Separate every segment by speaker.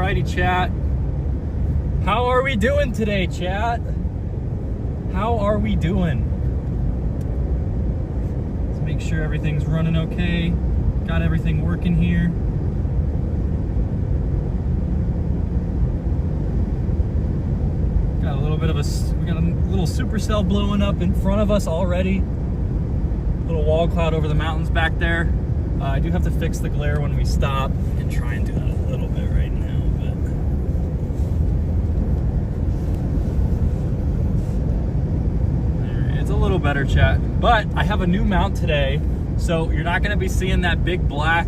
Speaker 1: Alrighty, chat. How are we doing today, chat? How are we doing? Let's make sure everything's running okay. Got everything working here. Got a little bit of we got a little supercell blowing up in front of us already. Little wall cloud over the mountains back there. I do have to fix the glare when we stop and try and do that a little bit right now, but it's a little better, chat. But I have a new mount today, so you're not going to be seeing that big black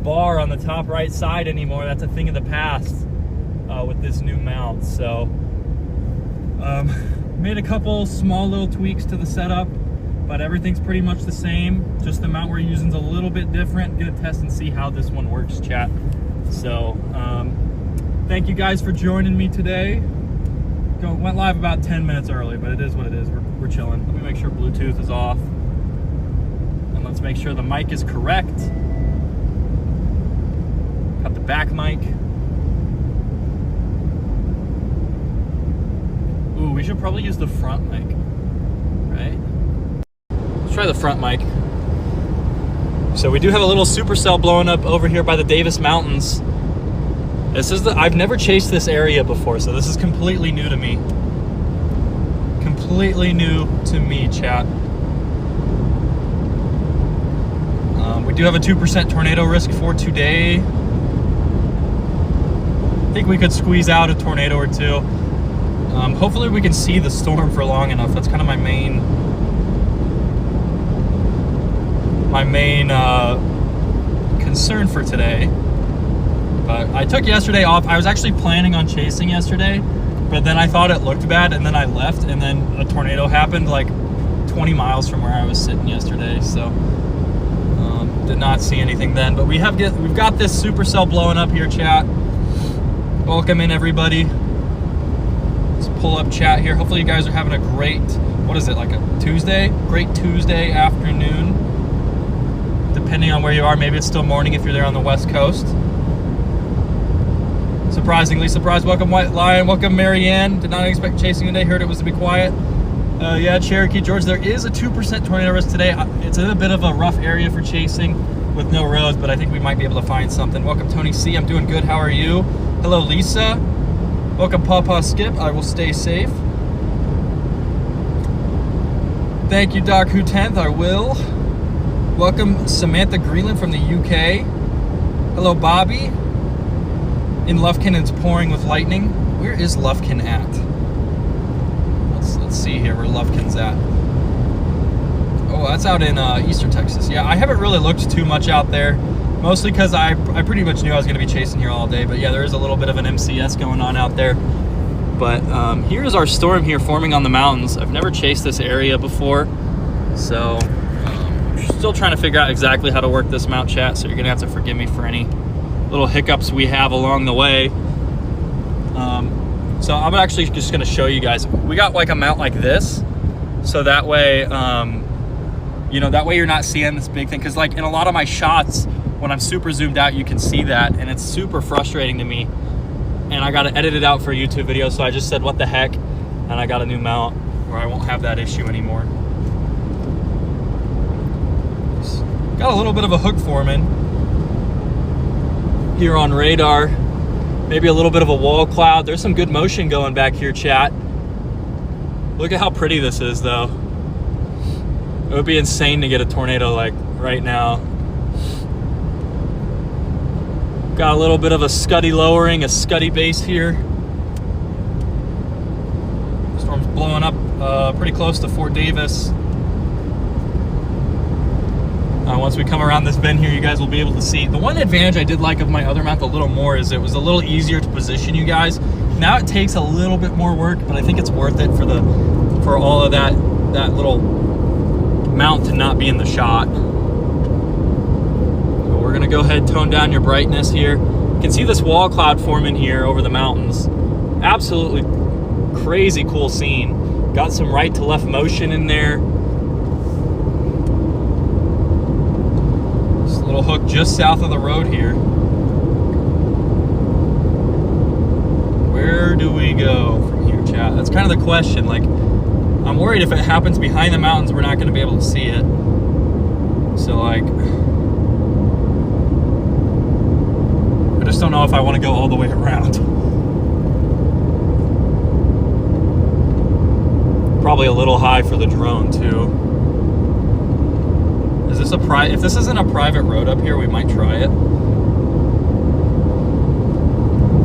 Speaker 1: bar on the top right side anymore. That's a thing of the past with this new mount. So made a couple small little tweaks to the setup, but everything's pretty much the same. Just the mount we're using is a little bit different. Gonna test and see how this one works, chat. So thank you guys for joining me today. Went live about 10 minutes early, but it is what it is. We're chilling. Let me make sure Bluetooth is off, and let's make sure the mic is correct. Got the back mic. Ooh, we should probably use the front mic, right? Let's try the front mic. So we do have a little supercell blowing up over here by the Davis Mountains. This is I've never chased this area before, so this is completely new to me. Completely new to me, chat. We do have a 2% tornado risk for today. I think we could squeeze out a tornado or two. Hopefully we can see the storm for long enough. That's kind of my main concern for today. But I took yesterday off. I was actually planning on chasing yesterday, but then I thought it looked bad, and then I left, and then a tornado happened like 20 miles from where I was sitting yesterday. So did not see anything then. But we've got this supercell blowing up here, chat. Welcome in, everybody. Let's pull up chat here. Hopefully you guys are having a great, what is it, like a Tuesday? Great Tuesday afternoon. Depending on where you are, maybe it's still morning if you're there on the West Coast. Surprisingly surprised. Welcome White Lion, welcome Marianne. Did not expect chasing today, heard it was to be quiet. Yeah, Cherokee George, there is a 2% tornado risk today. It's in a bit of a rough area for chasing with no roads, but I think we might be able to find something. Welcome Tony C, I'm doing good, how are you? Hello Lisa. Welcome Pawpaw Skip, I will stay safe. Thank you Doc Who 10th, I will. Welcome Samantha Greenland from the UK. Hello Bobby. In Lufkin it's pouring with lightning. Where is Lufkin at? Let's see here where Lufkin's at. Oh, that's out in Eastern Texas. Yeah, I haven't really looked too much out there. Mostly because I pretty much knew I was going to be chasing here all day. But yeah, there is a little bit of an MCS going on out there. But here's our storm here forming on the mountains. I've never chased this area before. So still trying to figure out exactly how to work this mount, chat. So you're going to have to forgive me for any little hiccups we have along the way. So I'm actually just going to show you guys. We got like a mount like this. So that way, you know, that way you're not seeing this big thing. Because like in a lot of my shots, when I'm super zoomed out, you can see that, and it's super frustrating to me. And I got to edit it out for a YouTube video, so I just said, what the heck? And I got a new mount where I won't have that issue anymore. Got a little bit of a hook forming here on radar. Maybe a little bit of a wall cloud. There's some good motion going back here, chat. Look at how pretty this is, though. It would be insane to get a tornado like right now. Got a little bit of a scuddy lowering, a scuddy base here. Storm's blowing up pretty close to Fort Davis. Once we come around this bend here, you guys will be able to see. The one advantage I did like of my other mount a little more is it was a little easier to position you guys. Now it takes a little bit more work, but I think it's worth it for all of that little mount to not be in the shot. We're gonna go ahead and tone down your brightness here. You can see this wall cloud forming here over the mountains. Absolutely crazy cool scene. Got some right to left motion in there. This little hook just south of the road here. where do we go from here, chat? That's kind of the question. Like, I'm worried if it happens behind the mountains, we're not going to be able to see it. So, like, I just don't know if I want to go all the way around. Probably a little high for the drone, too. Is this if this isn't a private road up here, we might try it.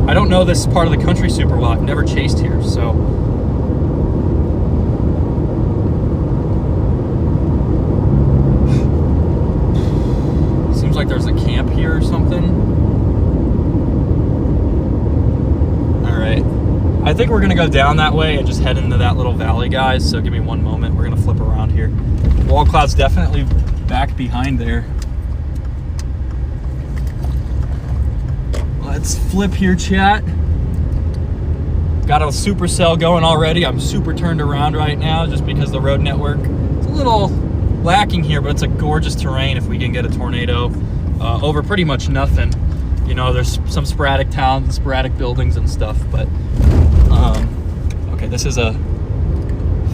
Speaker 1: I don't know this part of the country super well. I've never chased here, so. Seems like there's a camp here or something. All right. I think we're gonna go down that way and just head into that little valley, guys. So give me one moment. We're gonna flip around here. Wall cloud's definitely back behind there. Let's flip here, chat. Got a Supercell going already. I'm super turned around right now just because the road network is a little lacking here, but it's a gorgeous terrain if we can get a tornado over pretty much nothing. You know, there's some sporadic towns and sporadic buildings and stuff, but okay, this is a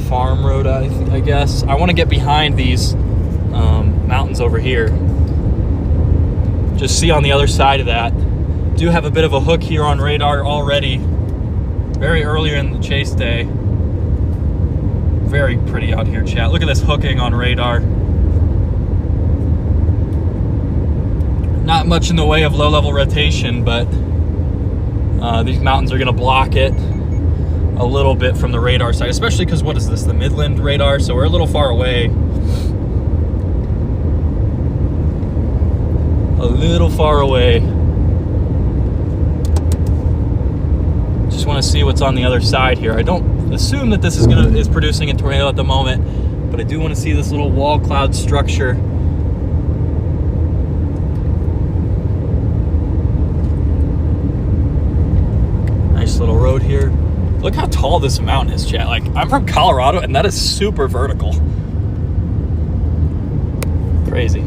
Speaker 1: farm road, I guess. I want to get behind these mountains over here. Just see on the other side of that. Do have a bit of a hook here on radar already, very earlier in the chase day. Very pretty out here, chat. Look at this hooking on radar. Not much in the way of low-level rotation, but these mountains are going to block it a little bit from the radar side, especially because, what is this, the Midland radar? So we're a little far away. A little far away. Just want to see what's on the other side here. I don't assume that this is producing a tornado at the moment, but I do want to see this little wall cloud structure. Nice little road here. Look how tall this mountain is, chat. Like, I'm from Colorado and that is super vertical. Crazy.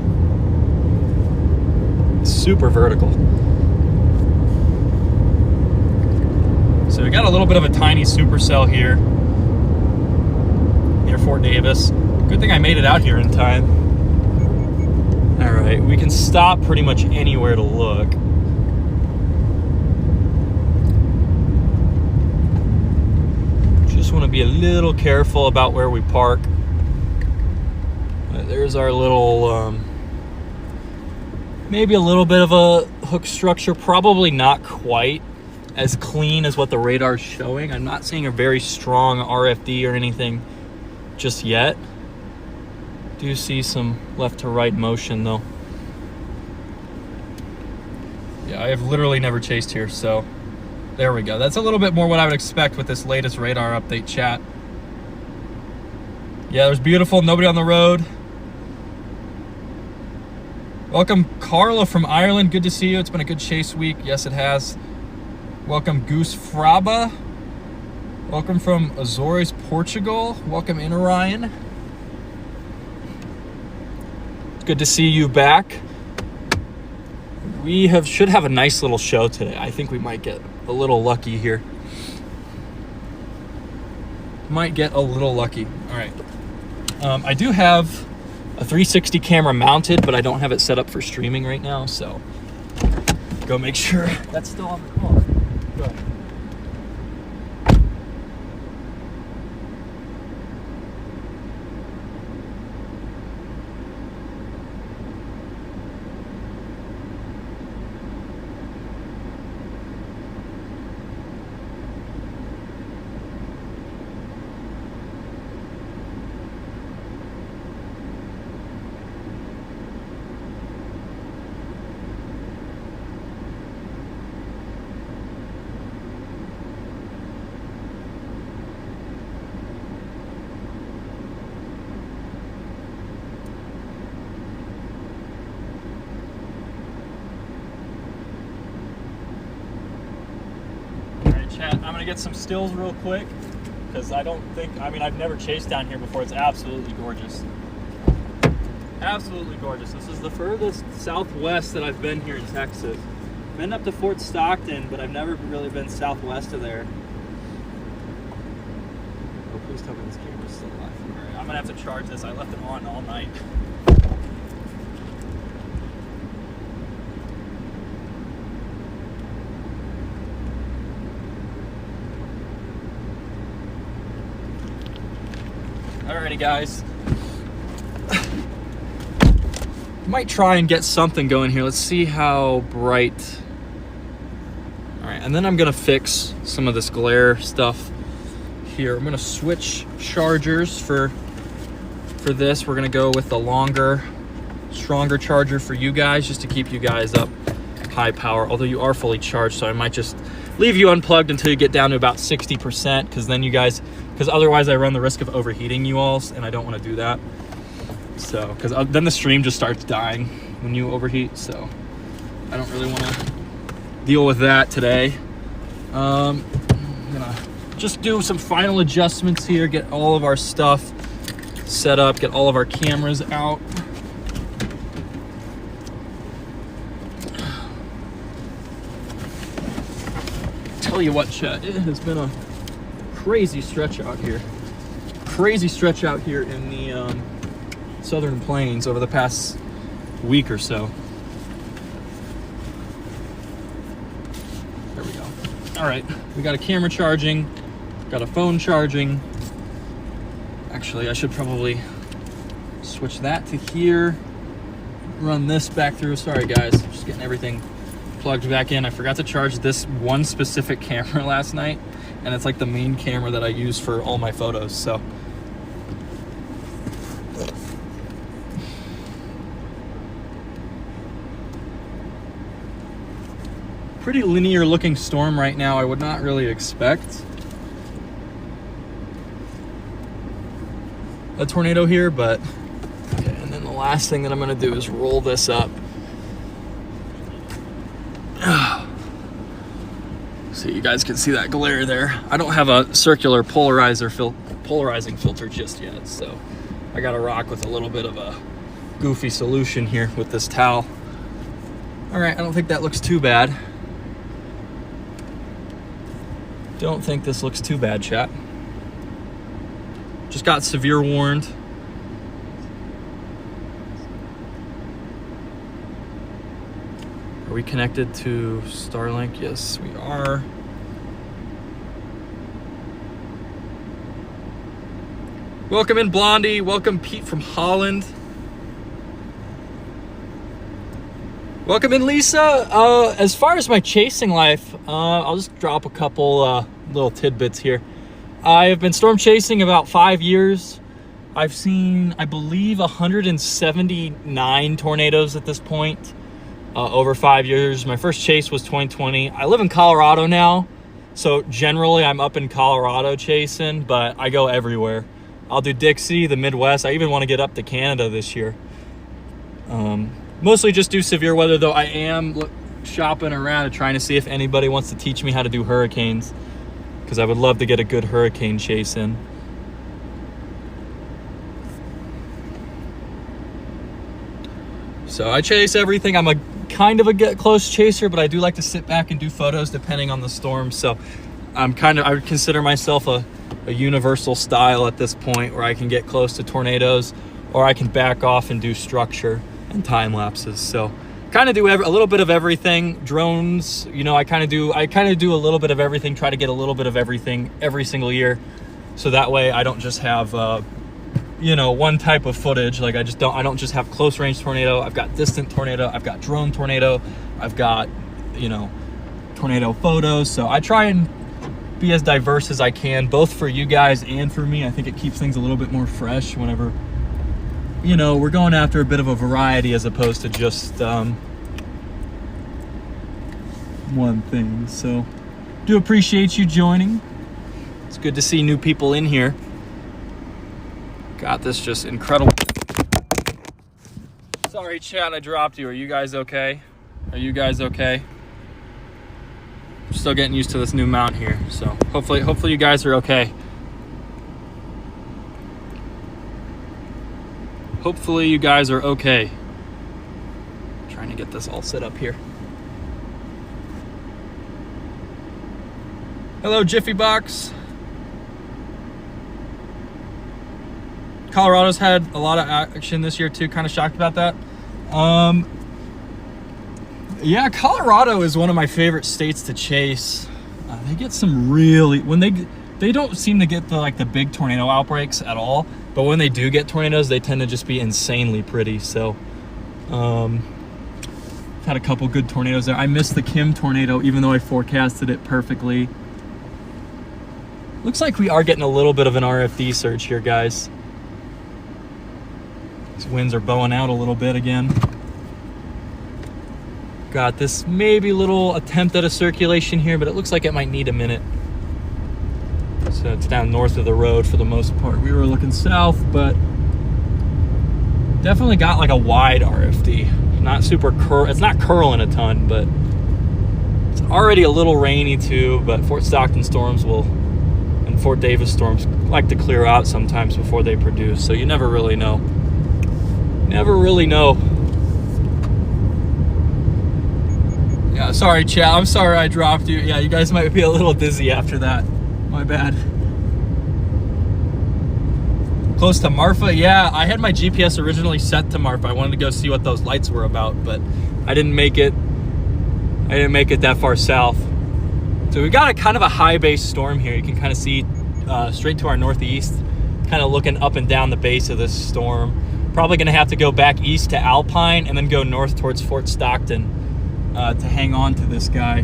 Speaker 1: Super vertical. So we got a little bit of a tiny supercell here near Fort Davis. Good thing I made it out here in time. All right, we can stop pretty much anywhere to look. Just want to be a little careful about where we park. There's our little, maybe a little bit of a hook structure, probably not quite as clean as what the radar's showing. I'm not seeing a very strong RFD or anything just yet. Do see some left to right motion though. Yeah, I have literally never chased here, so there we go. That's a little bit more what I would expect with this latest radar update, chat. Yeah, there's beautiful, nobody on the road. Welcome Carla from Ireland, good to see you. It's been a good chase week. Yes, it has. Welcome Goose Fraba. Welcome from Azores, Portugal. Welcome in, Orion. It's good to see you back. We should have a nice little show today. I think we might get a little lucky here. Might get a little lucky. All right. I do have a 360 camera mounted, but I don't have it set up for streaming right now, so go make sure that's still on the car. Go ahead. I'm gonna get some stills real quick because I've never chased down here before. It's absolutely gorgeous. Absolutely gorgeous. This is the furthest southwest that I've been here in Texas. Been up to Fort Stockton, but I've never really been southwest of there. Oh, please tell me this camera's still alive. All right, I'm gonna have to charge this. I left it on all night. Alrighty, guys. Might try and get something going here. Let's see how bright. All right, and then I'm gonna fix some of this glare stuff here. I'm gonna switch chargers for this. We're gonna go with the longer, stronger charger for you guys, just to keep you guys up high power. Although you are fully charged, so I might just leave you unplugged until you get down to about 60%, because then you guys, because otherwise I run the risk of overheating you all, and I don't want to do that. So, because then the stream just starts dying when you overheat, so I don't really want to deal with that today. I'm gonna just do some final adjustments here, get all of our stuff set up, get all of our cameras out. Tell you what, Chet, it has been a crazy stretch out here. Crazy stretch out here in the Southern Plains over the past week or so. There we go. All right, we got a camera charging, got a phone charging. Actually, I should probably switch that to here, run this back through. Sorry guys, just getting everything plugged back in. I forgot to charge this one specific camera last night, and it's like the main camera that I use for all my photos, so. Pretty linear looking storm right now. I would not really expect a tornado here, but okay. And then the last thing that I'm gonna do is roll this up. So you guys can see that glare there. I don't have a circular polarizing filter just yet, so I gotta rock with a little bit of a goofy solution here with this towel. All right, I don't think that looks too bad. Don't think this looks too bad, chat. Just got severe warned. Are we connected to Starlink? Yes, we are. Welcome in, Blondie. Welcome, Pete from Holland. Welcome in, Lisa. As far as my chasing life, I'll just drop a couple little tidbits here. I have been storm chasing about 5 years. I've seen, I believe, 179 tornadoes at this point over 5 years. My first chase was 2020. I live in Colorado now, so generally I'm up in Colorado chasing, but I go everywhere. I'll do Dixie, the Midwest. I even want to get up to Canada this year. Mostly just do severe weather, though I am shopping around and trying to see if anybody wants to teach me how to do hurricanes, because I would love to get a good hurricane chase in. So I chase everything. I'm a kind of a get close chaser, but I do like to sit back and do photos depending on the storm. So I would consider myself a universal style at this point, where I can get close to tornadoes, or I can back off and do structure and time lapses. So kind of do a little bit of everything. Drones, you know, I kind of do a little bit of everything, try to get a little bit of everything every single year, so that way I don't just have you know, one type of footage. Like I don't just have close range tornado. I've got distant tornado, I've got drone tornado, I've got, you know, tornado photos. So I try and be as diverse as I can, both for you guys and for me. I think it keeps things a little bit more fresh whenever, you know, we're going after a bit of a variety as opposed to just one thing. So do appreciate you joining. It's good to see new people in here. Got this just incredible. Sorry, chat, I dropped you. Are you guys okay? Are you guys okay? I'm still getting used to this new mount here, so hopefully you guys are okay. Hopefully you guys are okay. Trying to get this all set up here. Hello, Jiffy Box. Colorado's had a lot of action this year too. Kind of shocked about that. Yeah, Colorado is one of my favorite states to chase. They get some really, when they don't seem to get the big tornado outbreaks at all, but when they do get tornadoes, they tend to just be insanely pretty. So had a couple good tornadoes there. I missed the Kim tornado, even though I forecasted it perfectly. Looks like we are getting a little bit of an RFD surge here, guys. These winds are bowing out a little bit again. Got this maybe little attempt at a circulation here, but it looks like it might need a minute. So it's down north of the road for the most part. We were looking south, but definitely got like a wide RFD. Not super it's not curling a ton, but it's already a little rainy too. But Fort Stockton storms and Fort Davis storms like to clear out sometimes before they produce. So you never really know. Never really know. Yeah, sorry, chat. I'm sorry I dropped you. Yeah, you guys might be a little dizzy after that. My bad. Close to Marfa? Yeah, I had my GPS originally set to Marfa. I wanted to go see what those lights were about, but I didn't make it. I didn't make it that far south. So we got a kind of a high base storm here. You can kind of see straight to our northeast, kind of looking up and down the base of this storm. Probably going to have to go back east to Alpine and then go north towards Fort Stockton to hang on to this guy.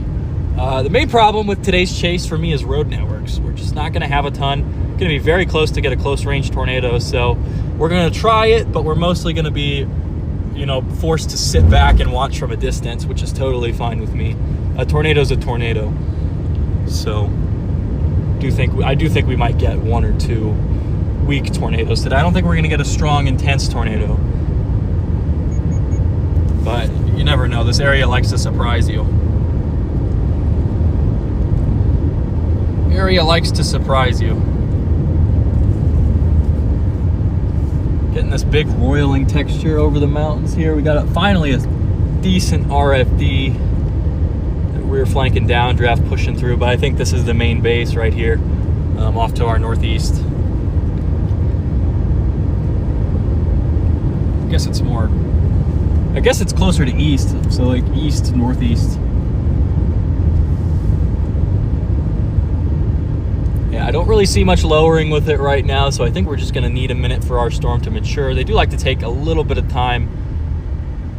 Speaker 1: The main problem with today's chase for me is road networks. We're just not going to have a ton. Going to be very close to get a close range tornado, so we're going to try it, but we're mostly going to be, forced to sit back and watch from a distance, which is totally fine with me. A tornado's a tornado, so I do think we might get one or two weak tornadoes today. I don't think we're going to get a strong, intense tornado, but you never know. This area likes to surprise you. Area likes to surprise you. Getting this big roiling texture over the mountains here. We got finally a decent RFD. Rear flanking downdraft pushing through, but I think this is the main base right here, off to our northeast. I guess it's closer to east, so like east to northeast. Yeah, I don't really see much lowering with it right now, so I think we're just going to need a minute for our storm to mature. They do like to take a little bit of time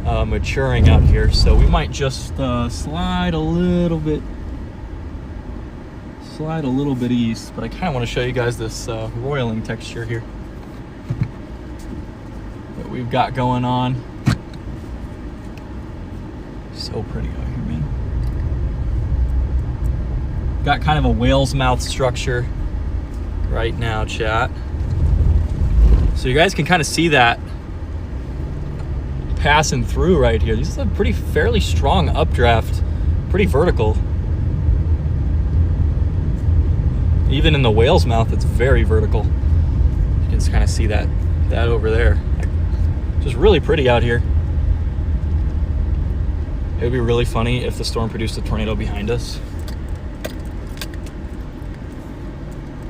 Speaker 1: maturing out here, so we might just slide a little bit east, but I kind of want to show you guys this roiling texture here that we've got going on. So pretty out here, man. Got kind of a whale's mouth structure right now, chat. So you guys can kind of see that passing through right here. This is a fairly strong updraft, pretty vertical. Even in the whale's mouth, it's very vertical. You can just kind of see that over there. Just really pretty out here. It would be really funny if the storm produced a tornado behind us.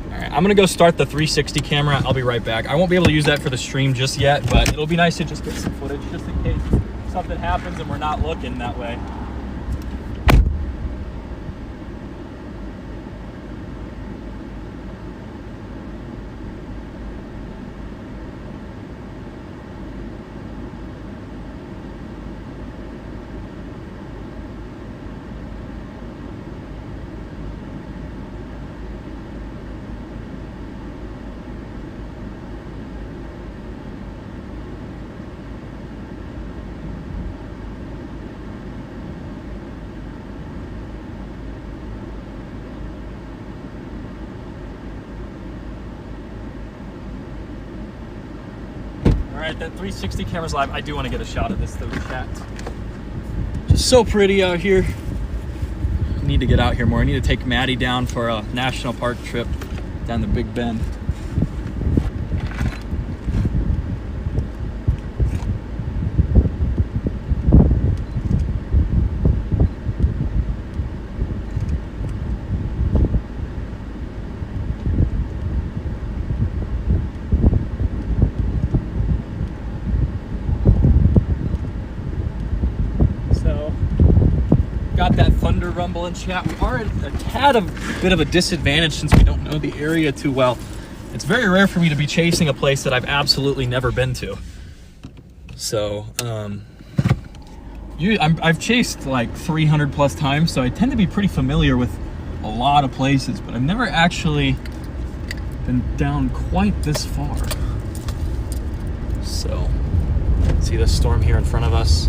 Speaker 1: All right, I'm gonna go start the 360 camera. I'll be right back. I won't be able to use that for the stream just yet, but it'll be nice to just get some footage just in case something happens and we're not looking that way. All right, that 360 camera's live. I do want to get a shot of this though, chat. Just so pretty out here. I need to get out here more. I need to take Maddie down for a national park trip down the Big Bend. that thunder rumble in chat. We are at a tad of bit of a disadvantage since we don't know the area too well. It's very rare for me to be chasing a place that I've absolutely never been to. So, I've chased like 300 plus times, so I tend to be pretty familiar with a lot of places, but I've never actually been down quite this far. So, see this storm here in front of us.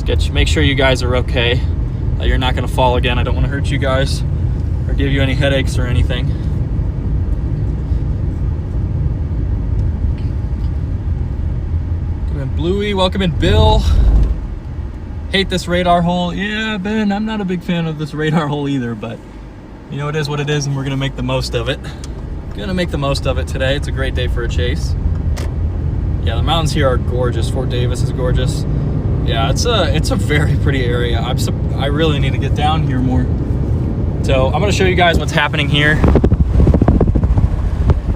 Speaker 1: Let's make sure you guys are okay, that you're not gonna fall again. I don't wanna hurt you guys or give you any headaches or anything. Welcome in Bluey, welcome in Bill. Hate this radar hole. Yeah, Ben, I'm not a big fan of this radar hole either, but you know, it is what it is and we're gonna make the most of it. Gonna make the most of it today. It's a great day for a chase. Yeah, the mountains here are gorgeous. Fort Davis is gorgeous. Yeah, it's a very pretty area. I really need to get down here more. So I'm gonna show you guys what's happening here.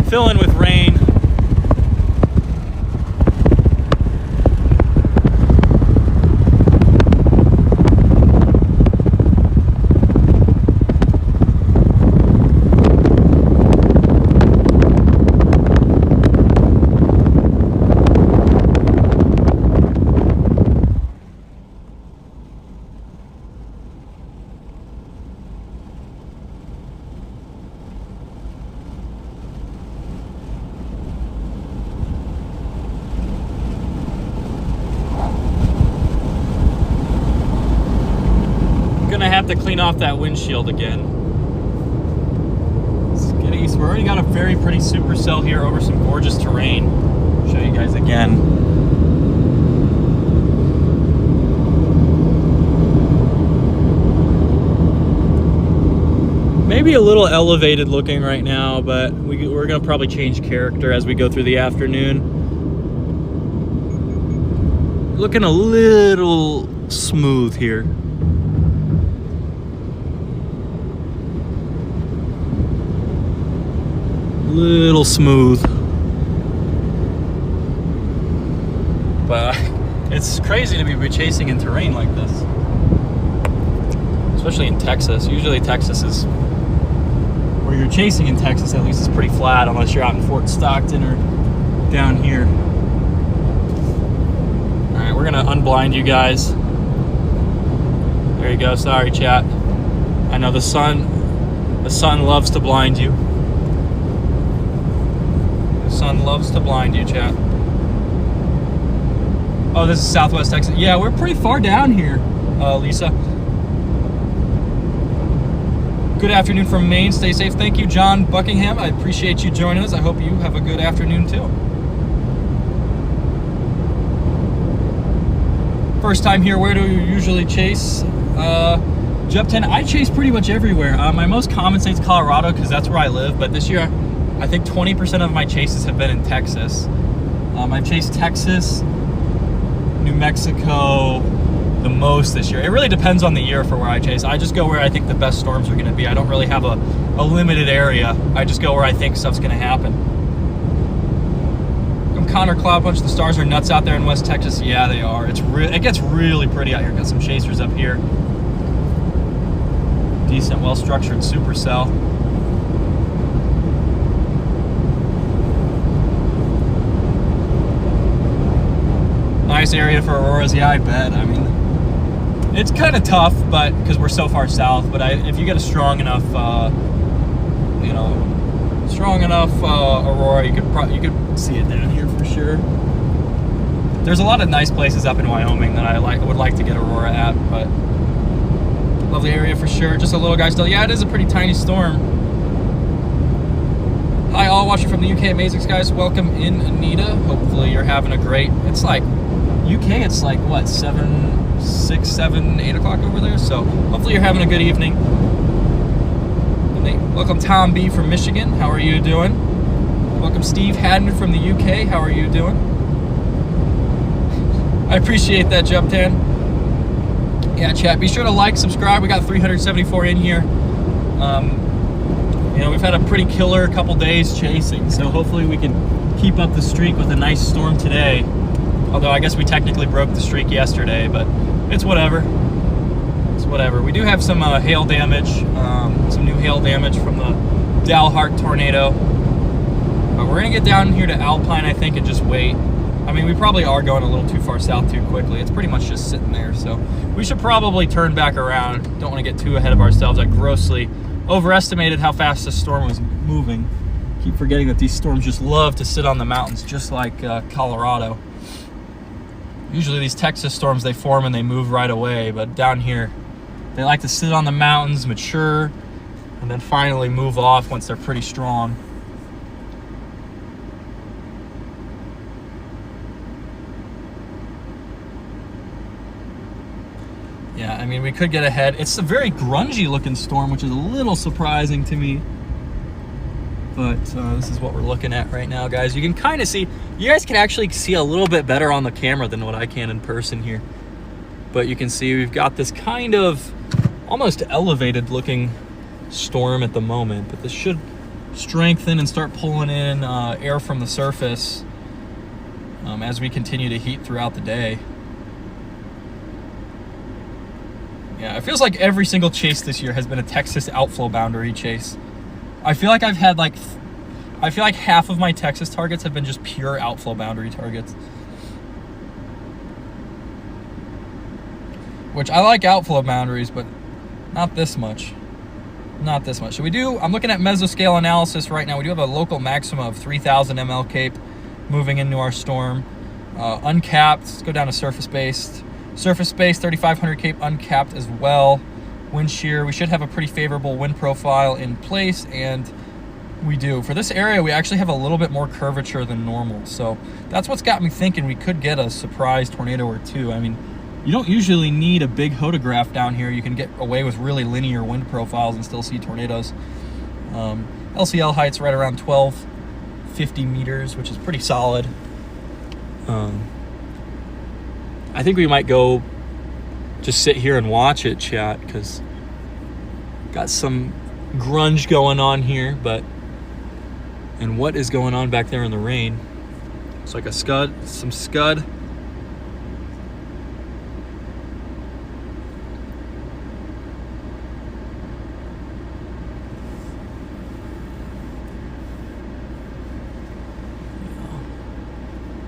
Speaker 1: Fill in with rain. To clean off that windshield again. Let's get east. We've already got a very pretty supercell here over some gorgeous terrain. Show you guys again. Maybe a little elevated looking right now, but we're gonna probably change character as we go through the afternoon. Looking a little smooth here. Little smooth, but it's crazy to be chasing in terrain like this, especially in Texas. Usually Texas is where you're chasing in Texas, at least it's pretty flat unless you're out in Fort Stockton or down here. All right, we're gonna unblind you guys. There you go. Sorry, chat. I know the sun loves to blind you. Sun loves to blind you, chat. Oh, this is Southwest Texas. Yeah, we're pretty far down here, Lisa. Good afternoon from Maine. Stay safe. Thank you, John Buckingham. I appreciate you joining us. I hope you have a good afternoon too. First time here, where do you usually chase? Jump 10, I chase pretty much everywhere. My most common state's Colorado because that's where I live, but this year I think 20% of my chases have been in Texas. I've chased Texas, New Mexico the most this year. It really depends on the year for where I chase. I just go where I think the best storms are gonna be. I don't really have a limited area. I just go where I think stuff's gonna happen. I'm Connor Cloud Punch. The stars are nuts out there in West Texas. Yeah, they are. It gets really pretty out here. Got some chasers up here. Decent, well-structured supercell. Nice area for auroras. Yeah, I bet. I mean, it's kind of tough, but because we're so far south. But if you get a strong enough, aurora, you could see it down here for sure. There's a lot of nice places up in Wyoming that I would like to get aurora at, but lovely area for sure. Just a little guy still. Yeah, it is a pretty tiny storm. Hi, all watching from the UK. Amazing guys. Welcome in, Anita. Hopefully you're having a great. It's like UK. It's like what 6, 7, 8 o'clock over there. So hopefully you're having a good evening. Welcome Tom B from Michigan. How are you doing? Welcome Steve Haddon from the UK. How are you doing? I appreciate that, Jump 10. Yeah, chat. Be sure to like, subscribe. We got 374 in here. We've had a pretty killer couple days chasing, so hopefully we can keep up the streak with a nice storm today. Although I guess we technically broke the streak yesterday, but it's whatever. It's whatever. We do have some hail damage, some new hail damage from the Dalhart tornado. But we're gonna get down here to Alpine, I think, and just wait. I mean, we probably are going a little too far south too quickly. It's pretty much just sitting there, so we should probably turn back around. Don't want to get too ahead of ourselves. I grossly overestimated how fast this storm was moving. Keep forgetting that these storms just love to sit on the mountains, just like Colorado. Usually these Texas storms, they form and they move right away, but down here, they like to sit on the mountains, mature, and then finally move off once they're pretty strong. Yeah, I mean, we could get ahead. It's a very grungy looking storm, which is a little surprising to me. But this is what we're looking at right now, guys. You can kind of see, you guys can actually see a little bit better on the camera than what I can in person here. But you can see we've got this kind of almost elevated looking storm at the moment. But this should strengthen and start pulling in air from the surface as we continue to heat throughout the day. Yeah, it feels like every single chase this year has been a Texas outflow boundary chase. I feel like I've had like, I feel like half of my Texas targets have been just pure outflow boundary targets. Which I like outflow boundaries, but not this much. Not this much. So we do, I'm looking at mesoscale analysis right now. We do have a local maxima of 3,000 ml cape moving into our storm. Uncapped, let's go down to surface-based. Surface space, 3,500 cape uncapped as well. Wind shear, we should have a pretty favorable wind profile in place, and we do. For this area, we actually have a little bit more curvature than normal, so that's what's got me thinking we could get a surprise tornado or two. I mean, you don't usually need a big hodograph down here. You can get away with really linear wind profiles and still see tornadoes. LCL height's right around 1,250 meters, which is pretty solid. I think we might go just sit here and watch it, chat, because got some grunge going on here, but and what is going on back there in the rain? It's like a scud, some scud.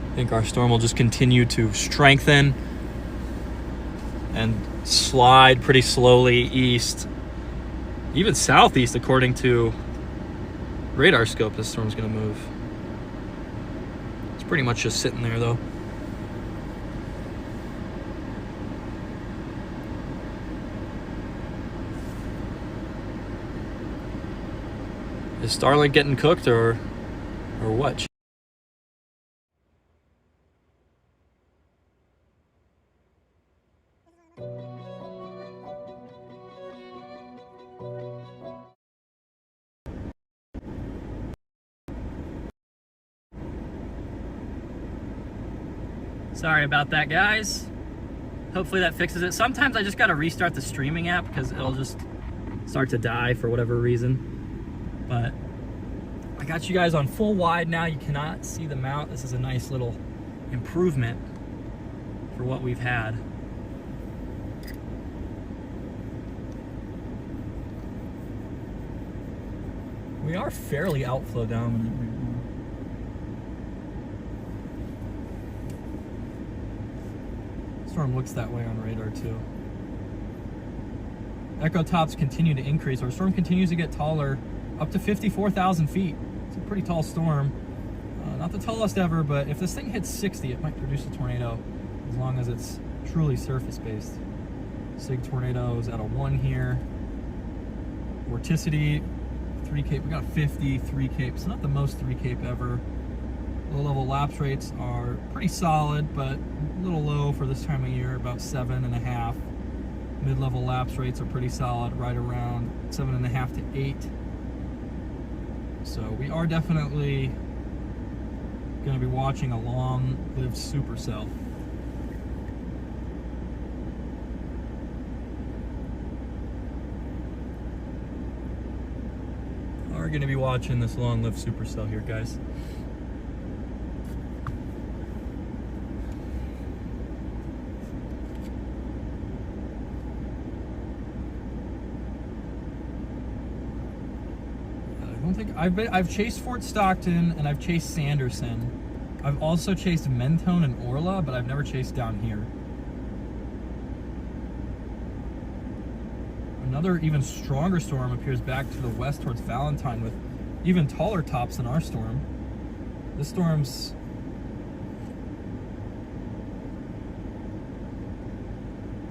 Speaker 1: I think our storm will just continue to strengthen and slide pretty slowly east, even southeast, according to radar scope. This storm's gonna move. It's pretty much just sitting there though. Is Starlink getting cooked or what? Sorry about that, guys. Hopefully that fixes it. Sometimes I just gotta restart the streaming app because it'll just start to die for whatever reason. But I got you guys on full wide now. You cannot see the mount. This is a nice little improvement for what we've had. We are fairly outflow dominant right now. Storm looks that way on radar too. Echo tops continue to increase. Our storm continues to get taller, up to 54,000 feet. It's a pretty tall storm. Not the tallest ever, but if this thing hits 60, it might produce a tornado as long as it's truly surface-based. Sig tornado is at a 1 here. Vorticity, 3 cape. We got 50, 3 cape. It's not the most 3 cape ever. Low-level lapse rates are pretty solid, but a little low for this time of year, about 7.5. Mid-level lapse rates are pretty solid, right around 7.5 to 8. So we are definitely going to be watching a long-lived supercell. We're going to be watching this long-lived supercell here, guys. don't think I've chased Fort Stockton and I've chased Sanderson. I've also chased Mentone and Orla, but I've never chased down here. Another even stronger storm appears back to the west towards Valentine with even taller tops than our storm. This storm's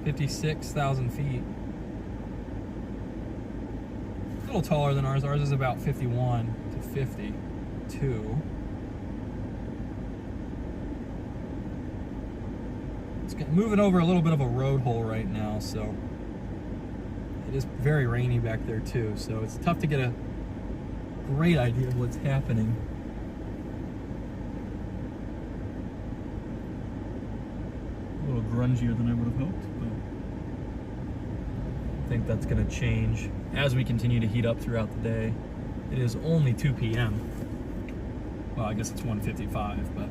Speaker 1: 56,000 feet. A little taller than ours. Ours is about 51 to 52. It's moving over a little bit of a road hole right now, so it is very rainy back there too, so it's tough to get a great idea of what's happening. A little grungier than I would have hoped, but I think that's going to change as we continue to heat up throughout the day. It is only 2 p.m. Well, I guess it's 1:55, but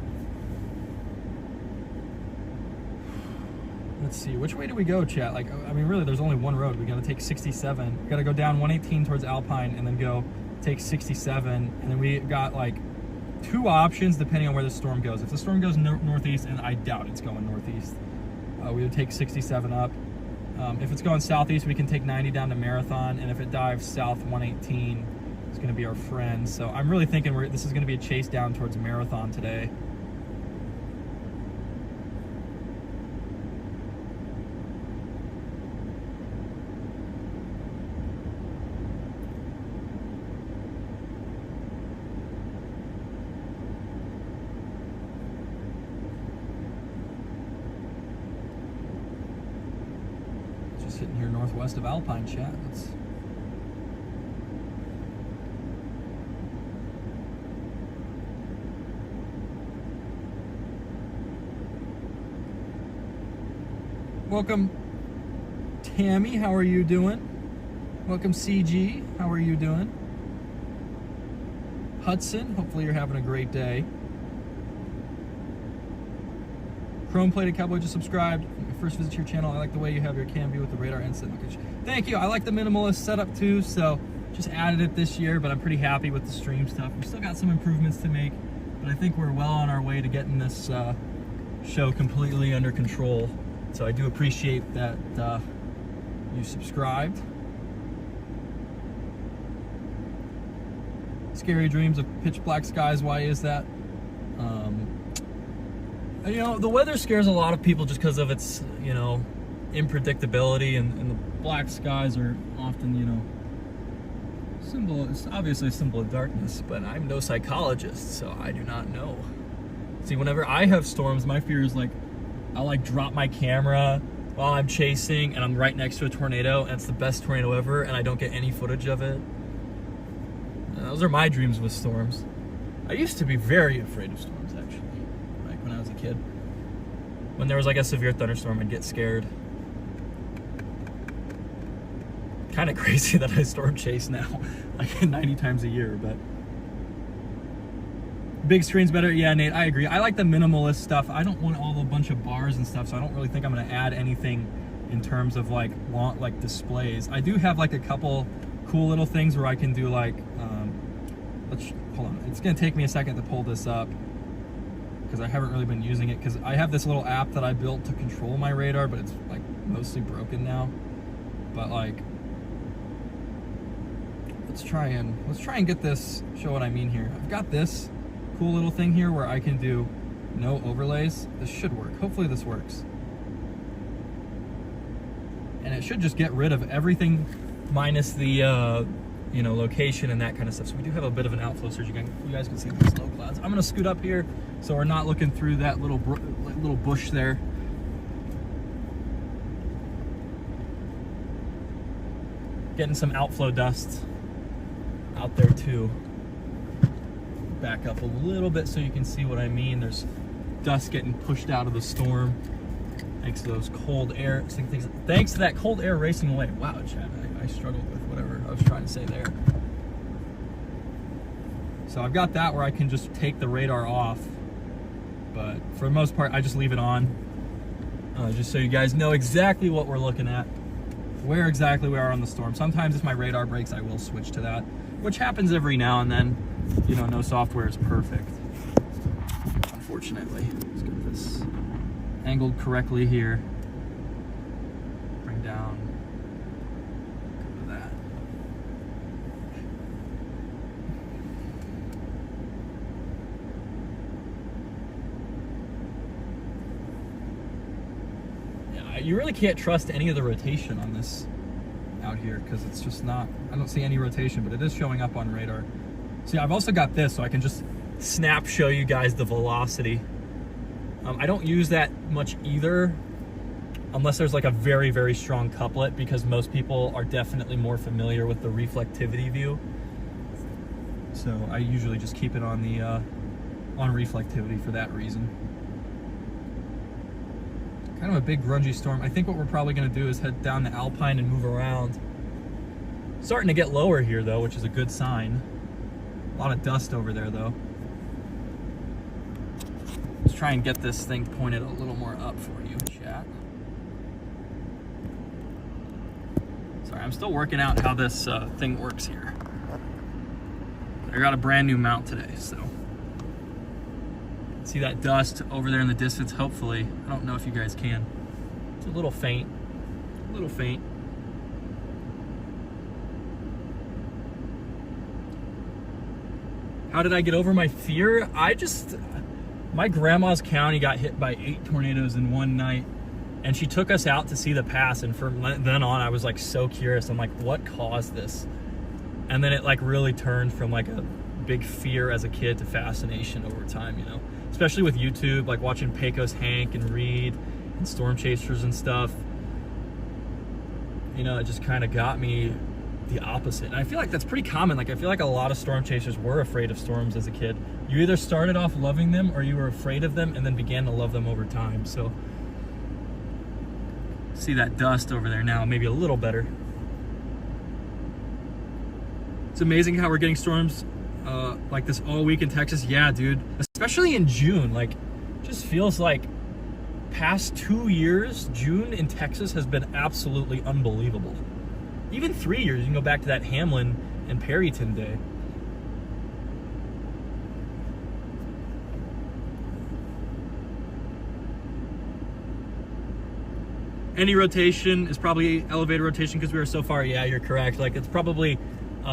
Speaker 1: let's see, which way do we go, chat? Like, I mean, really, there's only one road. We gotta take 67. We gotta go down 118 towards Alpine and then go take 67. And then we got like 2 options depending on where the storm goes. If the storm goes northeast, and I doubt it's going northeast, we would take 67 up. If it's going southeast, we can take 90 down to Marathon. And if it dives south 118, it's gonna be our friend. So I'm really thinking this is gonna be a chase down towards Marathon today. Sitting here northwest of Alpine, chat. Welcome, Tammy. How are you doing? Welcome, CG. How are you doing? Hudson. Hopefully you're having a great day. Chrome Plated Cowboy just subscribed. First visit to your channel. I like the way you have your cam view with the radar instant location. Thank you. I like the minimalist setup too, so just added it this year, but I'm pretty happy with the stream stuff. We've still got some improvements to make, but I think we're well on our way to getting this show completely under control. So I do appreciate that you subscribed. Scary dreams of pitch black skies. Why is that? You know, the weather scares a lot of people just because of its, you know, unpredictability, and the black skies are often, you know, it's obviously a symbol of darkness, but I'm no psychologist, so I do not know. See, whenever I have storms, my fear is like, I'll like drop my camera while I'm chasing and I'm right next to a tornado and it's the best tornado ever and I don't get any footage of it. And those are my dreams with storms. I used to be very afraid of storms, actually, like when I was a kid. When there was like a severe thunderstorm, I'd get scared. Kind of crazy that I storm chase now, like 90 times a year, but big screen's better. Yeah, Nate, I agree. I like the minimalist stuff. I don't want all the bunch of bars and stuff, so I don't really think I'm going to add anything in terms of like displays. I do have like a couple cool little things where I can do like, hold on. It's going to take me a second to pull this up because I haven't really been using it, because I have this little app that I built to control my radar, but it's like mostly broken now. But like, let's try and get this, show what I mean here. I've got this cool little thing here where I can do no overlays. This should work. Hopefully this works. And it should just get rid of everything minus the you know, location and that kind of stuff. So we do have a bit of an outflow surge. You guys can see the snow clouds. I'm gonna scoot up here so we're not looking through that little bush there. Getting some outflow dust out there too. Back up a little bit so you can see what I mean. There's dust getting pushed out of the storm thanks to those cold air things. Thanks to that cold air racing away. Wow, Chad, I struggled with whatever I was trying to say there. So I've got that where I can just take the radar off, but for the most part I just leave it on, just so you guys know exactly what we're looking at. where exactly we are on the storm. Sometimes if my radar breaks, I will switch to that, which happens every now and then. You know, no software is perfect, unfortunately. Let's get this angled correctly here. Bring down. Go to that. Yeah, you really can't trust any of the rotation on this out here because it's just not, I don't see any rotation, but it is showing up on radar. See, I've also got this, so I can just snap show you guys the velocity. I don't use that much either, unless there's like a very, very strong couplet, because most people are definitely more familiar with the reflectivity view. So I usually just keep it on the on reflectivity for that reason. Kind of a big grungy storm. I think what we're probably going to do is head down the Alpine and move around. Starting to get lower here though, which is a good sign. A lot of dust over there though. Let's try and get this thing pointed a little more up for you, chat. Sorry, I'm still working out how this thing works here. I got a brand new mount today, so. See that dust over there in the distance, hopefully. I don't know if you guys can. It's a little faint, a little faint. How did I get over my fear? My grandma's county got hit by 8 tornadoes in one night, and she took us out to see the pass, and from then on, I was like so curious. I'm like, what caused this? And then it like really turned from like a big fear as a kid to fascination over time, you know? Especially with YouTube, like watching Pecos Hank and Reed and Storm Chasers and stuff. You know, it just kind of got me the opposite. And I feel like that's pretty common. Like I feel like a lot of storm chasers were afraid of storms as a kid. You either started off loving them or you were afraid of them and then began to love them over time. So see that dust over there now, maybe a little better. It's amazing how we're getting storms like this all week in Texas. Yeah, dude, especially in June. Like, just feels like past 2 years, June in Texas has been absolutely unbelievable. Even 3 years, you can go back to that Hamlin and Perryton day. Any rotation is probably elevator rotation because we were so far. Yeah, you're correct. Like, it's probably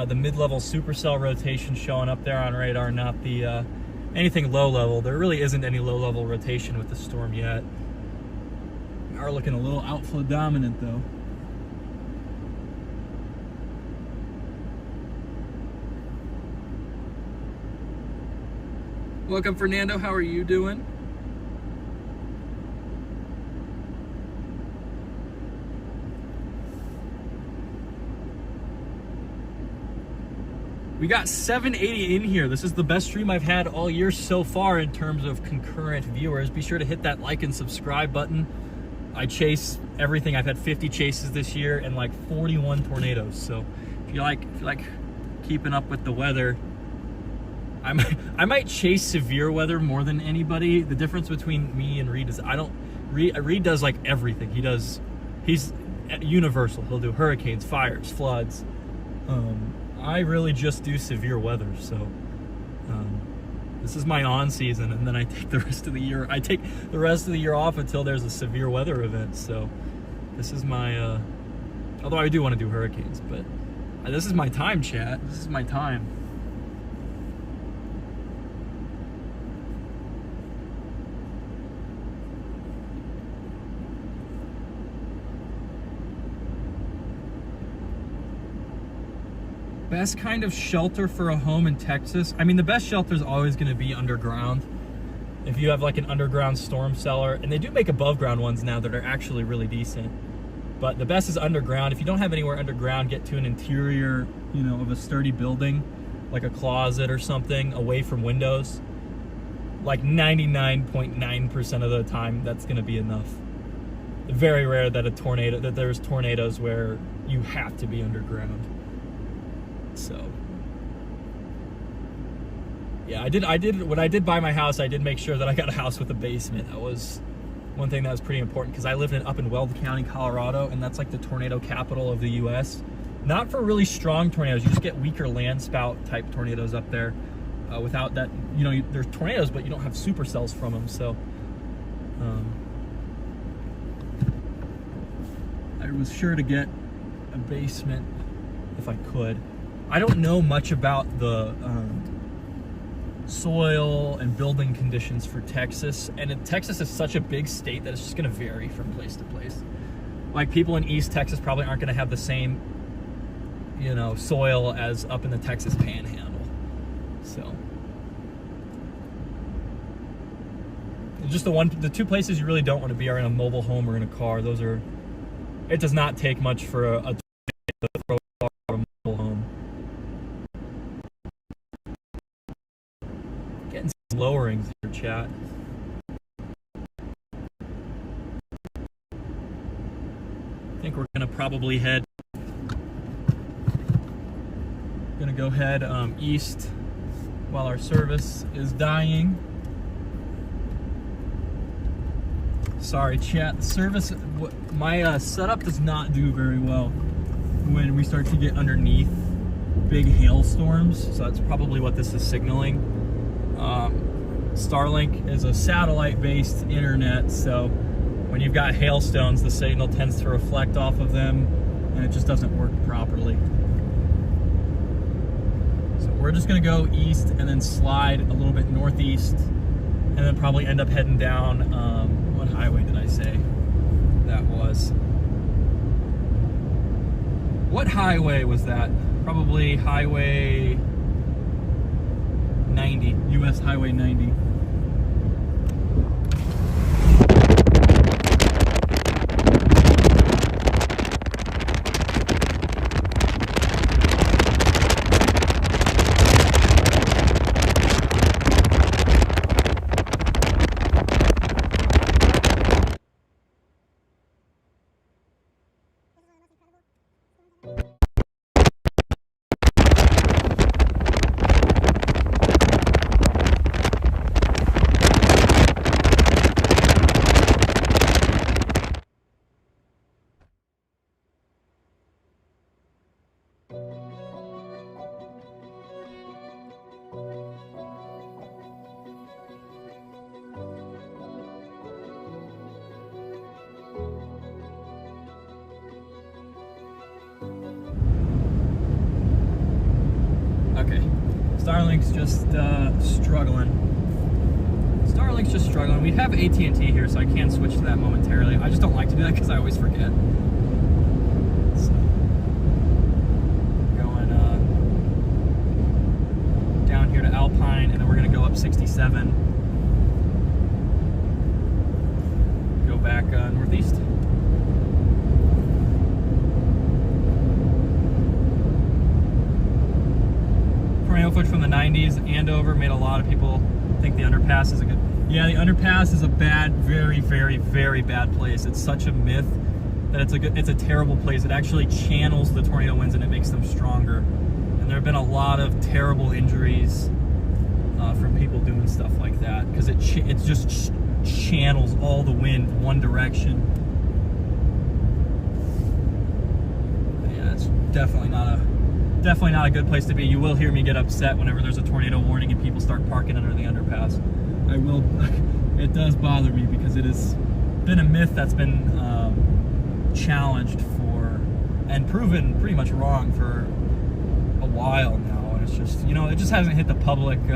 Speaker 1: the mid-level supercell rotation showing up there on radar, not the anything low level. There really isn't any low level rotation with the storm yet. We are looking a little outflow dominant though. Welcome, Fernando. How are you doing? We got 780 in here. This is the best stream I've had all year so far in terms of concurrent viewers. Be sure to hit that like and subscribe button. I chase everything. I've had 50 chases this year and like 41 tornadoes. So if you like keeping up with the weather, I might chase severe weather more than anybody. The difference between me and Reed is Reed does like everything. He's universal. He'll do hurricanes, fires, floods. I really just do severe weather. So this is my on season, and then I take the rest of the year. I take the rest of the year off until there's a severe weather event. So this is my. Although I do want to do hurricanes, but this is my time, chat. This is my time. Best kind of shelter for a home in Texas. I mean, the best shelter is always going to be underground. If you have like an underground storm cellar, and they do make above ground ones now that are actually really decent. But the best is underground. If you don't have anywhere underground, get to an interior, you know, of a sturdy building, like a closet or something, away from windows. Like 99.9% of the time, that's going to be enough. Very rare that there's tornadoes where you have to be underground. So yeah, I did when I did buy my house, I did make sure that I got a house with a basement. one thing that was pretty important, because I lived up in Weld County, Colorado, and that's like the tornado capital of the U.S. Not for really strong tornadoes. You just get weaker land spout type tornadoes up there. Without that, you know, there's tornadoes, but you don't have supercells from them. So I was sure to get a basement if I could. I don't know much about the soil and building conditions for Texas, and Texas is such a big state that it's just going to vary from place to place. Like, people in East Texas probably aren't going to have the same, you know, soil as up in the Texas Panhandle. So just the two places you really don't want to be are in a mobile home or in a car. Those are, it does not take much for a tornado to throw a mobile home. Getting some lowerings here, chat. I think we're gonna probably go head east while our service is dying. Sorry, chat. Service, my setup does not do very well when we start to get underneath big hailstorms, so that's probably what this is signaling. Starlink is a satellite-based internet, so when you've got hailstones, the signal tends to reflect off of them, and it just doesn't work properly. So we're just gonna go east and then slide a little bit northeast, and then probably end up heading down, what highway did I say that was? What highway was that? Probably Highway 90, US Highway 90. Okay, Starlink's just struggling. Starlink's just struggling. We have AT&T here, so I can switch to that momentarily. I just don't like to do that because I always forget. So, going down here to Alpine, and then we're going to go up 67. Go back northeast. Tornado footage from the 90s, Andover made a lot of people think the underpass is a good... Yeah, the underpass is a bad, very, very, very bad place. It's such a myth that it's a terrible place. It actually channels the tornado winds and it makes them stronger. And there have been a lot of terrible injuries from people doing stuff like that, because it just channels all the wind one direction. But yeah, it's definitely not a good place to be. You will hear me get upset whenever there's a tornado warning and people start parking under the underpass. I will. It does bother me because it has been a myth that's been challenged for and proven pretty much wrong for a while now, and it's just, you know, it just hasn't hit the public's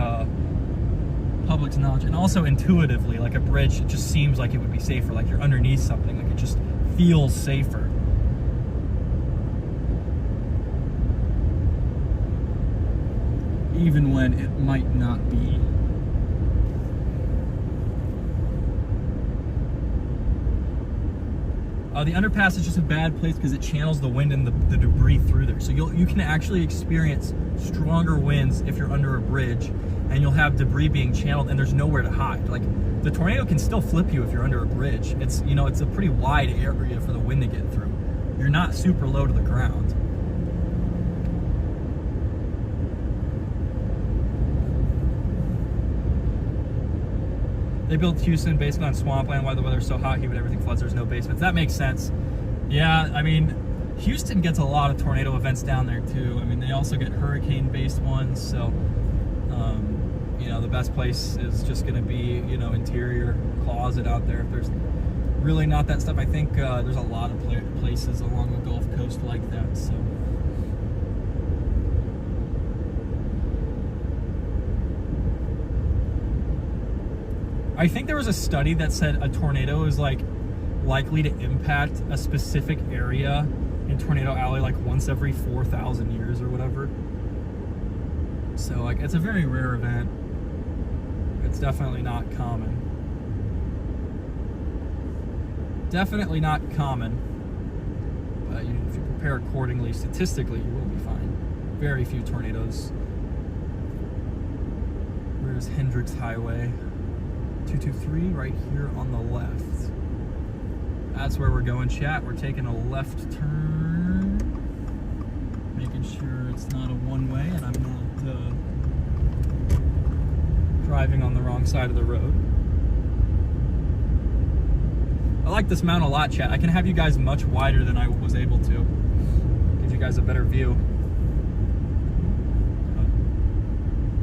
Speaker 1: knowledge. And also intuitively, like a bridge, it just seems like it would be safer, like you're underneath something, like it just feels safer. Even when it might not be. The underpass is just a bad place because it channels the wind and the debris through there. So you can actually experience stronger winds if you're under a bridge, and you'll have debris being channeled and there's nowhere to hide. Like, the tornado can still flip you if you're under a bridge. It's, you know, it's a pretty wide area for the wind to get through. You're not super low to the ground. They built Houston basically on swampland. Why the weather's so hot, humid, everything floods. There's no basements. That makes sense. Yeah, I mean, Houston gets a lot of tornado events down there too. I mean, they also get hurricane-based ones. So, you know, the best place is just going to be, you know, interior closet out there. If there's really not that stuff, I think there's a lot of places along the Gulf Coast like that. So. I think there was a study that said a tornado is like likely to impact a specific area in Tornado Alley like once every 4,000 years or whatever. So like it's a very rare event. It's definitely not common. Definitely not common. But if you prepare accordingly, statistically, you will be fine. Very few tornadoes. Where's Hendricks Highway? 223 right here on the left. That's where we're going, chat. We're taking a left turn, making sure it's not a one-way and I'm not driving on the wrong side of the road. I like this mount a lot, chat. I can have you guys much wider than I was able to. Gives you guys a better view.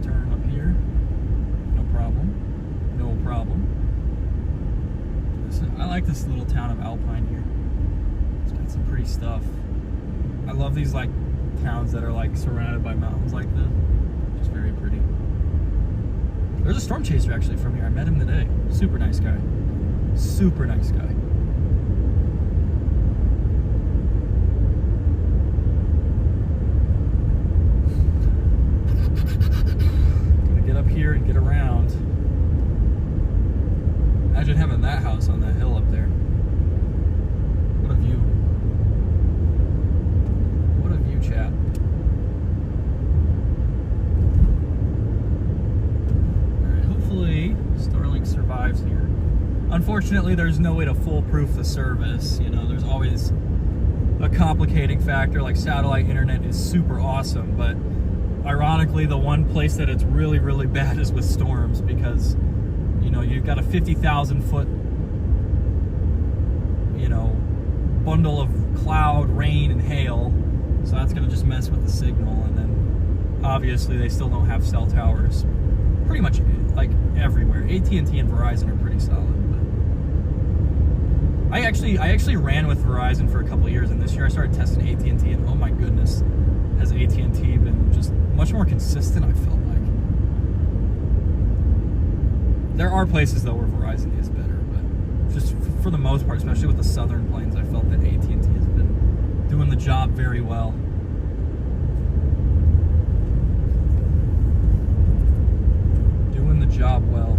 Speaker 1: Turn up here. No problem. No problem. I like this little town of Alpine here. It's got some pretty stuff. I love these like towns that are like surrounded by mountains like this. It's very pretty. There's a storm chaser actually from here. I met him today. Super nice guy. Super nice guy. Gonna get up here and get around. Imagine having that house on that hill up there. What a view. What a view, chat. Alright, hopefully Starlink survives here. Unfortunately, there's no way to foolproof the service. You know, there's always a complicating factor. Like satellite internet is super awesome, but ironically, the one place that it's really, really bad is with storms because, you know, you've got a 50,000 foot, you know, bundle of cloud, rain, and hail. So that's going to just mess with the signal. And then obviously they still don't have cell towers pretty much like everywhere. AT&T and Verizon are pretty solid. I actually ran with Verizon for a couple of years, and this year I started testing AT&T, and oh my goodness, has AT&T been just much more consistent, I felt like. There are places though where Verizon is better, but just for the most part, especially with the southern plains, I felt that AT&T has been doing the job very well. Doing the job well.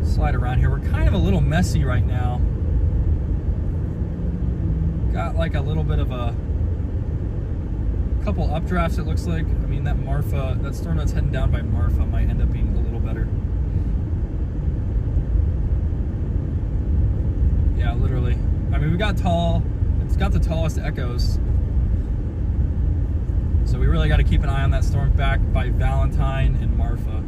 Speaker 1: Slide around here. We're kind of a little messy right now. Got like a little bit of a couple updrafts, it looks like. I mean, that Marfa, that storm that's heading down by Marfa might end up being a little better. Yeah, literally. I mean, we got tall. It's got the tallest echoes. So we really got to keep an eye on that storm back by Valentine and Marfa.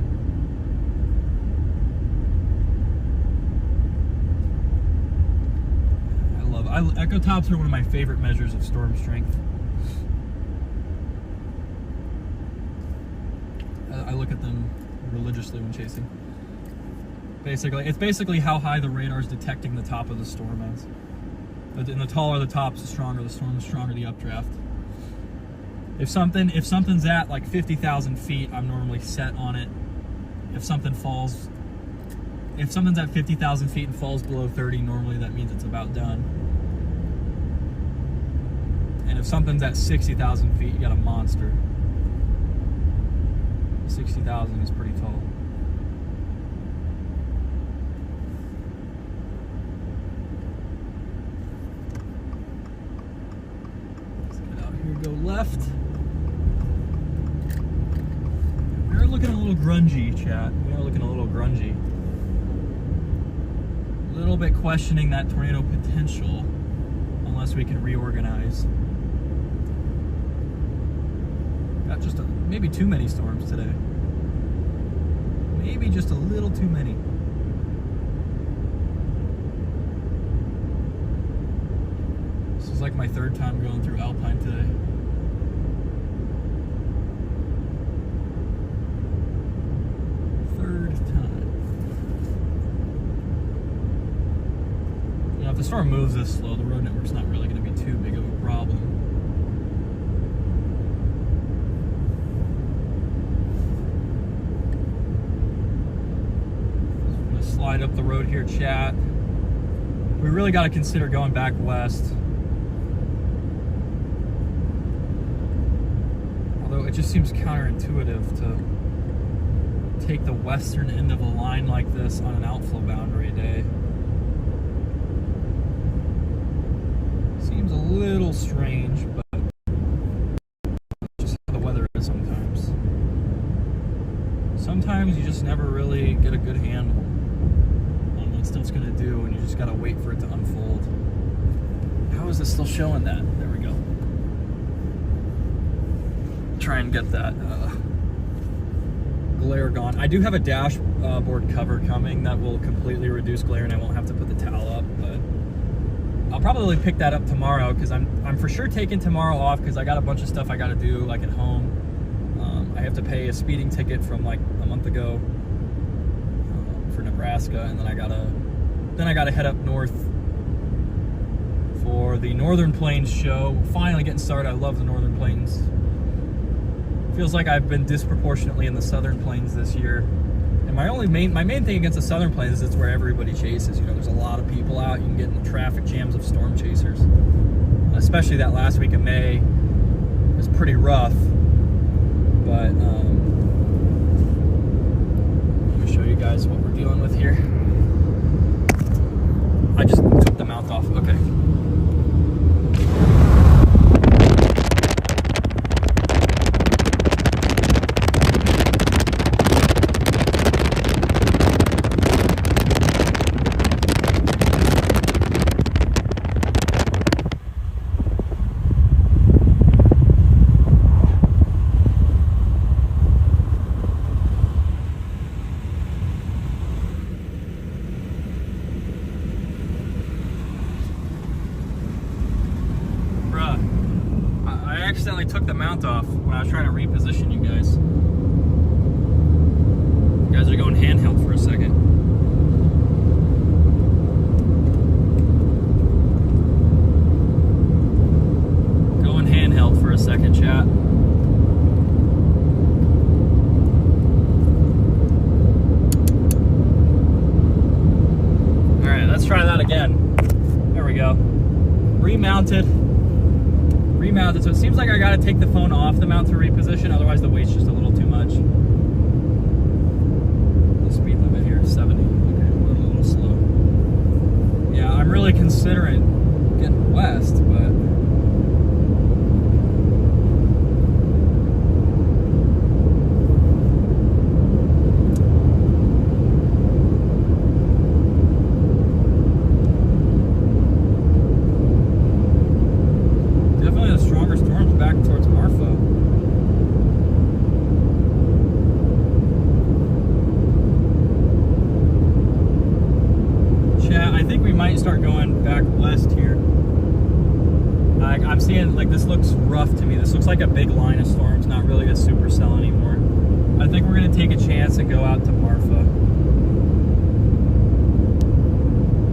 Speaker 1: Echo tops are one of my favorite measures of storm strength. I look at them religiously when chasing. Basically, it's basically how high the radar is detecting the top of the storm as. And the taller the tops, the stronger the storm, the stronger the updraft. If something's at like 50,000 feet, I'm normally set on it. If something's at 50,000 feet and falls below 30, normally that means it's about done. And if something's at 60,000 feet, you got a monster. 60,000 is pretty tall. Let's get out here, go left. We're looking a little grungy, chat. We are looking a little grungy. A little bit questioning that tornado potential, unless we can reorganize. Got just maybe too many storms today. Maybe just a little too many. is like my third time going through Alpine today. Third time. You know, if the storm moves this slow, the road network's not really going to be too big of a problem. I'm going to slide up the road here, chat. We really got to consider going back west. Although it just seems counterintuitive to take the western end of a line like this on an outflow boundary day. Seems a little strange, but just how the weather is sometimes. Sometimes you just never really get a good handle on what stuff's gonna do, and you just gotta wait for it to unfold. How is this still showing that? There we go. Try and get that glare gone. I do have a dashboard cover coming that will completely reduce glare, and I won't have to put the towel up, but I'll probably pick that up tomorrow, because I'm for sure taking tomorrow off, because I got a bunch of stuff I got to do, like at home. I have to pay a speeding ticket from like a month ago for Nebraska, and then I gotta head up north for the Northern Plains show. Finally getting started. I love the Northern Plains. Feels like I've been disproportionately in the Southern Plains this year. And my main thing against the Southern Plains is it's where everybody chases. You know, there's a lot of people out. You can get in the traffic jams of storm chasers. Especially that last week of May was pretty rough. But let me show you guys what we're dealing with here. I just took the mount off. Okay. Took the mount off when I was trying to reposition you guys. You guys are going handheld for a second. Going handheld for a second, chat. Alright, let's try that again. There we go. Remounted, so it seems like I gotta take the phone off the mount to reposition, otherwise the weight's just a little too much. The speed limit here is 70. Okay, a little slow. Yeah, I'm really considering getting west, but start going back west here. I'm seeing, like, this looks rough to me. This looks like a big line of storms, not really a supercell anymore. I think we're going to take a chance and go out to Marfa.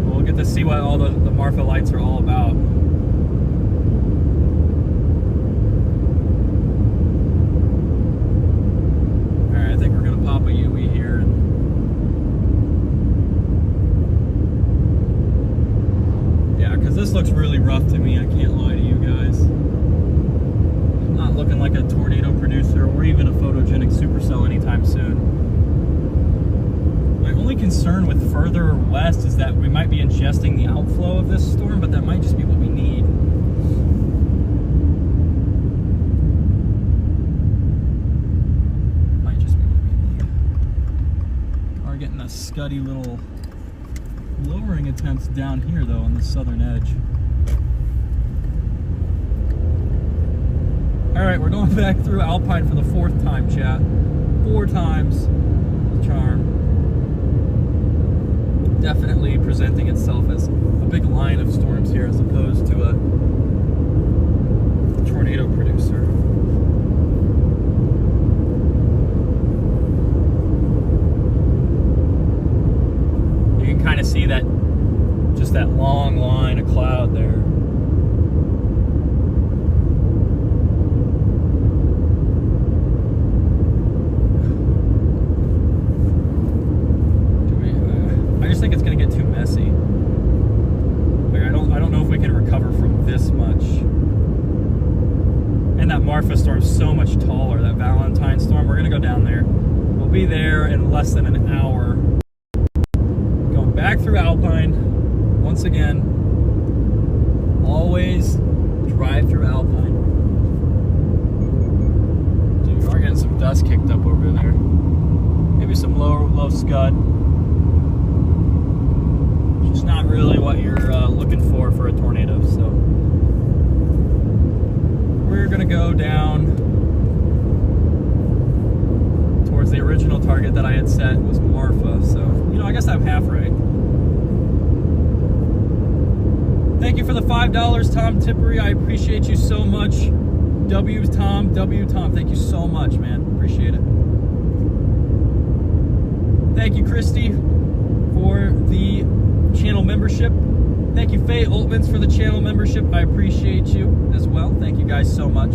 Speaker 1: We'll get to see what all the Marfa lights are all about. Alright, I think we're going to pop a UE here. This looks really rough to me, I can't lie to you guys. Not looking like a tornado producer or even a photogenic supercell anytime soon. My only concern with further west is that we might be ingesting the outflow of this storm, but that might just be what we need. Might just be what we need. We're getting a scuddy little lowering attempts down here though on the southern edge. Alright, we're going back through Alpine for the 4th time, chat. 4 times the charm. Definitely presenting itself as a big line of storms here as opposed to a tornado producer. You can kind of see that, just that long line of cloud there. I just think it's going to get too messy. Like, I don't know if we can recover from this much. And that Marfa storm's so much taller, that Valentine storm. We're going to go down there. We'll be there in less than an hour. Going back through Alpine. Once again, always drive through Alpine. Dude, we are getting some dust kicked up over there. Maybe some low scud. It's not really what you're looking for a tornado, so we're gonna go down towards the original target that I had set was Marfa, so you know, I guess I'm half right. Thank you for the $5, Tom Tippery. I appreciate you so much. W Tom, thank you so much, man. Appreciate it. Thank you, Christy, for the channel membership. Thank you, Faye Oltmans, for the channel membership. I appreciate you as well. Thank you guys so much.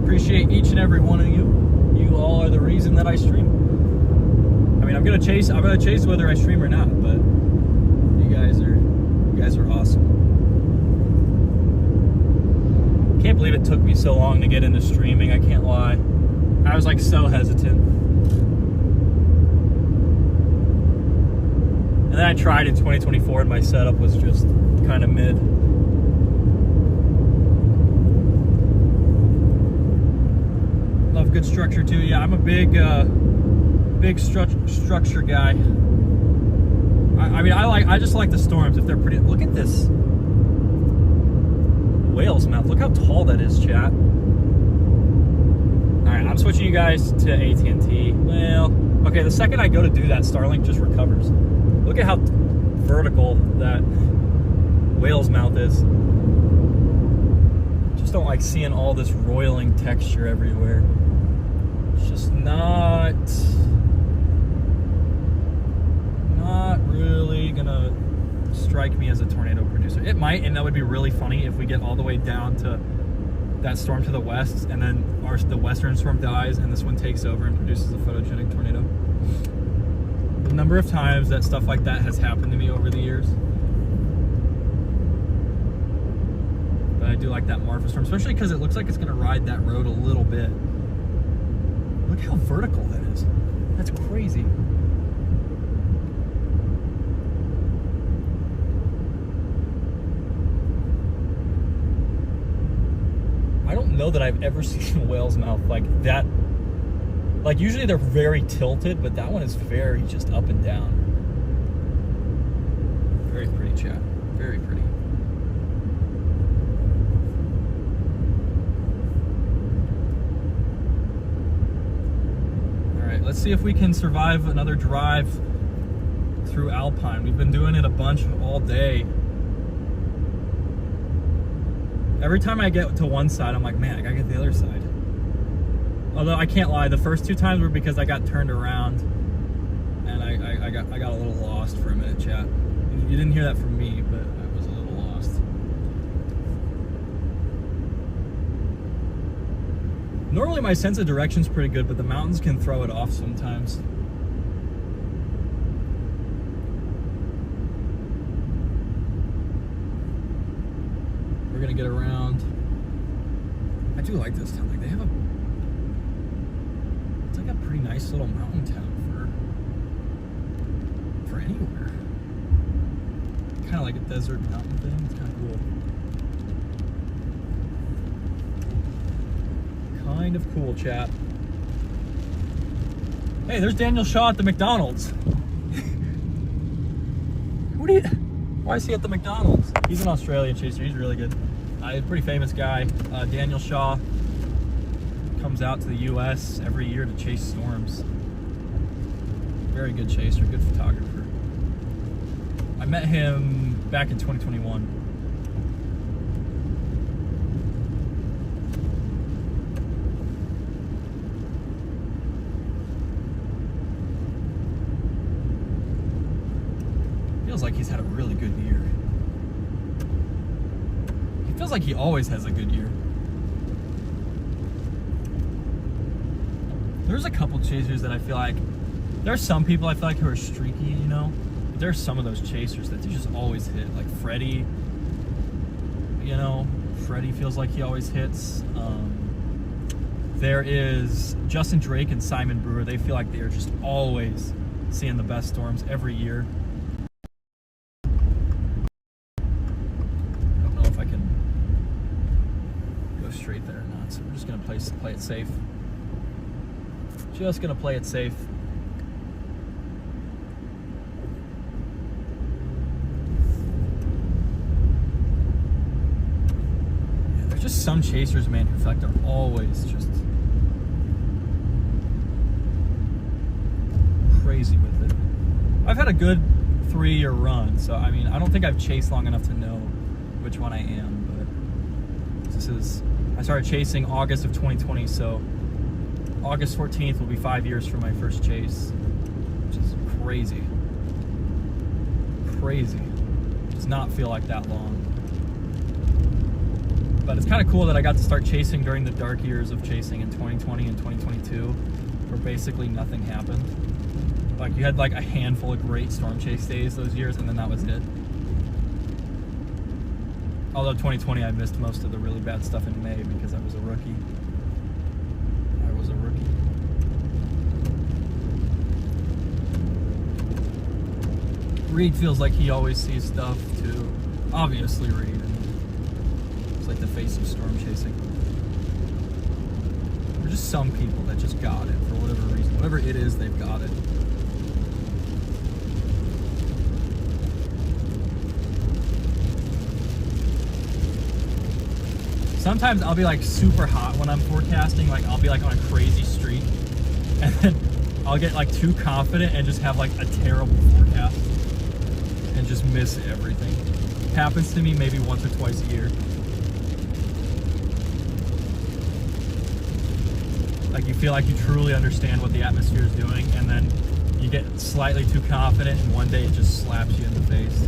Speaker 1: Appreciate each and every one of you. You all are the reason that I stream. I mean, I'm gonna chase whether I stream or not, but you guys are awesome. Can't believe it took me so long to get into streaming, I can't lie. I was like so hesitant. And then I tried in 2024 and my setup was just kind of mid. Love good structure too. Yeah, I'm a big structure guy. I mean, I just like the storms if they're pretty. Look at this whale's mouth. Look how tall that is, chat. Alright, I'm switching you guys to AT&T. Well, okay, the second I go to do that, Starlink just recovers. Look at how vertical that whale's mouth is. Just don't like seeing all this roiling texture everywhere. It's just not really gonna strike me as a tornado producer. It might, and that would be really funny if we get all the way down to that storm to the west, and then the western storm dies, and this one takes over and produces a photogenic tornado. The number of times that stuff like that has happened to me over the years. But I do like that Marfa storm, especially because it looks like it's going to ride that road a little bit. Look how vertical that is. That's crazy. I don't know that I've ever seen a whale's mouth like that. Like, usually they're very tilted, but that one is very just up and down. Very pretty, chat. Very pretty. All right, let's see if we can survive another drive through Alpine. We've been doing it a bunch all day. Every time I get to one side, I'm like, man, I gotta get the other side. Although I can't lie, the first two times were because I got turned around and I got a little lost for a minute, chat. You didn't hear that from me, but I was a little lost. Normally my sense of direction's pretty good, but the mountains can throw it off sometimes. We're gonna get around. I do like this town. Like, they have it's like a pretty nice little mountain town for anywhere. Kind of like a desert mountain thing. It's kind of cool. Kind of cool, chat. Hey, there's Daniel Shaw at the McDonald's. Why is he at the McDonald's? He's an Australian chaser. He's really good. He's a pretty famous guy. Daniel Shaw comes out to the U.S. every year to chase storms. Very good chaser, good photographer. I met him back in 2021. Feels like he's had a really good year. He feels like he always has a good year. There's a couple chasers that I feel like, there's some people I feel like who are streaky, you know? But there's some of those chasers that they just always hit. Like Freddie, you know, Freddie feels like he always hits. There is Justin Drake and Simon Brewer. They feel like they are just always seeing the best storms every year. I don't know if I can go straight there or not, so we're just gonna play it safe. Just gonna play it safe. Yeah, there's just some chasers, man, who feel like they're always just crazy with it. I've had a good 3-year run, so I mean, I don't think I've chased long enough to know which one I am, but I started chasing August of 2020, so August 14th will be 5 years for my first chase, which is crazy. Crazy. Does not feel like that long. But it's kind of cool that I got to start chasing during the dark years of chasing in 2020 and 2022, where basically nothing happened. Like you had like a handful of great storm chase days those years, and then that was it. Although 2020 I missed most of the really bad stuff in May because I was a rookie. Reed feels like he always sees stuff too. Obviously Reed. It's like the face of storm chasing. There's just some people that just got it for whatever reason. Whatever it is, they've got it. Sometimes I'll be like super hot when I'm forecasting, like I'll be like on a crazy streak, and then I'll get like too confident and just have like a terrible forecast and just miss everything. Happens to me maybe once or twice a year. Like you feel like you truly understand what the atmosphere is doing, and then you get slightly too confident and one day it just slaps you in the face.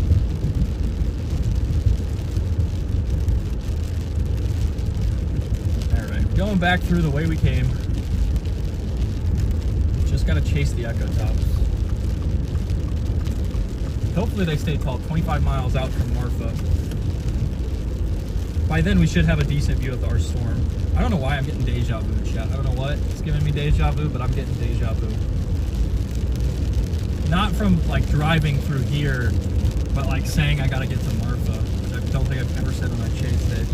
Speaker 1: Going back through the way we came. Just gotta chase the echo tops. Hopefully they stay tall, 25 miles out from Marfa. By then we should have a decent view of our storm. I don't know why I'm getting deja vu, chat. I don't know what it's giving me deja vu, but I'm getting deja vu. Not from like driving through here, but like saying I gotta get to Marfa, which I don't think I've ever said on my chase day.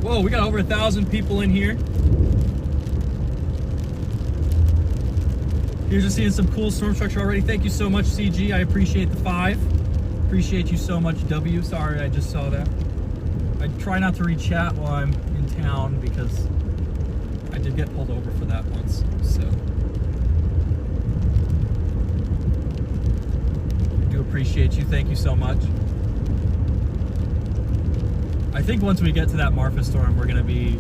Speaker 1: Whoa, we got over 1,000 people in here. Here's just seeing some cool storm structure already. Thank you so much, CG. I appreciate the 5. Appreciate you so much, W. Sorry, I just saw that. I try not to read chat while I'm in town because I did get pulled over for that once. So I do appreciate you. Thank you so much. I think once we get to that Marfa storm, we're gonna be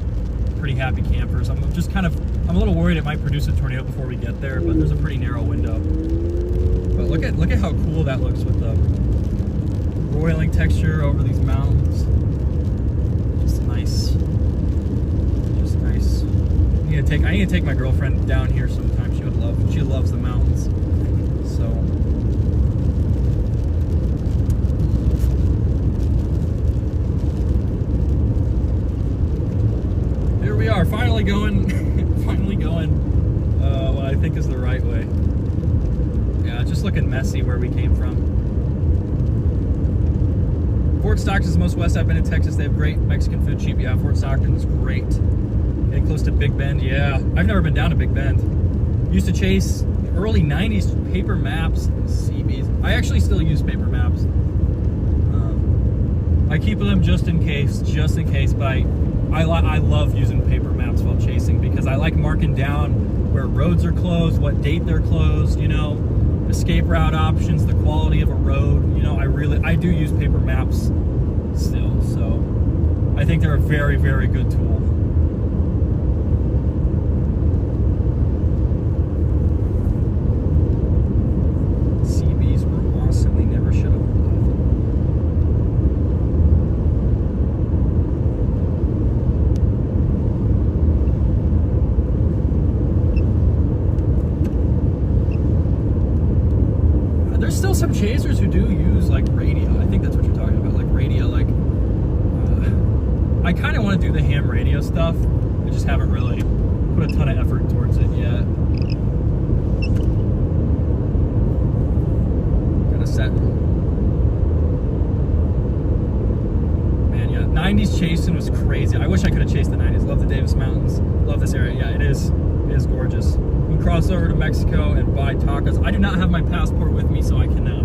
Speaker 1: pretty happy campers. I'm a little worried it might produce a tornado before we get there, but there's a pretty narrow window. But look at how cool that looks with the roiling texture over these mountains. Just nice. Just nice. I need to take my girlfriend down here sometime. She loves the mountains. So we are finally going what I think is the right way. Yeah, it's just looking messy where we came from. Fort Stockton is the most west I've been in Texas. They have great Mexican food, cheap. Yeah, Fort Stockton is great. Getting close to Big Bend. Yeah, I've never been down to Big Bend. Used to chase early 90s paper maps and CBs. I actually still use paper maps. I keep them just in case, but I love using paper maps while chasing like marking down where roads are closed, what date they're closed, you know, escape route options, the quality of a road. You know, I do use paper maps still, so I think they're a very, very good tool. CBs were awesome. They never should have left. There's still some chasers who do use like radio. I think that's what you're talking about, like radio. Like I kind of want to do the ham radio stuff. I just haven't really put a ton of effort towards it yet. Gotta set. Man, yeah, 90s chasing was crazy. I wish I could have chased the 90s. Love the Davis Mountains. Love this area. Yeah, it is gorgeous. You can cross over to Mexico and buy tacos. I do not have my passport with me, so I cannot.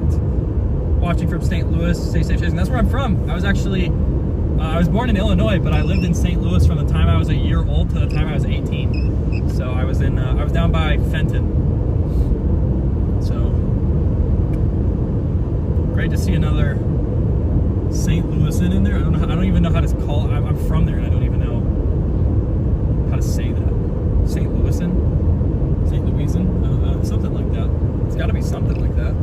Speaker 1: Watching from St. Louis, stay safe chasing. That's where I'm from. I was actually, I was born in Illinois, but I lived in St. Louis from the time I was a year old to the time I was 18. So I was down by Fenton. So great to see another St. Louisan in there. I don't even know how to call it. I'm from there, and I don't even know how to say that. St. Louisan? St. Louisan? Something like that. It's got to be something like that.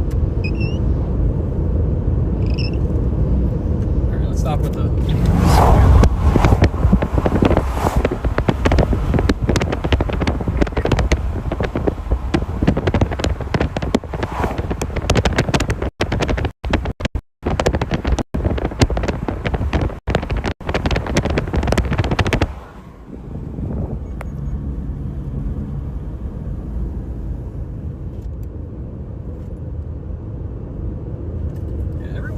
Speaker 1: All right, let's stop with the...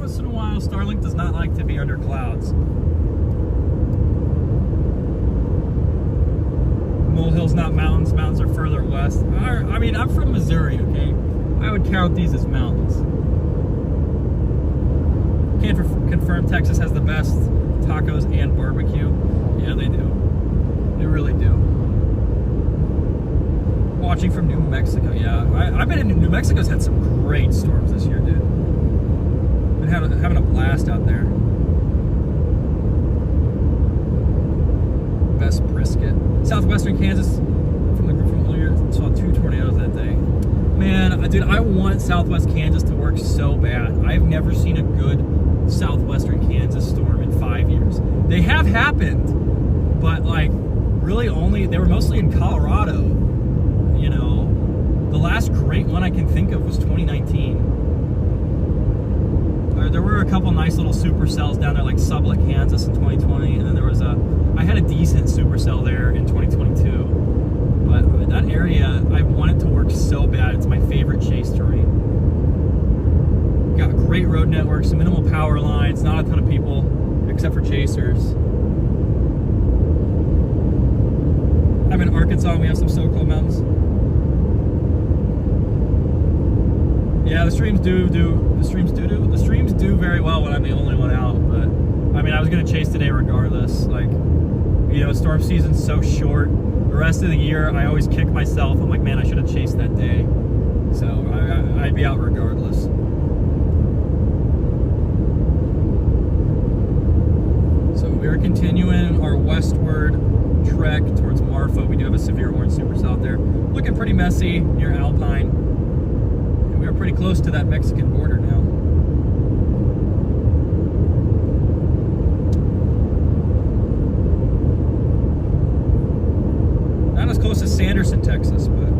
Speaker 1: Once in a while, Starlink does not like to be under clouds. Molehills, not mountains. Mountains are further west. I mean, I'm from Missouri, okay? I would count these as mountains. Can't confirm Texas has the best tacos and barbecue. Yeah, they do. They really do. Watching from New Mexico, yeah. I've been in New Mexico's had some great storms this year, dude. Having a blast out there. Best brisket. Southwestern Kansas from the group from earlier saw 2 tornadoes that day. Man, dude, I want Southwest Kansas to work so bad. I've never seen a good Southwestern Kansas storm in 5 years. They have happened, but like really they were mostly in Colorado. You know, the last great one I can think of was 2019. There were a couple nice little supercells down there, like Sublette, Kansas in 2020, and then there was I had a decent supercell there in 2022. But that area, I want it to work so bad. It's my favorite chase terrain. Got great road networks, minimal power lines, not a ton of people, except for chasers. I'm in Arkansas, and we have some SoCal mountains. Yeah, the streams do very well when I'm the only one out, but I mean, I was gonna chase today regardless. Like, you know, storm season's so short. The rest of the year, I always kick myself. I'm like, man, I should have chased that day. So I'd be out regardless. So we are continuing our westward trek towards Marfa. We do have a severe orange supercell out there. Looking pretty messy near Alpine. We are pretty close to that Mexican border now. Not as close as Sanderson, Texas, but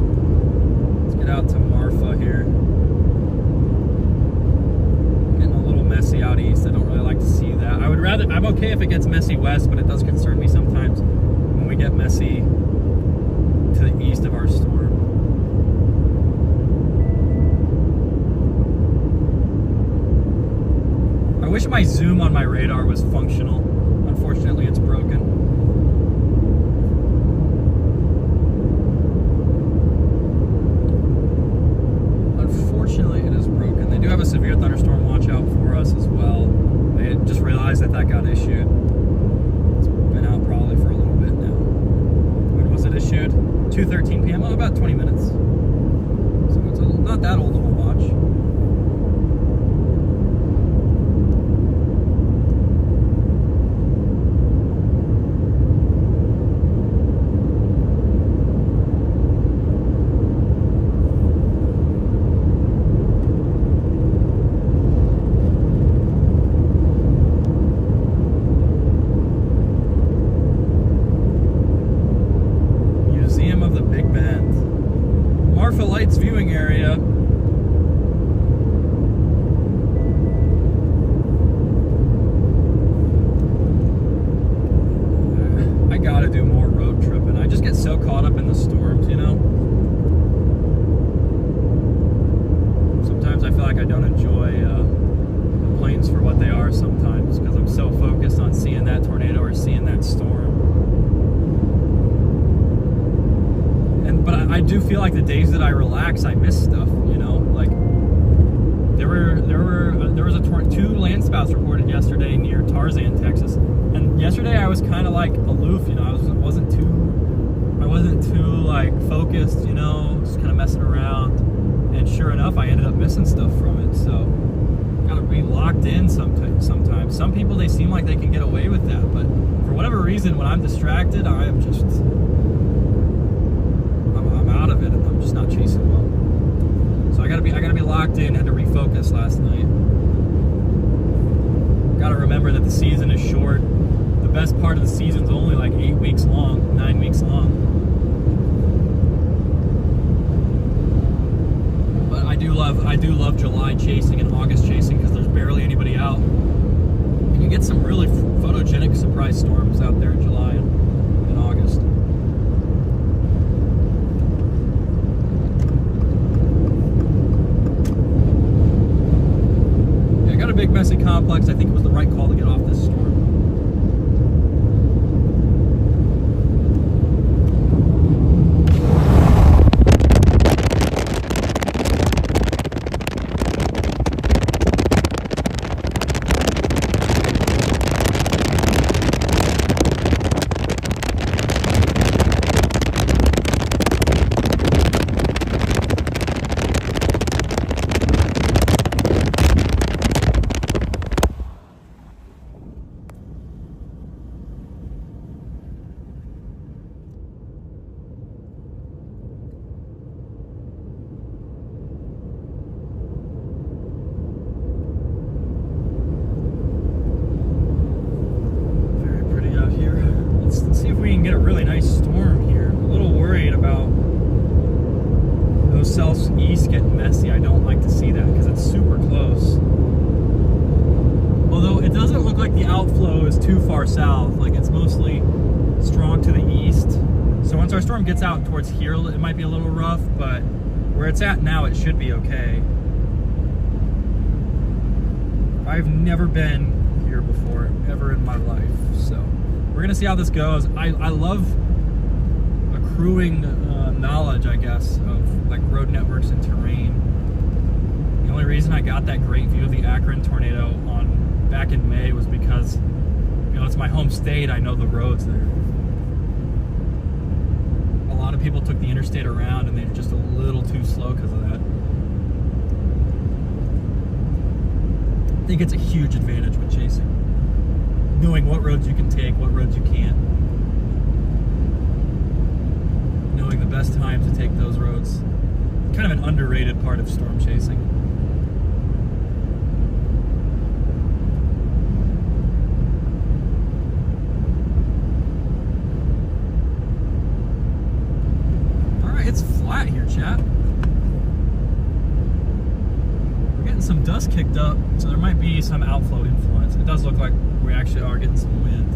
Speaker 1: let's get out to Marfa here. Getting a little messy out east. I don't really like to see that. I'm okay if it gets messy west, but it does concern me sometimes when we get messy to the east of our storm. I wish my zoom on my radar was functional. Unfortunately, it's broken. Unfortunately, it is broken. They do have a severe thunderstorm watch out for us as well. They just realized that got issued. It's been out probably for a little bit now. When was it issued? started 2:13 p.m. Oh, about 20 minutes. So it's not that old of a watch. Viewing area. I gotta do more road tripping. I just get so caught up in the storms, you know? Sometimes I feel like I don't enjoy the plains for what they are sometimes because I'm so focused on seeing that tornado or seeing that storm. But I do feel like the days that I relax, I miss stuff, you know. Like there was two land spouts reported yesterday near Tarzan, Texas, and yesterday I was kind of like aloof, you know. I wasn't too like focused, you know, just kind of messing around. And sure enough, I ended up missing stuff from it. So gotta be locked in sometimes. Some people, they seem like they can get away with that, but for whatever reason, when I'm distracted, I am just out of it, and I'm just not chasing well. So I gotta be locked in. Had to refocus last night. Gotta remember that the season is short. The best part of the season's only like 8 weeks long, 9 weeks long. But I do love July chasing and August chasing because there's barely anybody out. And you get some really photogenic surprise storms out there in July and August. Big messy complex. I think it was the right call to get off this storm. Get a really nice storm here. I'm a little worried about those southeast getting messy. I don't like to see that because it's super close. Although it doesn't look like the outflow is too far south. Like it's mostly strong to the east. So once our storm gets out towards here, it might be a little rough, but where it's at now, it should be okay. I've never been here before, ever in my life, so we're gonna see how this goes. I love accruing knowledge, I guess, of like road networks and terrain. The only reason I got that great view of the Akron tornado back in May was because, you know, it's my home state. I know the roads there. A lot of people took the interstate around and they're just a little too slow because of that. I think it's a huge advantage with chasing. Knowing what roads you can take, what roads you can't. Knowing the best time to take those roads. Kind of an underrated part of storm chasing. Alright, it's flat here, chat. We're getting some dust kicked up, so there might be some outflow influence. It does look like we actually are getting some wind.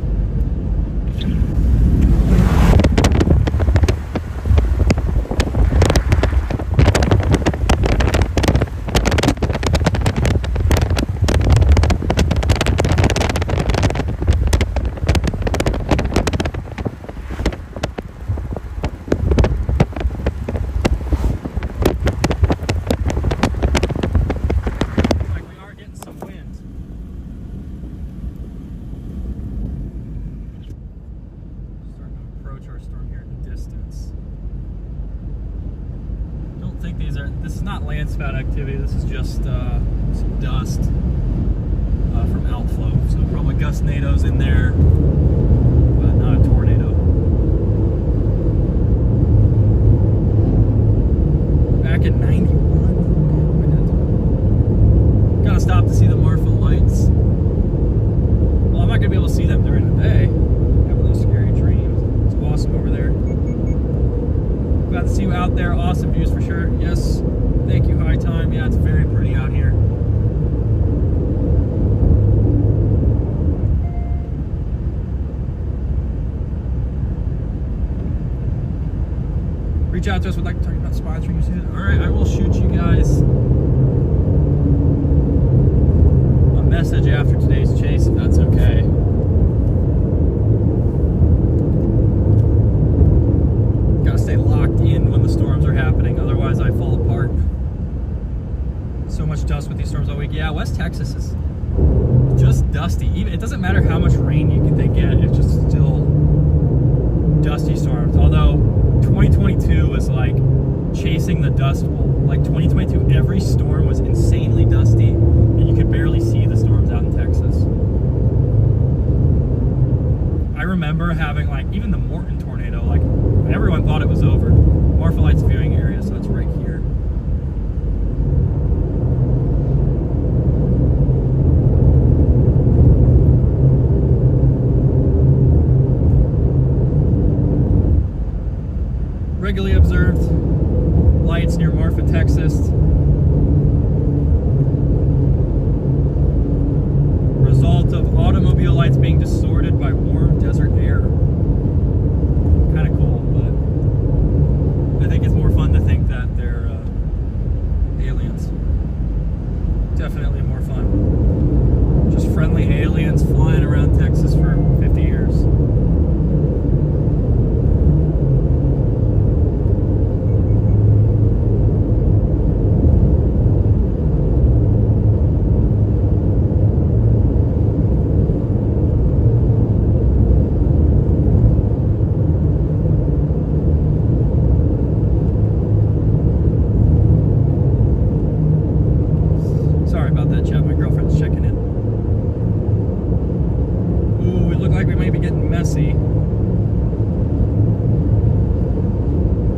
Speaker 1: think this is not land spout activity. This is just some dust from Outflow. So probably gustnado's in there, but not a tornado. Back in 91. Gotta stop to see the Marfa lights. Well, I'm not gonna be able to see them during the day. Having those scary dreams. It's awesome over there. Glad to see you out there. Awesome views for sure. Yes. Thank you, High Time. Yeah, it's very pretty out here. Reach out to us. We'd like to talk about sponsoring you soon. All right, I will shoot you guys a message after today's chase, if that's okay. Gotta stay locked in when the storms are happening, otherwise I fall apart. So much dust with these storms all week. Yeah, West Texas is just dusty. Even it doesn't matter how much rain they get, it's just still dusty storms. Although 2022 was like chasing the dust bowl. Like 2022, every storm was insanely dusty, and you could barely see the storms out in Texas. I remember having like even the Morton tornado, like everyone thought it was over. Marfa Lights viewing area, so it's right here. Regularly observed lights near Marfa, Texas. Result of automobile lights being distorted by warm desert air. Kind of cool, but I think it's more fun to think that they're aliens. Definitely more fun. Just friendly aliens flying around Texas for 50 years.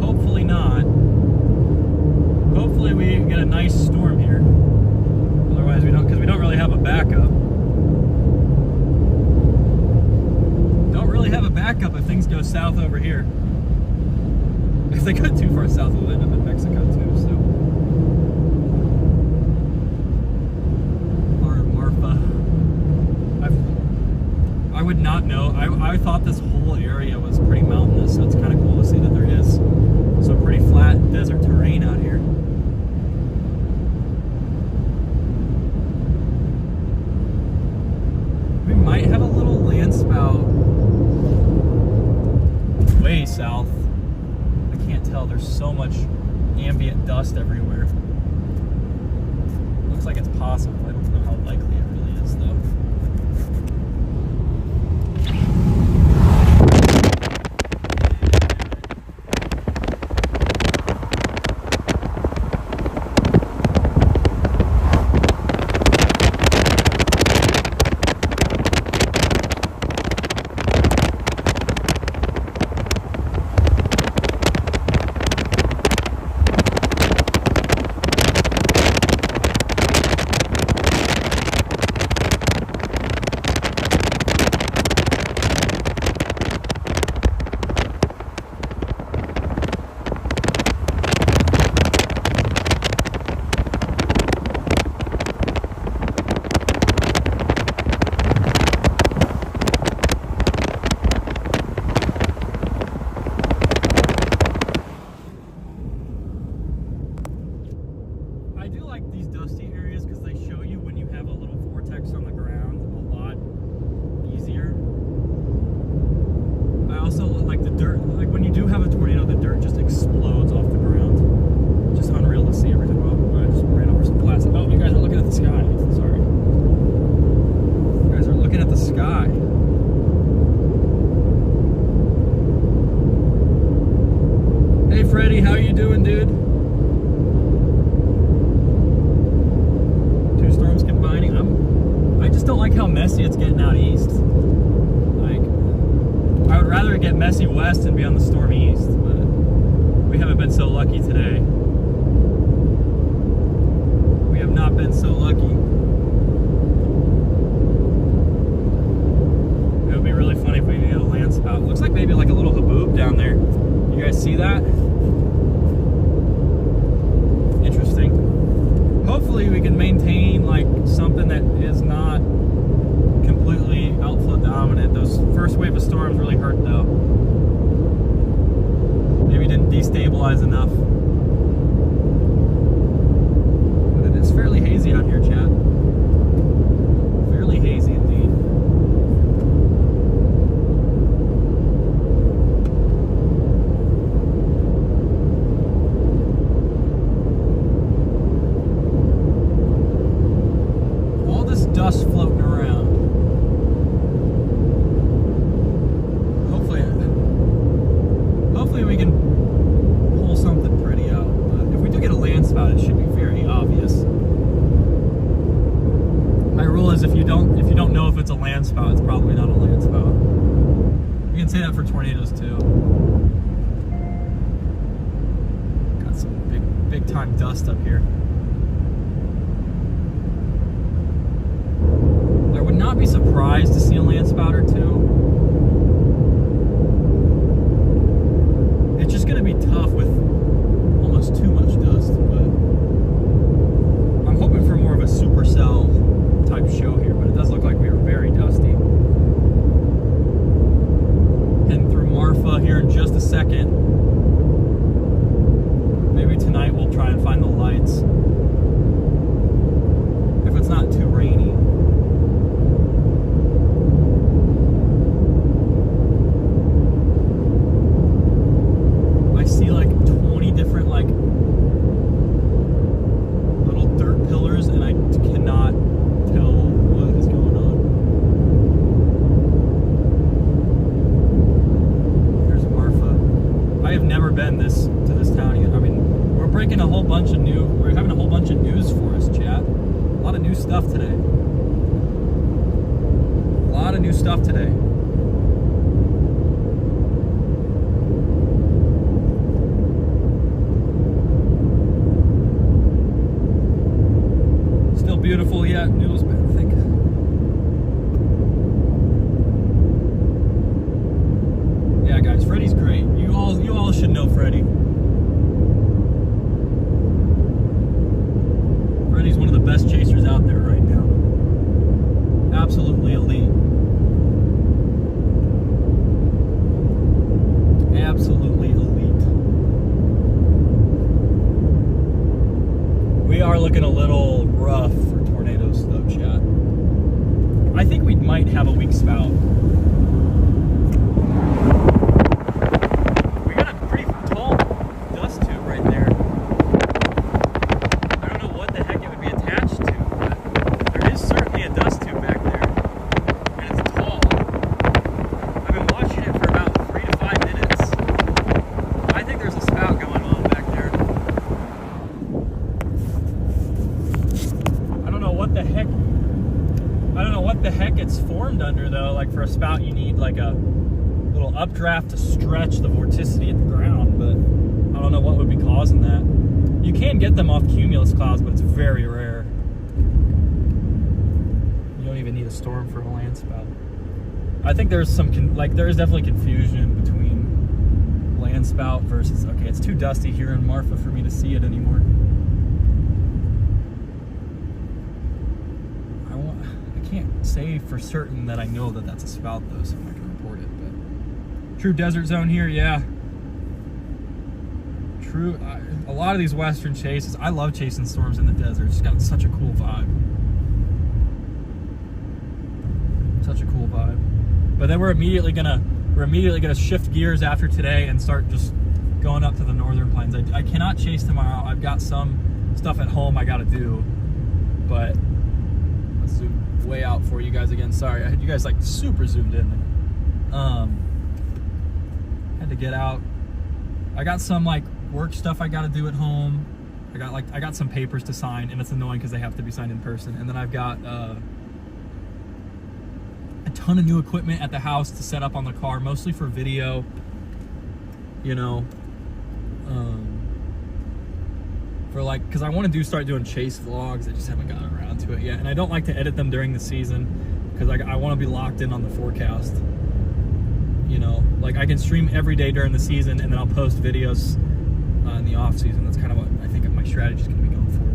Speaker 1: Hopefully not. Hopefully we get a nice storm here. Otherwise we don't, because we don't really have a backup. Don't really have a backup if things go south over here. If they go too far south, we'll end up in Mexico too, so. Or Marfa. I would not know. I thought this whole area was pretty mountainous, so it's kind of cool to see that there is some pretty flat desert terrain out here. We might have a little land spout way south. I can't tell. There's so much ambient dust everywhere. Looks like it's possible. I don't know how likely it really is, though. Freddie, how you doing, dude?
Speaker 2: messy it's getting out east. Like, I would rather it get messy west and be on the stormy east, but we haven't been so lucky today. We have not been so lucky. It would be really funny if we could get a land spout. Looks like maybe like a little haboob down there. You guys see that? Interesting. Hopefully we can maintain like something that is not completely outflow dominant. Those first wave of storms really hurt though. Maybe didn't destabilize enough. But it is fairly hazy out here, chat. Fairly hazy indeed. Dust floating around. Hopefully we can pull something pretty out. But if we do get a land spout, it should be very obvious. My rule is if you don't know if it's a land spout, it's probably not a land spout. You can say that for tornadoes too. Got some big time dust up here. I would not be surprised to see a land spout or two. It's just going to be tough with almost too much dust, but I'm hoping for more of a Supercell type show here, but it does look like we are very dusty. Heading through Marfa here in just a second. Maybe tonight we'll try and find the lights. If it's not too rainy. I see like 20 different like little dirt pillars and I cannot tell what is going on. There's Marfa. I have never been to this town yet. I mean, we're having a whole bunch of news for us, chat. A lot of new stuff today. A lot of new stuff today. Beautiful, yeah. News, I think. Yeah, guys, Freddie's great. You all should know Freddie. Freddie's one of the best chasers out there right now. Absolutely elite. Absolutely elite. We are looking a little rough for tornadoes though, chat. I think we might have a weak spout. We got a pretty tall dust tube right there. I don't know what the heck it would be attached to, but there is certainly a dust tube back there. And it's tall. I've been watching it for about 3 to 5 minutes. I think there's a spout going on back there. I don't know what the heck it's formed under though. Like for a spout you need like a little updraft to stretch the vorticity at the ground, but I don't know what would be causing that. You can get them off cumulus clouds, but it's very rare. You don't even need a storm for a land spout. I think there's there is definitely confusion between land spout versus, okay, it's too dusty here in Marfa for me to see it anymore. I can't say for certain that I know that that's a spout though, so I'm not gonna report it, but true desert zone here, yeah. True, a lot of these western chases, I love chasing storms in the desert. It's got such a cool vibe. Such a cool vibe. But then we're immediately gonna shift gears after today and start just going up to the northern plains. I cannot chase tomorrow. I've got some stuff at home I gotta do, but let's zoom way out for you guys again. Sorry, I had you guys like super zoomed in. Had to get out. I got some like work stuff I gotta do at home. I got some papers to sign, and it's annoying because they have to be signed in person. And then I've got ton of new equipment at the house to set up on the car, mostly for video, you know, for like, because I want to start doing chase vlogs. I just haven't gotten around to it yet, and I don't like to edit them during the season because I want to be locked in on the forecast. You know, like I can stream every day during the season, and then I'll post videos in the off season. That's kind of what I think my strategy is going to be going forward.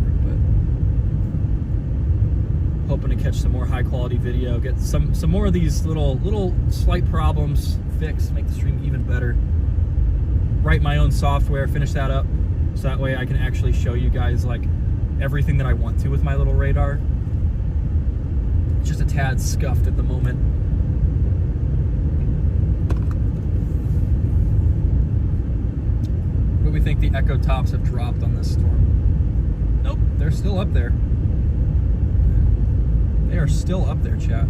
Speaker 2: But hoping to catch some more high quality video, get some more of these little slight problems fixed, make the stream even better. Write my own software, finish that up, so that way I can actually show you guys like everything that I want to with my little radar. It's just a tad scuffed at the moment. What do we think the echo tops have dropped on this storm? Nope, they're still up there. They are still up there, chat. I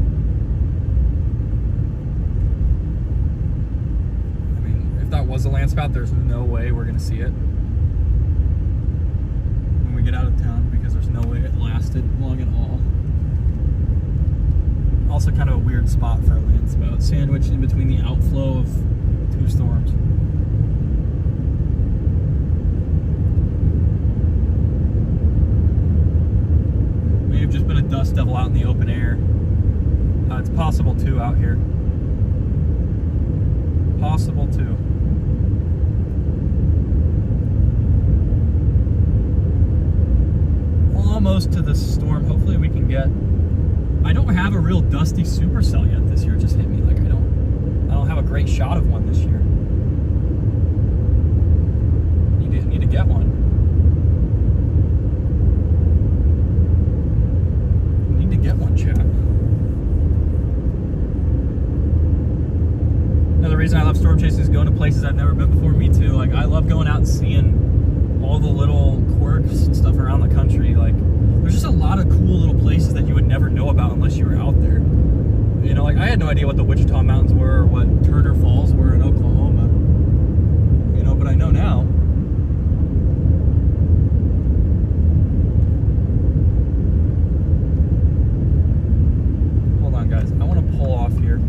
Speaker 2: mean, if that was a land spout, there's no way we're gonna see it when we get out of town, because there's no way it lasted long at all. Also kind of a weird spot for a land spout, sandwiched in between the outflow of two storms. May have just been a dust devil out in the open air. It's possible too out here. Possible too. Almost to the storm. Hopefully we can get. I don't have a real dusty supercell yet this year. It just hit me. Like I don't have a great shot of one this year. Need to get one. Need to get one, chat. Another reason I love storm chasing is going to places I've never been before. Me too. Like I love going out and seeing all the little quirks and stuff around the country. Like there's just a lot of cool little places that you would never know about unless you were out there. You know, like I had no idea what the Wichita Mountains were or what Turner Falls were in Oklahoma. You know, but I know now. Hold on, guys. I want to pull off here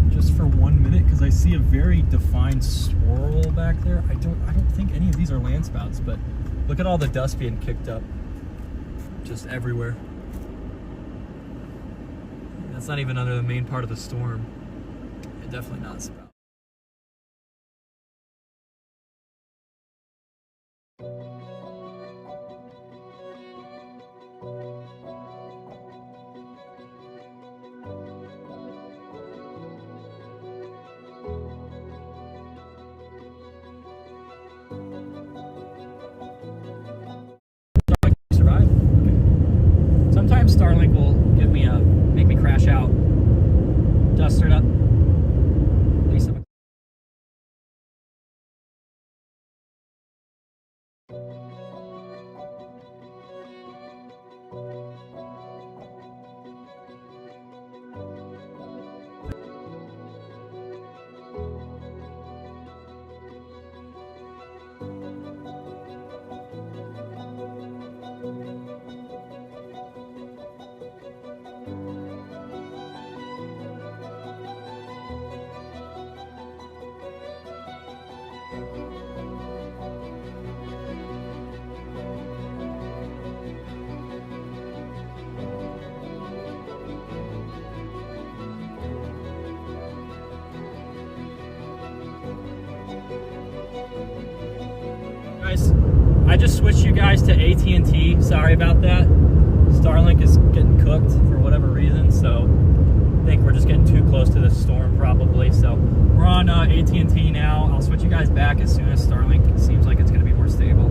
Speaker 2: just for 1 minute because I see a very defined swirl back there. I don't think any of these are land spouts, but look at all the dust being kicked up just everywhere. That's not even under the main part of the storm. Yeah, definitely not spout. Sometimes Starlink will give me make me crash out. Dust it up. At least I'm I just switched you guys to AT&T. Sorry about that. Starlink is getting cooked for whatever reason, so I think we're just getting too close to this storm probably. So we're on AT&T now. I'll switch you guys back as soon as Starlink seems like it's going to be more stable.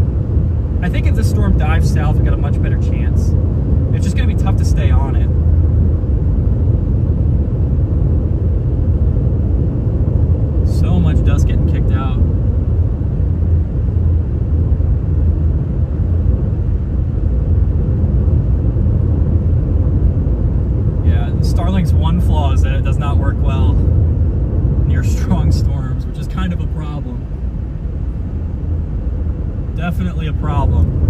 Speaker 2: I think if this storm dives south, we've got a much better chance. It's just going to be tough to stay on it. So much dust getting kicked out. Starlink's one flaw is that it does not work well near strong storms, which is kind of a problem. Definitely a problem.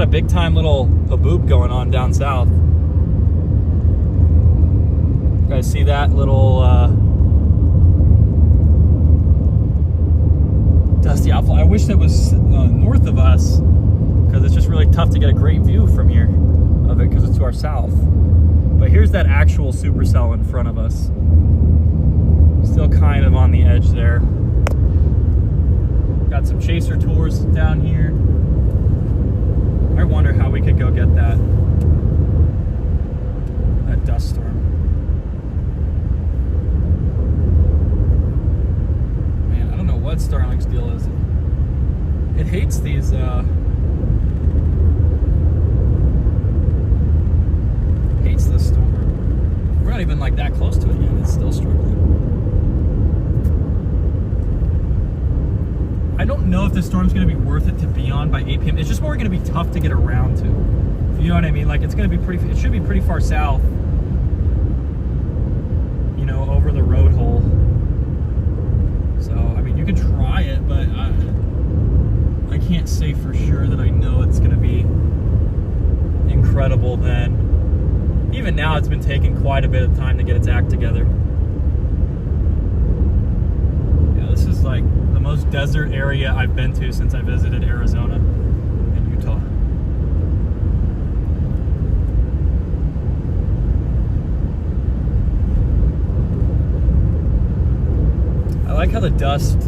Speaker 2: got a big time little haboob going on down south. You guys see that little dusty outflow? I wish that was north of us, because it's just really tough to get a great view from here of it because it's to our south. But here's that actual supercell in front of us. Still kind of on the edge there. Got some chaser tours down here. I wonder how we could go get that dust storm. Man, I don't know what Starlink's deal is. It hates these hates this storm. We're not even like that close to it yet. It's still struggling. I don't know if this storm's going to be worth it to be on by 8 p.m. It's just more going to be tough to get around to. You know what I mean? Like, it's going to be pretty, it should be pretty far south, you know, over the road hole. So, I mean, you can try it, but I can't say for sure that I know it's going to be incredible then. Even now, it's been taking quite a bit of time to get its act together. Yeah, this is like the most desert area I've been to since I visited Arizona and Utah. I like how the dust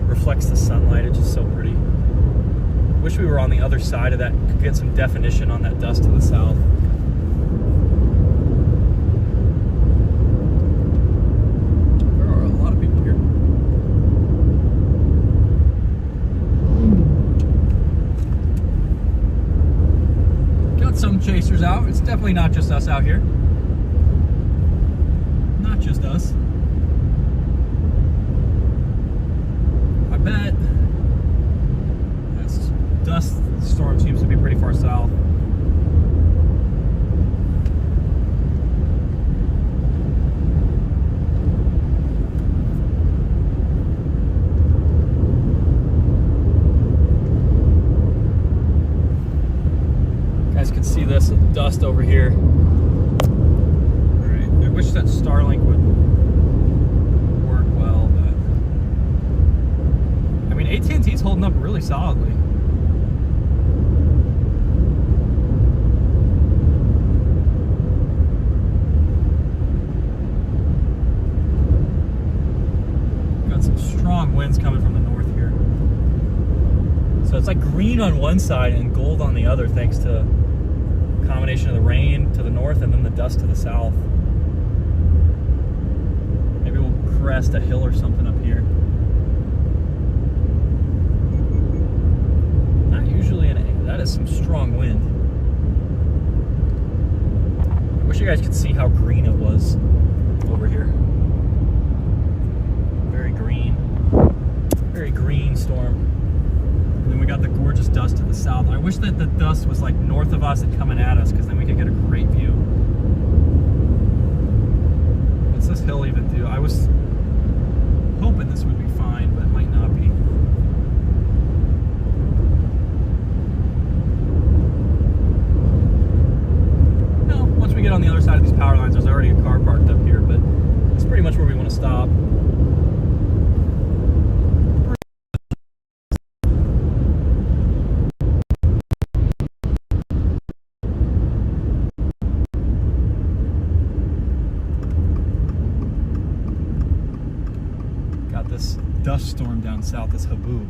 Speaker 2: reflects the sunlight. It's just so pretty. Wish we were on the other side of that, could get some definition on that dust to the south. There are a lot of people here. Got some chasers out. It's definitely not just us out here. Not just us. I bet this dust storm seems to be pretty far south. You guys can see this dust over here. Alright, I wish that Starlink would work well, but I mean, AT&T's holding up really solidly. Got some strong winds coming from the north here. So it's like green on one side and gold on the other, thanks to a combination of the rain to the north and then the dust to the south. Maybe we'll crest a hill or something up here. Not usually that is some strong wind. I wish you guys could see how green it was over here. Very green storm. And then we got the gorgeous dust to the south. I wish that the dust was like north of us and coming at us, because then we could get a great view. What's this hill even do? I was hoping this would be fine, but it might not be. No, once we get on the other side of these power lines, there's already a car parked up here, but it's pretty much where we want to stop. This dust storm down south, this Haboo.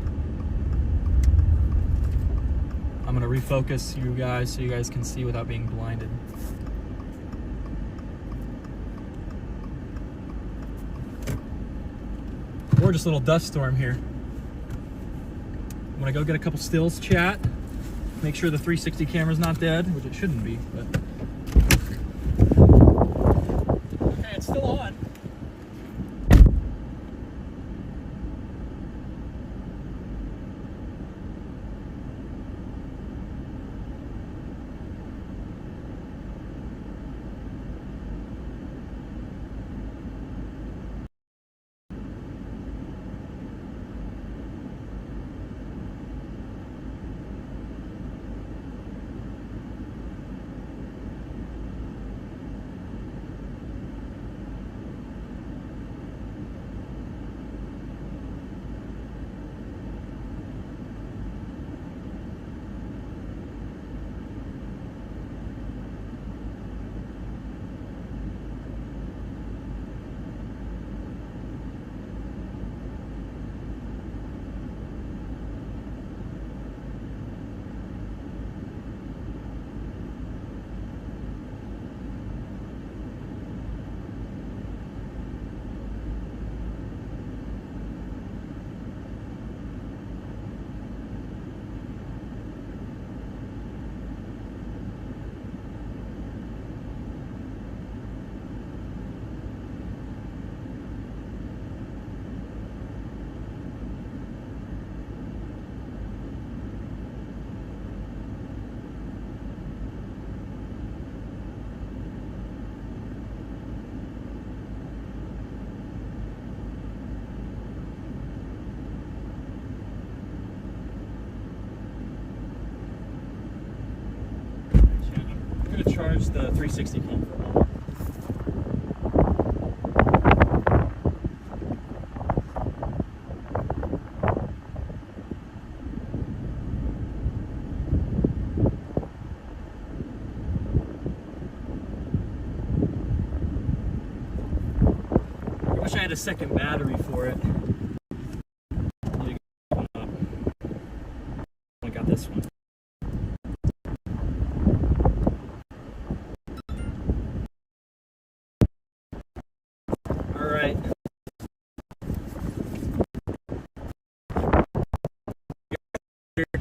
Speaker 2: I'm gonna refocus you guys so you guys can see without being blinded. Gorgeous little dust storm here. I'm gonna go get a couple stills, chat. Make sure the 360 camera's not dead, which it shouldn't be, but. Okay, it's still on. to charge the 360 pump for a moment. I wish I had a second battery for it. I got this one. All right.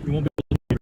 Speaker 2: You won't be able to.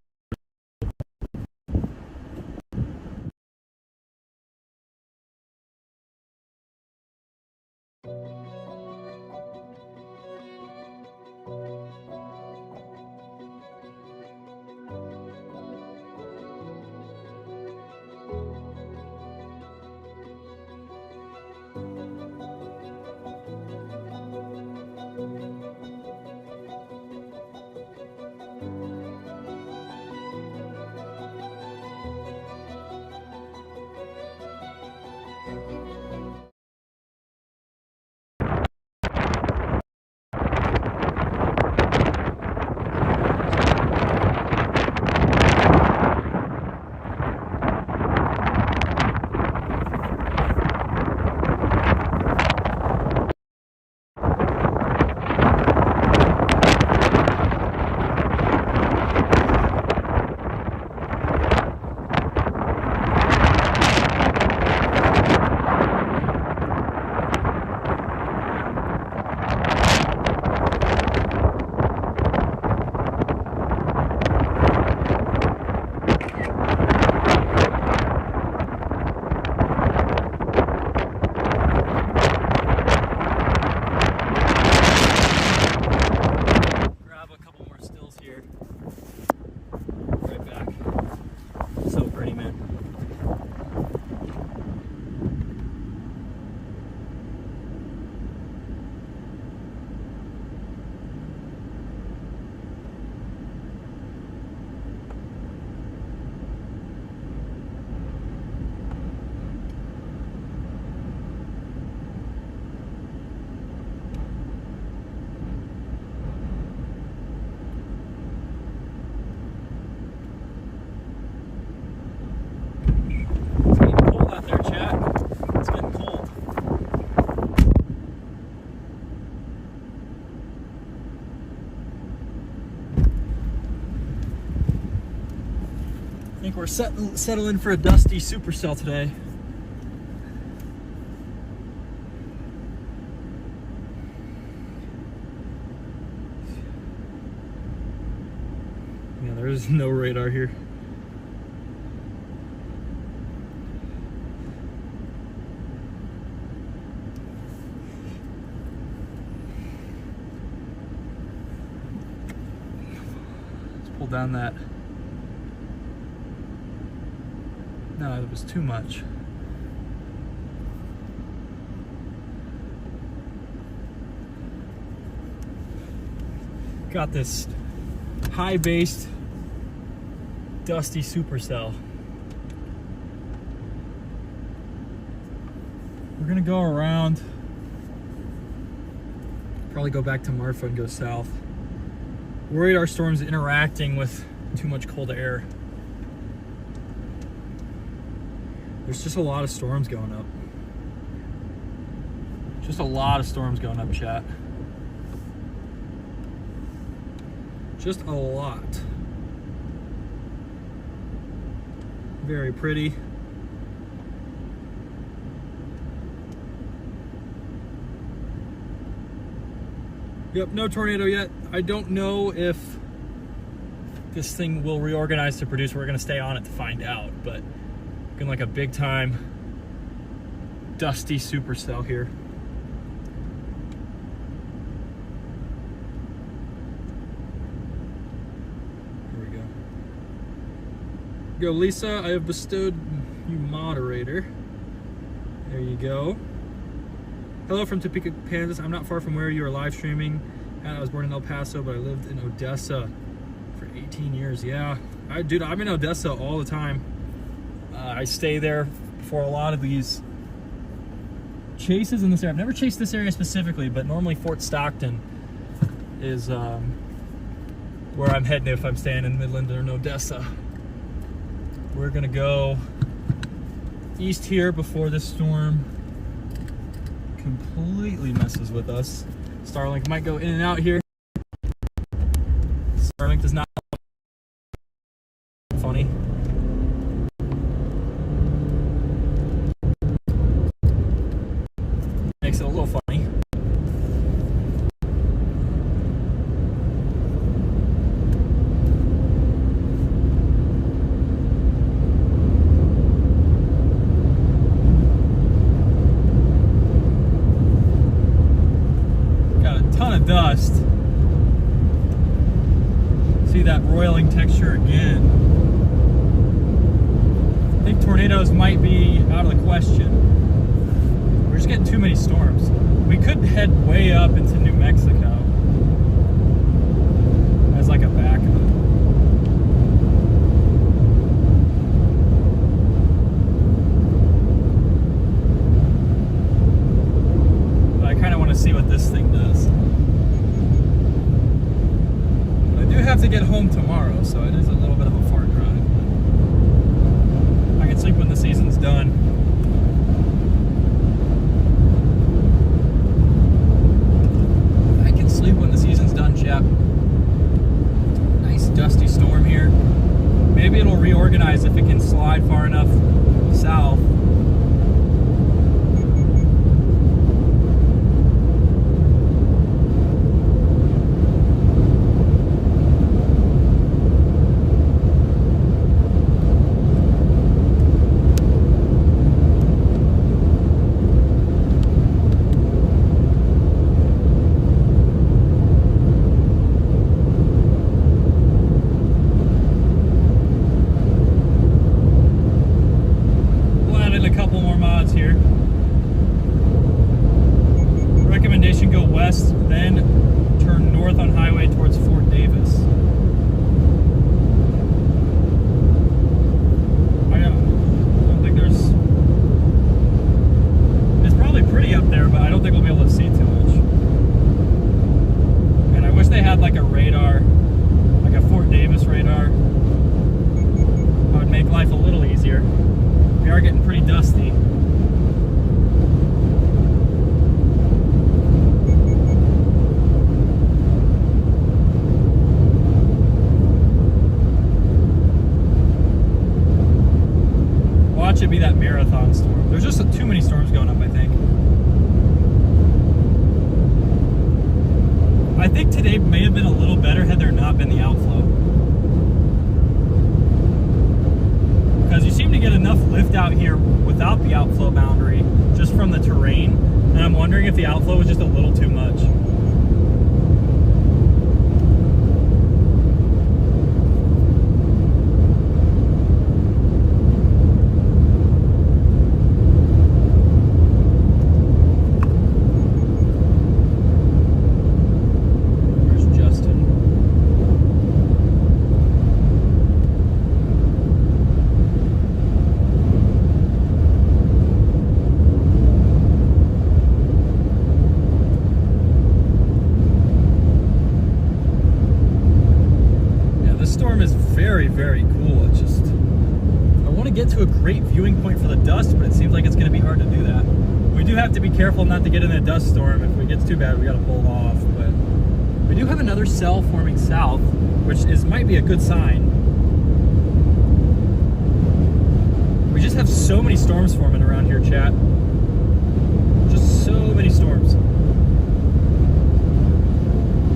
Speaker 2: I think we're settling for a dusty Supercell today. Yeah, there is no radar here. Let's pull down that. No, it was too much. Got this high-based dusty Supercell. We're gonna go around, probably go back to Marfa and go south. Worried our storm's interacting with too much cold air. There's just a lot of storms going up. Just a lot of storms going up, chat. Just a lot. Very pretty. Yep, no tornado yet. I don't know if this thing will reorganize to produce. We're gonna stay on it to find out, but looking like a big time dusty Supercell here. Here we go. Go, Lisa, I have bestowed you moderator. There you go. Hello from Topeka, Kansas. I'm not far from where you are live streaming. I was born in El Paso, but I lived in Odessa for 18 years. Yeah, dude, I'm in Odessa all the time. I stay there for a lot of these chases in this area. I've never chased this area specifically, but normally Fort Stockton is where I'm heading if I'm staying in Midland or Odessa. We're gonna go east here before this storm completely messes with us. Starlink might go in and out here. Starlink does not funny. Makes it a little funny. Dust. See that roiling texture again. I think tornadoes might be out of the question. We're just getting too many storms. We could head way up into New Mexico as like a backup. But I kind of want to see what this thing does. I do have to get home tomorrow, so it is a little bit of a far drive. I can sleep when the season's done. I can sleep when the season's done, chap. Nice dusty storm here. Maybe it'll reorganize if it can slide far enough south. Then turn north on highway towards Fort Davis. I don't think there's... It's probably pretty up there, but I don't think we'll be able to see too much. And I wish they had like a radar, like a Fort Davis radar. That would make life a little easier. We are getting pretty dusty. Watch it be that marathon storm. There's just too many storms going up, I think. I think today may have been a little better had there not been the outflow. Because you seem to get enough lift out here without the outflow boundary, just from the terrain. And I'm wondering if the outflow was just a little too much. Very cool. It's just, I want to get to a great viewing point for the dust, but it seems like it's going to be hard to do that. We do have to be careful not to get in a dust storm. If it gets too bad, we got to pull off. But we do have another cell forming south, which might be a good sign. We just have so many storms forming around here, chat. Just so many storms.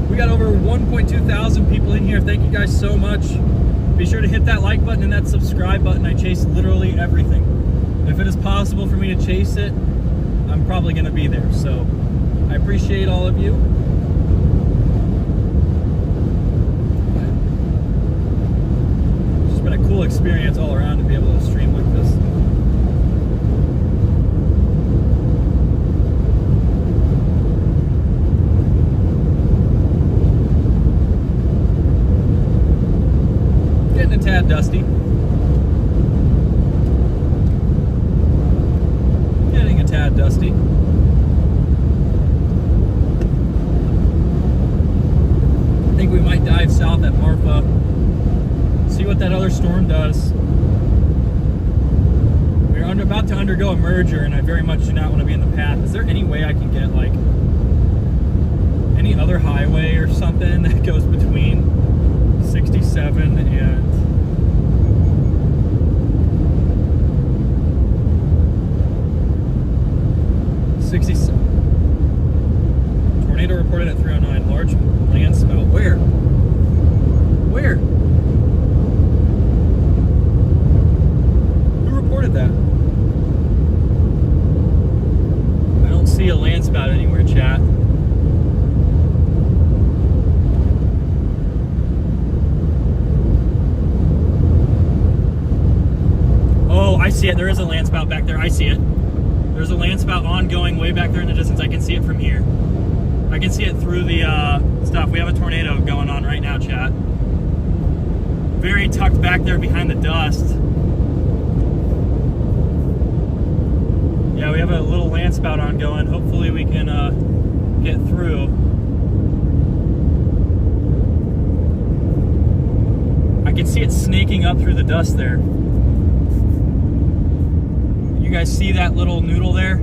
Speaker 2: We got over 1.2 thousand people in here. Thank you guys so much. Be sure to hit that like button and that subscribe button. I chase literally everything. If it is possible for me to chase it, I'm probably going to be there. So I appreciate all of you. It's just been a cool experience all around to be able to stream like this. Getting a tad dusty. tad dusty. I think we might dive south at Marfa, see what that other storm does. We're about to undergo a merger, and I very much do not want to be in the path. Is there any way I can get like any other highway or something that goes between 67 and 67? Tornado reported at 309. Large land spout. Where? Where? Who reported that? I don't see a land spout anywhere, chat. Oh, I see it. There is a land spout back there. I see it. There's a land spout ongoing way back there in the distance. I can see it from here. I can see it through the stuff. We have a tornado going on right now, chat. Very tucked back there behind the dust. Yeah, we have a little land spout ongoing. Hopefully we can get through. I can see it snaking up through the dust there. You guys see that little noodle there?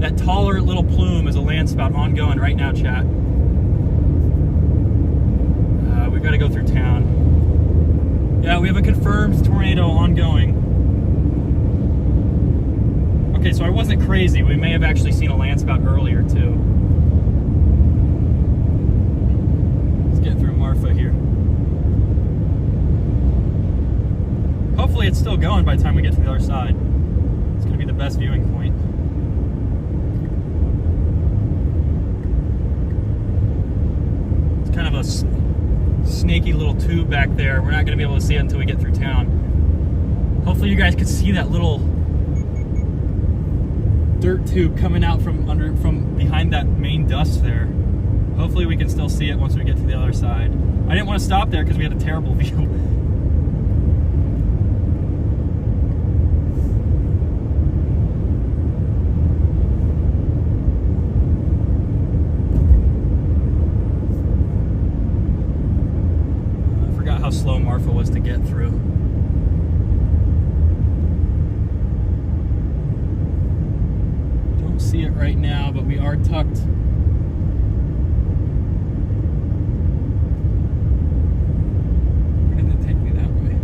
Speaker 2: That taller little plume is a land spout ongoing right now, chat. We've got to go through town. Yeah, we have a confirmed tornado ongoing. Okay, so I wasn't crazy. We may have actually seen a land spout earlier, too. Let's get through Marfa here. Hopefully it's still going by the time we get to the other side. It's going to be the best viewing point. It's kind of a snaky little tube back there. We're not going to be able to see it until we get through town. Hopefully you guys can see that little dirt tube coming out from behind that main dust there. Hopefully we can still see it once we get to the other side. I didn't want to stop there because we had a terrible view. Slow Marfa was to get through. Don't see it right now, but we are tucked. Where did it take me that way?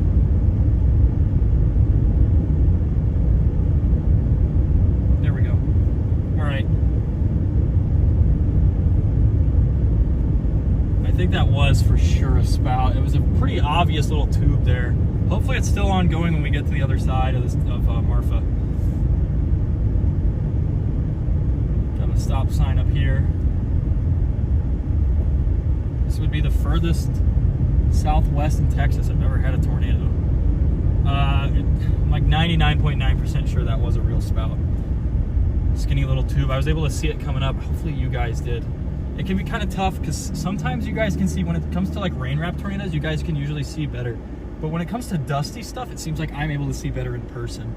Speaker 2: There we go. All right. I think that was for sure a spout. It was a pretty obvious little tube there. Hopefully it's still ongoing when we get to the other side of Marfa. Got a stop sign up here. This would be the furthest southwest in Texas I've ever had a tornado. I'm like 99.9% sure that was a real spout. Skinny little tube. I was able to see it coming up. Hopefully you guys did. It can be kind of tough because sometimes you guys can see, when it comes to like rain wrap tornadoes, you guys can usually see better. But when it comes to dusty stuff, it seems like I'm able to see better in person.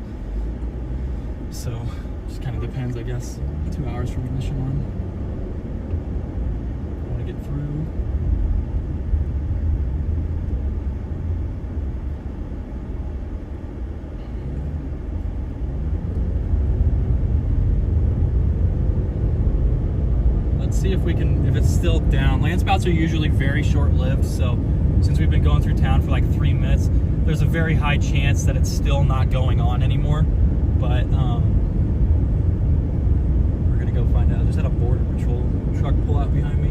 Speaker 2: So, just kind of depends, I guess. 2 hours from ignition on. I want to get through. See if we can, if it's still down. Land spouts are usually very short-lived, so since we've been going through town for like 3 minutes, there's a very high chance that it's still not going on anymore. But we're gonna go find out. I just had a border patrol truck pull out behind me.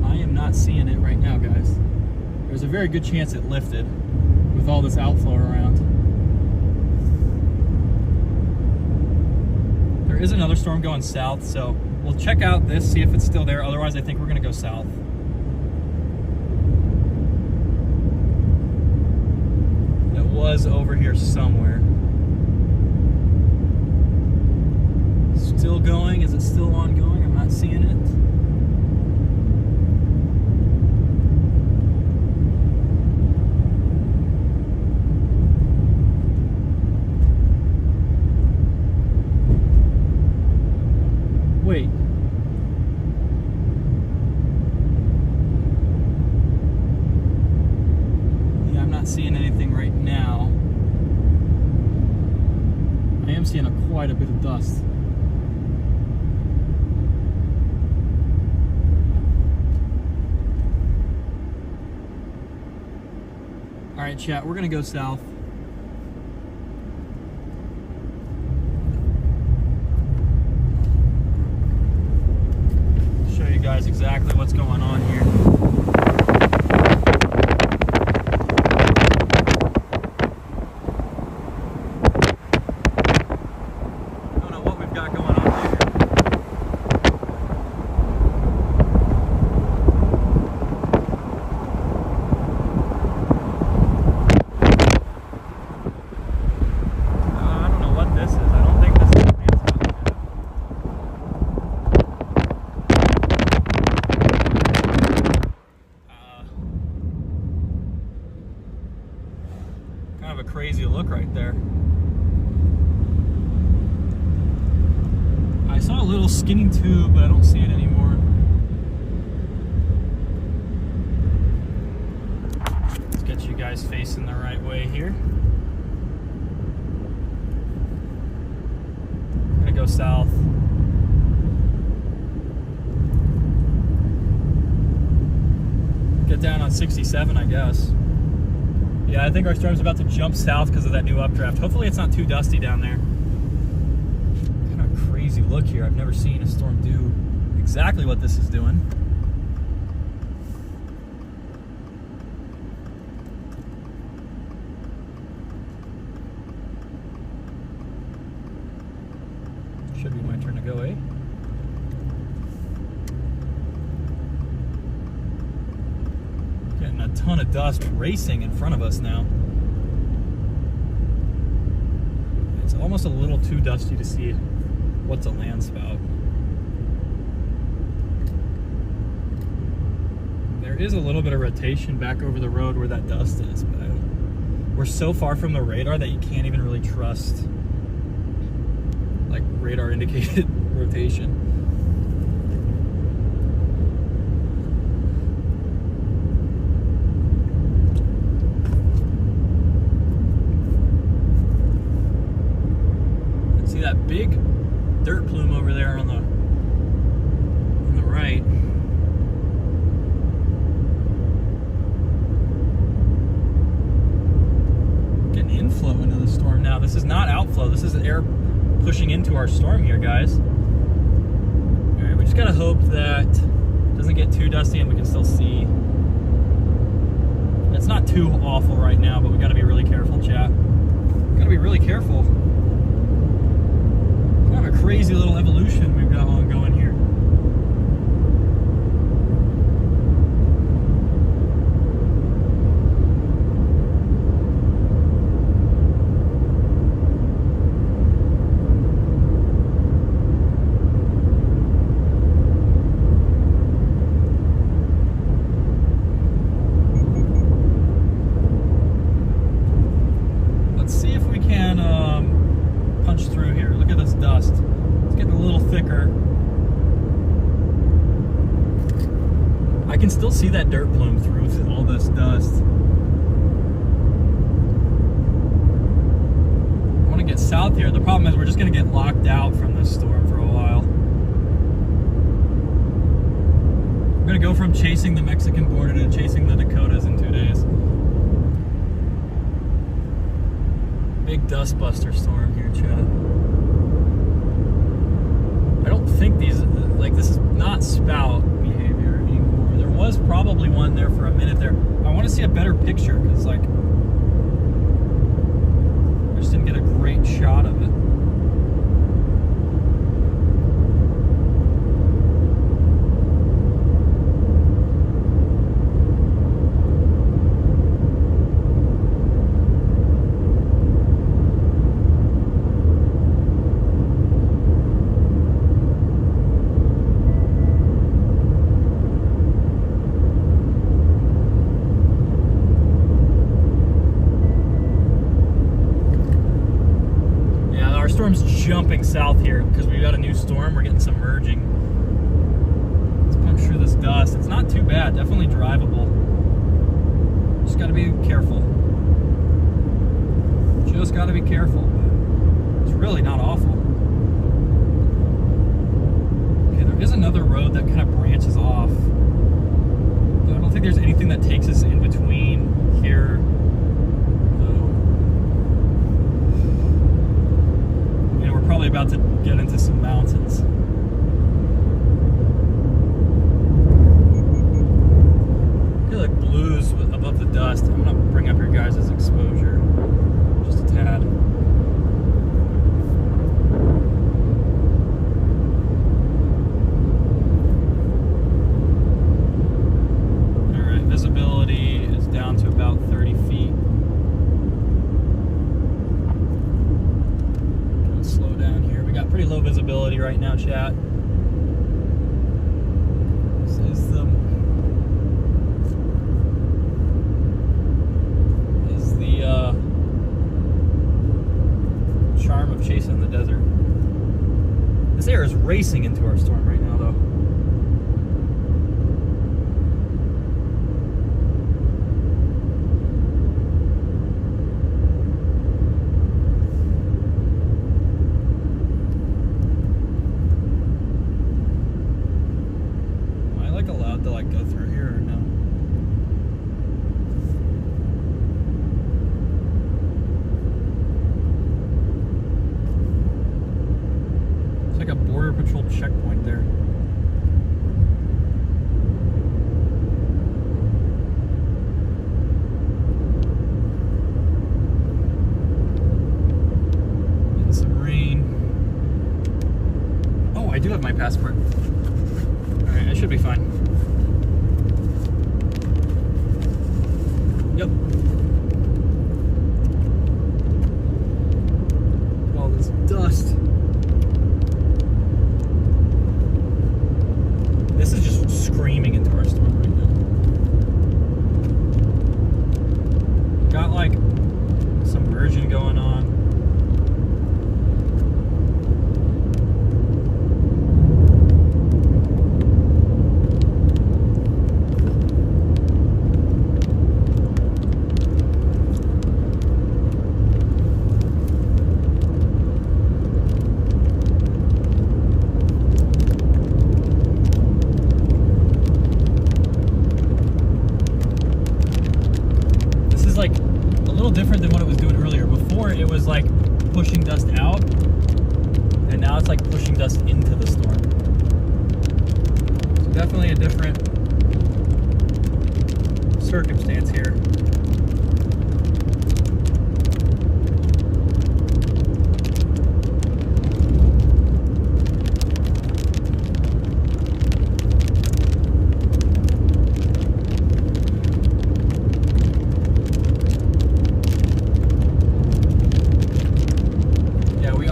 Speaker 2: I am not seeing it right now, guys. There's a very good chance it lifted with all this outflow around. There is another storm going south, so we'll check out this, see if it's still there. Otherwise, I think we're going to go south. It was over here somewhere. Still going? Is it still ongoing? I'm not seeing it. Not seeing anything right now. I am seeing quite a bit of dust. All right, chat, we're gonna go south. Show you guys exactly what's going on here. Crazy look right there. I saw a little skinny tube, but I don't see it anymore. Let's get you guys facing the right way here. I'm gonna go south. Get down on 67, I guess. Yeah, I think our storm's about to jump south because of that new updraft. Hopefully it's not too dusty down there. Kind of a crazy look here. I've never seen a storm do exactly what this is doing. Should be my turn to go, eh? Getting a ton of dust racing in front of us now. It's almost a little too dusty to see what's a land spout. There is a little bit of rotation back over the road where that dust is, but we're so far from the radar that you can't even really trust like radar indicated rotation. That big dirt plume over there on the right. Getting inflow into the storm now. This is not outflow. This is air pushing into our storm here, guys. All right, we just gotta hope that it doesn't get too dusty and we can still see. It's not too awful right now, but we gotta be really careful, chat. Gotta be really careful. Kind of a crazy little evolution we've got ongoing here. Let's see if we can punch through here. Look at this dust. It's getting a little thicker. I can still see that dirt plume through all this dust. I want to get south here. The problem is we're just going to get locked out from this storm for a while. We're going to go from chasing the Mexican border to chasing the Dakotas in 2 days. Big dust buster storm here, Chad. I don't think these, like, this is not spout behavior anymore. There was probably one there for a minute there. I want to see a better picture because, like, I just didn't get a great shot of it. Storm's jumping south here because we've got a new storm. We're getting some merging. Let's punch through this dust. It's not too bad. Definitely drivable. Just got to be careful. just got to be careful. It's really not awful. Okay, there is another road that kind of branches off. But I don't think there's anything that takes us in between here. And we're probably about to get into some mountains. I feel like blues above the dust. I'm going to bring up your guys' exposure just a tad. Alright, visibility is down to about 30 feet. Gonna slow down here. We got pretty low visibility right now, chat. This is the charm of chasing the desert. This air is racing into our storm right now, though. Am I like allowed to like go through here or no? Like a border patrol checkpoint there. Getting some rain. Oh, I do have my passport. Alright, I should be fine. Yep. All this dust. This is just screaming into our storm right now. Got like submersion going on. Like a little different than what it was doing earlier. Before it was like pushing dust out, and now it's like pushing dust into the storm. So definitely a different circumstance here.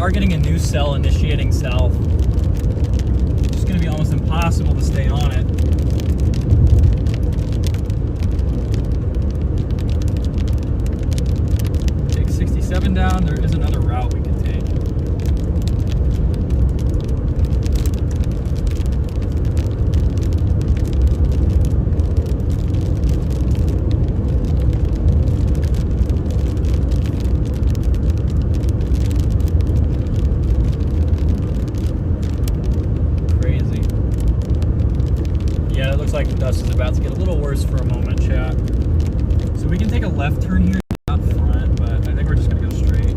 Speaker 2: Are getting a new cell initiating south. It's just going to be almost impossible to stay on it. Take 67 down. There is another route we can take. Like the dust is about to get a little worse for a moment, chat. So we can take a left turn here out front, but I think we're just gonna go straight.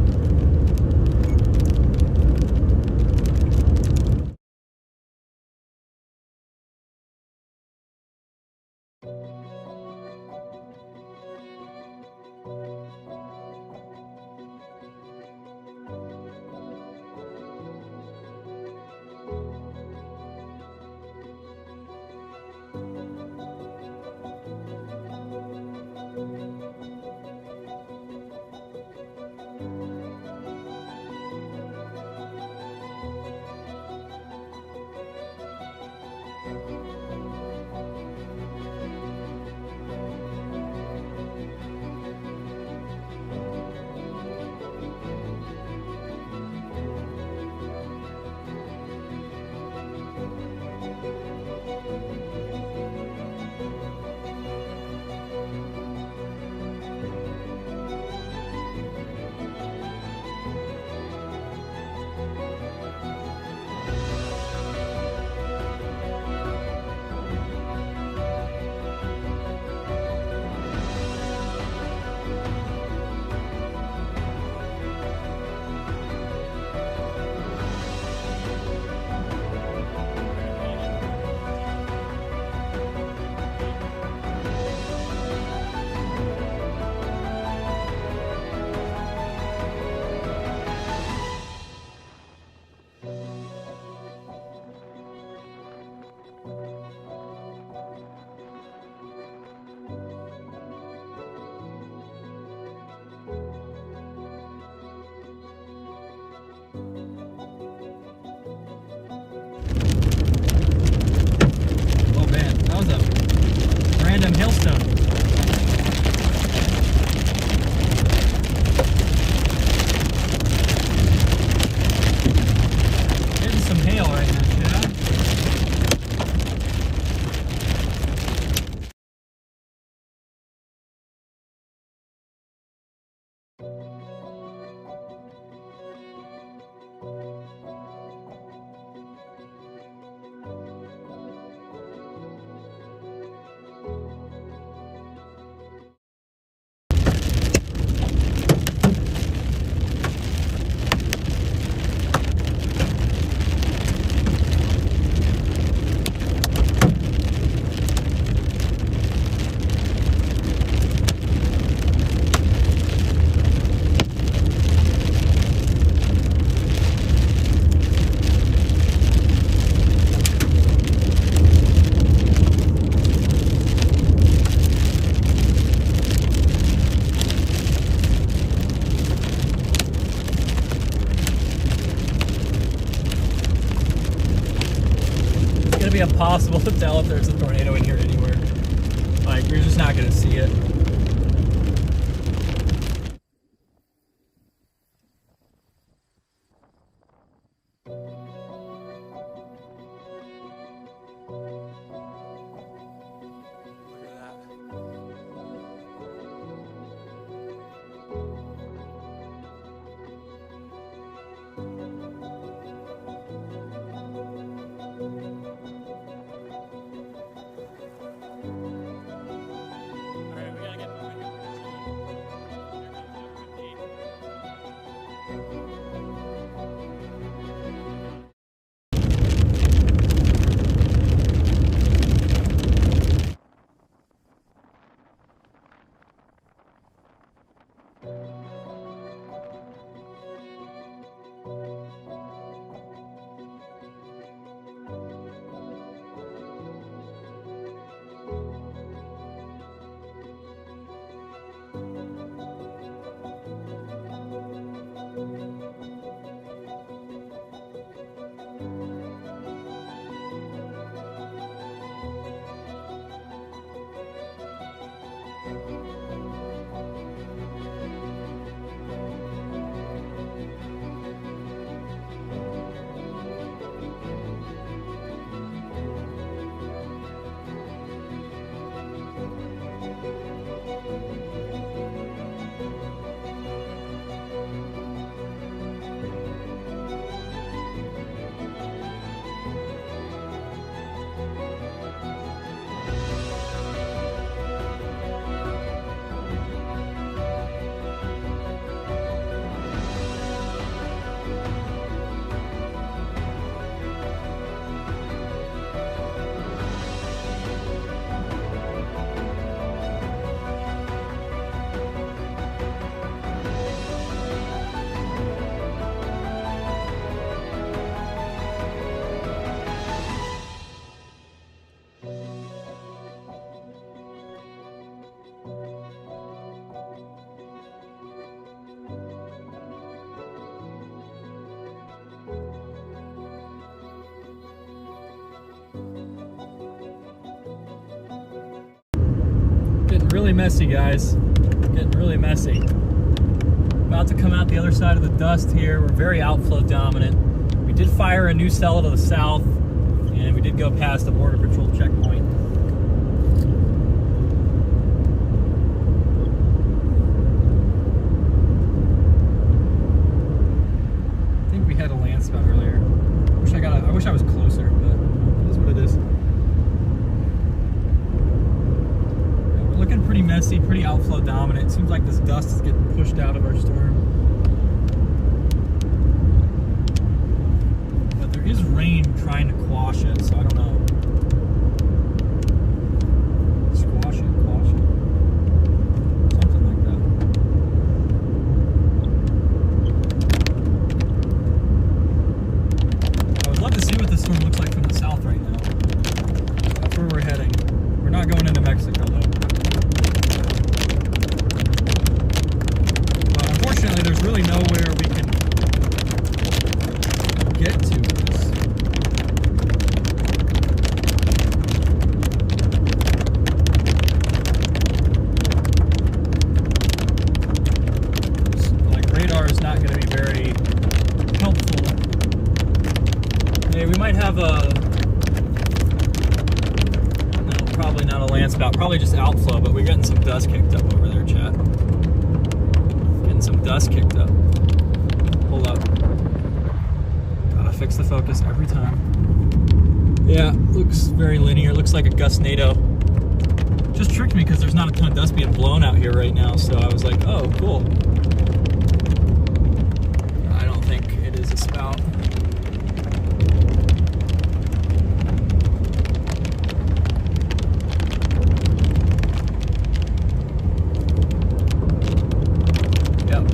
Speaker 2: impossible to tell if there's a tornado in here anywhere. Like, you're just not gonna see it. Really messy, guys. Getting really messy. About to come out the other side of the dust here. We're very outflow dominant. We did fire a new cell to the south, and we did go past the Border Patrol checkpoint. I think we had a land spout earlier. I wish I was closer, but it is what it is. Looking pretty messy, pretty outflow dominant. Seems like this dust is getting pushed out of our storm. But there is rain trying to quash it, so I don't know. Squash it, quash it. Something like that. I would love to see what this storm looks like from the south right now. That's where we're heading. We're not going into Mexico though. Unfortunately, there's really nowhere we can get to this. Like, radar is not going to be very helpful. Hey, we might have a... No, probably not a land spout. Probably just outflow, but we're getting some dust kicked up over there, chat. Some dust kicked up. Hold up. Gotta fix the focus every time. Yeah, looks very linear. Looks like a gustnado. Just tricked me because there's not a ton of dust being blown out here right now, so I was like, oh, cool. I don't think it is a spout.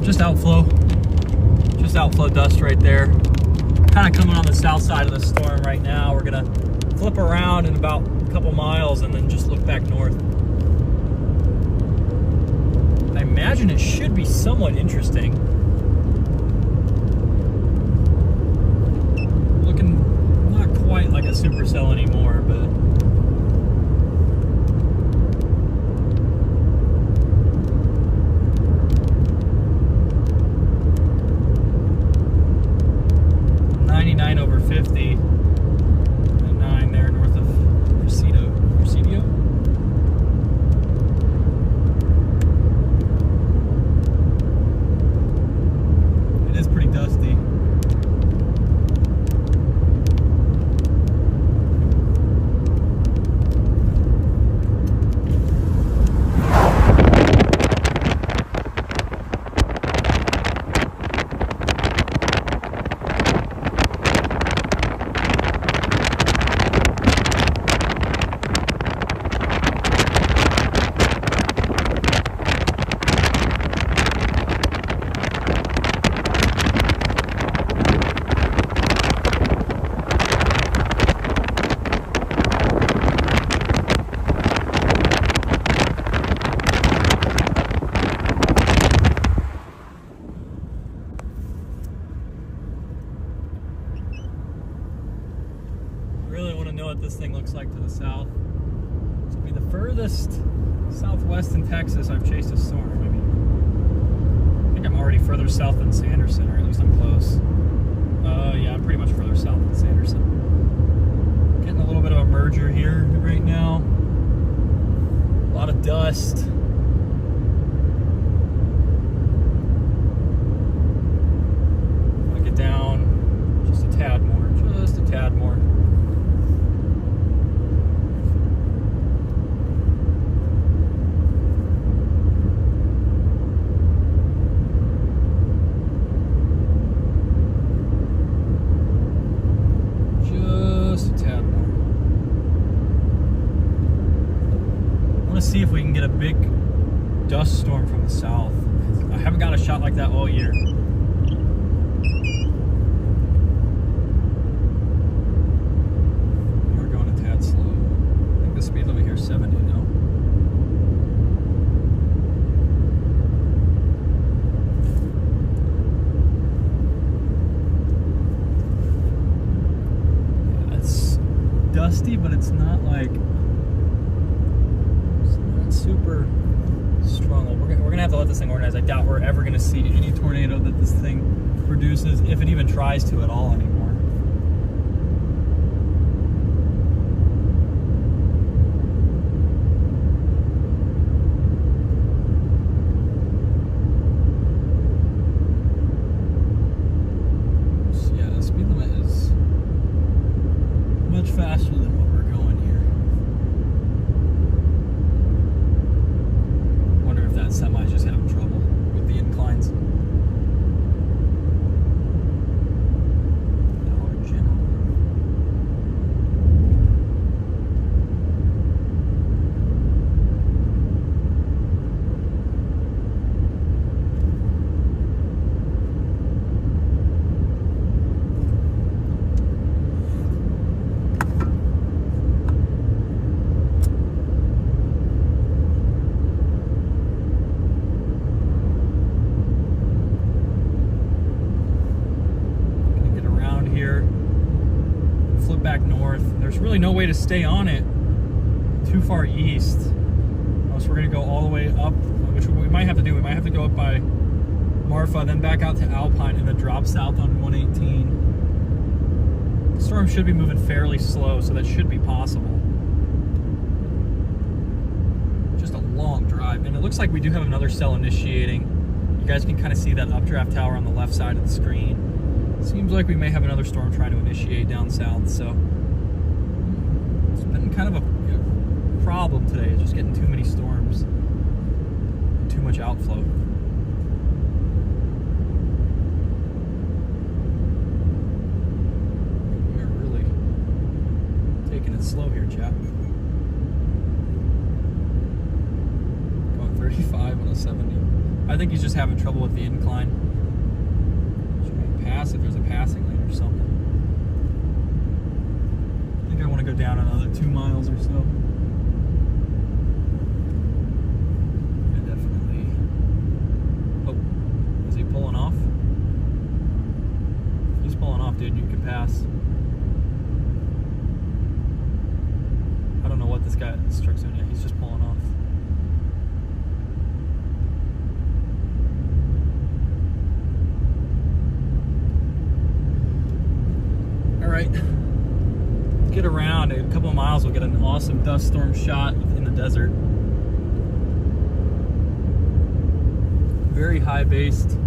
Speaker 2: Just outflow dust right there. Kind of coming on the south side of the storm right now. We're gonna flip around in about a couple miles and then just look back north. I imagine it should be somewhat interesting. Looking not quite like a a Supercell anymore, but over 50 and 9 there north of Presidio. It is pretty dusty. What this thing looks like to the south. This will be the furthest southwest in Texas I've chased a storm. I mean, I think I'm already further south than Sanderson, or at least I'm close. Yeah, I'm pretty much further south than Sanderson. Getting a little bit of a merger here right now. A lot of dust. I'll get down just a tad more, just a tad more. See if we can get a big dust storm from the south. I haven't got a shot like that all year. We're going a tad slow. I think the speed limit here is 70 now. Yeah, it's dusty, but it's not like super strong. We're gonna have to let this thing organize. I doubt we're ever gonna see any tornado that this thing produces, if it even tries to at all anymore. So yeah, the speed limit is much faster than what we're going here. Semi's just having trouble with the inclines. Dollar General. Back north. There's really no way to stay on it too far east, unless we're going to go all the way up, which we might have to do. We might have to go up by Marfa, then back out to Alpine, and then drop south on 118. The storm should be moving fairly slow, so that should be possible. Just a long drive, and it looks like we do have another cell initiating. You guys can kind of see that updraft tower on the left side of the screen. Seems like we may have another storm trying to initiate down south, so it's been kind of a problem today, just getting too many storms, too much outflow. We're really taking it slow here, chap. Going 35 on a 70. I think he's just having trouble with the incline. Pass if there's a passing lane or something. I think I want to go down another 2 miles or so. Yeah, definitely. Oh, is he pulling off? If he's pulling off, dude, you can pass. this truck's in it. He's just pulling off. All right, get around a couple of miles. We'll get an awesome dust storm shot in the desert. Very high based.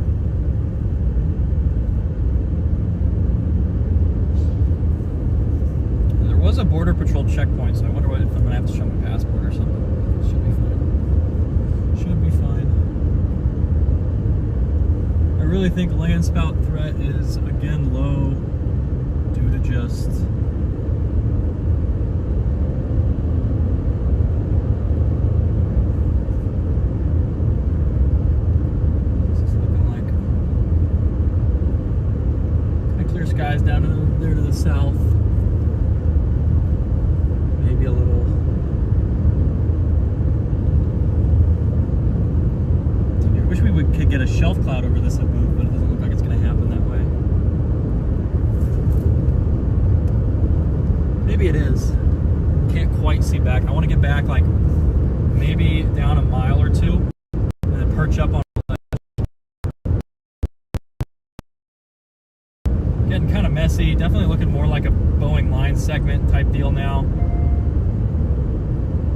Speaker 2: There was a border patrol checkpoint, so I wonder if I'm gonna have to show my passport or something. Should be fine. Should be fine. I really think land spout threat is again low due to just skies down there to the south. Maybe a little. I wish we could get a shelf cloud over this Haboo, but it doesn't look like it's going to happen that way. Maybe it is. Can't quite see back. I want to get back like maybe down a mile or two and then perch up on. Getting kind of messy, definitely looking more like a Boeing line segment type deal now.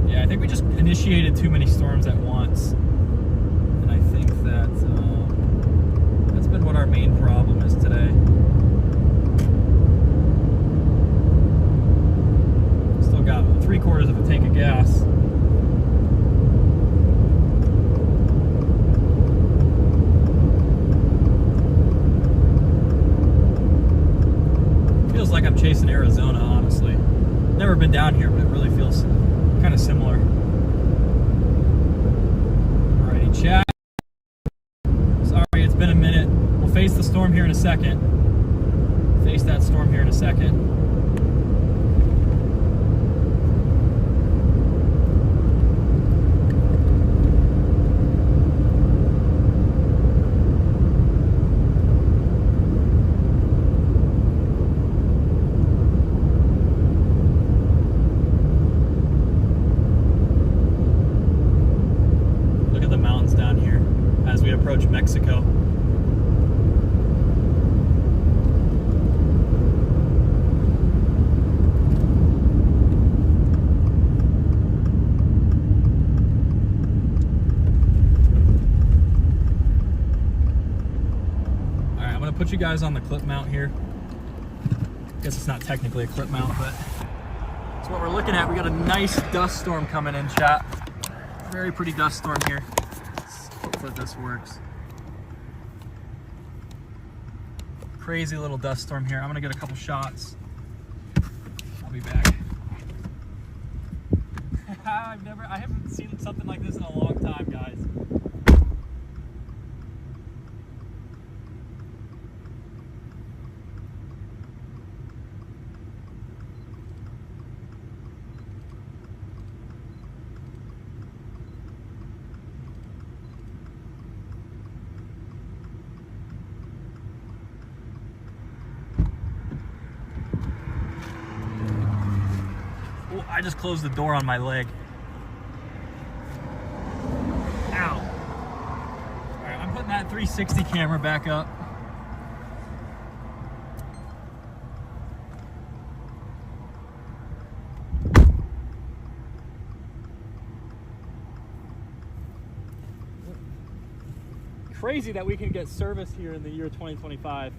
Speaker 2: Yeah, I think we just initiated too many storms at once. And I think that that's been what our main problem is today. Still got 3/4 of a tank of gas. Feels like I'm chasing Arizona, honestly. Never been down here, but it really feels kind of similar. Alrighty, chat. Sorry, it's been a minute. We'll face the storm here in a second. Face that storm here in a second. Approach Mexico. Alright, I'm going to put you guys on the clip mount here. I guess it's not technically a clip mount, but that's what we're looking at. We got a nice dust storm coming in, chat. Very pretty dust storm here. Hopefully this works. Crazy little dust storm here. I'm gonna get a couple shots. I'll be back. I haven't seen something like this in a long time, guys. I just closed the door on my leg. Ow. Alright, I'm putting that 360 camera back up. Crazy that we can get service here in the year 2025.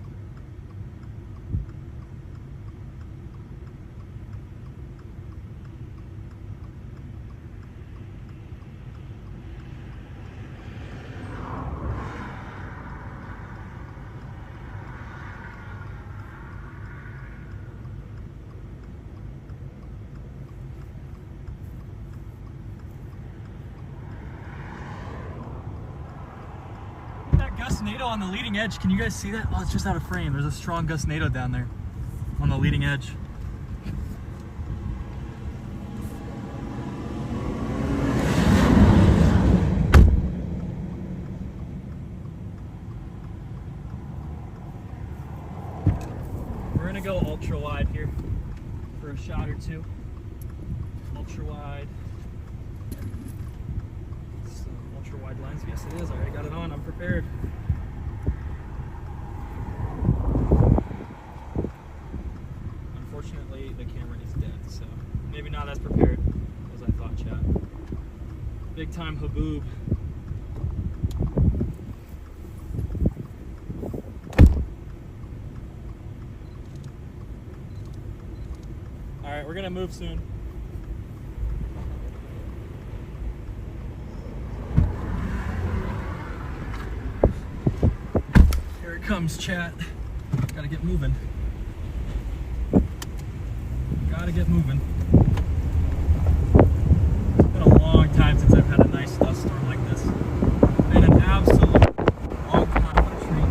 Speaker 2: Gustnado on the leading edge. Can you guys see that? Oh, it's just out of frame. There's a strong gustnado down there on the leading edge. We're gonna go ultra wide here for a shot or two. ultra wide. Ultra wide lens. Yes, it is. I already got it on. I'm prepared. Unfortunately, the camera is dead, so maybe not as prepared as I thought, chat. Big time Haboo. All right, we're gonna move soon. Here it comes, chat. Gotta get moving. Gotta get moving. It's been a long time since I've had a nice dust storm like this. Been an absolute long time. What a treat.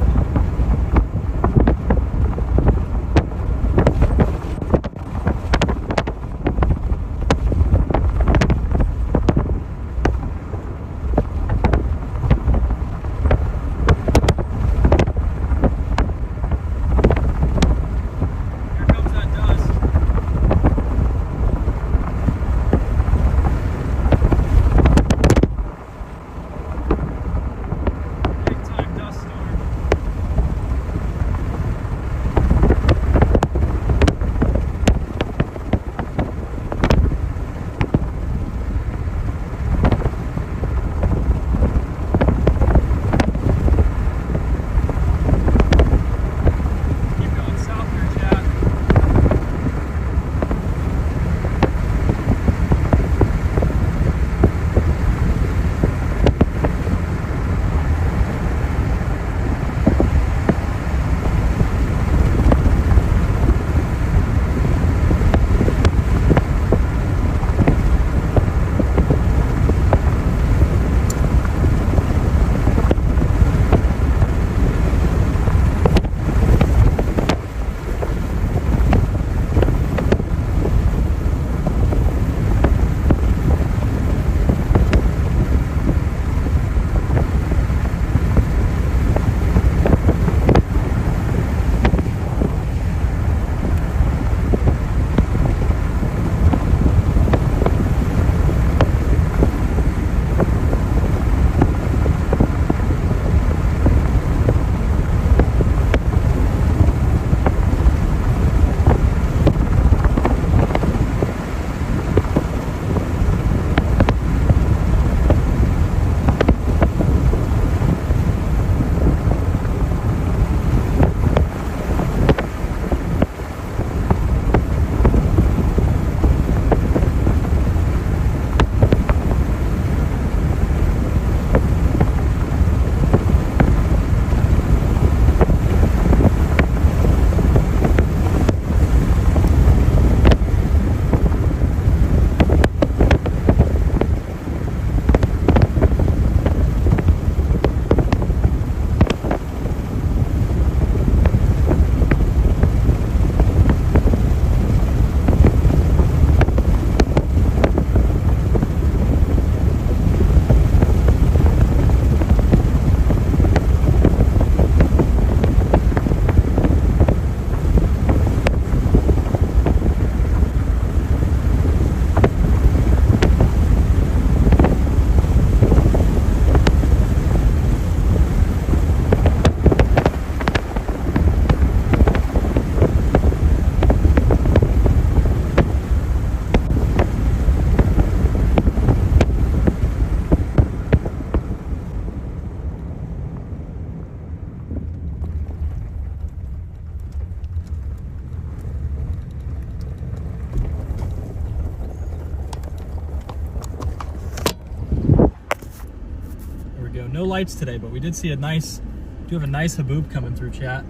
Speaker 2: No lights today, but we did see do have a nice Haboo coming through, chat.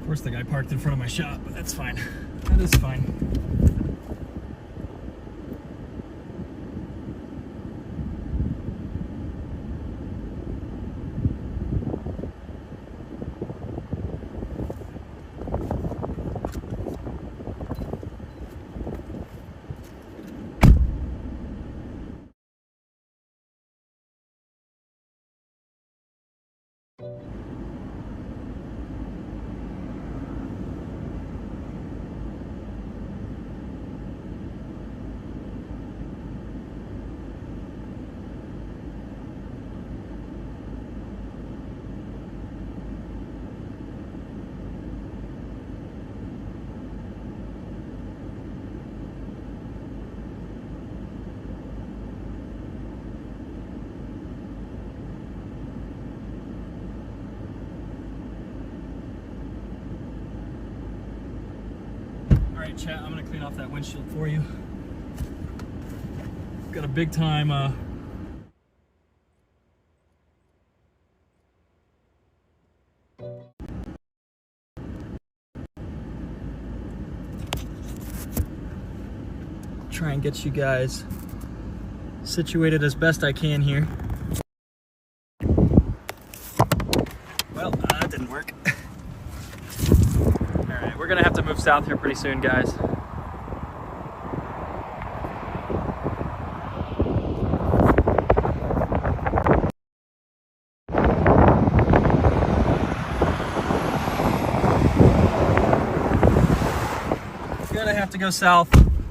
Speaker 2: Of course, the guy parked in front of my shop, but that's fine. That is fine. right, chat, I'm gonna clean off that windshield for you. Got a big time try and get you guys situated as best I can here. Well, that didn't work. All right, we're gonna have to move south here pretty soon, guys. Gonna have to go south.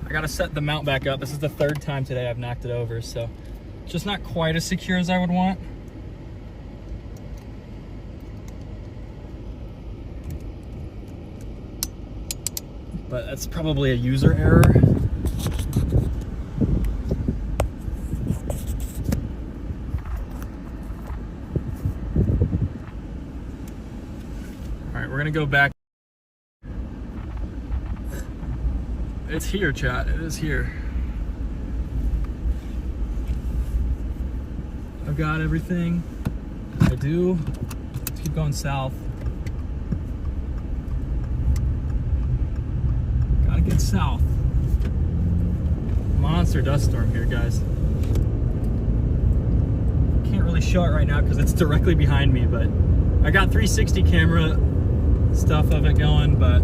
Speaker 2: I gotta set the mount back up. This is the third time today I've knocked it over, so just not quite as secure as I would want. But that's probably a user error. All right, we're gonna go back. It's here, chat. It is here. I've got everything. I do. Let's keep going south. Gotta get south. Monster dust storm here, guys. Can't really show it right now because it's directly behind me, but I got 360 camera stuff of it going, but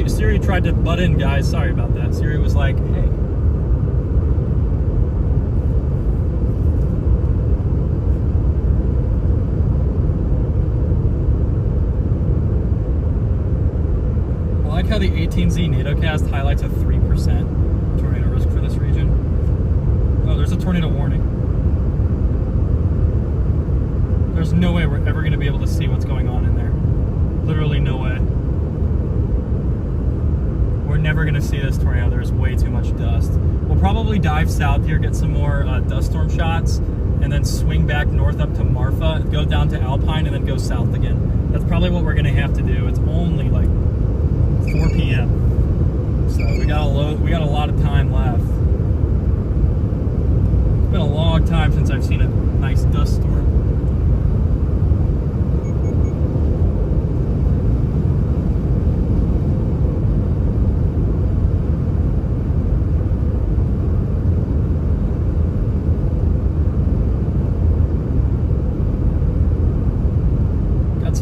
Speaker 2: Siri tried to butt in, guys. Sorry about that. Siri was like, hey. I like how the 18Z NATOcast highlights a 3% tornado risk for this region. Oh, there's a tornado warning. There's no way we're ever going to be able to see what's going on in there. Literally no way. We're never going to see this tornado. There's way too much dust. We'll probably dive south here, get some more dust storm shots, and then swing back north up to Marfa, go down to Alpine, and then go south again. That's probably what we're going to have to do. It's only like 4 p.m. So we got a lot of time left. It's been a long time since I've seen a nice dust storm.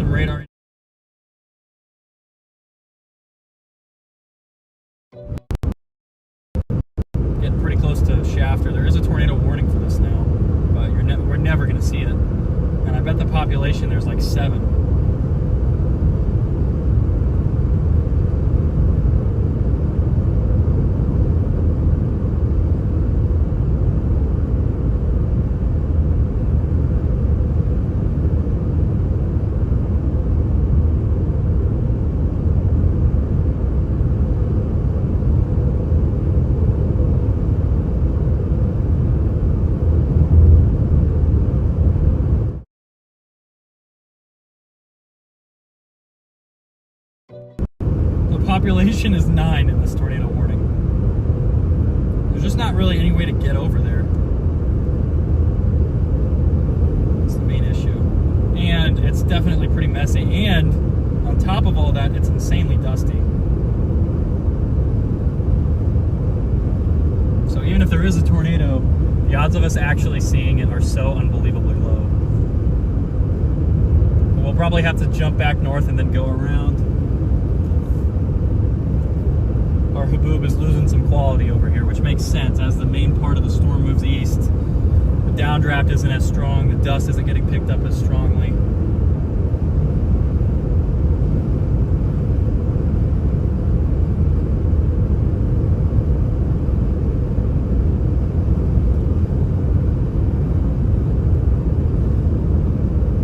Speaker 2: Radar. Getting pretty close to Shafter. There is a tornado warning for this now, but we're never going to see it. And I bet the population there's like 7. Population is 9 in this tornado warning. There's just not really any way to get over there. That's the main issue. And it's definitely pretty messy. And on top of all that, it's insanely dusty. So even if there is a tornado, the odds of us actually seeing it are so unbelievably low. We'll probably have to jump back north and then go around. Our Haboo is losing some quality over here, which makes sense. As the main part of the storm moves east, the downdraft isn't as strong, the dust isn't getting picked up as strongly.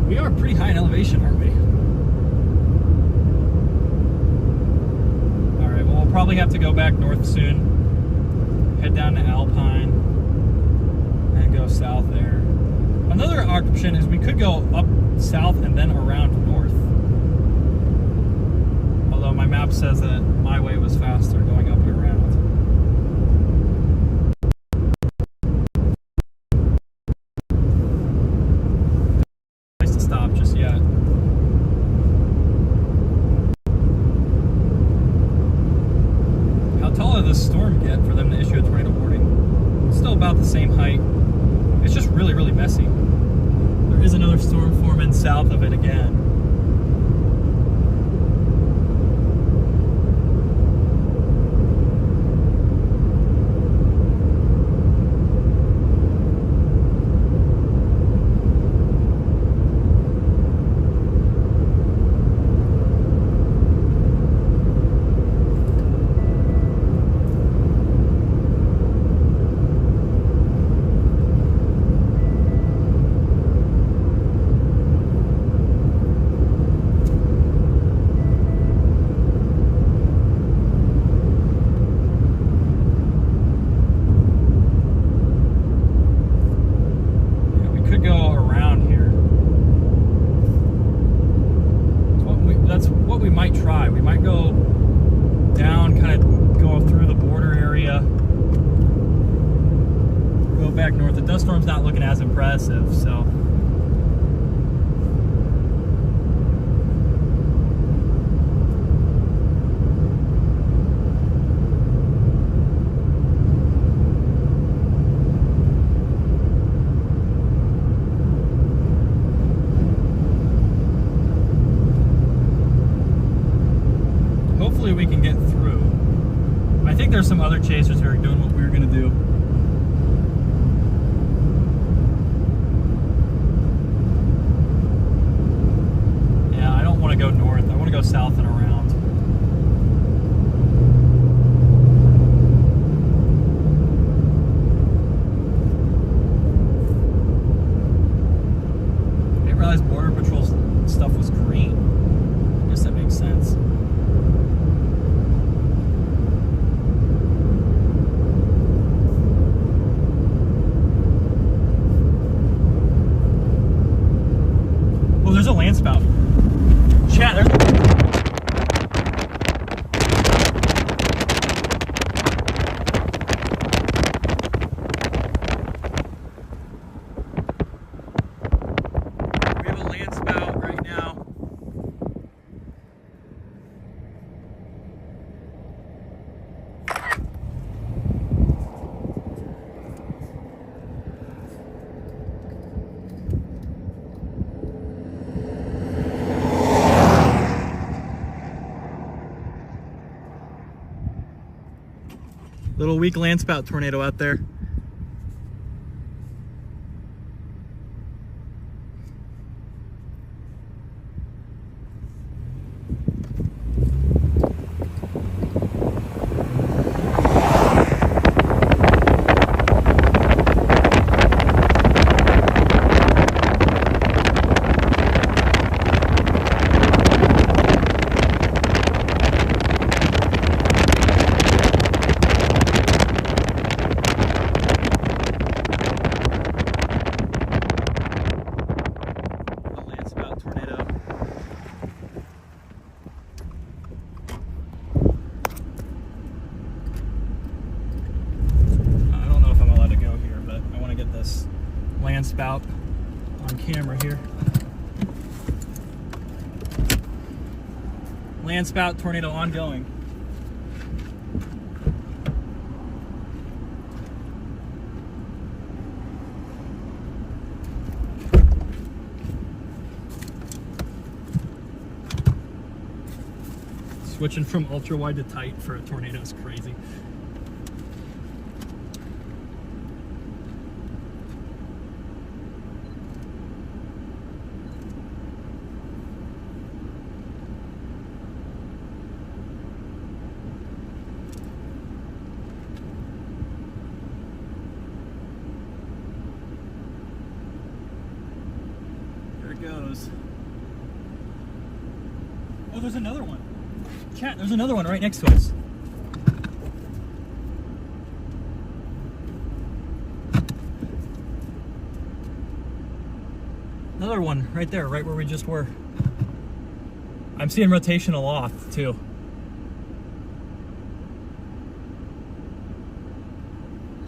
Speaker 2: We are pretty high in elevation, aren't we? All right, well, we'll probably have to go back north soon, head down to Alpine, and go south there. Another option is we could go up south and then around north. Although my map says that my way was faster going up and around. Place to stop just yet. How tall did this storm get for them to issue a tornado warning? It's still about the same height. It's just really, really messy. There is another storm forming south of it again. North. The dust storm's not looking as impressive, so hopefully we can get through. I think there's some other chasers who are doing what we were going to do. Go north. I want to go south and around. I didn't realize Border Patrol's stuff was green. I guess that makes sense. Oh, there's a land spout. Chat, we have a land spout right now. Little weak land spout tornado out there. Land spout on camera here. Land spout tornado ongoing. Switching from ultra wide to tight for a tornado is crazy. those. Oh, there's another one. Chat, there's another one right next to us. Another one right there, right where we just were. I'm seeing rotation aloft too.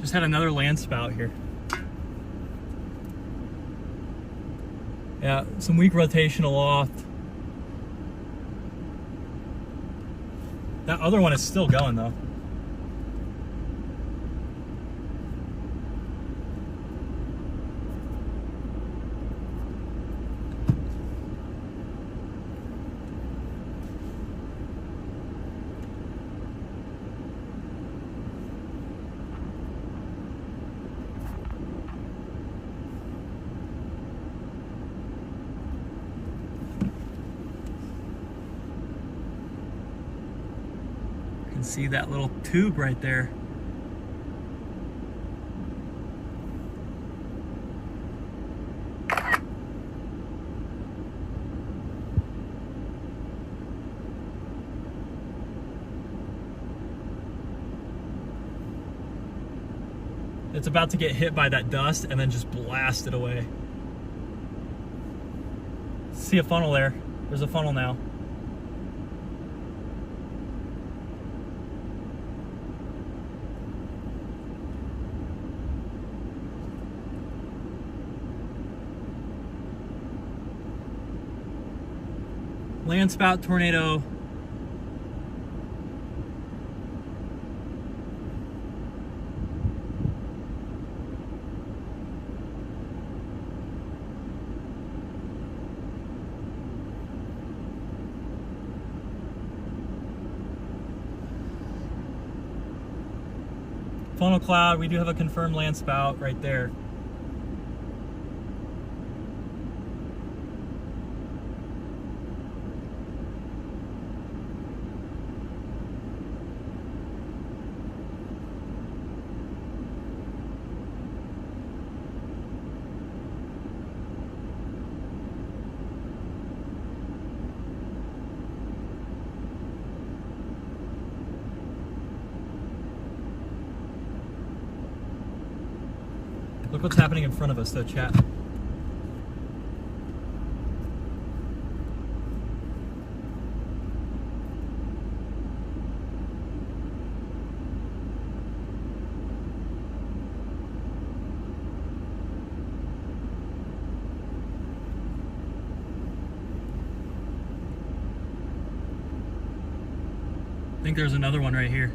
Speaker 2: Just had another land spout here. Yeah, some weak rotation aloft. That other one is still going though. See that little tube right there. It's about to get hit by that dust and then just blast it away. See a funnel there. There's a funnel now. Land spout tornado. Funnel cloud, we do have a confirmed land spout right there. Look what's happening in front of us though, chat. I think there's another one right here.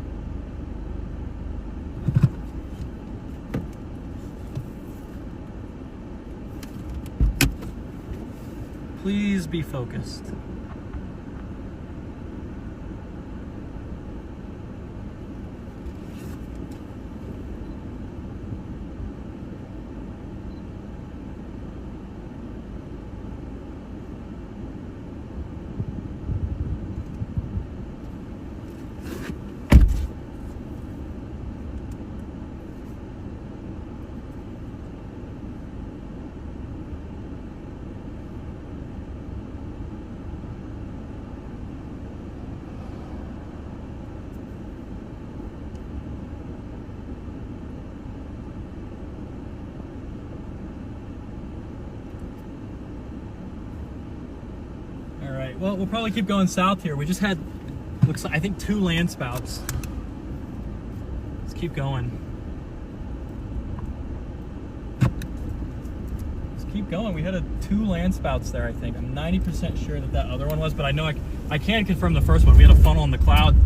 Speaker 2: Please be focused. Well, we'll probably keep going south here. We just had, looks like, I think 2 land spouts. Let's keep going. Let's keep going. We had 2 land spouts there, I think. I'm 90% sure that that other one was, but I know I can confirm the first one. We had a funnel in the cloud,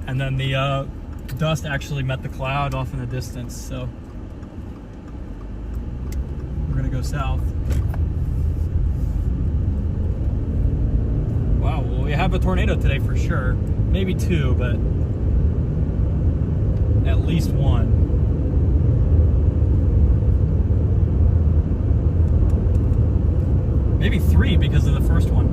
Speaker 2: and then the dust actually met the cloud off in the distance, so we're gonna go south. Wow, well, we have a tornado today for sure. Maybe 2, but at least 1. Maybe 3 because of the first one.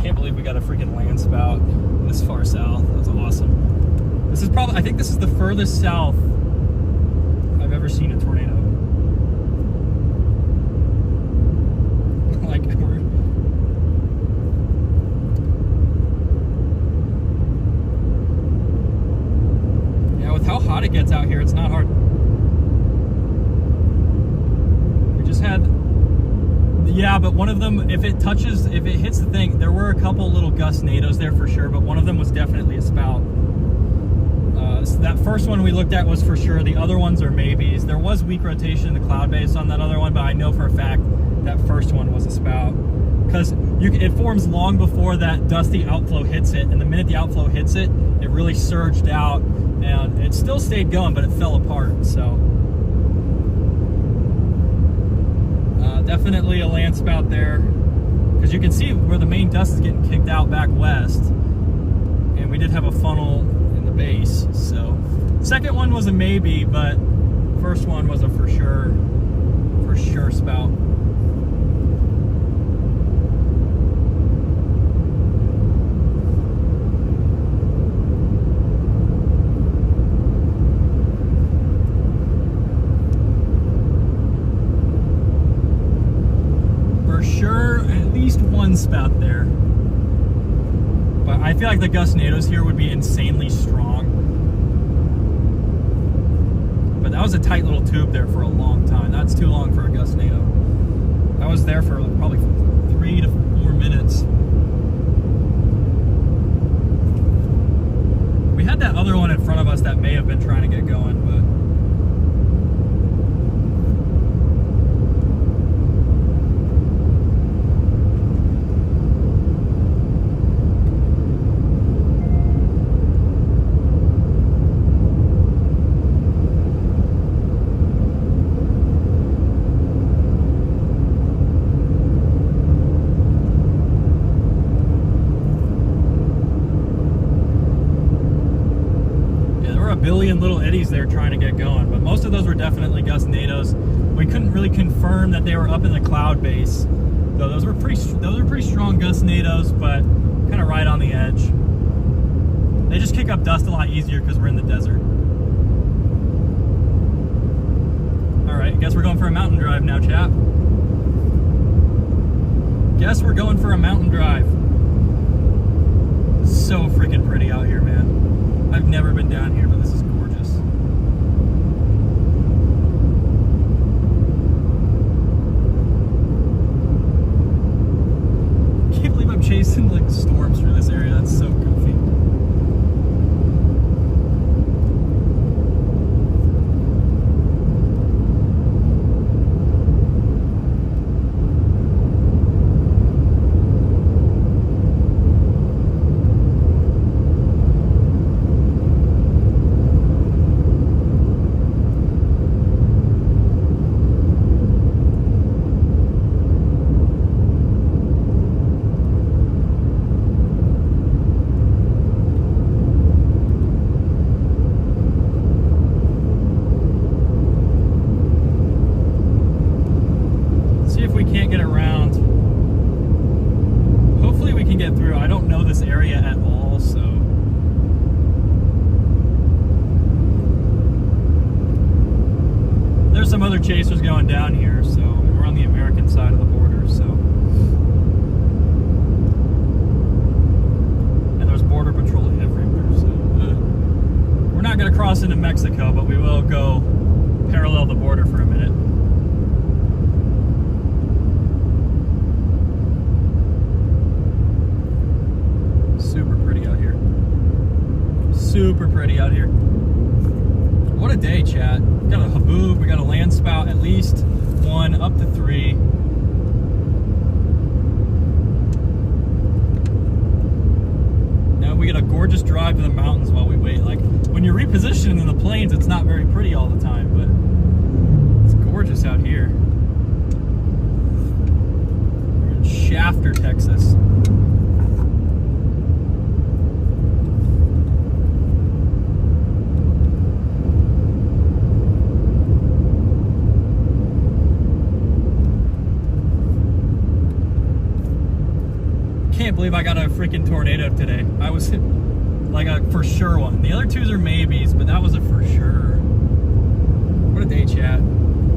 Speaker 2: Can't believe we got a freaking furthest south I've ever seen a tornado. Like, yeah, with how hot it gets out here, it's not hard. We just had, yeah, but one of them, if it hits the thing, there were a couple little gustnados there for sure, but one of them was definitely a spout. So that first one we looked at was for sure. The other ones are maybes. There was weak rotation in the cloud base on that other one, but I know for a fact that first one was a spout. Because it forms long before that dusty outflow hits it, and the minute the outflow hits it, it really surged out, and it still stayed going, but it fell apart, so. Definitely a land spout there, because you can see where the main dust is getting kicked out back west, and we did have a funnel in the base, so. Second one was a maybe, but first one was a for sure spout. One spout there, but I feel like the gustnados here would be insanely strong, but that was a tight little tube there for a long time. That's too long for a gustnado. I was there for probably 3 to 4 minutes. We had that other one in front of us that may have been trying to get going, but billion little eddies there trying to get going, but most of those were definitely gustnados. We couldn't really confirm that they were up in the cloud base, though those were pretty strong gustnados, but kind of right on the edge. They just kick up dust a lot easier because we're in the desert. All right, guess we're going for a mountain drive now, chap. Guess we're going for a mountain drive. So freaking pretty out here, man. I've never been down here, but this is gorgeous. I can't believe I'm chasing like storms through this area. That's so goofy. Some other chasers going down here, so we're on the American side of the border, so. And there's border patrol everywhere, so. We're not going to cross into Mexico, but we will go parallel the border for a minute. Super pretty out here. Super pretty out here. What a day, chat. We got a haboo, we got a land spout, at least one, up to 3. Now we get a gorgeous drive to the mountains while we wait. Like, when you're repositioning in the plains, it's not very pretty all the time, but it's gorgeous out here. We're in Shafter, Texas. Can't believe I got a freaking tornado today. I was like a for sure one. The other twos are maybes, but that was a for sure. What a day, chat.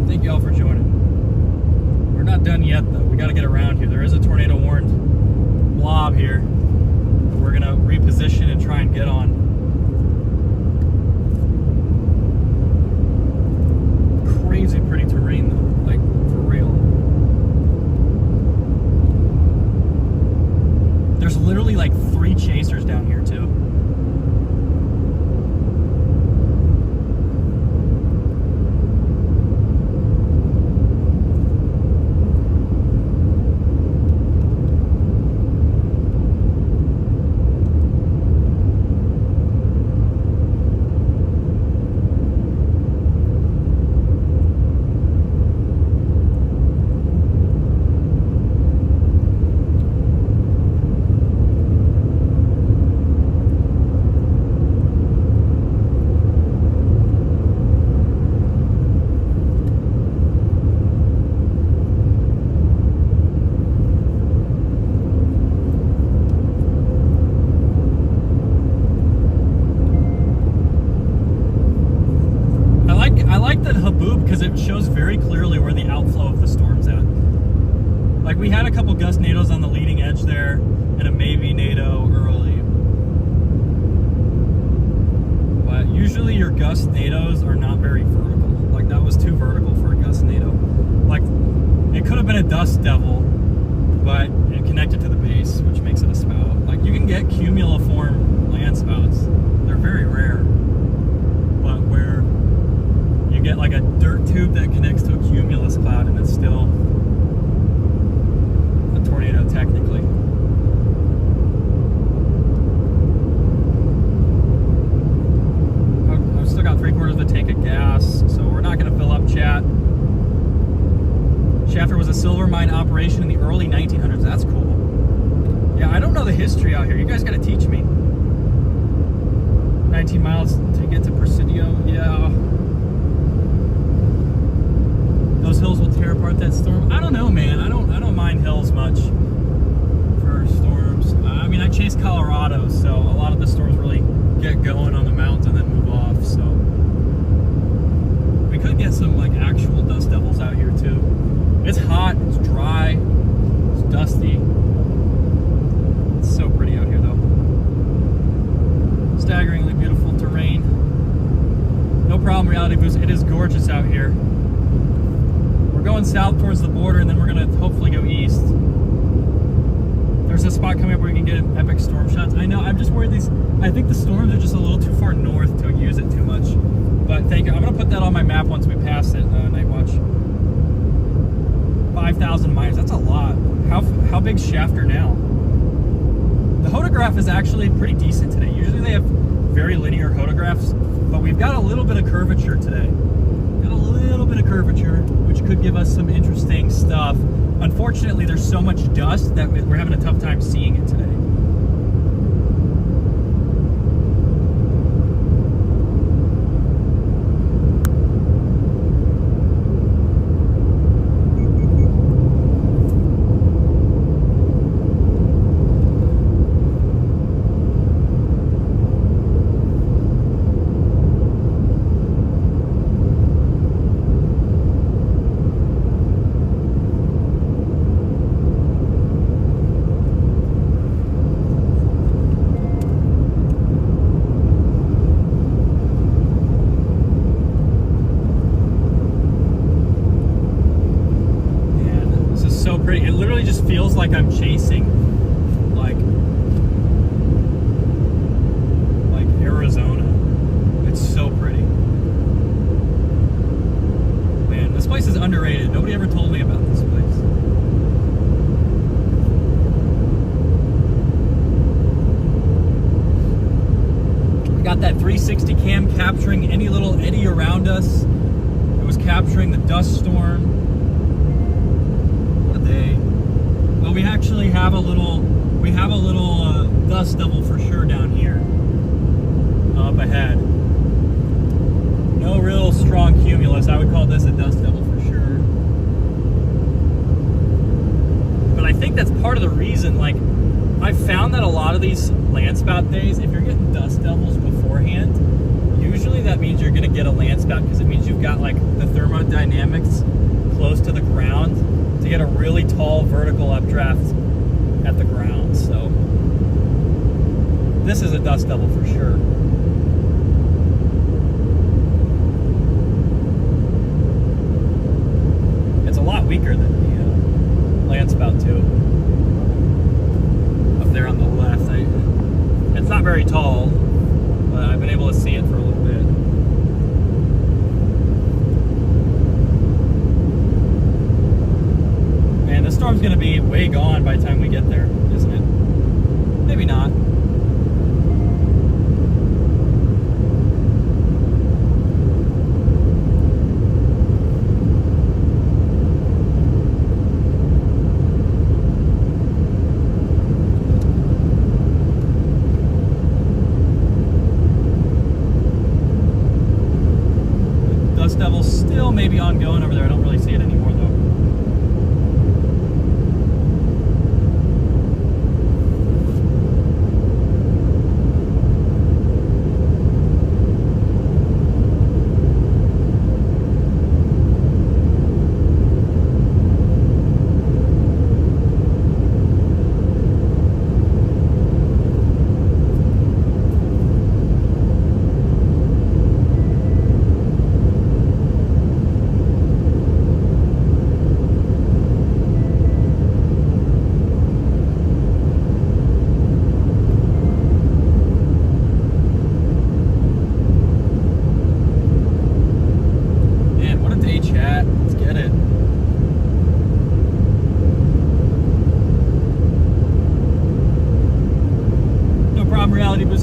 Speaker 2: Thank you all for joining. We're not done yet, though. We got to get around here. There is a tornado warned blob here that we're gonna reposition and try and get on. Crazy pretty terrain, though, like for real. There's literally like 3 chasers down here too. I like that Haboo because it shows very clearly where the outflow of the storm's at. Like we had a couple gustnados on the leading edge there and a maybe nado early. But usually your gustnados are not very vertical. Like that was too vertical for a gustnado. Like it could have been a dust devil, but it connected to the base, which makes it a spout. Like you can get cumuliform land spouts. They're very rare. But where you get like a dirt tube that connects to a cumulus cloud and it's still a tornado technically. I've still got 3/4 of a tank of gas, so we're not going to fill up, chat. Shafter was a silver mine operation in the early 1900s. That's cool. Yeah, I don't know the history out here. You guys got to teach me. 19 miles to get to Presidio. Yeah. Those hills will tear apart that storm. I don't know, man. I don't mind hills much for storms. I mean, I chase Colorado, so a lot of the storms really get going on the mountains and then move off. So we could get some like actual dust devils out here too. It's hot. It's dry. It's dusty. It's so pretty out here, though. Staggeringly beautiful terrain. No problem, Reality Boost. It is gorgeous out here. We're going south towards the border, and then we're going to hopefully go east. There's a spot coming up where we can get epic storm shots. I know, I'm just worried I think the storms are just a little too far north to use it too much. But thank you. I'm going to put that on my map once we pass it, Night Watch. 5,000 miners, that's a lot. How big's Shafter now? The hodograph is actually pretty decent today. Usually they have very linear hodographs, but we've got a little bit of curvature today. Got a little bit of curvature, which could give us some interesting stuff. Unfortunately, there's so much dust that we're having a tough time seeing it today. It literally just feels like I'm chasing like Arizona. It's so pretty. Man, this place is underrated. Nobody ever told me about this place. We got that 360 cam capturing any little eddy around us. It was capturing the dust storm. Well, we actually have a little dust devil for sure down here up ahead. No real strong cumulus. I would call this a dust devil for sure. But I think that's part of the reason, like, I found that a lot of these land spout days, if you're getting dust devils beforehand, usually that means you're gonna get a land spout because it means you've got like the thermodynamics close to the ground to get a really tall vertical updraft at the ground. So this is a dust devil for sure. It's a lot weaker than the land spout too. Up there on the left, it's not very tall, but I've been able to see it for a little bit. Man, this storm's gonna be way gone by the time we get there, isn't it? Maybe not. Dust devil's still maybe ongoing over there. I don't really see it anymore though.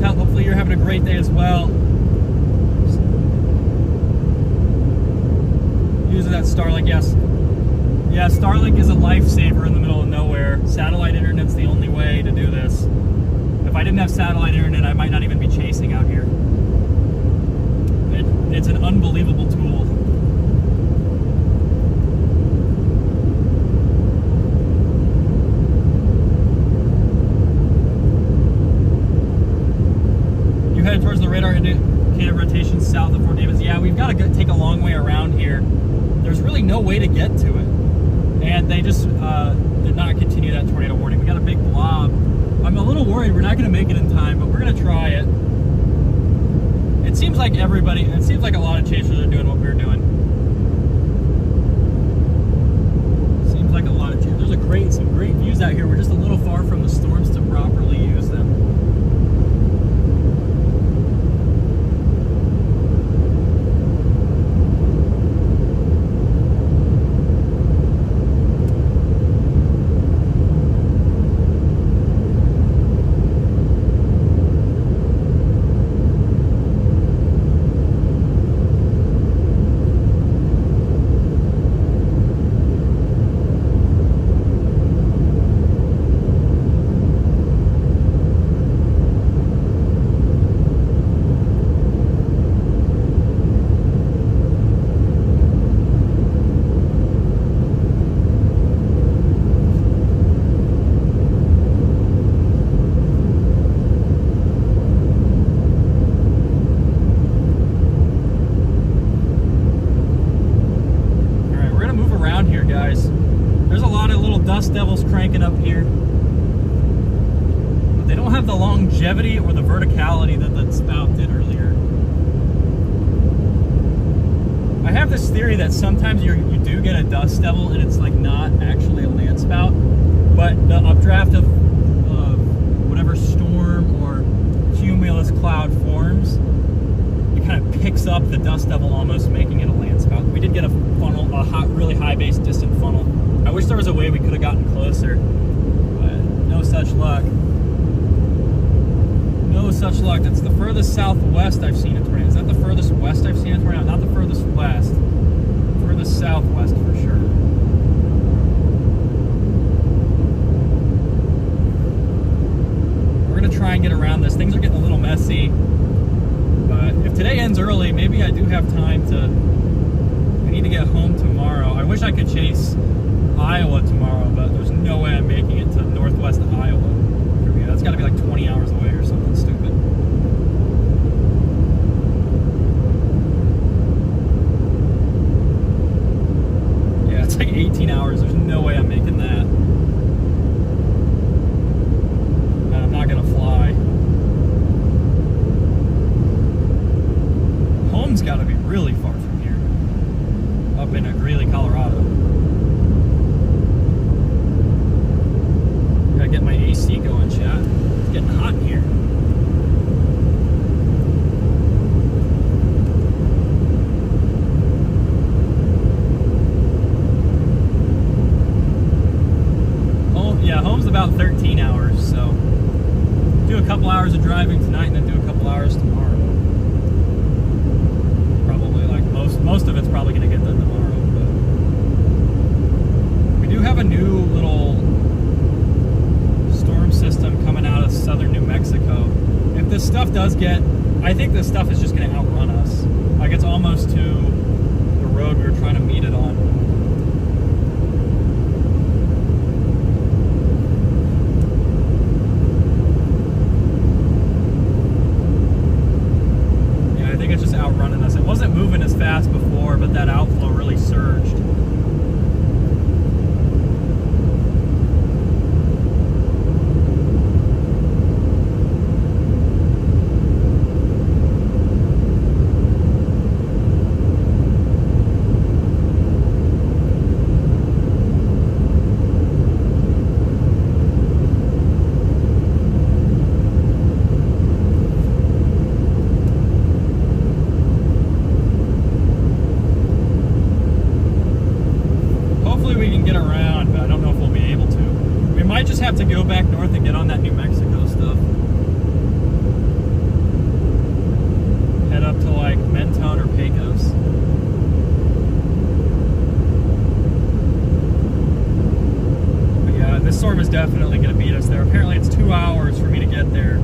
Speaker 2: Hopefully you're having a great day as well. Using that Starlink, yes. Yeah, Starlink is a lifesaver in the middle of nowhere. Satellite internet's the only way to do this. If I didn't have satellite internet, I might not even be chasing out here. It's an unbelievable tool. Headed towards the radar indicated rotation south of Fort Davis. Yeah, we've got to take a long way around here. There's really no way to get to it. And they just did not continue that tornado warning. We got a big blob. I'm a little worried we're not going to make it in time, but we're going to try it. It seems like a lot of chasers are doing what we're doing. Seems like a lot of chasers. There's some great views out here. We're just a little far from the storms to properly use them. Dust devils cranking up here, but they don't have the longevity or the verticality that the spout did earlier. I have this theory that sometimes you do get a dust devil and it's like not actually a land spout, but the updraft of whatever storm or cumulus cloud forms, it kind of picks up the dust devil, almost making it a land spout. We did get a funnel, really high base distant funnel. I wish there was a way we could have gotten closer, but no such luck. No such luck. That's the furthest southwest I've seen a tornado. Is that the furthest west I've seen a tornado? Not the furthest west. Furthest southwest for sure. We're going to try and get around this. Things are getting a little messy, but if today ends early, maybe I do have time to... I need to get home tomorrow. I wish I could chase Iowa tomorrow, but there's no way I'm making it to northwest Iowa, to be It's like 18 hours. There's no way I'm making that. And I'm not gonna fly. Home's gotta be really far from here. Up in Greeley, Colorado. Gotta get my AC going, chat. It's getting hot in here. Home's about 13 hours, so do a couple hours of driving tonight and then do a couple hours tomorrow. Probably like most of it's probably going to get done tomorrow, but we do have a new little storm system coming out of southern New Mexico. If this stuff does get, I think this stuff is just going to outrun us. Like it's almost to the road we were trying to meet it on. Outrunning us. It wasn't moving as fast before, but that outflow really surged. Have to go back north and get on that New Mexico stuff. Head up to like Mentone or Pecos. But yeah, this storm is definitely going to beat us there. Apparently it's 2 hours for me to get there.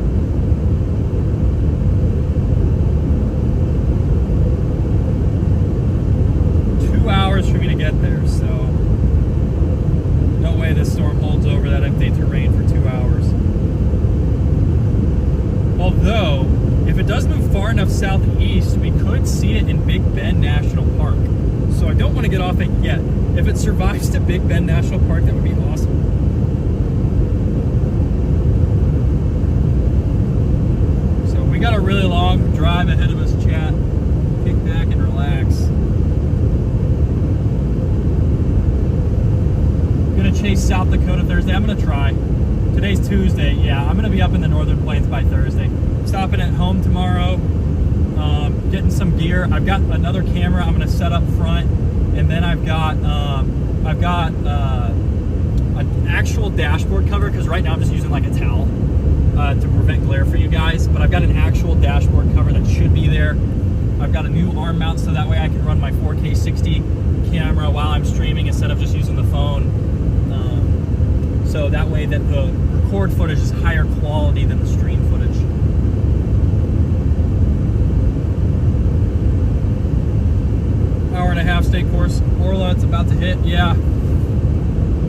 Speaker 2: For me to get there, so no way this storm holds over that empty terrain for 2 hours. Although, if it does move far enough southeast, we could see it in Big Bend National Park. So I don't want to get off it yet. If it survives to Big Bend National Park, that would be awesome. So we got a really long drive ahead of us, chat. Kick back and relax. Chase South Dakota Thursday. I'm gonna try. Today's Tuesday. Yeah, I'm gonna be up in the Northern Plains by Thursday. Stopping at home tomorrow, getting some gear. I've got another camera I'm gonna set up front, and then I've got an actual dashboard cover, because right now I'm just using like a towel to prevent glare for you guys. But I've got an actual dashboard cover that should be there. I've got a new arm mount, so that way I can run my 4K 60 camera while I'm streaming instead of just using the phone. So that way that the record footage is higher quality than the stream footage. Hour-and-a-half state course. Orla, it's about to hit. Yeah.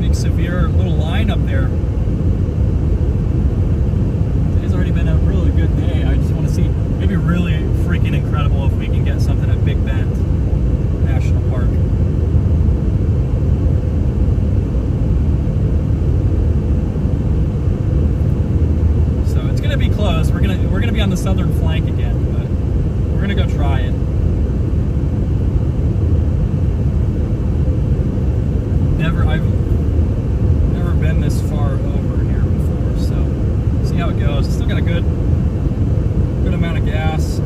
Speaker 2: Big severe little line up there. Today's already been a really good day. I just want to see, maybe really freaking incredible if we can get something at Big Bend National Park. Be close. We're gonna be on the southern flank again, but we're gonna go try it. I've never been this far over here before, so see how it goes. Still got a good amount of gas.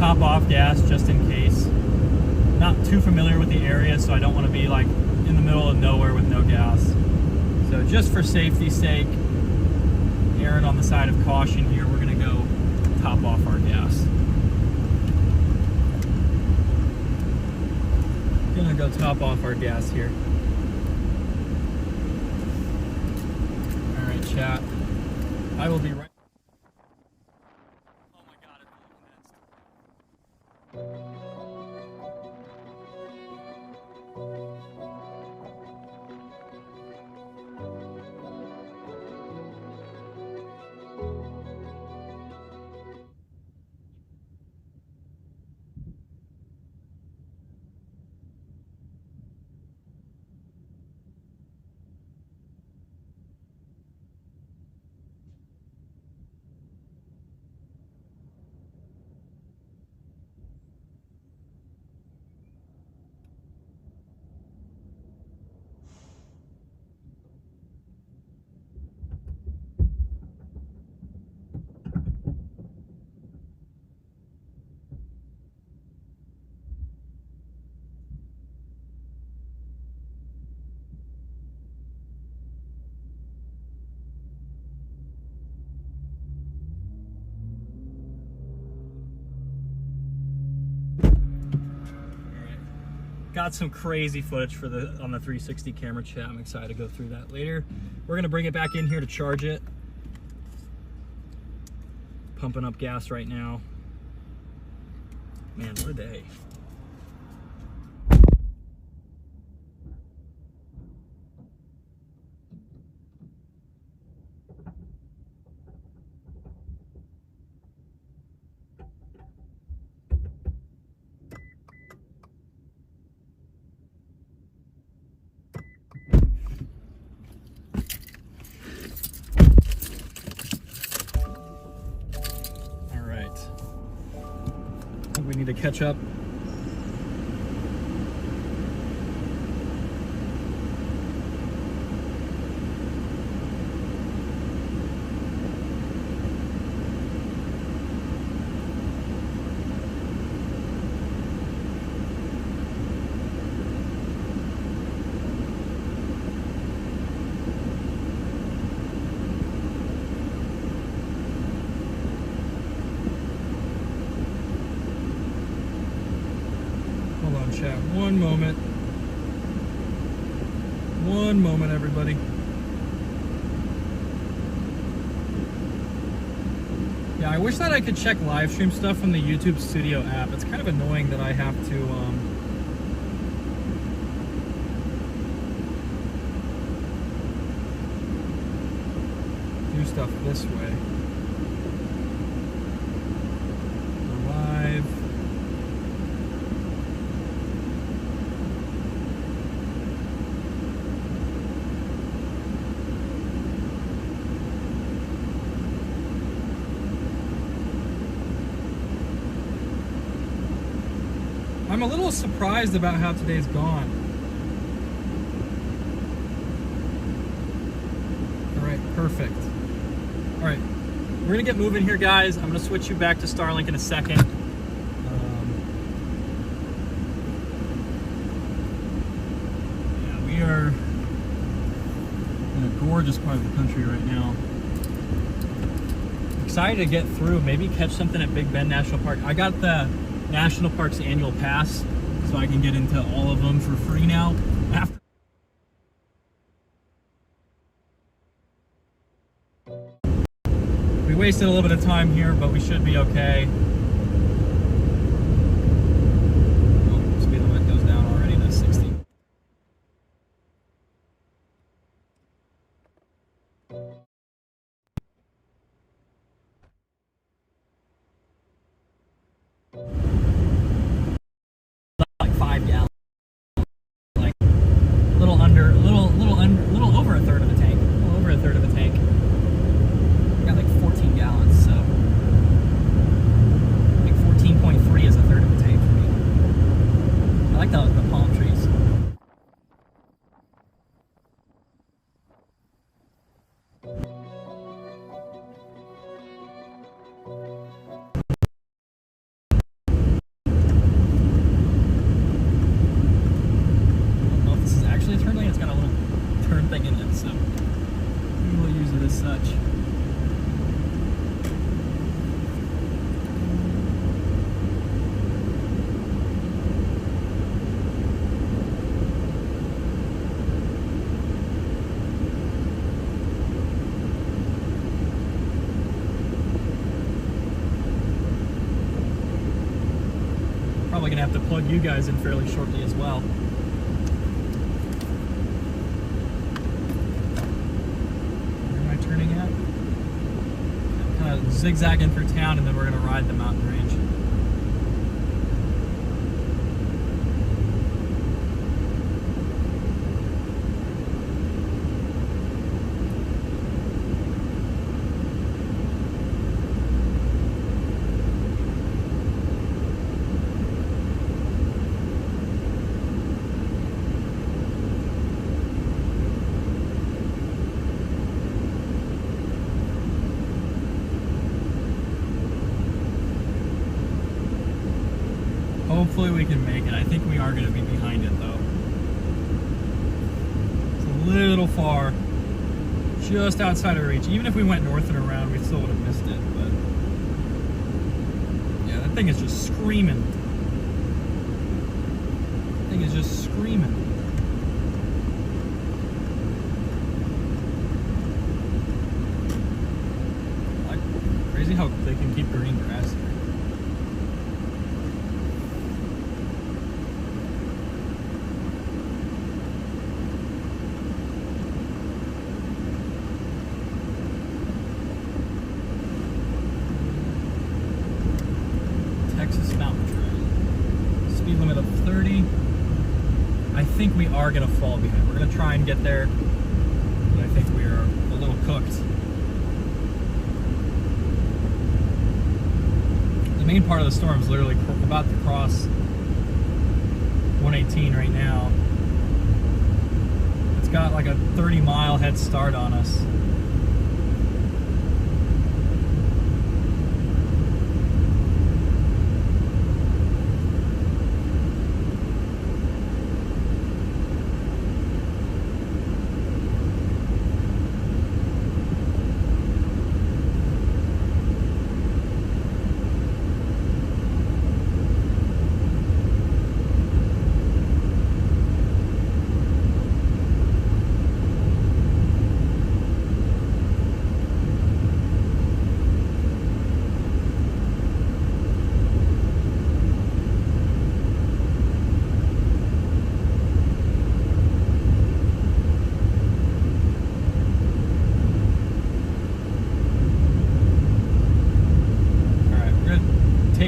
Speaker 2: top off gas just in case. Not too familiar with the area, so I don't want to be like in the middle of nowhere with no gas. So just for safety's sake, erring on the side of caution here, we're gonna go top off our gas. Gonna go top off our gas here. All right, chat. I will be right. Oh my God, it condensed. Got some crazy footage for on the 360 camera, chat. I'm excited to go through that later. We're gonna bring it back in here to charge it. Pumping up gas right now. Man, what a day. We need to catch up. Chat. One moment, everybody. Yeah, I wish that I could check live stream stuff from the YouTube Studio app. It's kind of annoying that I have to do stuff this way. Live. I'm a little surprised about how today's gone. All right, perfect. All right, we're gonna get moving here, guys. I'm gonna switch you back to Starlink in a second. Yeah, we are in a gorgeous part of the country right now. Excited to get through, maybe catch something at Big Bend National Park. I got the National Parks annual pass, so I can get into all of them for free now. We wasted a little bit of time here, but we should be okay. Oh, speed limit goes down already to 60. Like 5 gallons, like a little over a third of the tank. A little over a third of the tank. Got like 14 gallons, so so we will use it as such. Probably gonna have to plug you guys in fairly shortly as well. Where am I turning at? I'm kind of zigzagging through town, and then we're gonna ride the mountain range. Hopefully we can make it. I think we are going to be behind it though. It's a little far. Just outside of reach. Even if we went north and around, we still would have missed it. But yeah, that thing is just screaming. That thing is just screaming. Like, crazy how they can keep green grass here. Speed limit of 30. I think we are going to fall behind. We're going to try and get there, but I think we are a little cooked. The main part of the storm is literally about to cross 118 right now. It's got like a 30-mile head start on us.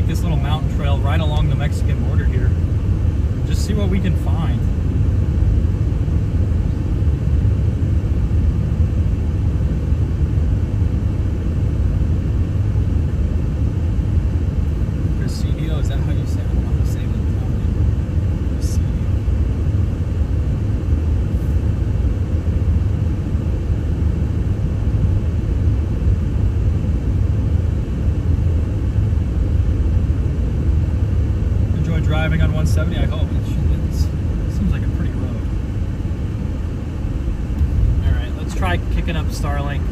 Speaker 2: This little mountain trail right along the Mexican border here. Just see what we can find. Presidio, is that how you say it? I don't know how to say it in Italian. Presidio. Driving on 170, I hope. It seems like a pretty road. Alright, let's try kicking up Starlink.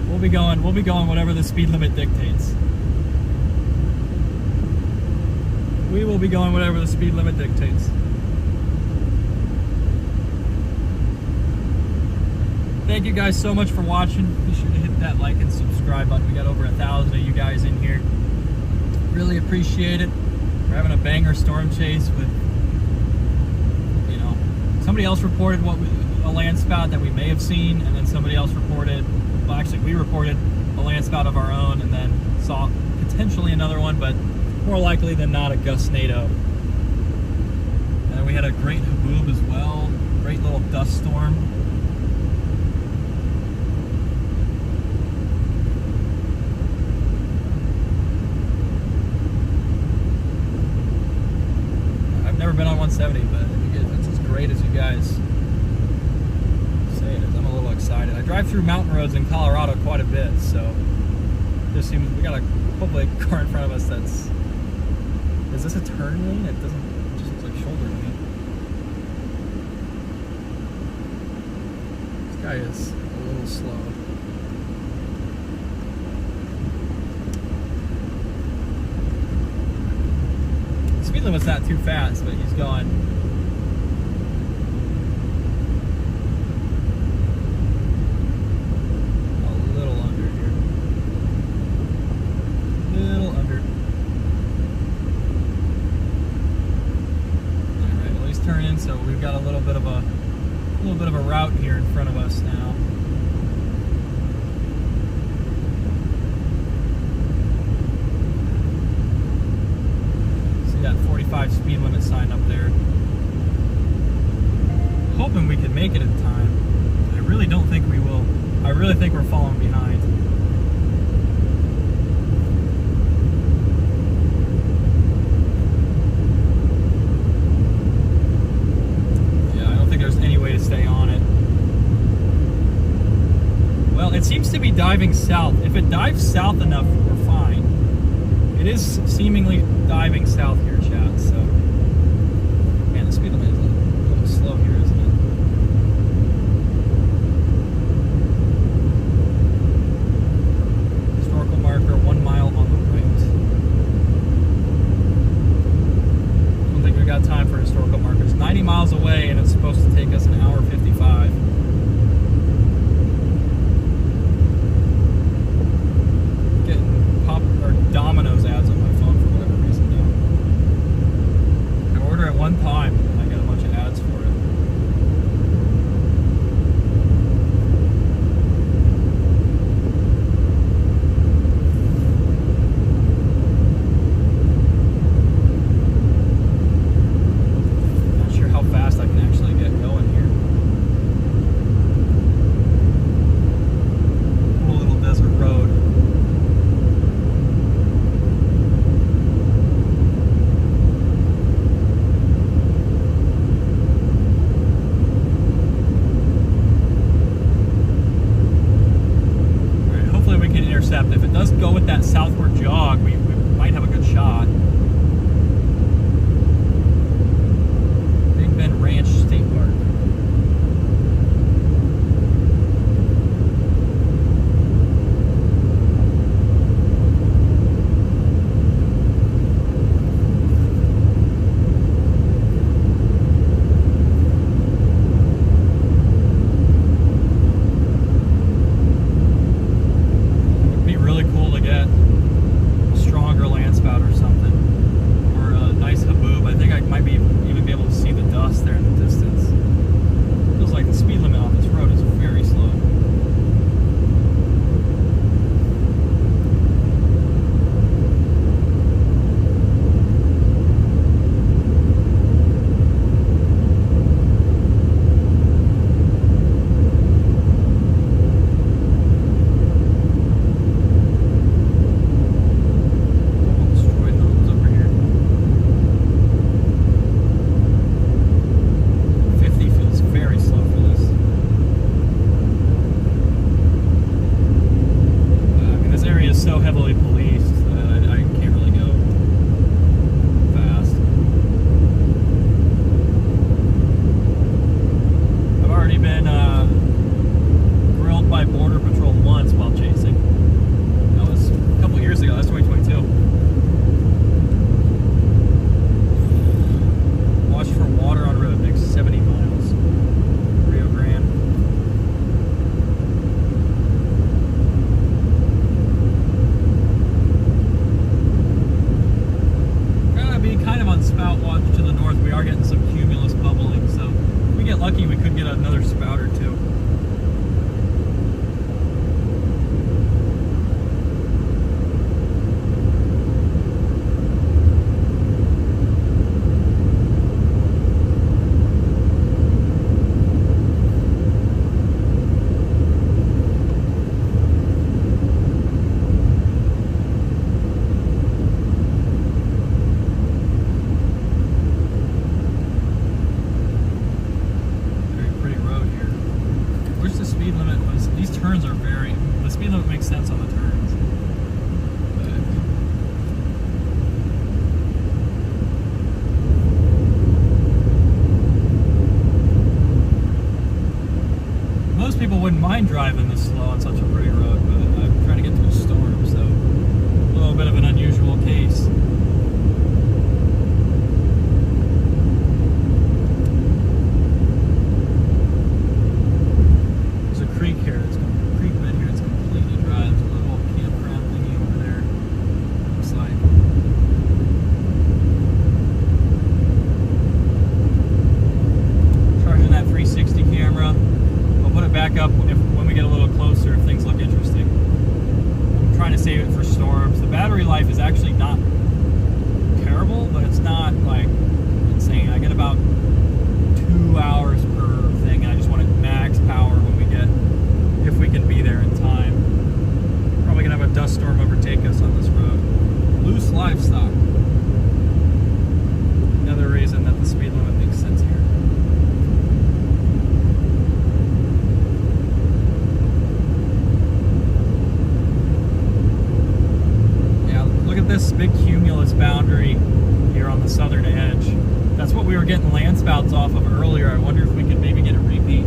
Speaker 2: We'll be going whatever the speed limit dictates. We will be going whatever the speed limit dictates. Thank you guys so much for watching. Be sure to hit that like and subscribe button. We got over 1,000 of you guys in here. Really appreciate it. We're having a banger storm chase with, you know, somebody else reported a land spout that we may have seen, and then somebody else reported, well actually we reported a land spout of our own and then saw potentially another one, but more likely than not a gustnado. And then we had a great Haboo as well. Great little dust storm. Never been on 170, but if it's as great as you guys say it is, I'm a little excited. I drive through mountain mountain roads in Colorado quite a bit, so just seems we got a hopefully a car in front of us that's. Is this a turn lane? It doesn't. It just looks like shoulder to me. This guy is a little slow. The speed limit's not too fast, but he's going. So we've got a little bit of a route here in front of us now. See that 45 speed limit sign up there. Hoping we can make it in time. I really don't think we will. I really think we're falling behind. Stay on it. Well, it seems to be diving south. If it dives south enough, we're fine. It is seemingly diving south here, chat. So, man, the speed limit is a little slow here, isn't it? Historical marker, 1 mile on the right. I don't think we got time for historical markers. 90 miles away, and it's supposed to take us an hour 55. Getting pop or Domino's ads on my phone for whatever reason now. I order it one time, and I get a bunch of ads for it. If it does go with that southward jog, we might have a good shot. Big Bend Ranch State Park. Get very, the speed limit makes sense on the turns. Most people wouldn't mind driving this slow on such a pretty road, but I'm trying to get through a storm, so a little bit of an unusual case. There's a creek here. It's a creek bed here. It's completely dry. There's a little campground thingy over there. Looks like. Charging that 360 camera. Put it back up when we get a little closer if things look interesting. I'm trying to save it for storms. The battery life is actually not terrible, but it's not like insane. I get about 2 hours per thing, and I just want it max power when we get, if we can be there in time. Probably gonna have a dust storm overtake us on this road. Loose livestock. Another reason that the speed limit makes sense here. This big cumulus boundary here on the southern edge. That's what we were getting land spouts off of earlier. I wonder if we could maybe get a repeat.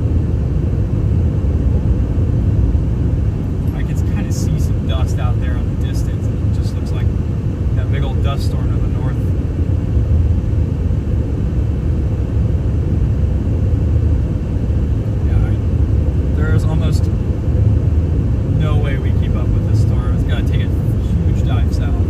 Speaker 2: I can kind of see some dust out there in the distance, and it just looks like that big old dust storm to the north. Yeah, there is almost no way we keep up with this storm. It's got to take a huge dive south.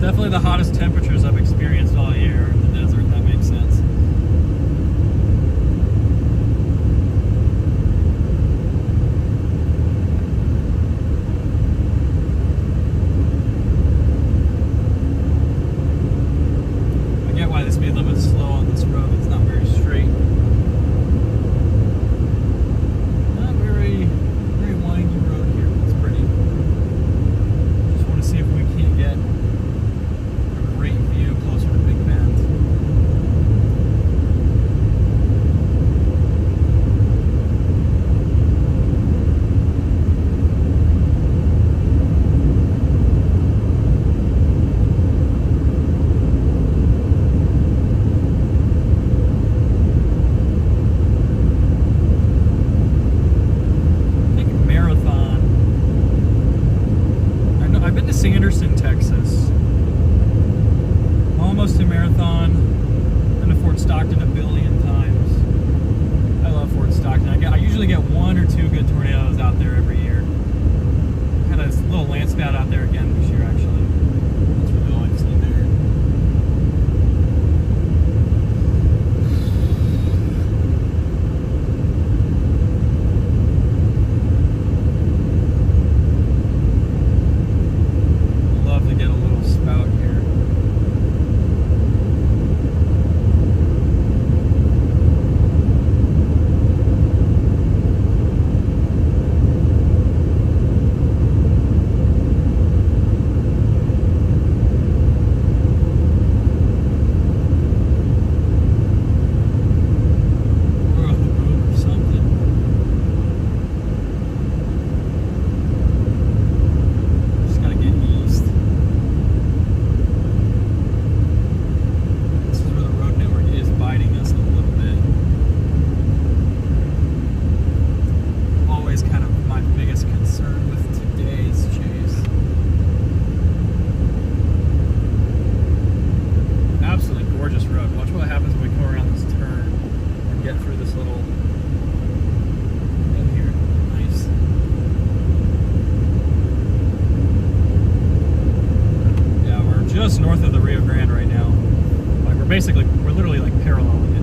Speaker 2: Definitely the hottest temperatures I've experienced all year in the desert. That makes sense. I get why the speed limit is slow on this road. It's not very straight. Not very windy road here, but it's pretty. Just want to see if we can't get great view closer to Big Bend. we're literally like paralleling it.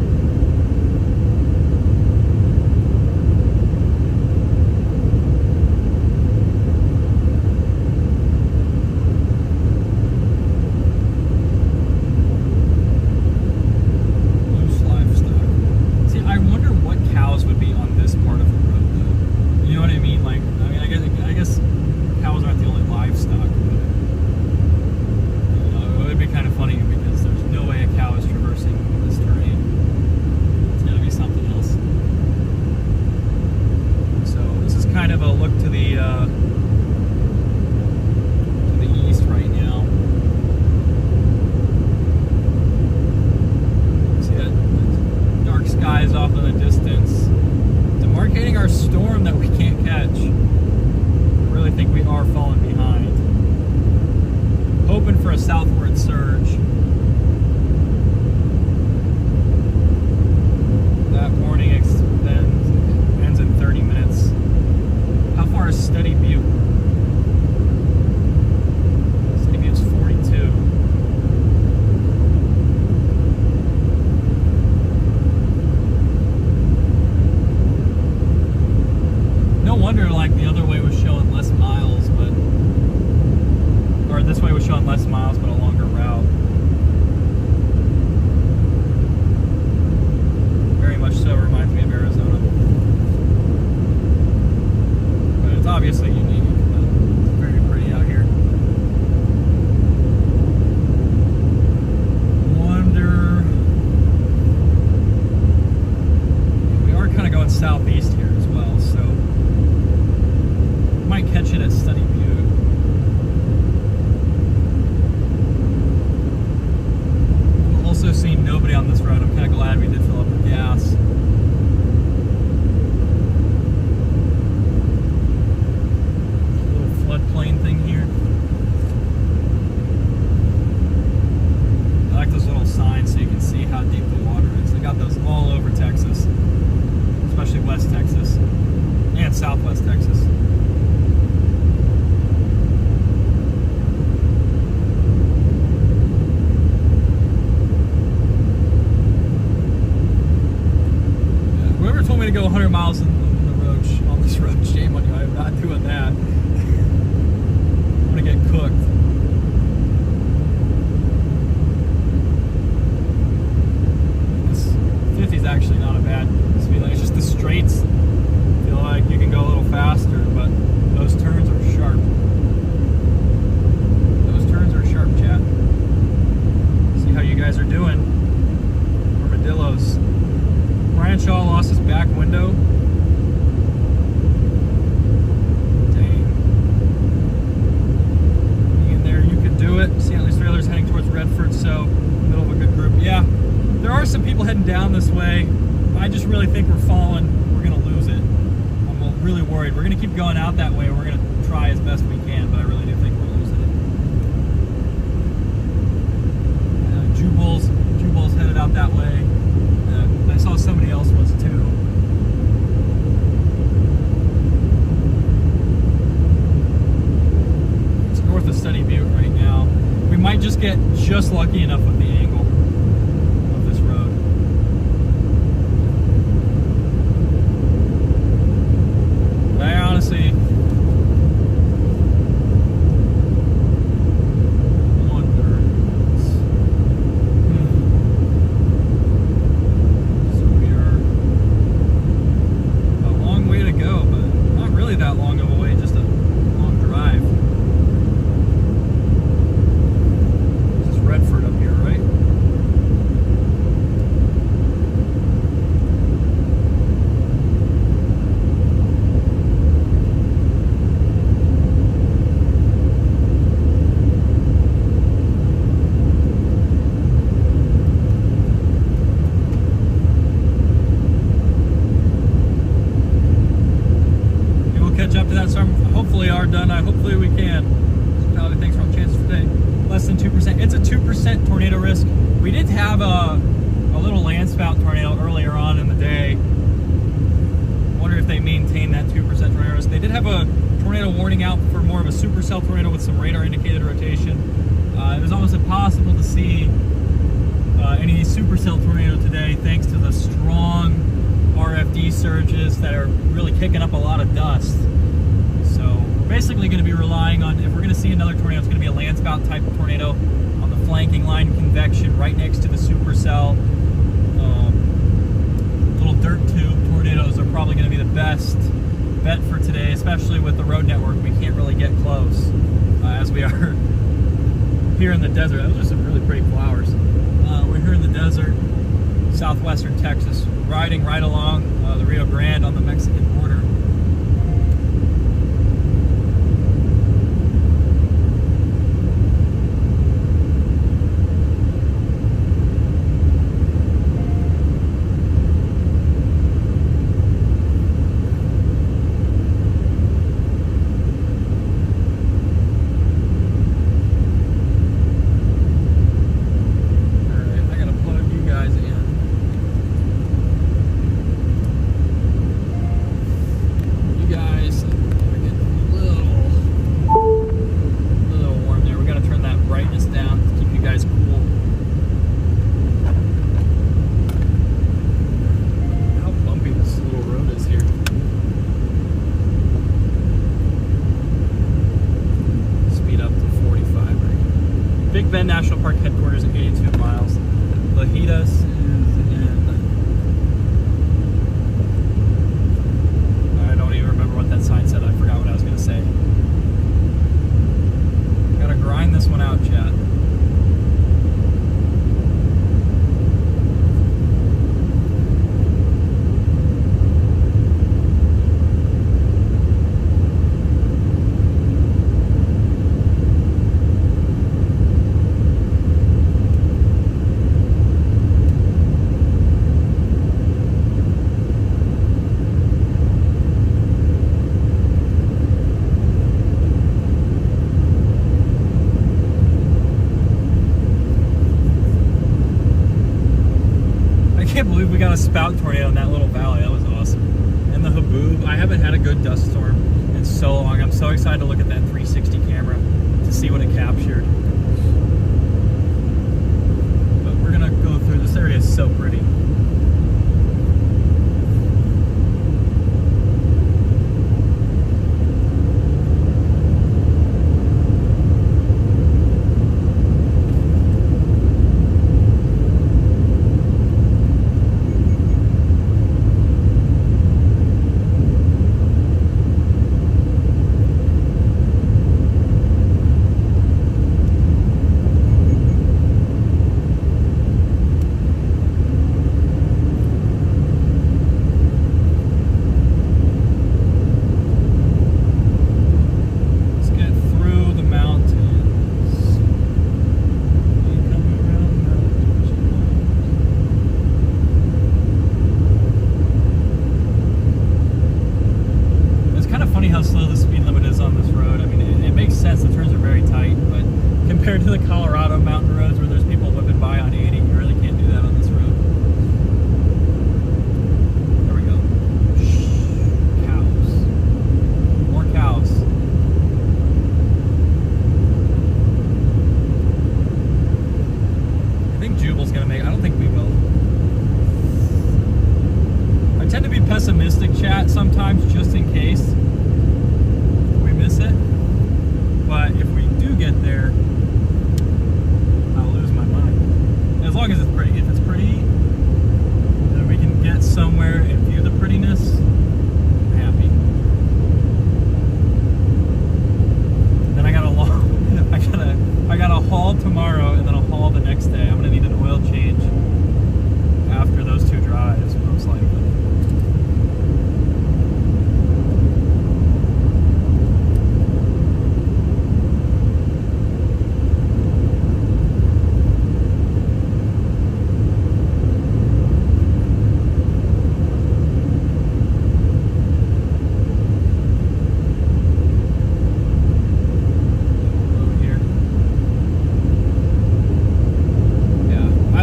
Speaker 2: Loose livestock. See, I wonder what cows would be on this part of the road, though. You know what I mean? Like, I mean, I guess cows aren't the only livestock, but you know, it would be kind of funny because there's no way a cow is traversing this terrain. It's got to be something else. So this is kind of a look to the east right now. See that dark skies off in the distance, demarcating our storm that we can't catch. I really think we are falling behind. Hoping for a southward surge. That warning ends in 30 minutes. How far is Steady Butte? Steady Butte's 42. No wonder like the other way was showing less miles, but or this way was showing less miles but a longer route. Very much so reminds me of Arizona. But it's obviously unique. But it's very pretty out here. Wonder. We are kind of going southeast here as well, so might catch it at Steady Butte. Also seen nobody on this road. I'm kind of glad we did fill up with gas. Little floodplain thing here. I like those little signs so you can see how deep the water is. They got those all over Texas, especially West Texas and Southwest Texas. Told me to go 100 miles on this road. Shame on you. I'm not doing that. I'm gonna get cooked. This 50 is actually not a bad speed limit. It's just the straights. I feel like you can go a little faster, but those turns are sharp. Those turns are sharp, chat. See how you guys are doing. Armadillos. Brian Shaw lost his back window. Dang. Hang in there, you can do it. See, at least trailers heading towards Redford, so middle of a good group. Yeah, there are some people heading down this way. I just really think we're falling. We're gonna lose it. I'm really worried. We're gonna keep going out that way. We're gonna try as best we can, but I really do think we're losing it. Jubal's headed out that way. I saw somebody else was too. It's north of Steady Butte right now. We might just get just lucky enough with the angle of this road. But I honestly hopefully we can. Thanks for all the chances for today. Less than 2%. It's a 2% tornado risk. We did have a little land spout tornado earlier on in the day. Wonder if they maintain that 2% tornado risk. They did have a tornado warning out for more of a supercell tornado with some radar indicated rotation. It was almost impossible to see any of these supercell tornado today, thanks to the strong RFD surges that are really kicking up a lot of dust. So we're basically going to be relying on, if we're going to see another tornado, it's going to be a land spout type of tornado on the flanking line convection right next to the supercell. Little dirt tube tornadoes are probably going to be the best bet for today, especially with the road network. We can't really get close as we are here in the desert. Those are some really pretty flowers. We're here in the desert, southwestern Texas, riding right along the Rio Grande on the Mexican border. Big Bend National Park headquarters at 82 miles. Lajitas is in... I don't even remember what that sign said. I forgot what I was going to say. Gotta grind this one out, chat. I can't believe we got a spout tornado in that little valley. That was awesome. And the Haboo, I haven't had a good dust storm in so long. I'm so excited to look at that 360 camera to see what it captured. But we're gonna go through, this area is so pretty. How slow the speed limit is on this road. I mean, it makes sense. The turns are very tight, but compared to the Colorado mountain roads where there's people whipping by on 80, you really can't do that on this road. There we go. Cows. More cows. I think Jubal's gonna make. I don't think we will. I tend to be pessimistic, chat, sometimes, just in case miss it, but if we do get there, I'll lose my mind. As long as it's pretty. If it's pretty, then we can get somewhere and view the prettiness, I'm happy. Then I gotta haul tomorrow, and then I'll haul the next day. I'm gonna need an oil change after those two drives, most likely.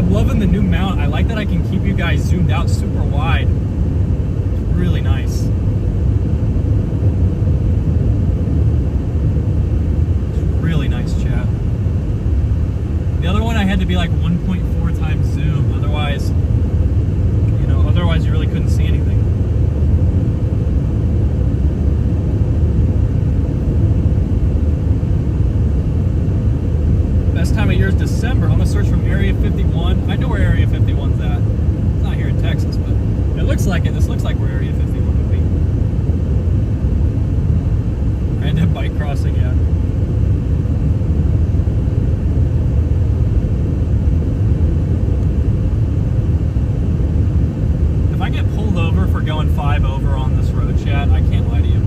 Speaker 2: Loving the new mount. I like that I can keep you guys zoomed out super wide. It's really nice. It's really nice, chat. The other one I had to be like 1.4 times zoom, otherwise I know where Area 51's at. It's not here in Texas, but it looks like it. This looks like where Area 51 would be. Random bike crossing, yeah. If I get pulled over for going 5 over on this road, chat, I can't lie to you.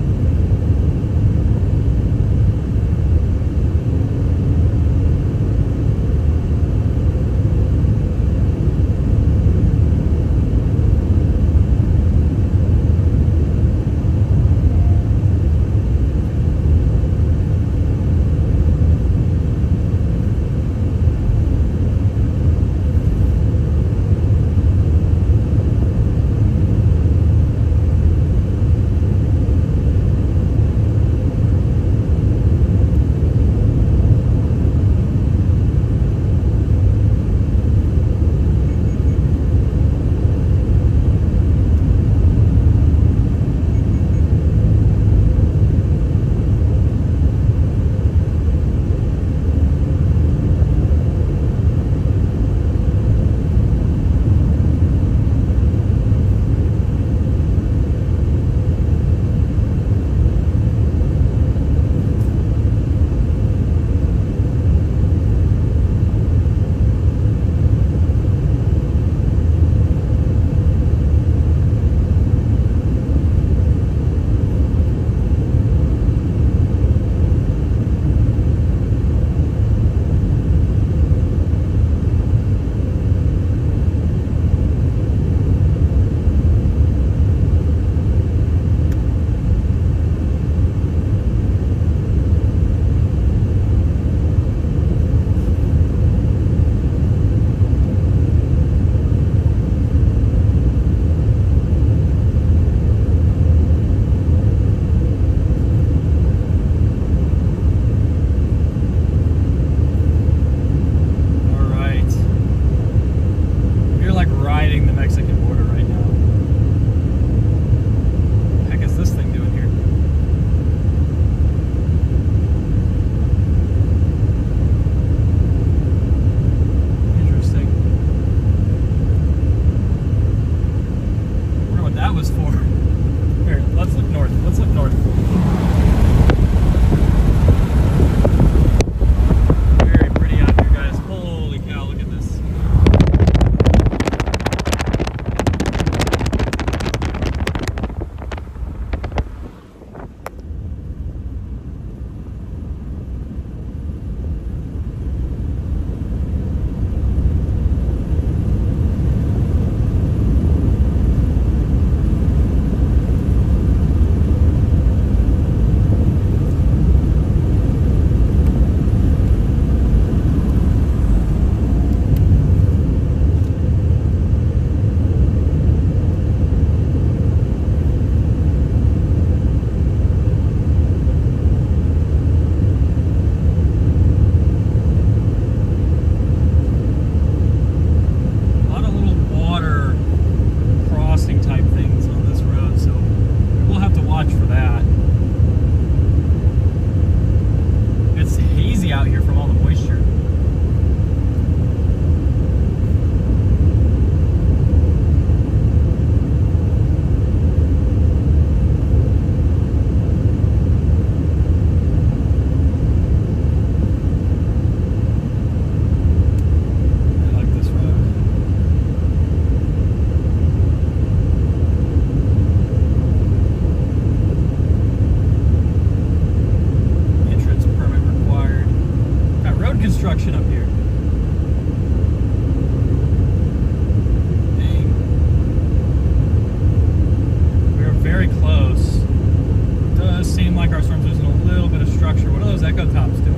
Speaker 2: construction up here. Dang. We're very close. It does seem like our storm's losing a little bit of structure. What are those echo tops doing?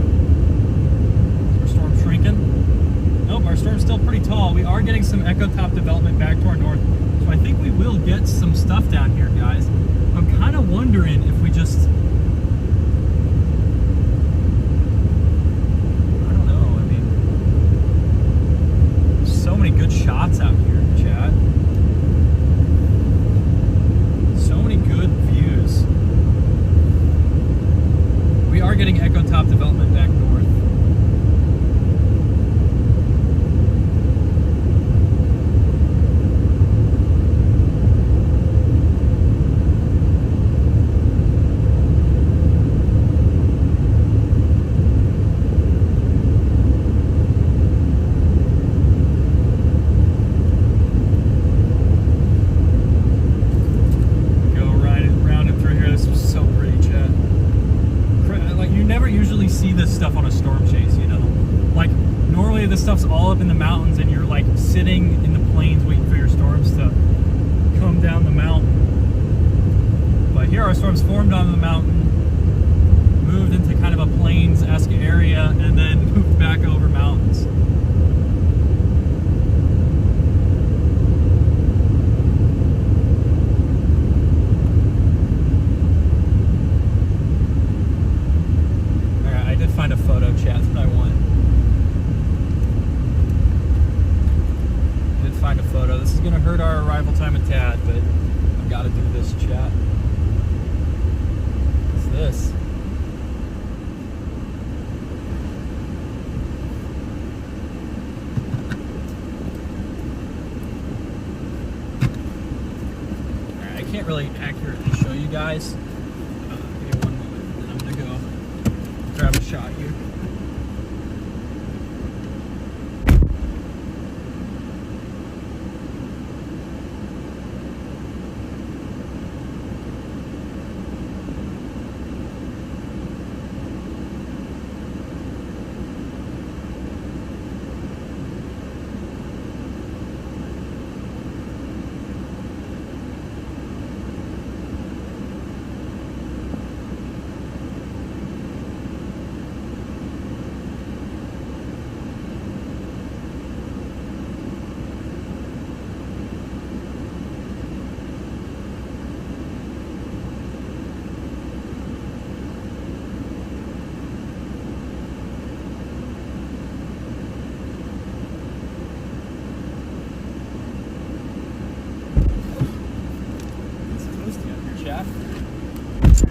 Speaker 2: Is our storm shrinking? Nope, our storm's still pretty tall. We are getting some echo top development back to our north. So I think we will get some stuff down here, guys. I'm kind of wondering if we just... So many good shots out here, Chad. So many good views. We are getting echo top development back north. thundershower storms formed on the mountain, moved into kind of a plains-esque area, and then moved back over mountains. Alright, I did find a photo, chat. That's what I want. I did find a photo. This is going to hurt our arrival time a tad, but I've got to do this, chat. What's this? I can't really accurately show you guys. Give me one moment, and then I'm gonna go grab a shot here.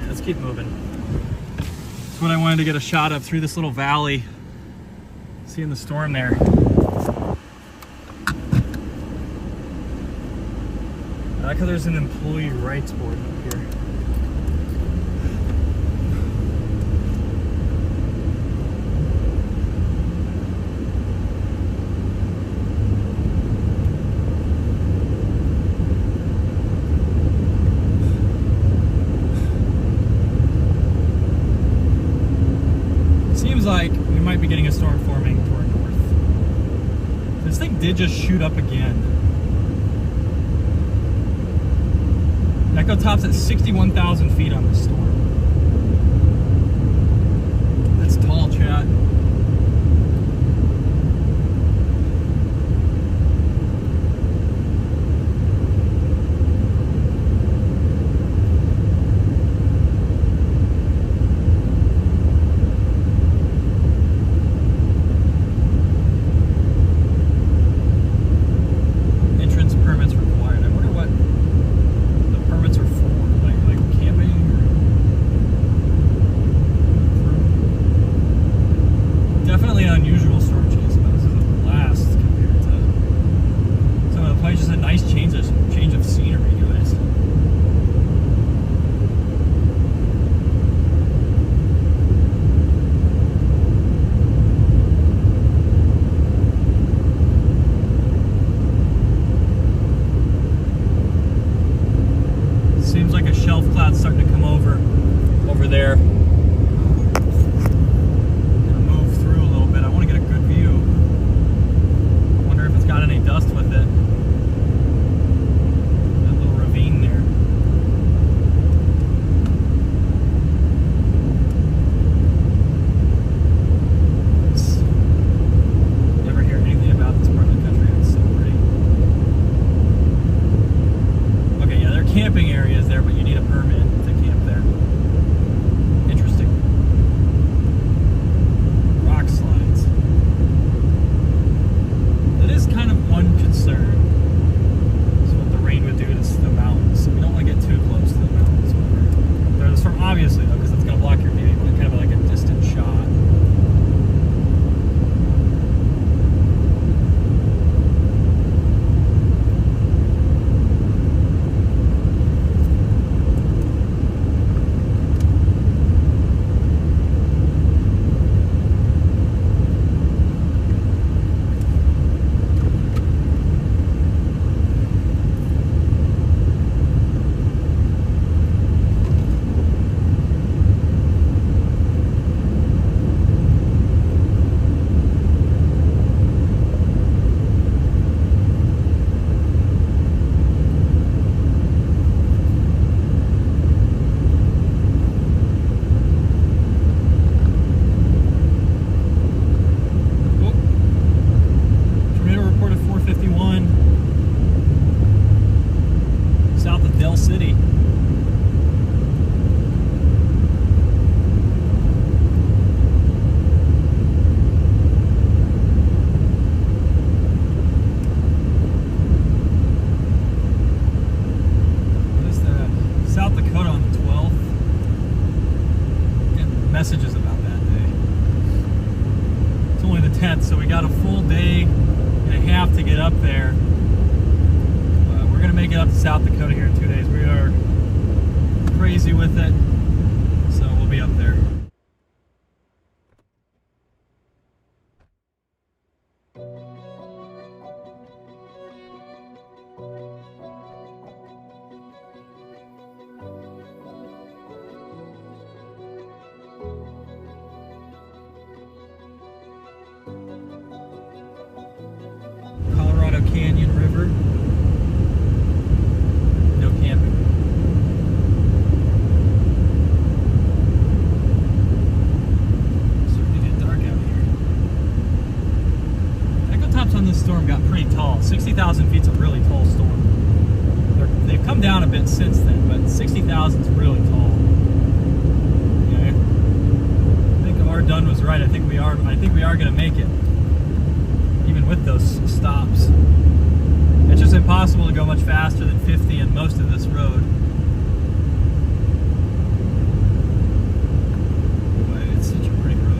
Speaker 2: Let's keep moving. That's what I wanted to get a shot of, through this little valley. Seeing the storm there. I like how there's an employee rights board up here. Like we might be getting a storm forming to our north. This thing did just shoot up again. Echo tops at 61,000 feet on this storm. That's tall, chat. to get up there. We're gonna make it up to South Dakota here in 2 days. We are crazy with it, so we'll be up there. Colorado Canyon River. No camping. Starting to get dark out here. Echo tops on this storm got pretty tall. 60,000 feet's a really tall storm. They've come down a bit since then, but 60,000 is really tall. Okay. I think our done was right. I think we are going to make it, even with those stops. It's just impossible to go much faster than 50 in most of this road. Boy, it's such a pretty road.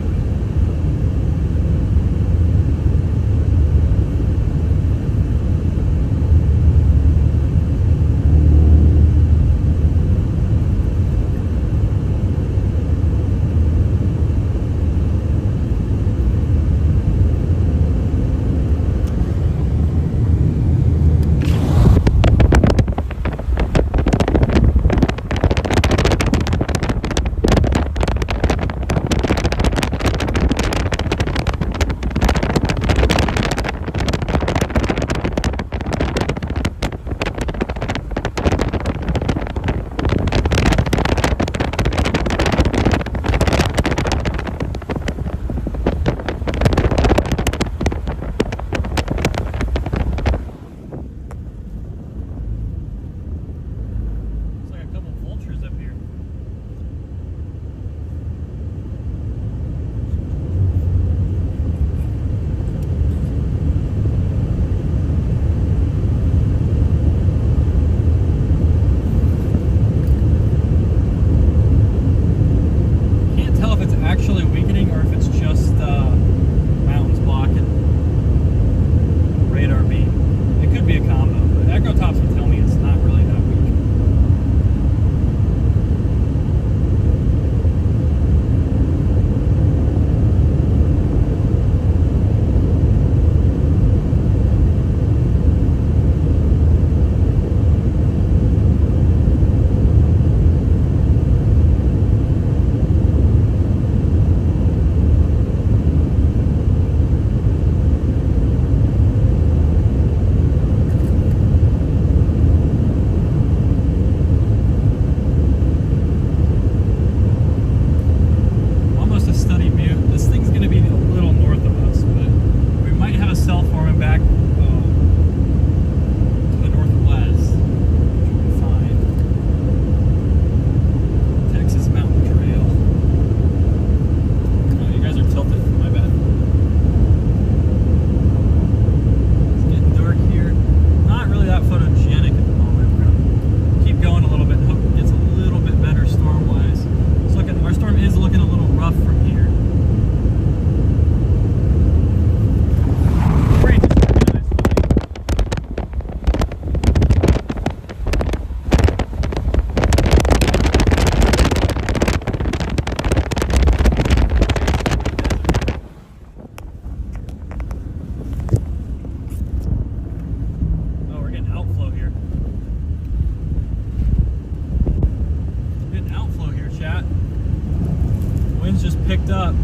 Speaker 2: Picked up.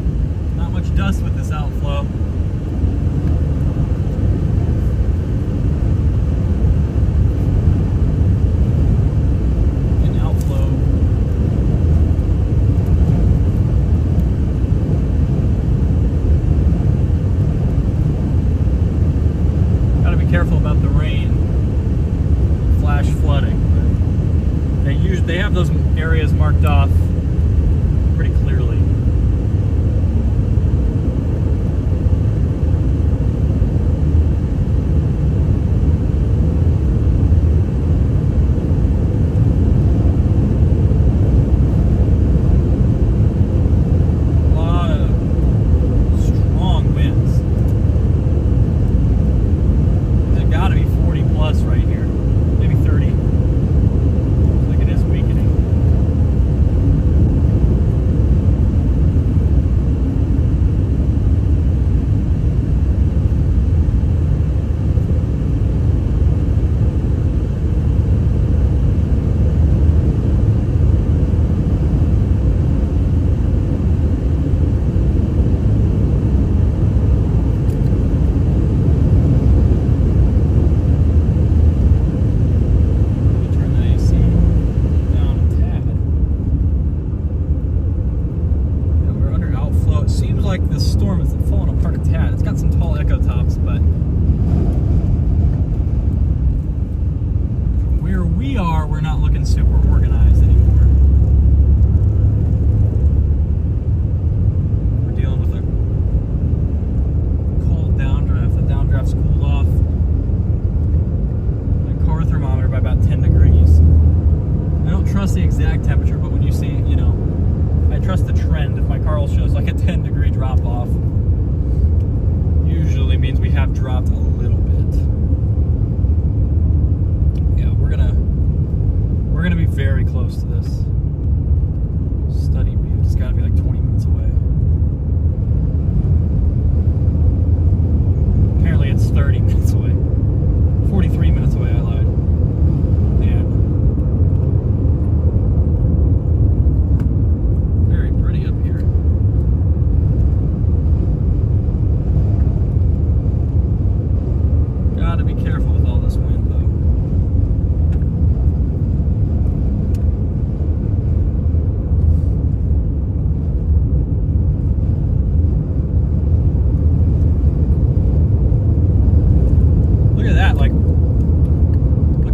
Speaker 2: Not much dust with this outflow. An outflow. Gotta be careful about the rain. Flash flooding. But they have those areas marked off pretty clearly.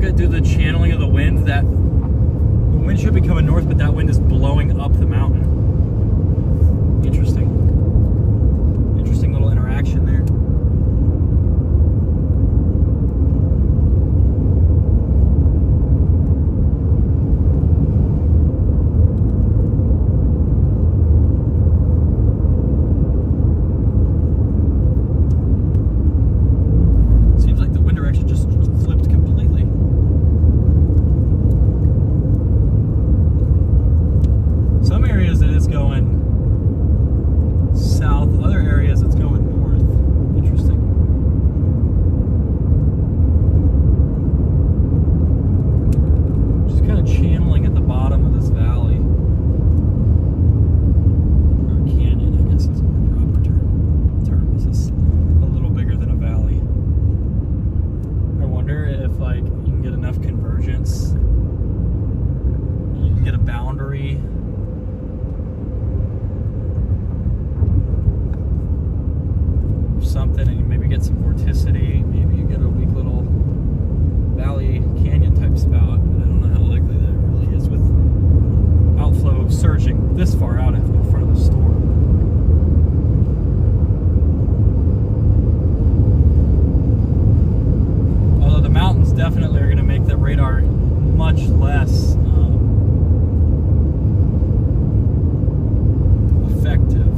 Speaker 2: look at do the channeling of the wind, that the wind should be coming north, but that wind is blowing up the mountain. Interesting. Interesting little interaction there. Something, and you maybe get some vorticity, maybe you get a weak little valley canyon type spout, but I don't know how likely that really is with outflow surging this far out in front of the storm. Although the mountains definitely are going to make the radar much less effective.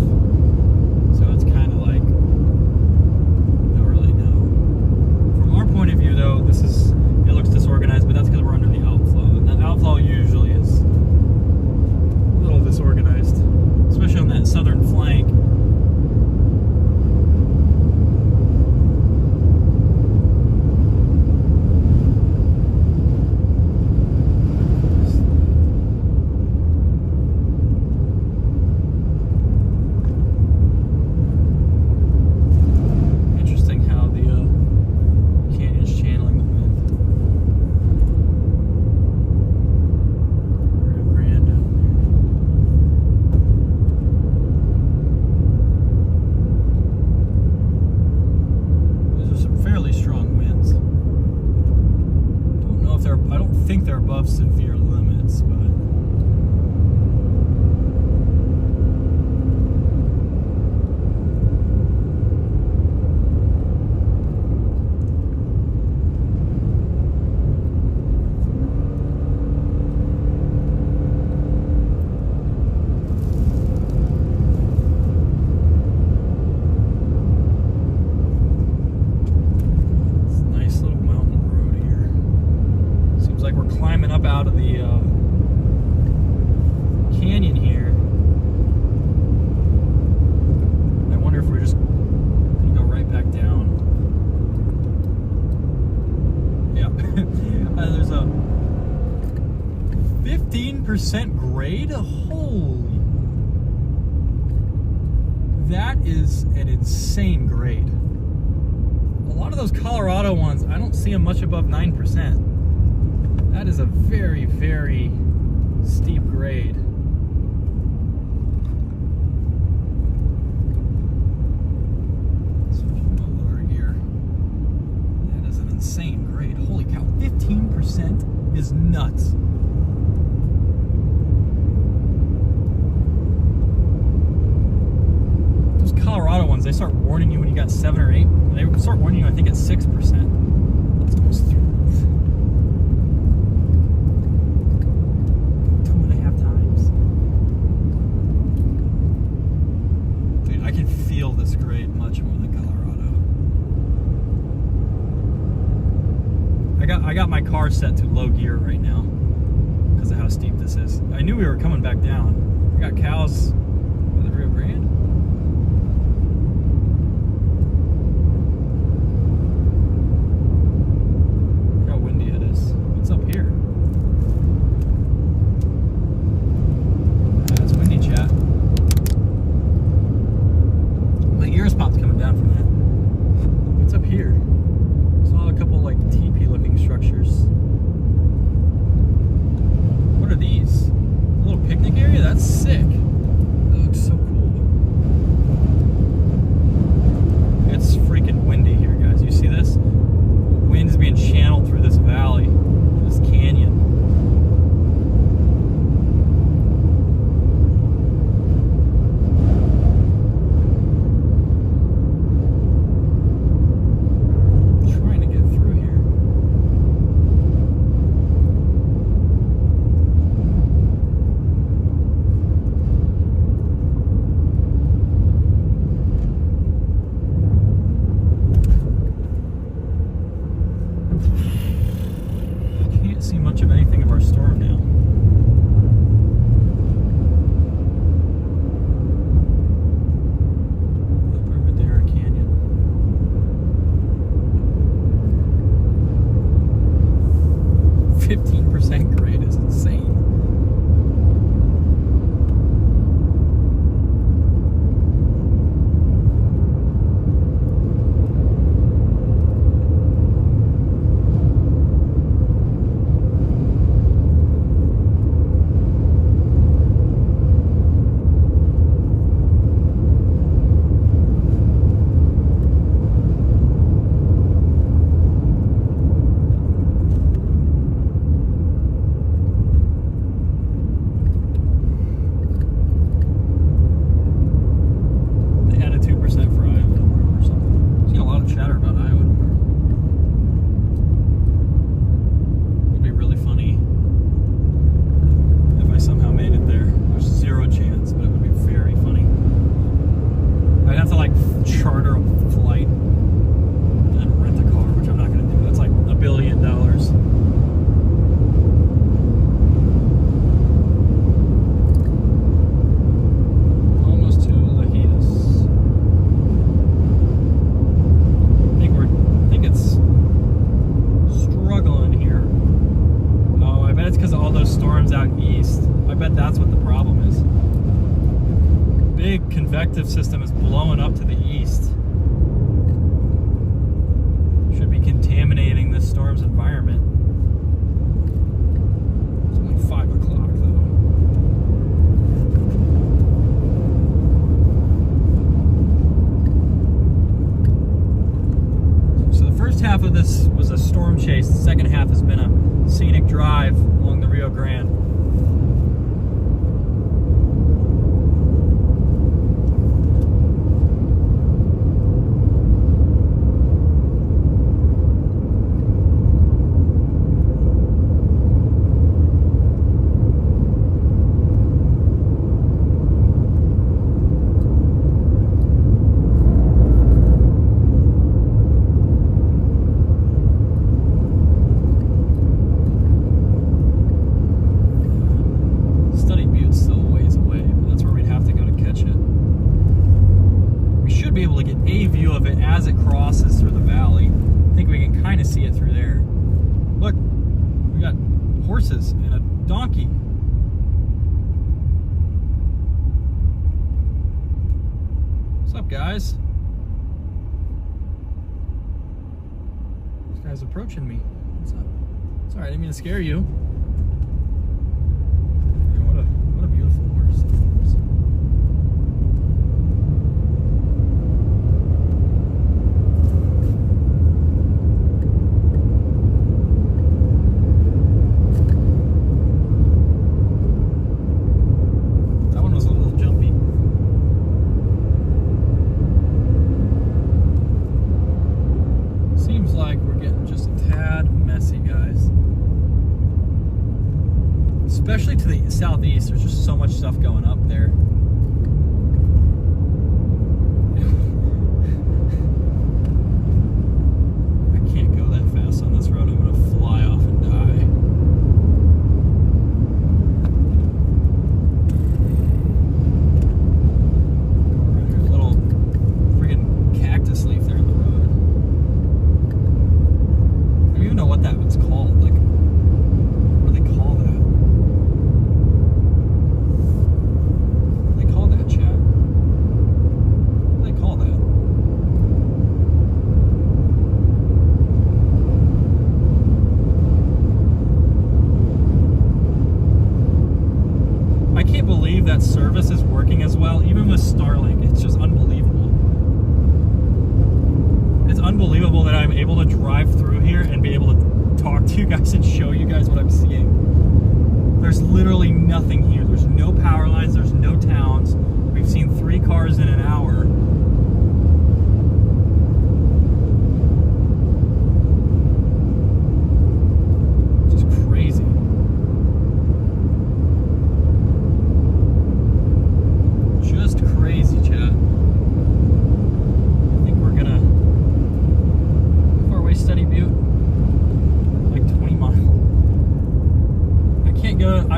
Speaker 2: So it's kind of like, point of view though, it looks disorganized, but that's because we're under the outflow, and that outflow usually is a little disorganized, especially on that southern flank. Severe limits, but it's a nice little mountain road here. Seems like we're climbing up out of the canyon here. I wonder if we're just gonna go right back down. Yeah. There's a 15% grade. Holy. That is an insane grade. A lot of those Colorado ones, I don't see them much above 9%. That is a very, very steep grade. Switching to lower gear. That is an insane grade. Holy cow, 15% is nuts. Those Colorado ones, they start warning you when you got 7 or 8. They start warning you, I think, at 6%. It's almost 3. This grade much more than Colorado. I got my car set to low gear right now because of how steep this is. I knew we were coming back down. I got cows by the Rio Grande. Look how windy it is. What's up here? That's windy, chat. Spot's coming down from that. What's up here? Saw a couple like teepee looking structures. What are these? A little picnic area? That's sick. Can't see much of anything of our storm now. Upper Madera Canyon. 15% grade is insane. Convective system is blowing up to the east. Should be contaminating this storm's environment. It's only 5 o'clock though. So the first half of this was a storm chase. The second half has been a scenic drive along the Rio Grande. As it crosses through the valley. I think we can kind of see it through there. Look, we got horses and a donkey. What's up, guys? This guy's approaching me. What's up? Sorry, I didn't mean to scare you. What a beautiful horse. Especially to the southeast, there's just so much stuff going up there. I can't go that fast on this road. I'm going to fly off and die. There's a little friggin' cactus leaf there in the road. I don't even know what that one's called. Like, what do they call that? That service is working as well, even with Starlink. It's just unbelievable. It's unbelievable that I'm able to drive through here and be able to talk to you guys and show you guys what I'm seeing. There's literally nothing here. There's no power lines, there's no towns. We've seen 3 cars in an hour. Just crazy. Crazy, chat. I think we're gonna... How far away, Steady Butte?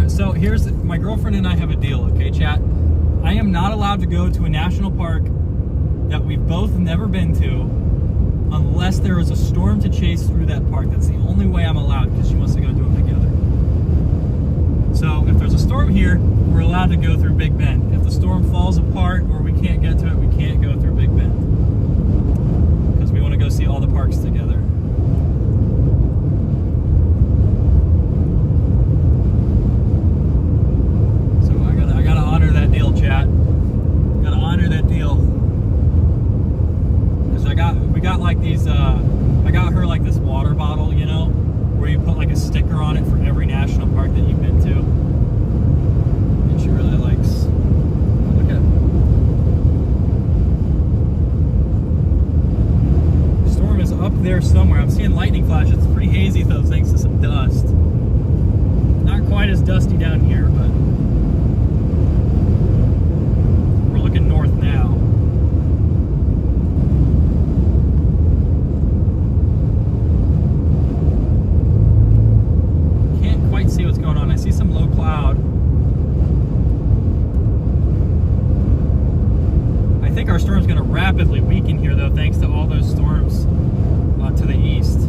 Speaker 2: So here's, my girlfriend and I have a deal, okay, chat? I am not allowed to go to a national park that we've both never been to unless there is a storm to chase through that park. That's the only way I'm allowed, because she wants to go do them together. So if there's a storm here, we're allowed to go through Big Bend. If the storm falls apart or we can't get to it, we can't go through Big Bend, because we want to go see all the parks together. So I gotta honor that deal, chat. Gotta honor that deal. Because we got like these, I got her like this water bottle, you know, where you put like a sticker on it for every national park that you've been to. And she really likes. Look at it. The storm is up there somewhere. I'm seeing lightning flashes. It's pretty hazy though, thanks to some dust. Not quite as dusty down here, but we're looking north now. See what's going on. I see some low cloud. I think our storm's going to rapidly weaken here though, thanks to all those storms to the east.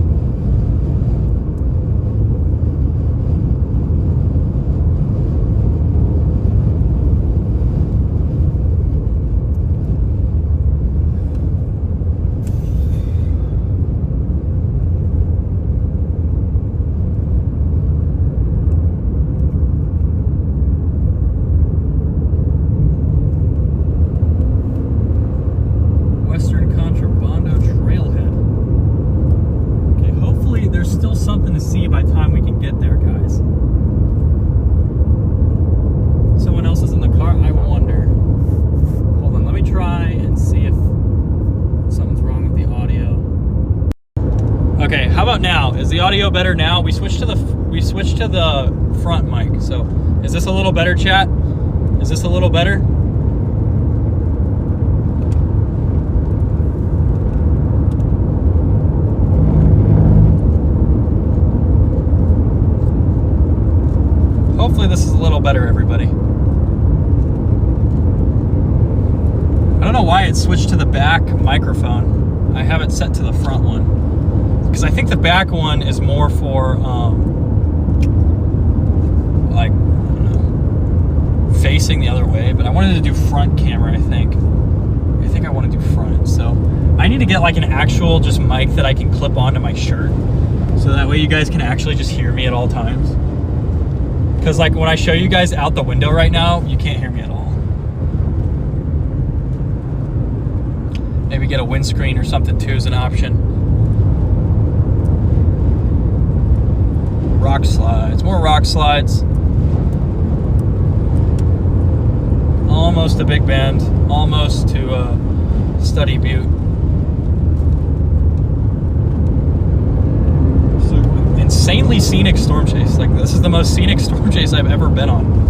Speaker 2: Now is the audio better now? We switched to the front mic. So is this a little better, chat? Is this a little better? Hopefully this is a little better, everybody. I don't know why it switched to the back microphone. I have it set to the front one, because I think the back one is more for, like, I don't know, facing the other way. But I wanted to do front camera, I think. I think I want to do front. So I need to get, like, an actual just mic that I can clip onto my shirt. So that way you guys can actually just hear me at all times. Because, like, when I show you guys out the window right now, you can't hear me at all. Maybe get a windscreen or something, too, as an option. Rock slides, more rock slides. Almost to Big Bend, almost to Study Butte. So, insanely scenic storm chase. Like, this is the most scenic storm chase I've ever been on.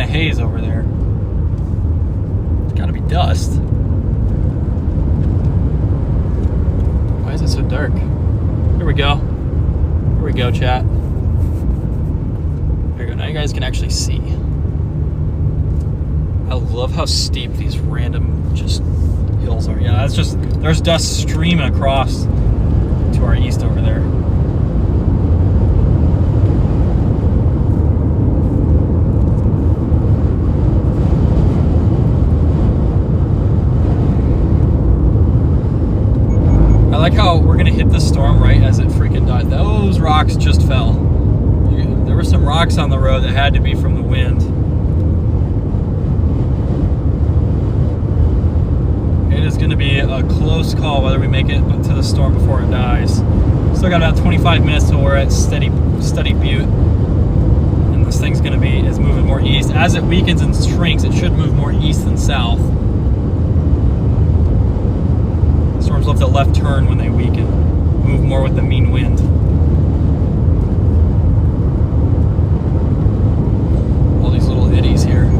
Speaker 2: Haze over there. It's gotta be dust. Why is it so dark? Here we go. Here we go, chat. There we go. Now you guys can actually see. I love how steep these random just hills are. Yeah, that's just, there's dust streaming across to our east over there. I like how we're gonna hit the storm right as it freaking died. Those rocks just fell. There were some rocks on the road that had to be from the wind. It is gonna be a close
Speaker 1: close call whether we make it to the storm before it dies. Still got about 25 minutes till we're at steady Butte. And this thing's is moving more east. As it weakens and shrinks, it should move more east than south. Storms love to left turn when they weaken. Move more with the mean wind. All these little eddies here.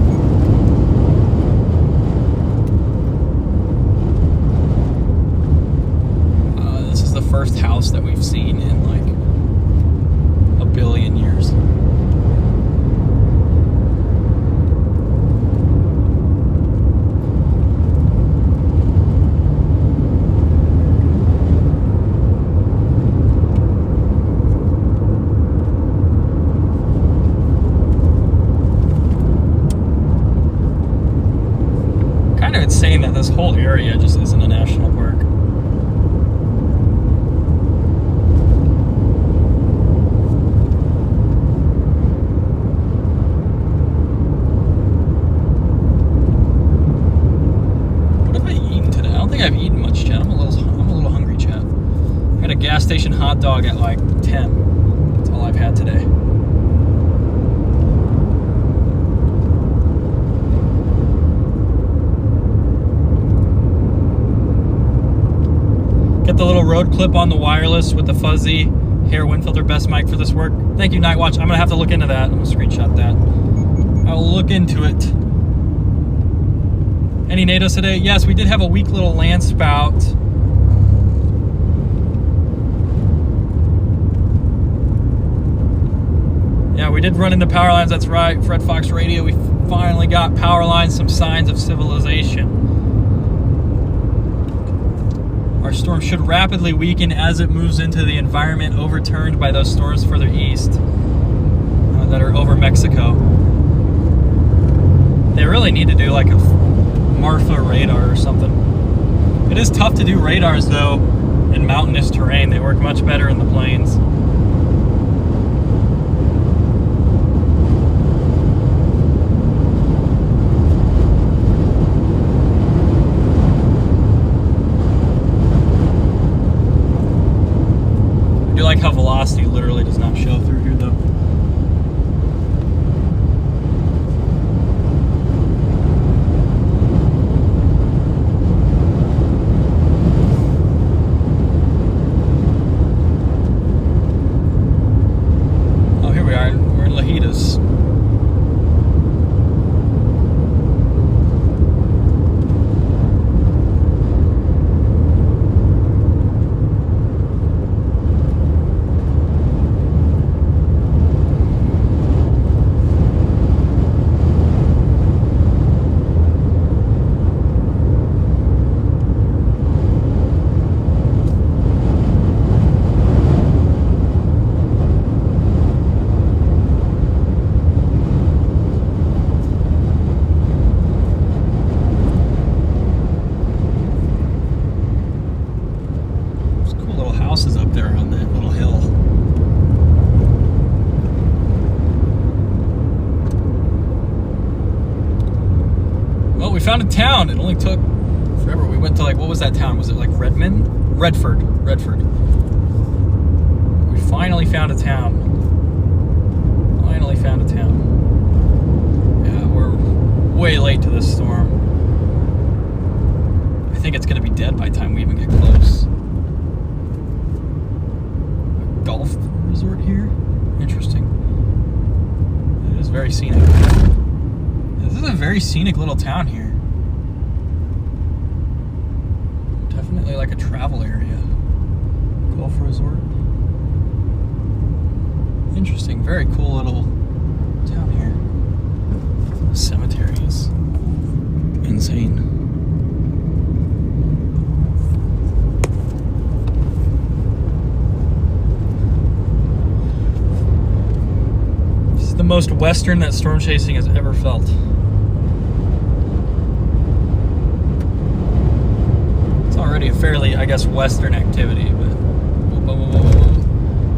Speaker 1: This is the first house that we've seen in like a billion years. Insane that this whole area just isn't a national park. What have I eaten today? I don't think I've eaten much, Chad. I'm a little hungry, Chad. I had a gas station hot dog at like 10. That's all I've had today. Get the little road clip on the wireless with the fuzzy hair wind filter. Best mic for this work. Thank you, Night Watch. I'm gonna have to look into that. I'm gonna screenshot that. I'll look into it. Any NATOs today? Yes, we did have a weak little land spout. Yeah, we did run into power lines. That's right. Fred Fox Radio. We finally got power lines. Some signs of civilization. Our storm should rapidly weaken as it moves into the environment overturned by those storms further east that are over Mexico. They really need to do like a Marfa radar or something. It is tough to do radars though in mountainous terrain. They work much better in the plains. I do like how velocity literally does not show through here though. Oh, here we are. We're in Lajitas. Houses up there on that little hill. Well, we found a town. It only took forever. We went to like, what was that town? Was it like Redmond? Redford. We finally found a town. Yeah, we're way late to this storm. I think it's going to be dead by the time we even get close. Golf resort here. Interesting. It is very scenic. This is a very scenic little town here. Definitely like a travel area. Golf resort. Interesting. Very cool little town here. The cemetery is insane. The most western that storm chasing has ever felt. It's already a fairly, I guess, western activity, but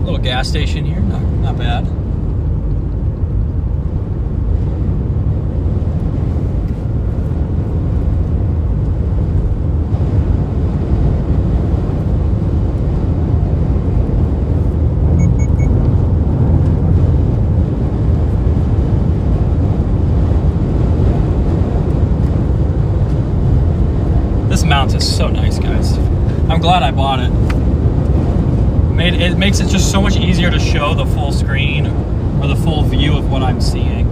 Speaker 1: little gas station here, not bad. This mount is so nice, guys. I'm glad I bought it. It makes it just so much easier to show the full screen or the full view of what I'm seeing.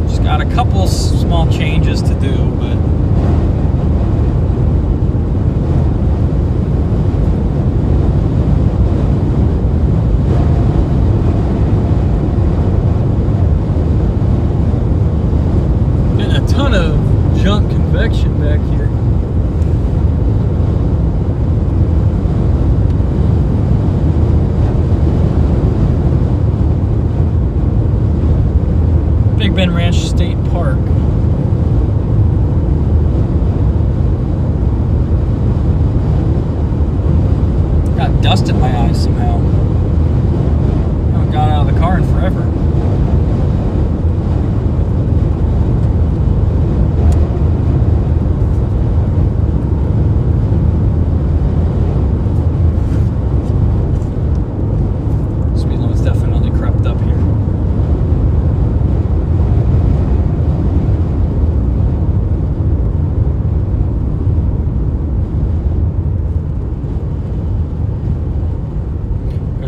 Speaker 1: Just got a couple small changes to do, but getting a ton of junk convection back here. Big Bend Ranch State Park. Got dust in my eyes somehow. Haven't got out of the car in forever. Speed limit's definitely crept up here.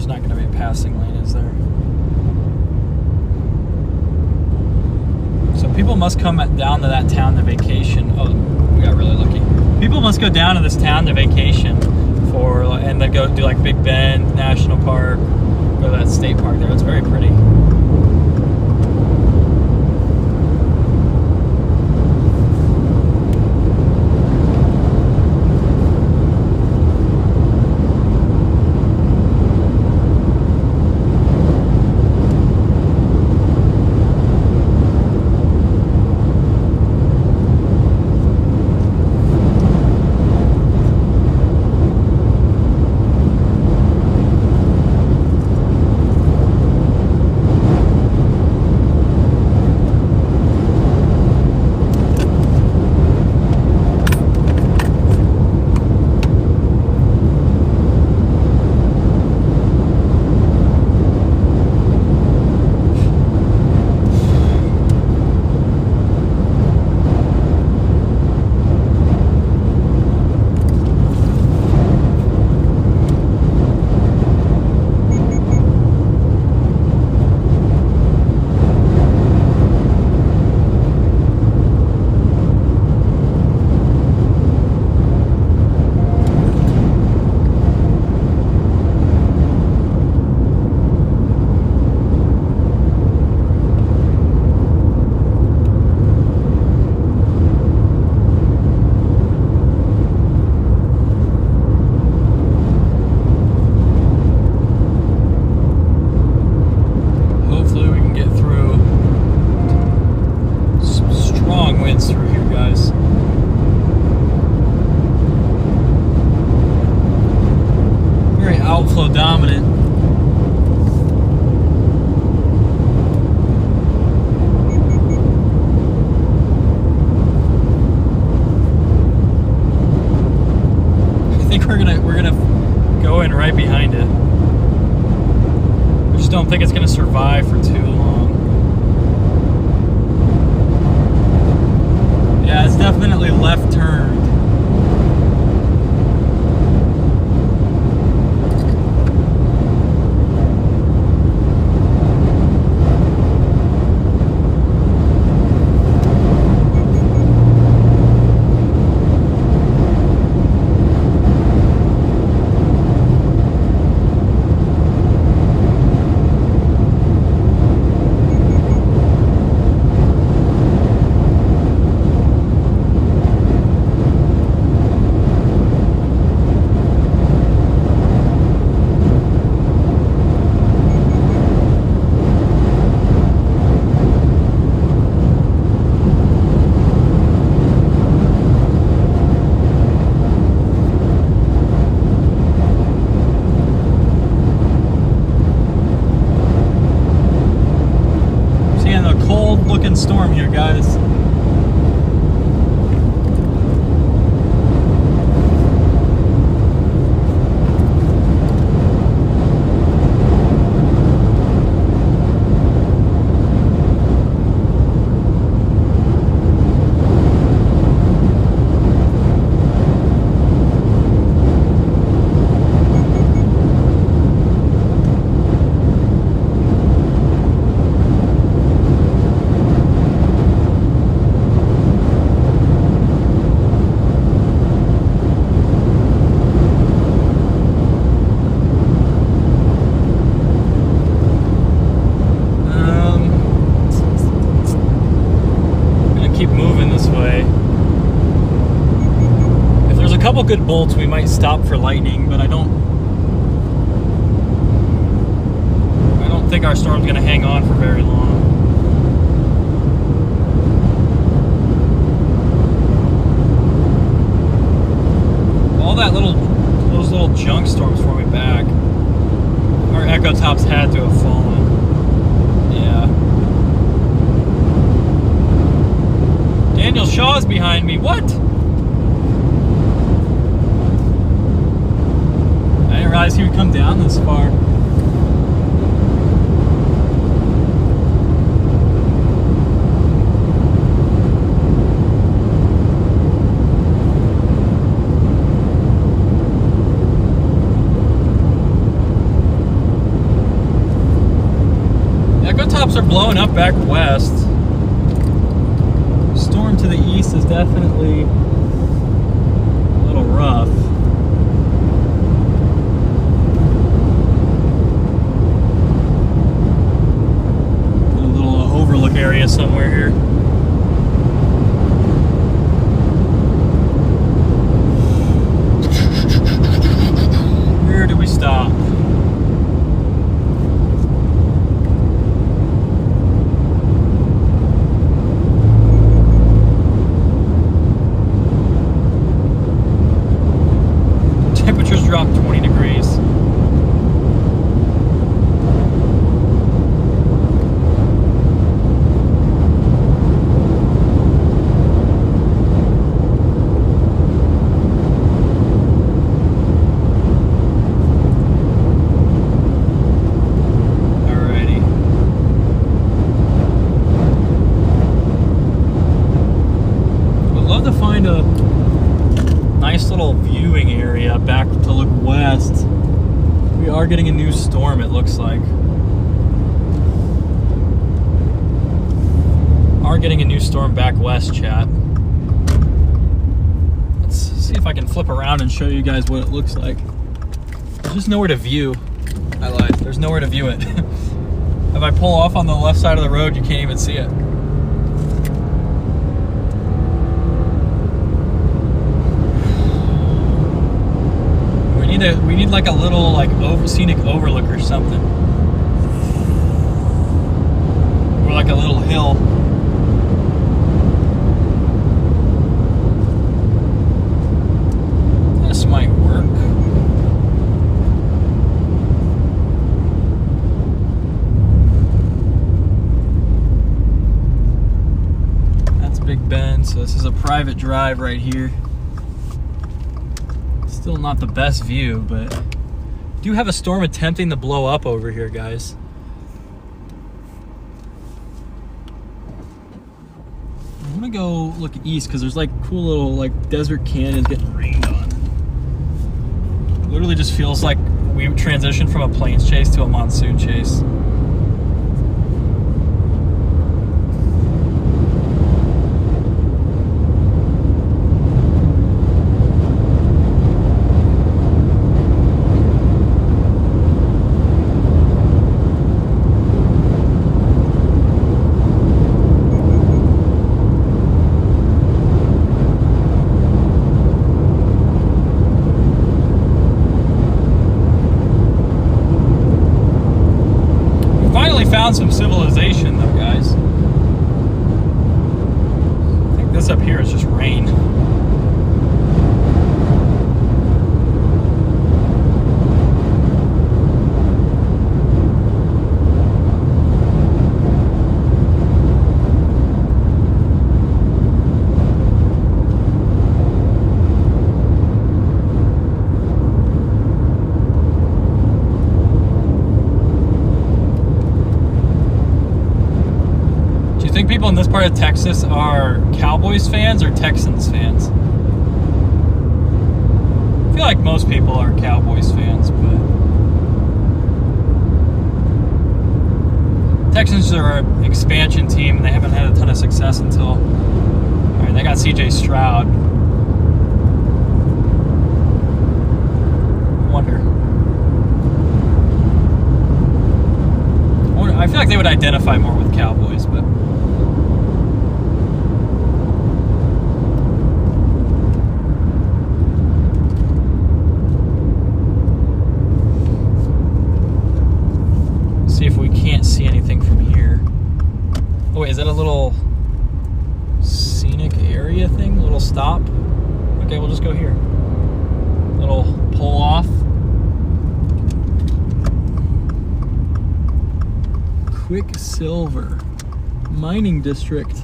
Speaker 1: Not going to be a passing lane, is there? So people must come down to that town to vacation. Oh, we got really lucky. People must go down to this town to vacation and then go do like Big Bend National Park, go to that state park there. It's very pretty. Outflow dominant. I think we're gonna go in right behind it. I just don't think it's gonna survive for too long. Yeah, it's definitely left turned.
Speaker 2: this way. If there's a couple good bolts, we might stop for lightning, but I don't think our storm's gonna hang on for very long. All that those little junk storms forming back. Our echo tops had to have fallen. Yeah. Daniel Shaw's behind me. What? I didn't realize he would come down this far. Tops are blowing up back west. Storm to the east is definitely a little rough. A little overlook area somewhere here. Where do we stop? Dropped 20 degrees. Alrighty. Would love to find a nice little viewing area back to look west. We are getting a new storm, it looks like. Are getting a new storm back west, chat. Let's see if I can flip around and show you guys what it looks like. There's just nowhere to view. I lied. There's nowhere to view it. If I pull off on the left side of the road, you can't even see it. We need like a little scenic overlook or something, or like a little hill. This might work. That's Big Bend, so this is a private drive right here. Still not the best view, but do have a storm attempting to blow up over here, guys. I'm gonna go look east because there's like cool little like desert canyons getting rained on. Literally just feels like we transitioned from a plains chase to a monsoon chase. Found some civilization though, guys. I think this up here is just rain. Think people in this part of Texas are Cowboys fans or Texans fans? I feel like most people are Cowboys fans, but Texans are an expansion team and they haven't had a ton of success until, all right, they got CJ Stroud. I feel like they would identify more with Cowboys, but stop. Okay, we'll just go here. Little pull off. Quicksilver mining district.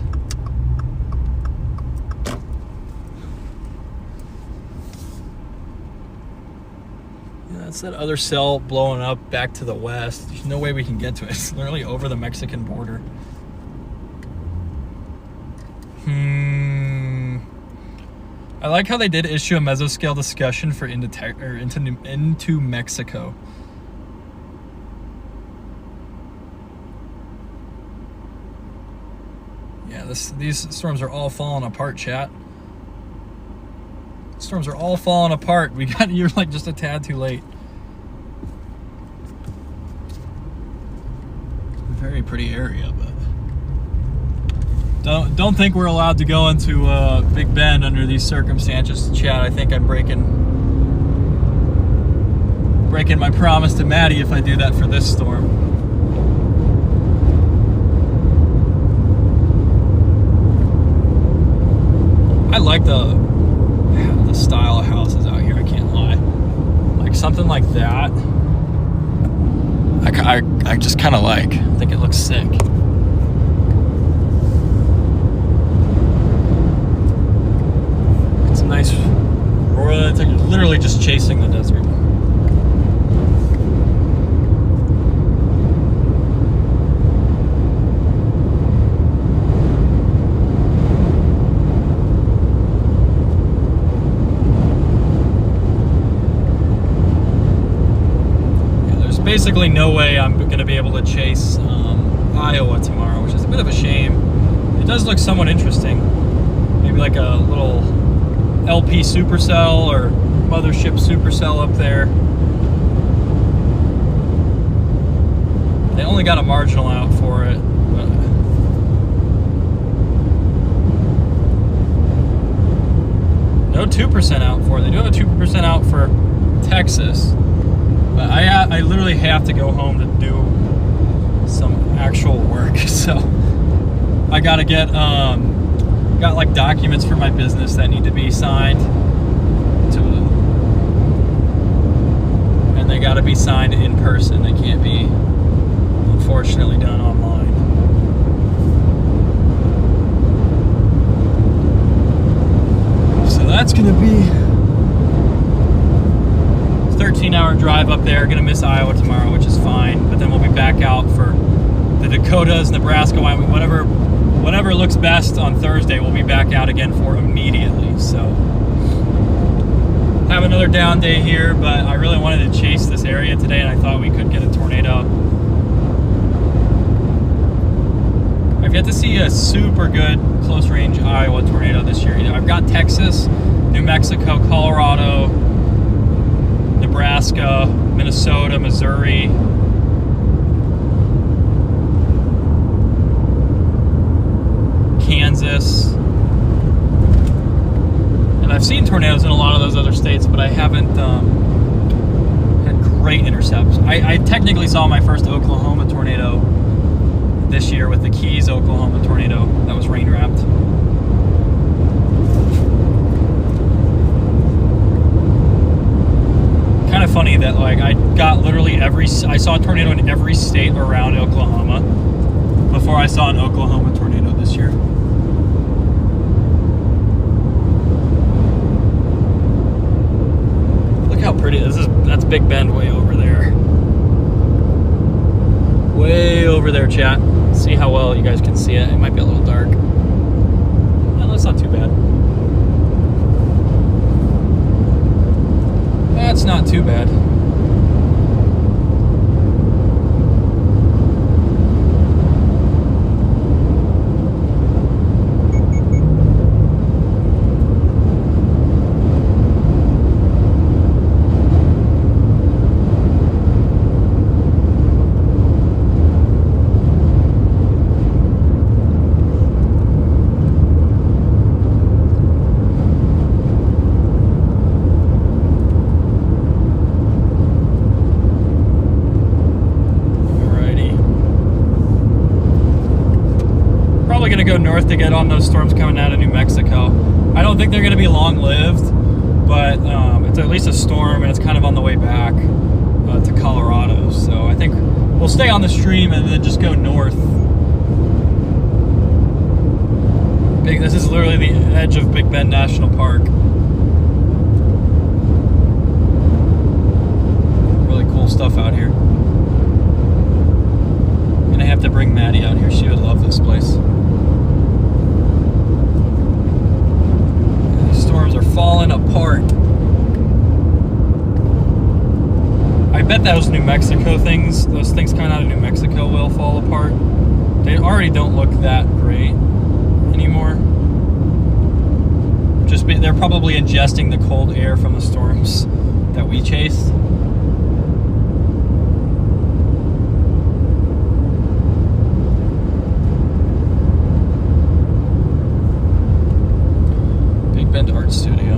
Speaker 2: Yeah, that's that other cell blowing up back to the west. There's no way we can get to it. It's literally over the Mexican border. I like how they did issue a mesoscale discussion for into Mexico. Yeah, these storms are all falling apart, chat. Storms are all falling apart. You're like just a tad too late. Very pretty area, but don't think we're allowed to go into Big Bend under these circumstances, chat. I think I'm breaking my promise to Maddie if I do that for this storm. I like the style of houses out here, I can't lie. Like something like that, I just kind of like. I think it looks sick. It's a nice rural, it's like literally just chasing the desert. Basically no way I'm going to be able to chase Iowa tomorrow, which is a bit of a shame. It does look somewhat interesting. Maybe like a little LP Supercell or Mothership Supercell up there. They only got a marginal out for it. But no 2% out for it. They do have a 2% out for Texas. But I literally have to go home to do some actual work, so I gotta get got like documents for my business that need to be signed and they gotta be signed in person. They can't be unfortunately done online. So that's gonna be 13-hour drive up there. Gonna miss Iowa tomorrow, which is fine, but then we'll be back out for the Dakotas, Nebraska, Wyoming, whatever looks best on Thursday. We'll be back out again for immediately. So have another down day here, but I really wanted to chase this area today, and I thought we could get a tornado. I've yet to see a super good close range Iowa tornado this year. I've got Texas, New Mexico, Colorado, Nebraska, Minnesota, Missouri. Kansas. And I've seen tornadoes in a lot of those other states, but I haven't had great intercepts. I technically saw my first Oklahoma tornado this year with the Keys, Oklahoma tornado that was rain wrapped. Kind of funny that like I got literally I saw a tornado in every state around Oklahoma before I saw an Oklahoma tornado this year. Look how pretty that's Big Bend way over there. Way over there, chat. See how well you guys can see it. It might be a little dark. No, that's not too bad. That's not too bad. Go north to get on those storms coming out of New Mexico. I don't think they're going to be long-lived, but it's at least a storm, and it's kind of on the way back to Colorado. So I think we'll stay on the stream and then just go north. This is literally the edge of Big Bend National Park. Really cool stuff out here. I'm gonna have to bring Maddie out here. She would love this place. These storms are falling apart. I bet those New Mexico things, those things coming out of New Mexico will fall apart. They already don't look that great anymore. They're probably ingesting the cold air from the storms that we chased. Big Bend Art Studio.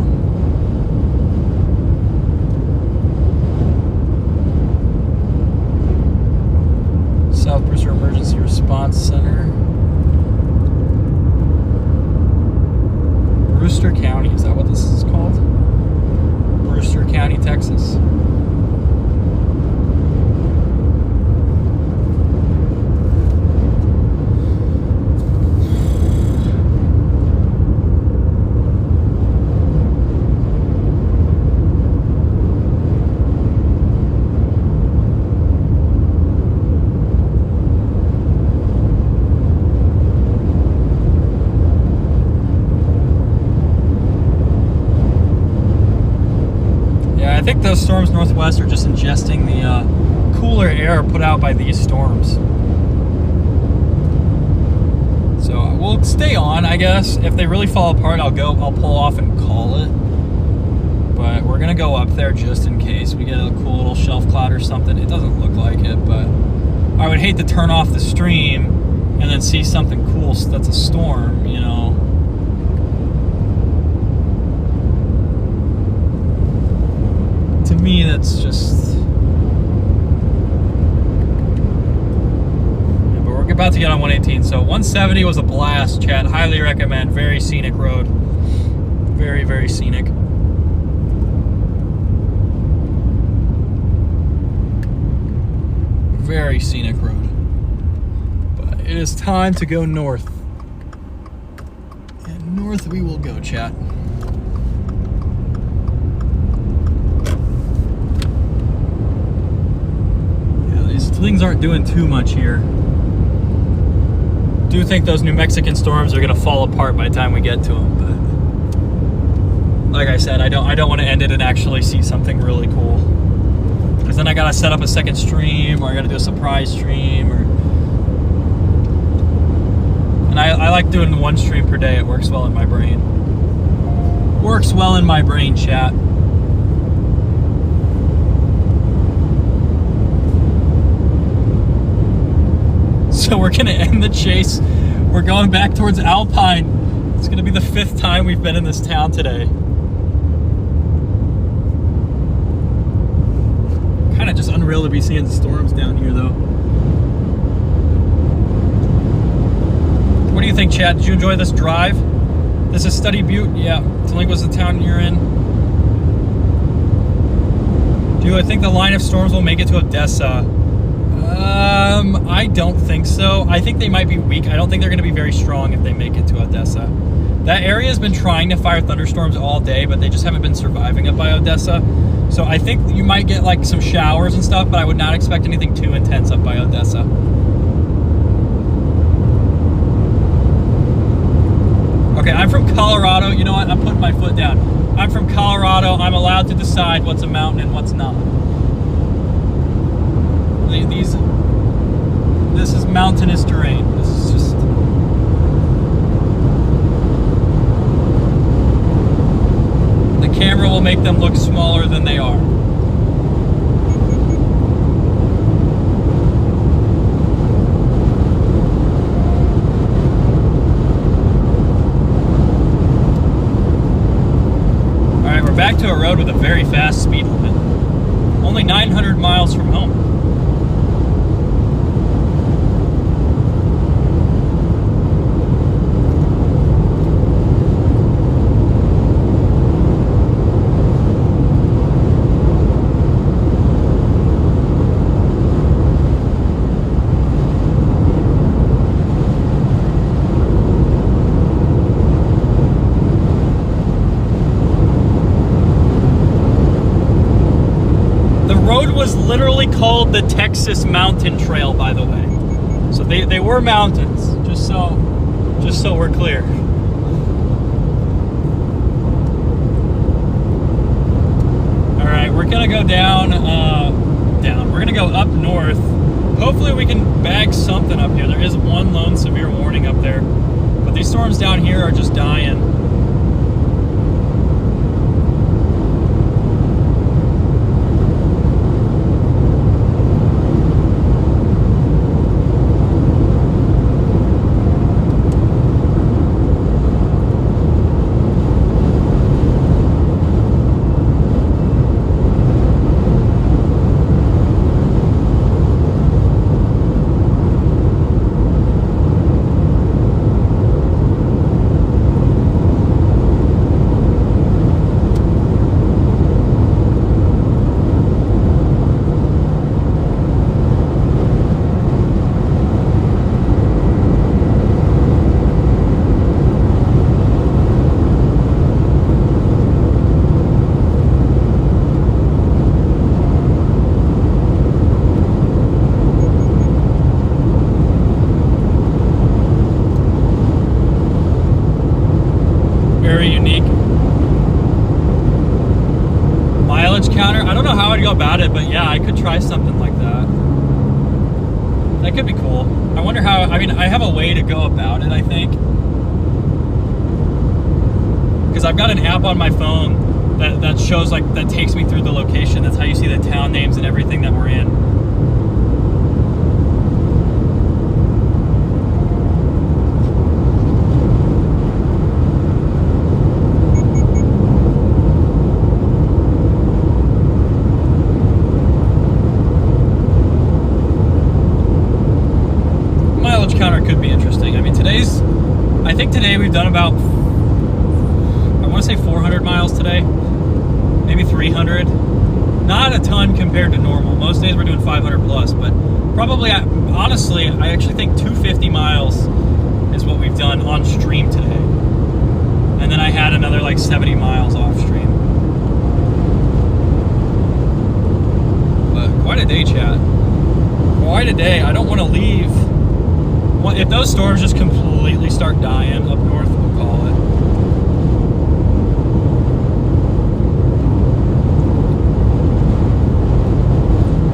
Speaker 2: South Brewster Emergency Response Center. Brewster County, is that what this is called? Brewster County, Texas. I think those storms northwest are just ingesting the cooler air put out by these storms. So we'll stay on, I guess. If they really fall apart, I'll pull off and call it. But we're gonna go up there just in case we get a cool little shelf cloud or something. It doesn't look like it, but I would hate to turn off the stream and then see something cool that's a storm, you know. To me, that's just... Yeah, but we're about to get on 118, so 170 was a blast, chat. Highly recommend. Very scenic road. Very, very scenic. Very scenic road. But it is time to go north. And north we will go, chat. Things aren't doing too much here. Do think those New Mexican storms are gonna fall apart by the time we get to them, but like I said, I don't want to end it and actually see something really cool, because then I gotta set up a second stream, or I gotta do a surprise stream, and I like doing one stream per day. It works well in my brain. Works well in my brain, chat. So we're gonna end the chase. We're going back towards Alpine. It's gonna be the 5th time we've been in this town today. Kind of just unreal to be seeing storms down here though. What do you think, Chad? Did you enjoy this drive? This is Study Butte? Yeah, Scenic was the town you're in. Do I think the line of storms will make it to Odessa? I don't think so. I think they might be weak. I don't think they're going to be very strong if they make it to Odessa. That area has been trying to fire thunderstorms all day, but they just haven't been surviving up by Odessa. So I think you might get like some showers and stuff, but I would not expect anything too intense up by Odessa. Okay, I'm from Colorado. You know what? I'm putting my foot down. I'm from Colorado. I'm allowed to decide what's a mountain and what's not. This is mountainous terrain. This is just... The camera will make them look smaller than they are. Alright, we're back to a road with a very fast speed limit. Only 900 miles from home. road was literally called the Texas Mountain Trail, by the way. So they were mountains, just so we're clear. All right, we're gonna go down. We're gonna go up north. Hopefully we can bag something up here. There is one lone severe warning up there, but these storms down here are just dying. About it, but yeah, I could try something like that. That could be cool. I wonder how, I mean, I have a way to go about it, I think. Because I've got an app on my phone that shows, like, that takes me through the location. That's how you see the town names and everything that we're in. I think today we've done about, I want to say 400 miles today, maybe 300. Not a ton compared to normal. Most days we're doing 500 plus, but probably, honestly, I actually think 250 miles is what we've done on stream today. And then I had another like 70 miles off stream. But quite a day, chat. Quite a day. I don't want to leave. If those storms just completely start dying up north, we'll call it.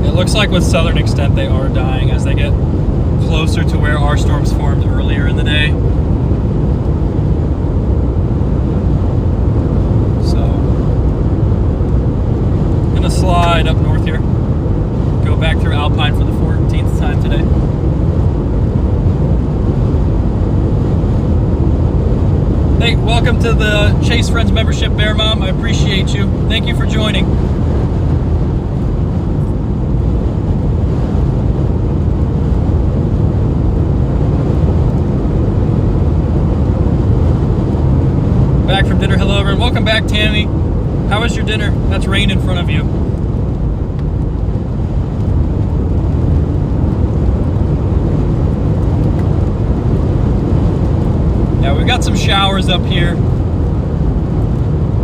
Speaker 2: It looks like with southern extent they are dying as they get closer to where our storms formed earlier in the day. So, I'm gonna slide up north here. Go back through Alpine for the 14th time today. Hey, welcome to the Chase Friends membership, Bear Mom. I appreciate you. Thank you for joining. Back from dinner. Hello, everyone. Welcome back, Tammy. How was your dinner? That's rain in front of you. Yeah, we've got some showers up here.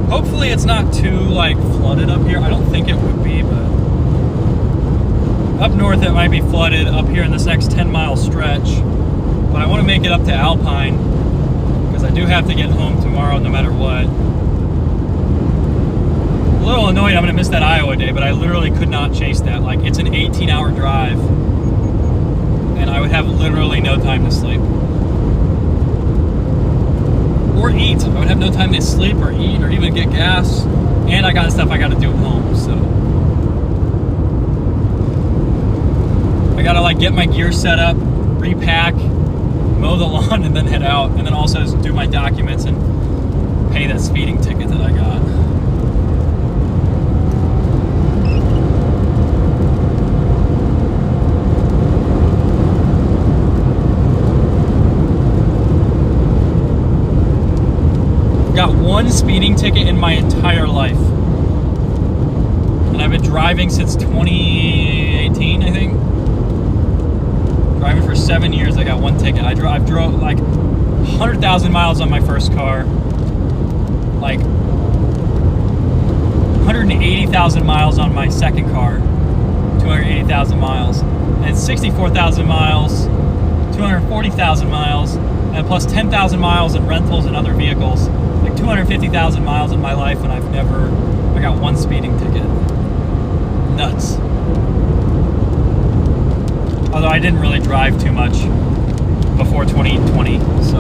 Speaker 2: Hopefully it's not too like flooded up here. I don't think it would be, but up north it might be flooded up here in this next 10-mile stretch. But I want to make it up to Alpine because I do have to get home tomorrow no matter what. A little annoyed I'm going to miss that Iowa day, but I literally could not chase that. Like, it's an 18-hour drive and I would have literally no time to sleep. Or eat. I would have no time to sleep or eat or even get gas. And I got stuff I got to do at home, so. I got to like get my gear set up, repack, mow the lawn, and then head out. And then also do my documents and pay that speeding ticket that I got. Got one speeding ticket in my entire life. And I've been driving since 2018, I think. Driving for 7 years, I got one ticket. I drove like 100,000 miles on my first car. Like 180,000 miles on my second car. 280,000 miles. And 64,000 miles, 240,000 miles, and plus 10,000 miles in rentals and other vehicles. Like 250,000 miles in my life, and I got one speeding ticket. Nuts. Although I didn't really drive too much before 2020, so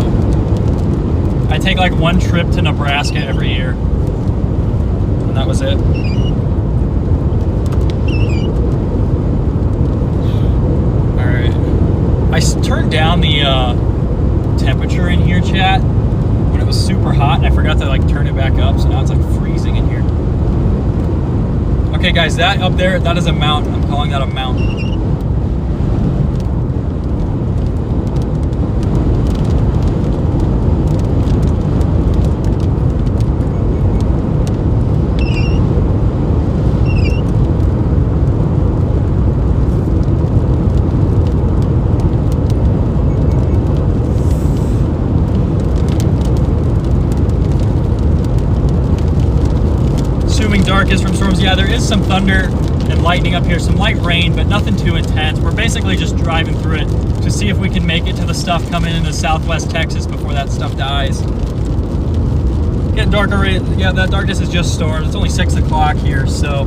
Speaker 2: I take like one trip to Nebraska every year, and that was it. All right, I turned down the temperature in here, chat, when it was super hot, and I forgot to like turn it back up, so now it's like freezing in here. Okay, guys, that up there, that is a mountain. I'm calling that a mountain. Darkest from storms. Yeah, there is some thunder and lightning up here, some light rain, but nothing too intense. We're basically just driving through it to see if we can make it to the stuff coming into southwest Texas before that stuff dies. Getting darker. Yeah, that darkness is just storms. It's only 6 o'clock here, so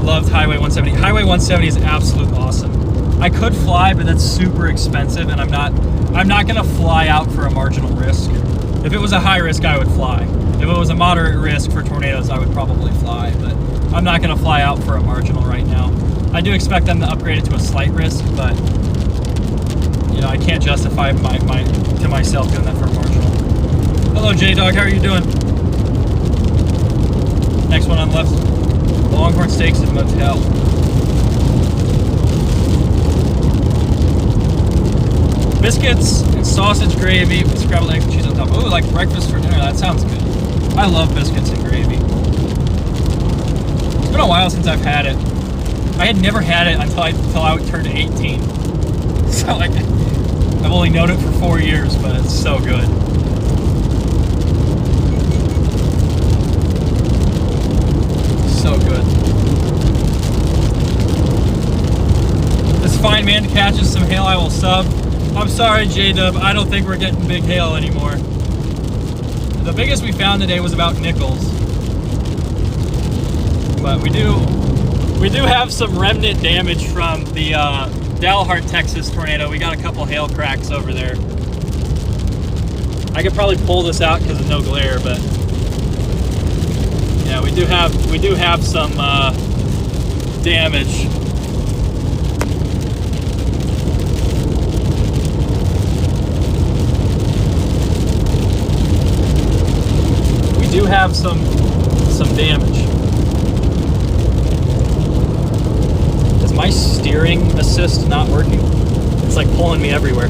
Speaker 2: loved Highway 170. Highway 170 is absolutely awesome. I could fly, but that's super expensive, and I'm not gonna fly out for a marginal risk. If it was a high risk, I would fly. If it was a moderate risk for tornadoes, I would probably fly, but I'm not going to fly out for a marginal right now. I do expect them to upgrade it to a slight risk, but you know, I can't justify to myself doing that for a marginal. Hello, J-Dog, how are you doing? Next one on left, Longhorn Steaks and Motel. Biscuits and sausage gravy with scrambled eggs and cheese on top. Oh, like breakfast for dinner. That sounds good. I love biscuits and gravy. It's been a while since I've had it. I had never had it until I turned 18. So like, I've only known it for 4 years, but it's so good. So good. It's fine, man, to catch us some hail. I will sub. I'm sorry, J-Dub. I don't think we're getting big hail anymore. The biggest we found today was about nickels. But we do have some remnant damage from the Dalhart, Texas tornado. We got a couple hail cracks over there. I could probably pull this out because of no glare, but yeah, we do have some damage. Do have some damage. Is my steering assist not working? It's like pulling me everywhere.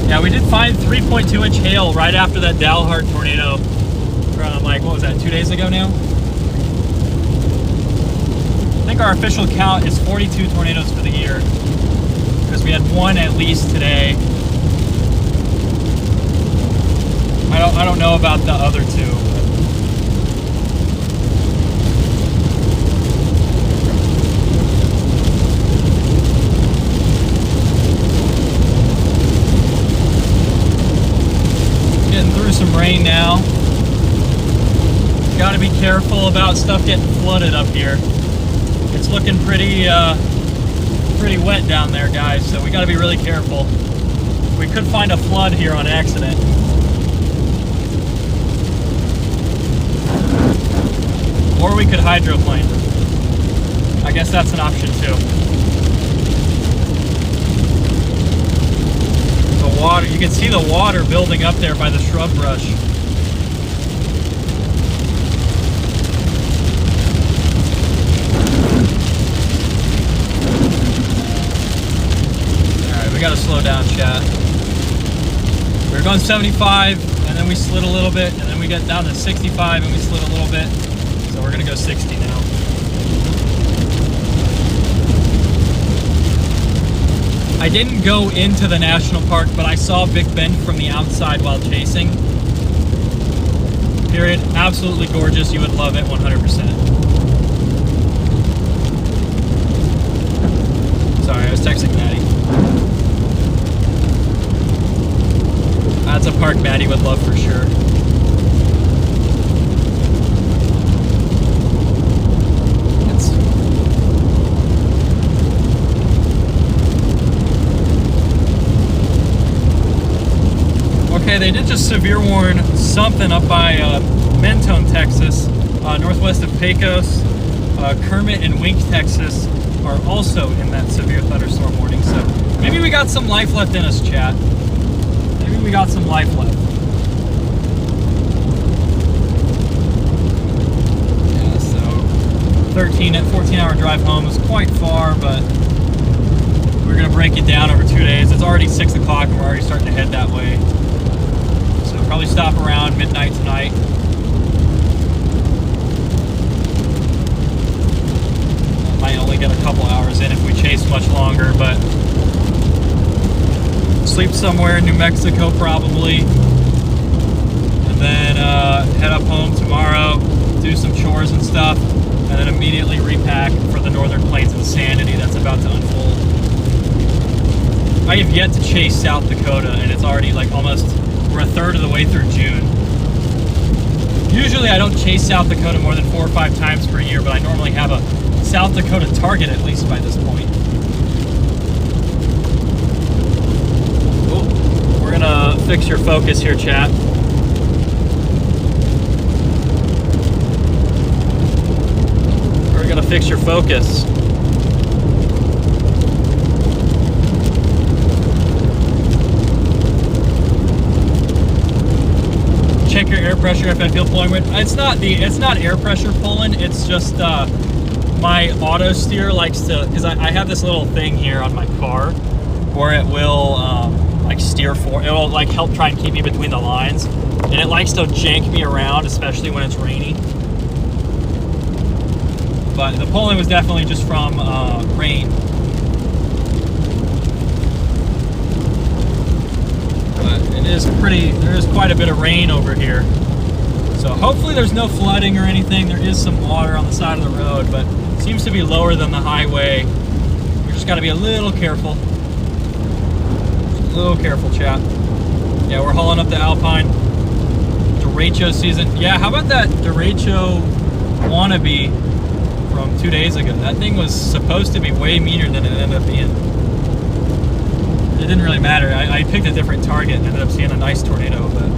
Speaker 2: Yeah, we did find 3.2-inch hail right after that Dalhart tornado from, like, what was that, 2 days ago now? I think our official count is 42 tornadoes for the year, because we had one at least today. I don't know about the other two. Through some rain now. Got to be careful about stuff getting flooded up here. It's looking pretty wet down there, guys, so we got to be really careful. We could find a flood here on accident. Or we could hydroplane. I guess that's an option too. water. You can see the water building up there by the shrub brush. Alright, we gotta slow down, chat. We were going 75, and then we slid a little bit, and then we got down to 65, and we slid a little bit. So we're gonna go 60 now. I didn't go into the national park, but I saw Big Bend from the outside while chasing. Period. Absolutely gorgeous. You would love it 100%. Sorry, I was texting Maddie. That's a park Maddie would love for sure. Okay, they did just severe warn something up by Mentone, Texas, northwest of Pecos. Kermit and Wink, Texas are also in that severe thunderstorm warning. So maybe we got some life left in us, chat. Maybe we got some life left. Yeah, so 14-hour drive home is quite far, but we're gonna break it down over 2 days. It's already 6 o'clock and we're already starting to head that way. Probably stop around midnight tonight. Might only get a couple hours in if we chase much longer, but sleep somewhere in New Mexico probably. And then head up home tomorrow, do some chores and stuff, and then immediately repack for the Northern Plains insanity that's about to unfold. I have yet to chase South Dakota, and it's already like almost... We're a third of the way through June. Usually I don't chase South Dakota more than 4 or 5 times per year, but I normally have a South Dakota target at least by this point. Oh, we're gonna fix your focus here, chat. We're gonna fix your focus. Check your air pressure if I feel pulling with. It's not air pressure pulling. It's just my auto steer likes to, because I have this little thing here on my car where it will like steer for. It will like help try and keep me between the lines, and it likes to jank me around, especially when it's rainy. But the pulling was definitely just from rain. There is quite a bit of rain over here. So hopefully there's no flooding or anything. There is some water on the side of the road, but it seems to be lower than the highway. We just got to be a little careful. Just a little careful, chat. Yeah, we're hauling up the Alpine. Derecho season. Yeah, how about that Derecho wannabe from 2 days ago? That thing was supposed to be way meaner than it ended up being. It didn't really matter. I picked a different target and ended up seeing a nice tornado, but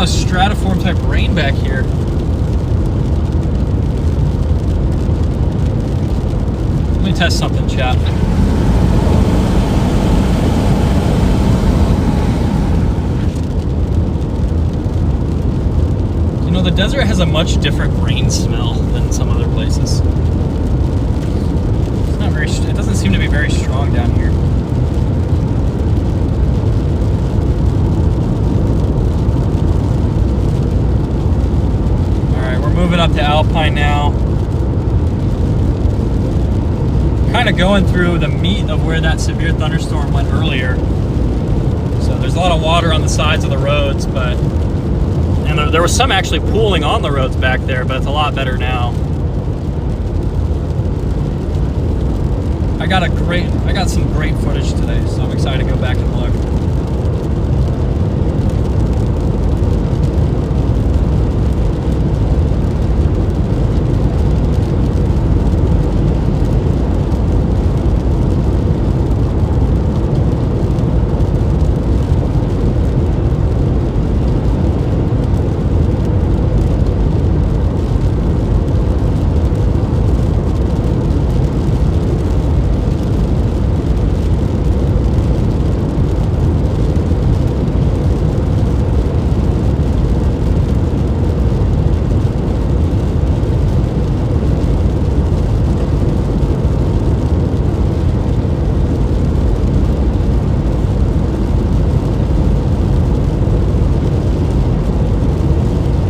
Speaker 2: stratiform type rain back here. Let me test something, chat. You know, the desert has a much different rain smell than some other places. It's not very, it doesn't seem to be very strong down here. Moving up to Alpine now. Kind of going through the meat of where that severe thunderstorm went earlier. So there's a lot of water on the sides of the roads, but and there was some actually pooling on the roads back there, but it's a lot better now.
Speaker 1: I got some great footage today, so I'm excited to go back and look.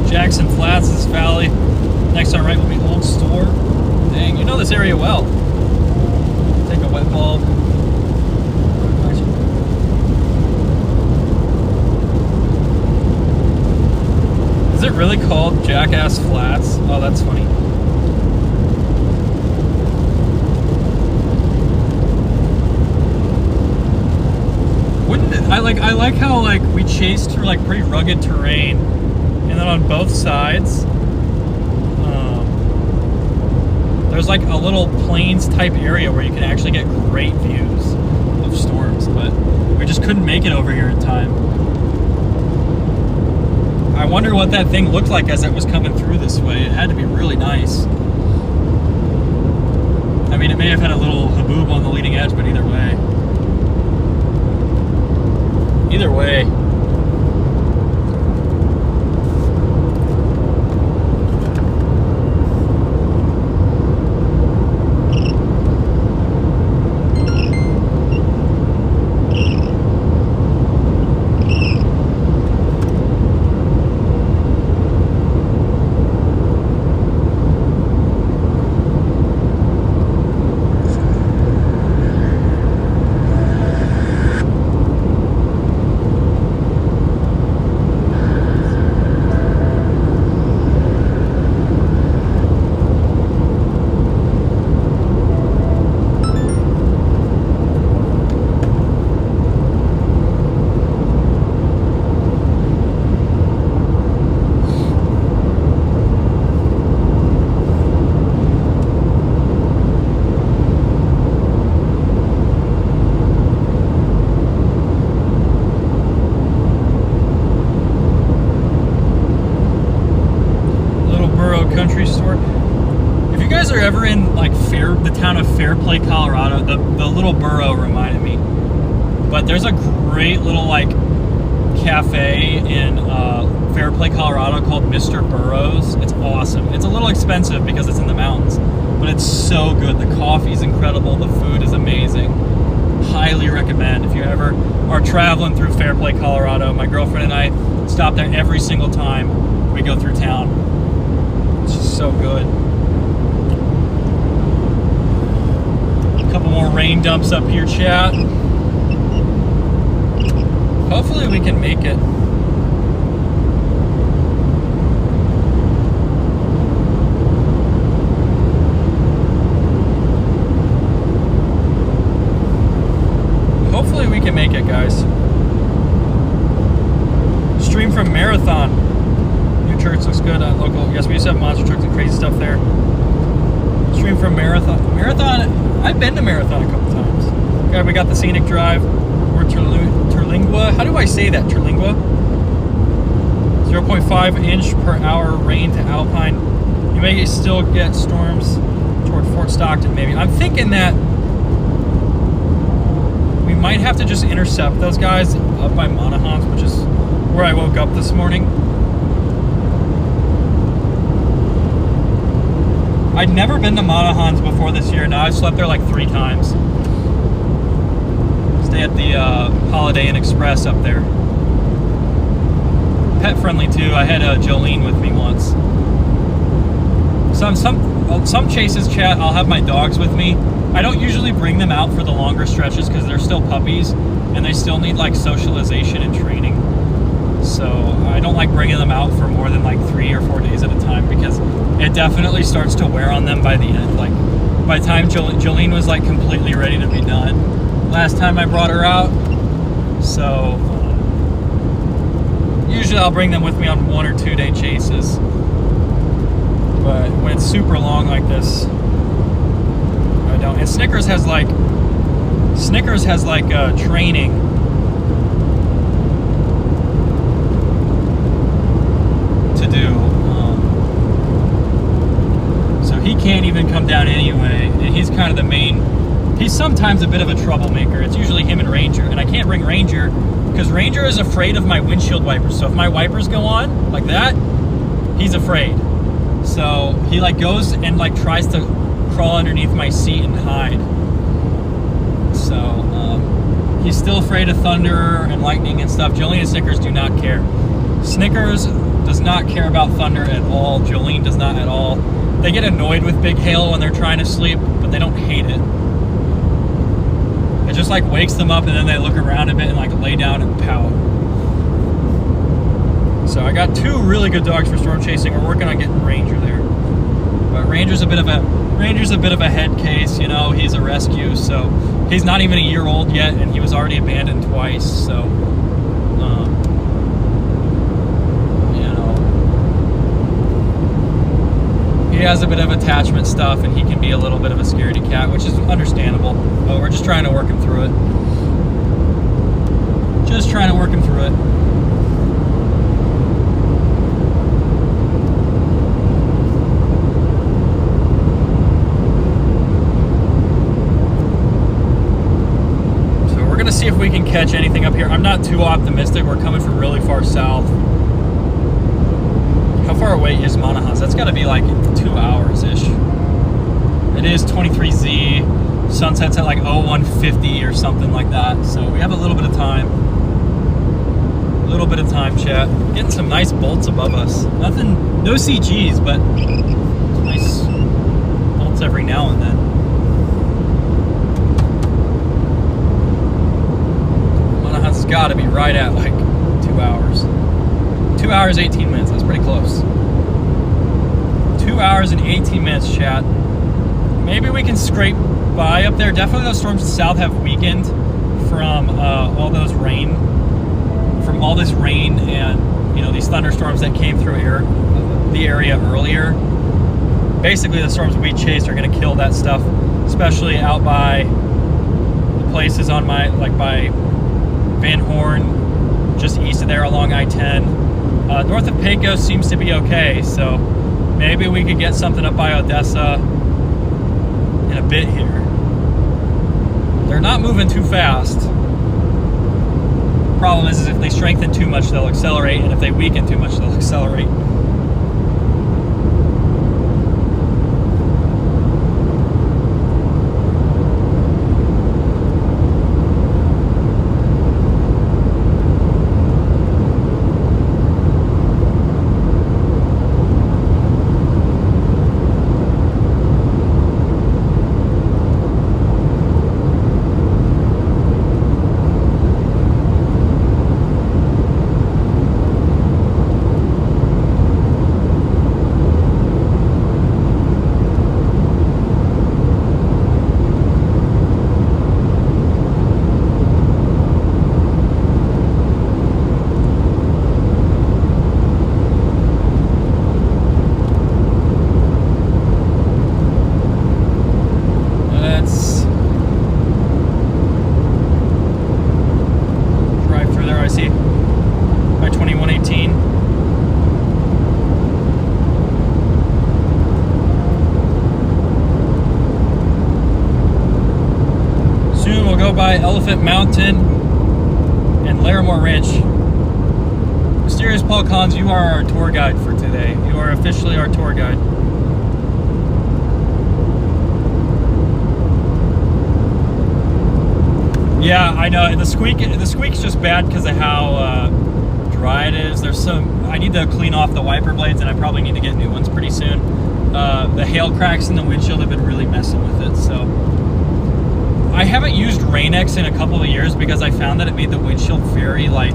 Speaker 1: Jackson Flats is Valley. Next on right will be Old Store. Dang, you know this area well. Take a wet bulb. Is it really called Jackass Flats? Oh, that's funny. Wouldn't it, I like how like we chased through like pretty rugged terrain. And then on both sides, there's like a little plains type area where you can actually get great views of storms, but we just couldn't make it over here in time. I wonder what that thing looked like as it was coming through this way. It had to be really nice. I mean, it may have had a little haboob on the leading edge, but either way. Either way. Country store. If you guys are ever in like the town of Fairplay, Colorado, the little borough reminded me. But there's a great little like cafe in Fairplay, Colorado called Mr. Burroughs. It's awesome. It's a little expensive because it's in the mountains, but it's so good. The coffee's incredible. The food is amazing. Highly recommend if you ever are traveling through Fairplay, Colorado. My girlfriend and I stop there every single time we go through town. It's just so good. A couple more rain dumps up here, chat. Hopefully we can make it. Hopefully we can make it, guys. Stream from Marathon. Church looks good. Local. Yes, we used to have monster trucks and crazy stuff there. Stream from Marathon. I've been to Marathon a couple times. Okay, we got the Scenic Drive or Terlingua. How do I say that? Terlingua. 0.5 inch per hour rain to Alpine. You may still get storms toward Fort Stockton, maybe. I'm thinking that we might have to just intercept those guys up by Monahans, which is where I woke up this morning. I'd never been to Monahans before this year. Now I've slept there like 3 times. Stay at the Holiday Inn Express up there. Pet friendly too. I had Jolene with me once. Some chases, chat, I'll have my dogs with me. I don't usually bring them out for the longer stretches because they're still puppies and they still need like socialization and training. So I don't like bringing them out for more than like 3 or 4 days at a time because it definitely starts to wear on them by the end. Like
Speaker 2: by the time Jolene was like completely ready to be done last time I brought her out. So usually I'll bring them with me on 1 or 2 day chases, but when it's super long like this, I don't. And Snickers has like training to do, so he can't even come down anyway, and he's kind of the main. He's sometimes a bit of a troublemaker. It's usually him and Ranger, and I can't bring Ranger because Ranger is afraid of my windshield wipers. So if my wipers go on like that, he's afraid. So he like goes and like tries to crawl underneath my seat and hide. So he's still afraid of thunder and lightning and stuff. Jolene and Snickers do not care. Snickers does not care about thunder at all. Jolene does not at all. They get annoyed with big hail when they're trying to sleep, but they don't hate it. It just like wakes them up, and then they look around a bit and like lay down and pout. So I got 2 really good dogs for storm chasing. We're working on getting Ranger there, but Ranger's a bit of a head case. You know, he's a rescue, so he's not even a year old yet, and he was already abandoned twice. So you know, he has a bit of attachment stuff, and he can be a little bit of a scaredy cat, which is understandable. But we're just trying to work him through it. Just trying to work him through it. So we're gonna see if we can catch anything up here. I'm not too optimistic. We're coming from really far south. How far away is Mountainous? That's got to be like 2 hours-ish. It is 23Z. Sunset's at like 0150 or something like that. So we have a little bit of time. A little bit of time, chat. Getting some nice bolts above us. Nothing, no CGs, but nice bolts every now and then. Mountainous has got to be right at like 2 hours. 2 hours, 18 minutes. That's pretty close. 2 hours and 18 minutes, chat. Maybe we can scrape by up there. Definitely those storms south have weakened from all this rain and, you know, these thunderstorms that came through the area earlier. Basically, the storms we chased are going to kill that stuff, especially out by the places on my, like by Van Horn, just east of there along I-10. North of Pecos seems to be okay, so maybe we could get something up by Odessa in a bit here. They're not moving too fast. Problem is if they strengthen too much, they'll accelerate, and if they weaken too much, they'll accelerate. By Elephant Mountain and Larimore Ranch. Mysterious Paul Collins, you are our tour guide for today. You are officially our tour guide. Yeah, I know. The squeak's just bad because of how dry it is. There's some. I need to clean off the wiper blades, and I probably need to get new ones pretty soon. The hail cracks in the windshield have been really messing with it, so. I haven't used Rain-X in a couple of years because I found that it made the windshield very, like,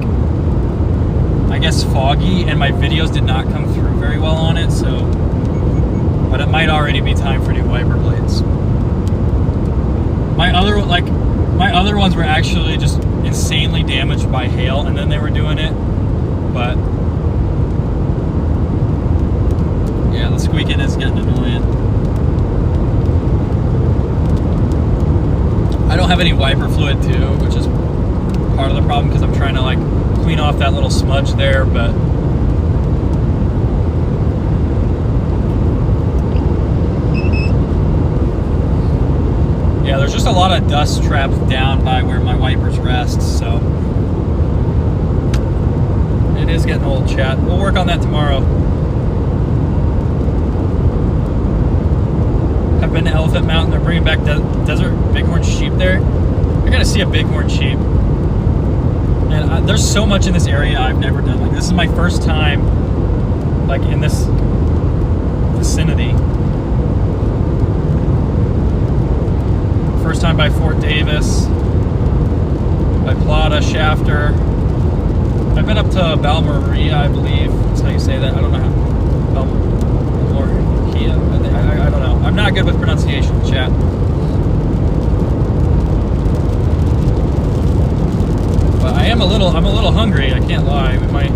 Speaker 2: I guess foggy, and my videos did not come through very well on it, so, but it might already be time for new wiper blades. My other ones were actually just insanely damaged by hail, and then they were doing it. But yeah, the squeaking is getting annoying. I don't have any wiper fluid too, which is part of the problem because I'm trying to like clean off that little smudge there, but yeah, there's just a lot of dust trapped down by where my wipers rest, so it is getting old, chat. We'll work on that tomorrow. I've been to Elephant Mountain. They're bringing back desert bighorn sheep there. I gotta see a bighorn sheep. And there's so much in this area I've never done. Like, this is my first time, like, in this vicinity. First time by Fort Davis, by Plata, Shafter. I've been up to Balmaria, I believe. That's how you say that. I don't know how. Balmaria. I don't know. I'm not good with pronunciation, chat. But I'm a little hungry, I can't lie. We might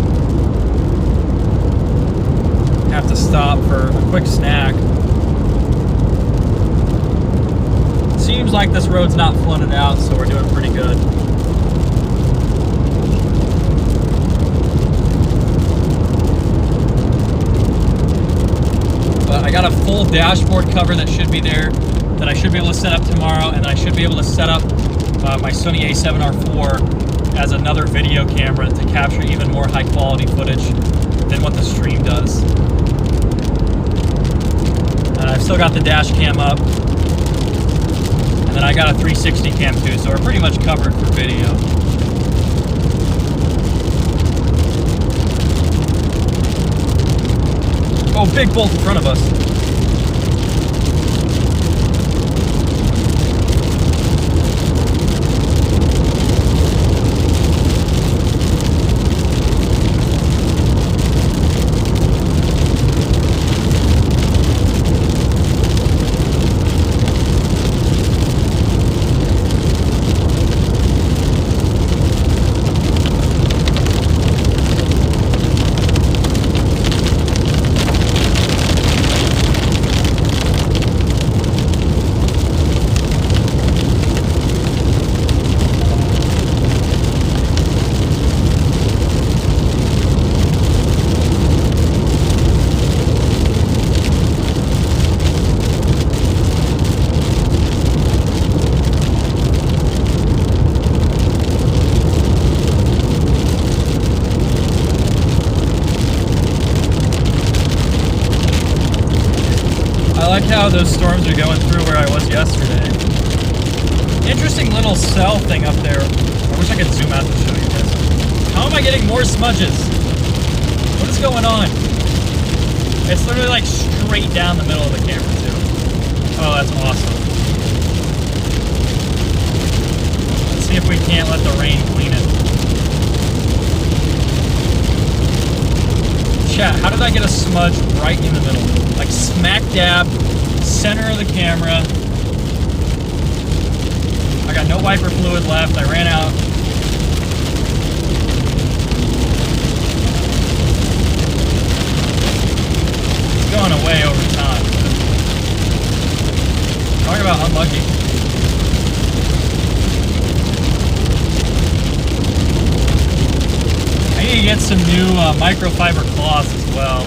Speaker 2: have to stop for a quick snack. Seems like this road's not flooded out, so we're doing pretty good. But I got a full dashboard cover that should be there, that I should be able to set up tomorrow, and I should be able to set up my Sony A7R4 as another video camera to capture even more high quality footage than what the stream does. I've still got the dash cam up, and then I got a 360 cam too, so we're pretty much covered for video. Oh, big bolt in front of us. How those storms are going through where I was yesterday. Interesting little cell thing up there. I wish I could zoom out to show you guys. How am I getting more smudges? What is going on? It's literally like straight down the middle of the camera too. Oh, that's awesome. Let's see if we can't let the rain clean it. Chat, how did I get a smudge right in the middle? Like smack dab, center of the camera. I got no wiper fluid left. I ran out. It's going away over time. Talk about unlucky. I need to get some new microfiber cloths as well.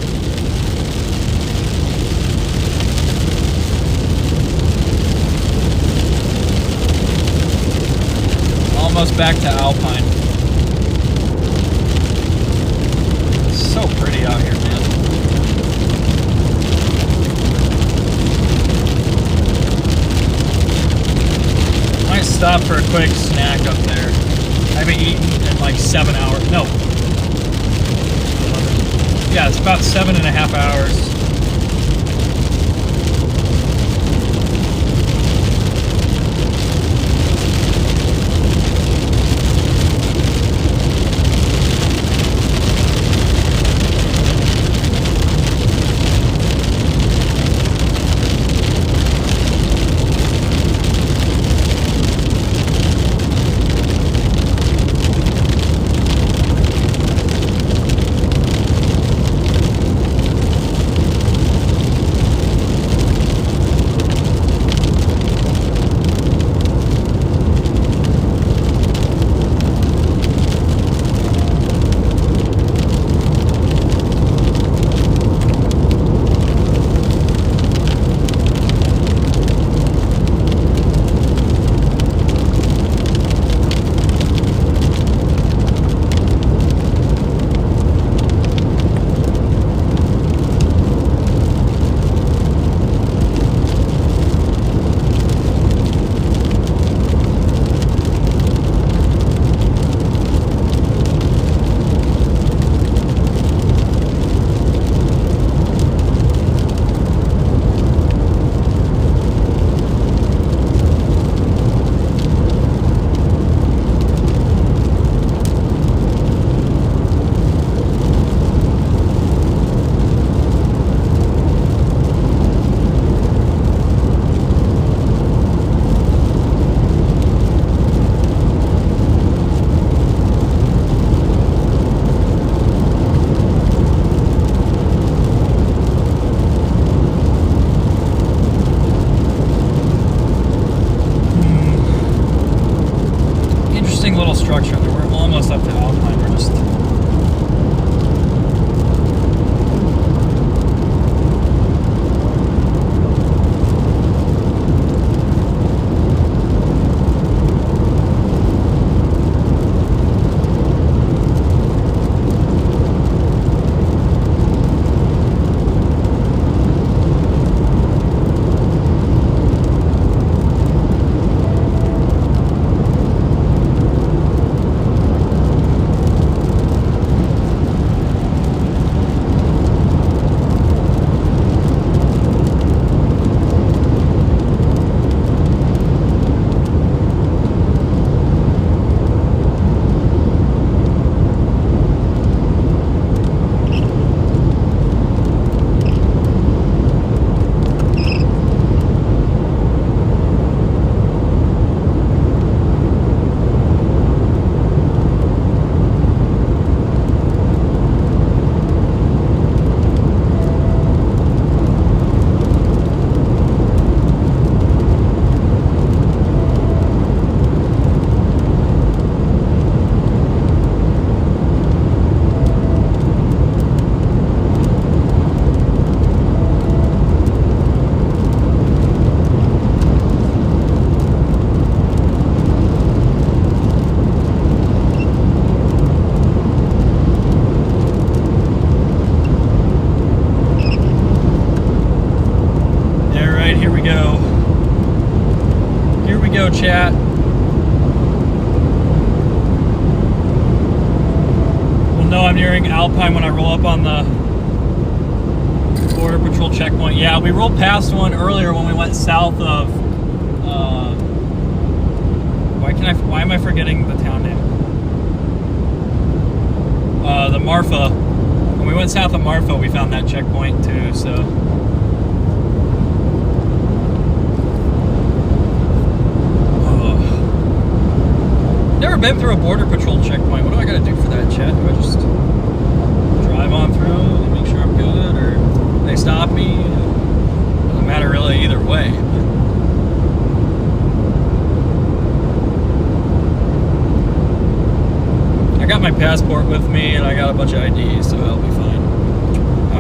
Speaker 2: Almost back to Alpine. It's so pretty out here, man. Might stop for a quick snack up there. I haven't eaten in like 7 hours. No. Yeah, it's about 7.5 hours. know I'm nearing Alpine when I roll up on the Border Patrol checkpoint. Yeah, we rolled past one earlier when we went south of, why am I forgetting the town name? The Marfa. When we went south of Marfa, we found that checkpoint too, so. Never been through a Border Patrol checkpoint. What do I gotta do for that, chat? Do I just drive on through and make sure I'm good, or they stop me? Doesn't matter really either way. I got my passport with me and I got a bunch of IDs, so I'll be fine.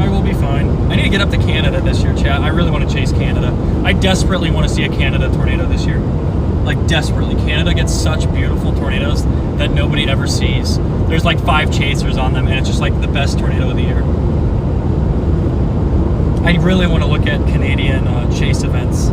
Speaker 2: I will be fine. I need to get up to Canada this year, chat. I really want to chase Canada. I desperately want to see a Canada tornado this year. Like, desperately. Canada gets such beautiful tornadoes that nobody ever sees. There's like 5 chasers on them, and it's just like the best tornado of the year. I really want to look at Canadian chase events.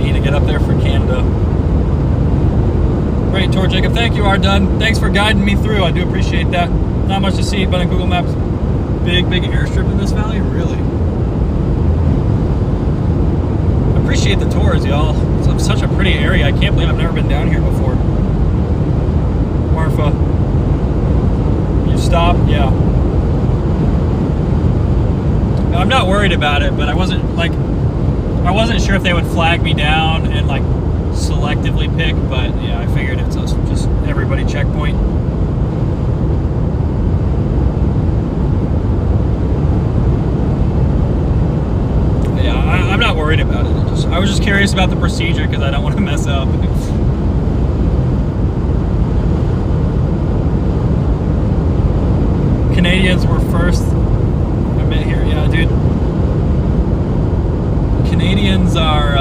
Speaker 2: Need to get up there for Canada. Great tour, Jacob. Thank you, Ardun. Thanks for guiding me through. I do appreciate that. Not much to see, but on Google Maps, big airstrip in this valley. Really appreciate the tours, y'all. It's such a pretty area. I can't believe I've never been down here before. Marfa, you stop? Yeah. I'm not worried about it, but I wasn't sure if they would flag me down and like selectively pick, but yeah, I figured it's just everybody checkpoint. Yeah, I'm not worried about it. I was just curious about the procedure because I don't want to mess up. Canadians were first. I met here, yeah, dude. Canadians are.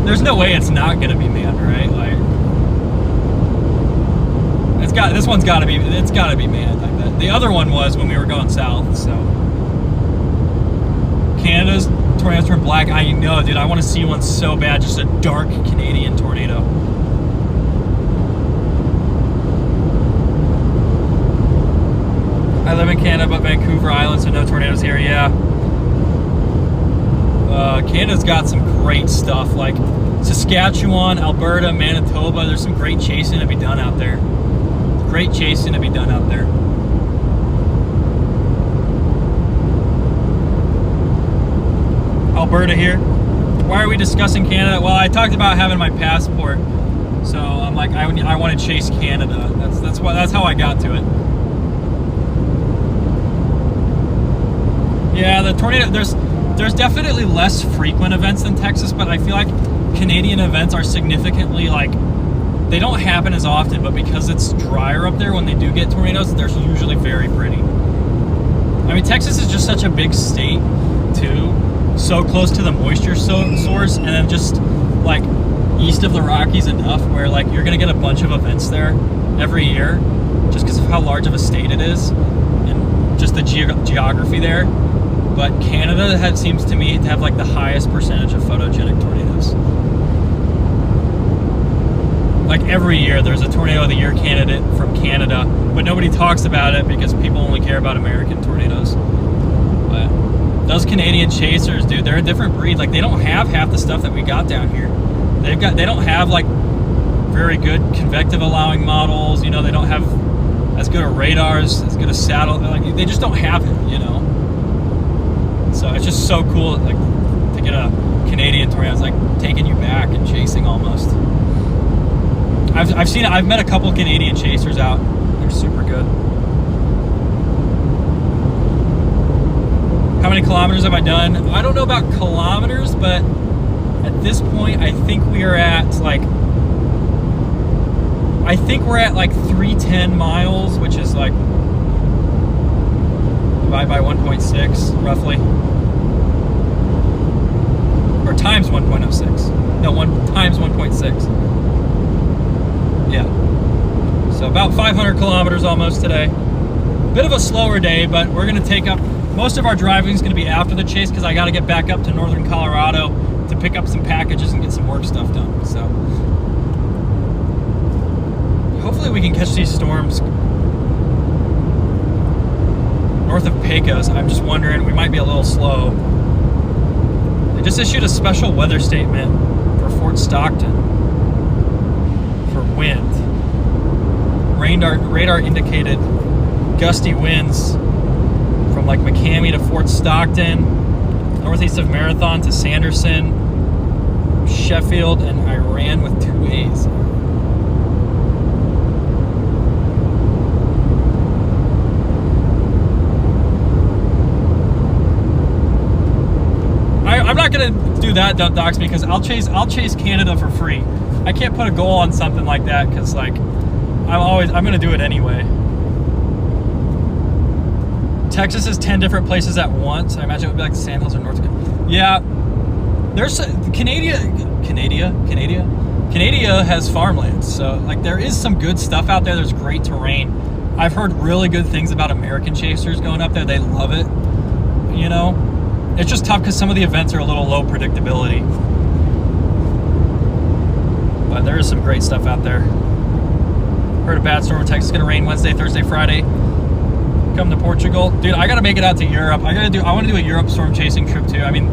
Speaker 2: There's no way it's not gonna be manned, right? Like, this one's gotta be. It's gotta be manned. I bet. The other one was when we were going south. So Canada's tornadoes turn black. I know, dude. I want to see one so bad. Just a dark Canadian tornado. I live in Canada, but Vancouver Island, so no tornadoes here. Yeah. Canada's got some great stuff, like Saskatchewan, Alberta, Manitoba. There's some great chasing to be done out there. Great chasing to be done out there. Alberta here. Why are we discussing Canada? Well, I talked about having my passport, so I'm like, I want to chase Canada. That's how I got to it. Yeah, the tornado. There's definitely less frequent events than Texas, but I feel like Canadian events are significantly, like, they don't happen as often, but because it's drier up there, when they do get tornadoes, they're usually very pretty. I mean, Texas is just such a big state, too. So close to the moisture source, and then just, like, east of the Rockies enough where, like, you're going to get a bunch of events there every year, just because of how large of a state it is, and just the geography there. But Canada seems to me to have like the highest percentage of photogenic tornadoes. Like every year there's a Tornado of the Year candidate from Canada, but nobody talks about it because people only care about American tornadoes. But those Canadian chasers, dude, they're a different breed. Like, they don't have half the stuff that we got down here. They don't have like very good convective allowing models, you know, they don't have as good a radars, as good a satellite, like they just don't have it, you know. So it's just so cool, like, to get a Canadian tornado. It's like taking you back and chasing almost. I've met a couple Canadian chasers out. They're super good. How many kilometers have I done? I don't know about kilometers, but at this point, I think we're at like 310 miles, which is like divide by 1.6 roughly, or times 1.06. No, 1 times 1.6. Yeah.
Speaker 1: So about 500 kilometers almost today. Bit of a slower day, but we're gonna take up, most of our driving is gonna be after the chase because I gotta get back up to northern Colorado to pick up some packages and get some work stuff done. So hopefully we can catch these storms north of Pecos. I'm just wondering, we might be a little slow. They just issued a special weather statement for Fort Stockton for wind. Radar indicated gusty winds from like McCamey to Fort Stockton, northeast of Marathon to Sanderson, Sheffield, and Iran with 2 A's. I'm not gonna do that, don't dox me, because I'll chase Canada for free. I can't put a goal on something like that because like I'm gonna do it anyway. Texas is 10 different places at once. I imagine it would be like the Sandhills or North Dakota. Yeah, there's Canada has farmlands, so like there is some good stuff out there. There's great terrain. I've heard really good things about American chasers going up there. They love it, you know. It's just tough because some of the events are a little low predictability. But there is some great stuff out there. Heard a bad storm in Texas. It's gonna rain Wednesday, Thursday, Friday. Come to Portugal. Dude, I gotta make it out to Europe. I wanna do a Europe storm chasing trip too. I mean,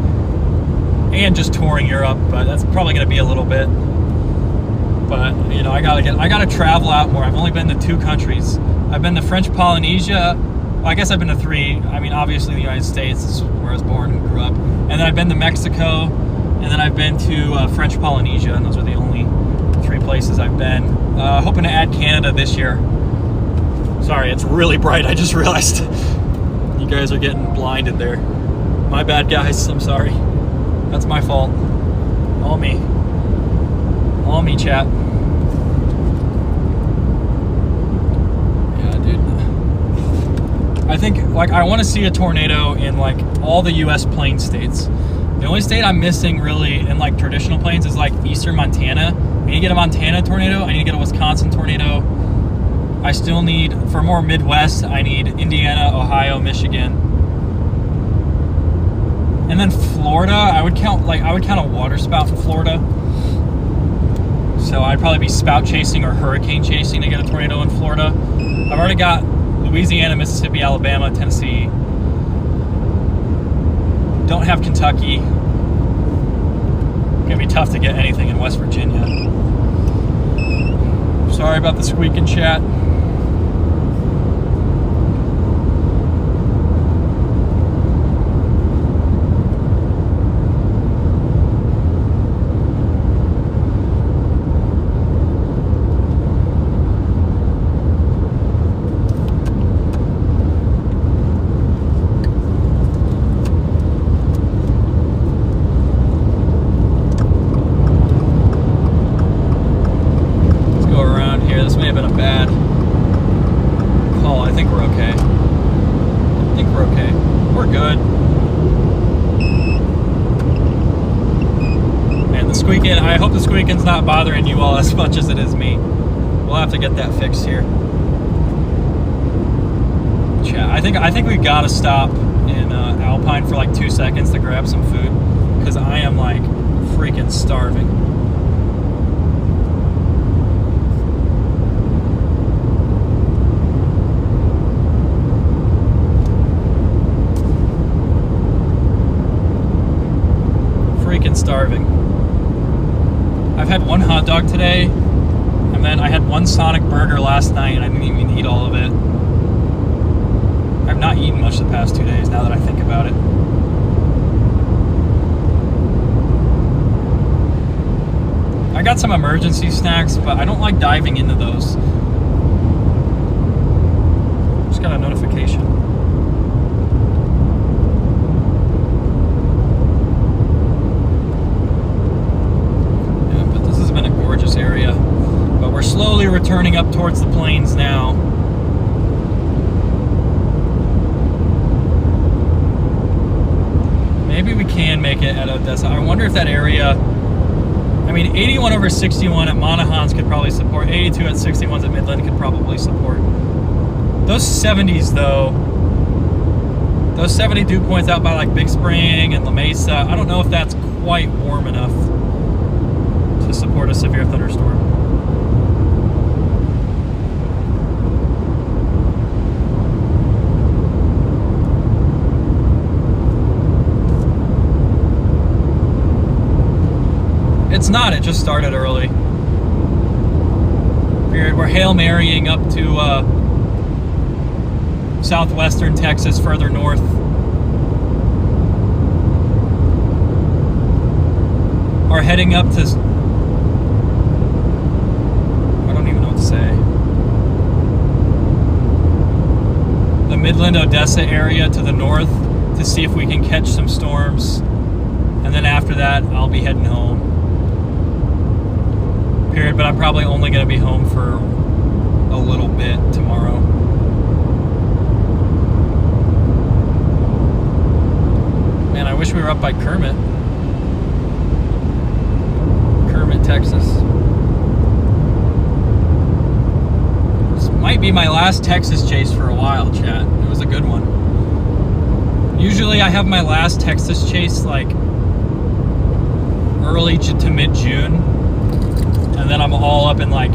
Speaker 1: and just touring Europe, but that's probably gonna be a little bit. But you know, I gotta travel out more. I've only been to 2 countries. I've been to French Polynesia. Well, I guess I've been to 3. I mean, obviously the United States is where I was born and grew up. And then I've been to Mexico, and then I've been to French Polynesia, and those are the only 3 places I've been. Hoping to add Canada this year. Sorry, it's really bright. I just realized you guys are getting blinded there. My bad, guys. I'm sorry. That's my fault. All me. All me, chat. Yeah, dude. I think, like, I want to see a tornado in, like, all the U.S. plain states. The only state I'm missing, really, in, like, traditional plains is, like, eastern Montana. I need to get a Montana tornado. I need to get a Wisconsin tornado. I still need, for more Midwest, I need Indiana, Ohio, Michigan. And then Florida, I would count a water spout in Florida. So I'd probably be spout chasing or hurricane chasing to get a tornado in Florida. I've already got Louisiana, Mississippi, Alabama, Tennessee. Don't have Kentucky. Gonna be tough to get anything in West Virginia. Sorry about the squeak in chat. I hope the squeaking's not bothering you all as much as it is me. We'll have to get that fixed here. Yeah, I think we gotta stop in Alpine for like 2 seconds to grab some food because I am like freaking starving. Freaking starving. I've had 1 hot dog today, and then I had 1 Sonic burger last night, and I didn't even eat all of it. I've not eaten much the past 2 days, now that I think about it. I got some emergency snacks, but I don't like diving into those. Just got a notification. Area, but we're slowly returning up towards the plains now. Maybe we can make it at Odessa. I wonder if that area, I
Speaker 2: mean, 81 over 61 at Monahans could probably support. 82 at 61s at Midland could probably support. Those 70s, though, those 70 dew points out by like Big Spring and La Mesa, I don't know if that's quite warm enough to support a severe thunderstorm. It's not, it just started early. We're Hail Marying up to southwestern Texas, further north. Are heading up to, I don't even know what to say, the Midland, Odessa area to the north to see if we can catch some storms. And then after that, I'll be heading home. Period, but I'm probably only going to be home for a little bit tomorrow. Man, I wish we were up by Kermit, Texas. This might be my last Texas chase for a while, chat. It was a good one. Usually I have my last Texas chase like early to mid-June, and then I'm all up in like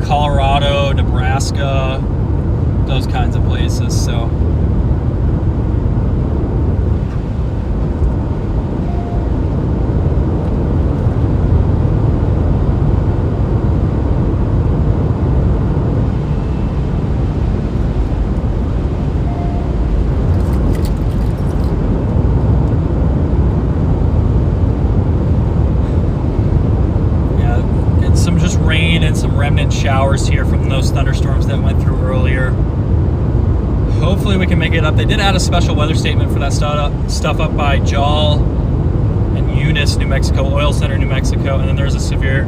Speaker 2: Colorado, Nebraska, those kinds of places. So remnant showers here from those thunderstorms that went through earlier. Hopefully we can make it up. They did add a special weather statement for that stuff up by Jal and Eunice, New Mexico, Oil Center, New Mexico, and then there's a severe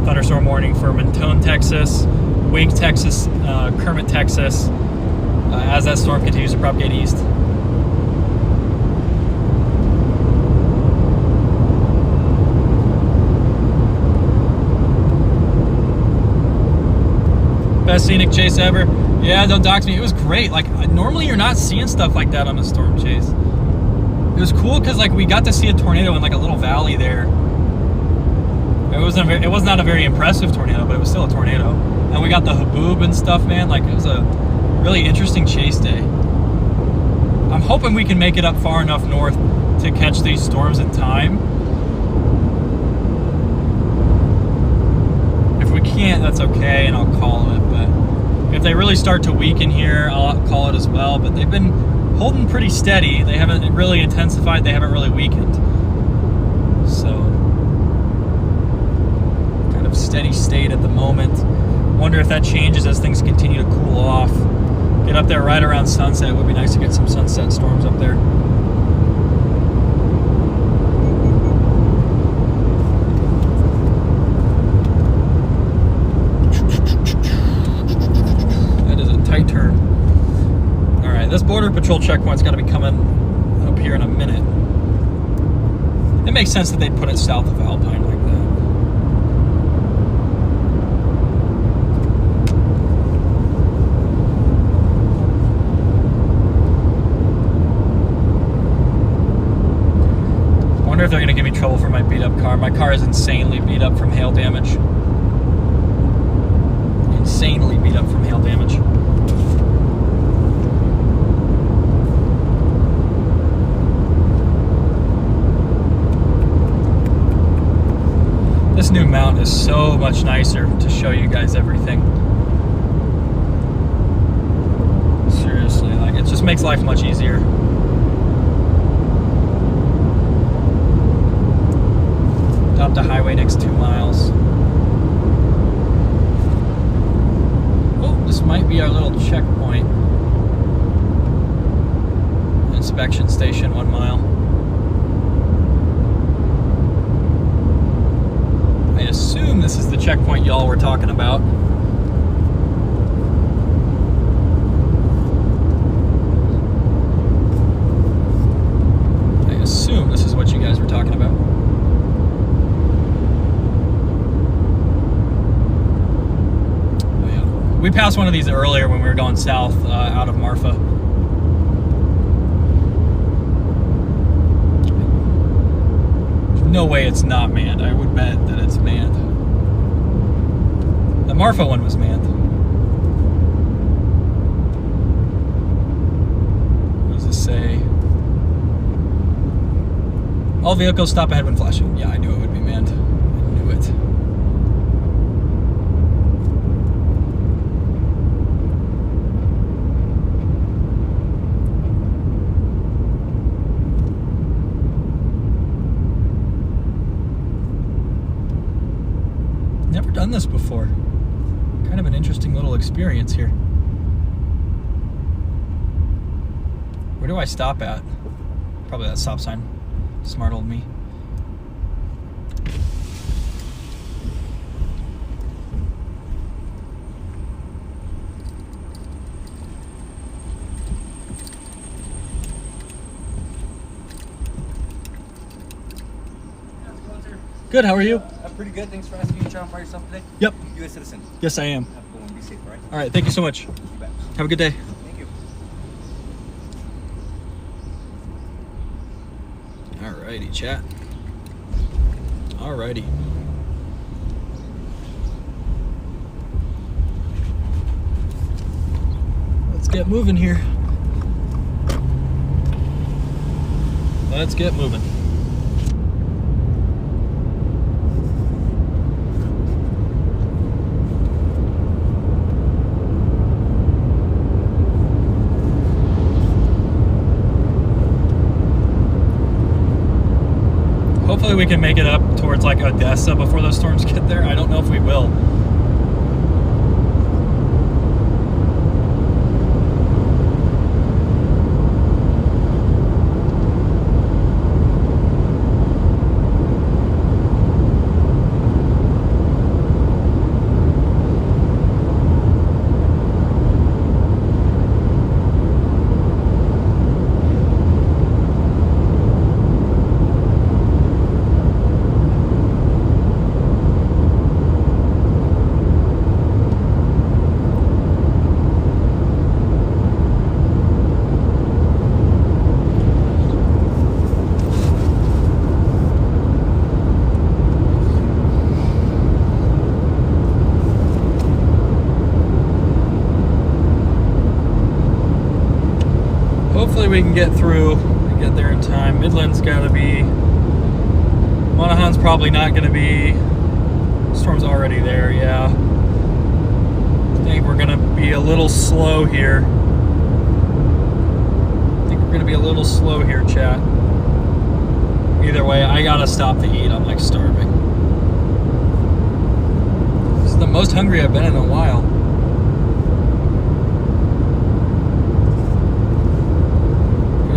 Speaker 2: thunderstorm warning for Mentone, Texas, Wink, Texas, Kermit, Texas, as that storm continues to propagate east. Best scenic chase ever. Yeah, don't dox me. It was great. Like, normally you're not seeing stuff like that on a storm chase. It was cool because like we got to see a tornado in like a little valley there. It was not a very impressive tornado, but it was still a tornado. And we got the Haboo and stuff, man. Like, it was a really interesting chase day. I'm hoping we can make it up far enough north to catch these storms in time. If we can't, that's okay, and I'll call it. But if they really start to weaken here, I'll call it as well. But they've been holding pretty steady. They haven't really intensified. They haven't really weakened. So, kind of steady state at the moment. Wonder if that changes as things continue to cool off. Get up there right around sunset. It would be nice to get some sunset storms up there. Turn. All right, this border patrol checkpoint's got to be coming up here in a minute. It makes sense that they'd put it south of Alpine like that. I wonder if they're going to give me trouble for my beat up car. My car is insanely beat up from hail damage. Insanely beat up from hail damage. This new mount is so much nicer to show you guys everything. Seriously, like, it just makes life much easier. Adopt a highway next 2 miles. Oh, this might be our little checkpoint. Inspection station, 1 mile. I assume this is the checkpoint y'all were talking about. I assume this is what you guys were talking about. passed one of these earlier when we were going south out of Marfa. No way it's not manned. I would bet that it's manned. The Marfa one was manned. What does this say? All vehicles stop ahead when flashing. Yeah, I knew it would be manned. I knew it. Never done this before. Kind of an interesting little experience here. Where do I stop at? Probably that stop sign. Smart old me. Good, how are you?
Speaker 3: Pretty good. Thanks for asking. You trying to find yourself today?
Speaker 2: Yep.
Speaker 3: U.S. citizen.
Speaker 2: Yes, I am.
Speaker 3: Have a good one. Be safe, all right?
Speaker 2: All right, thank you so much.
Speaker 3: You bet.
Speaker 2: Have a good day.
Speaker 3: Thank you.
Speaker 2: Alrighty, chat. Alrighty. Let's get moving here. Let's get moving. Hopefully we can make it up towards like Odessa before those storms get there. I don't know if we will. Hopefully we can get through and get there in time. Midland's got to be... Monahan's probably not going to be... Storm's already there, yeah. I think we're going to be a little slow here. Chat. Either way, I got to stop to eat. I'm like starving. This is the most hungry I've been in a while.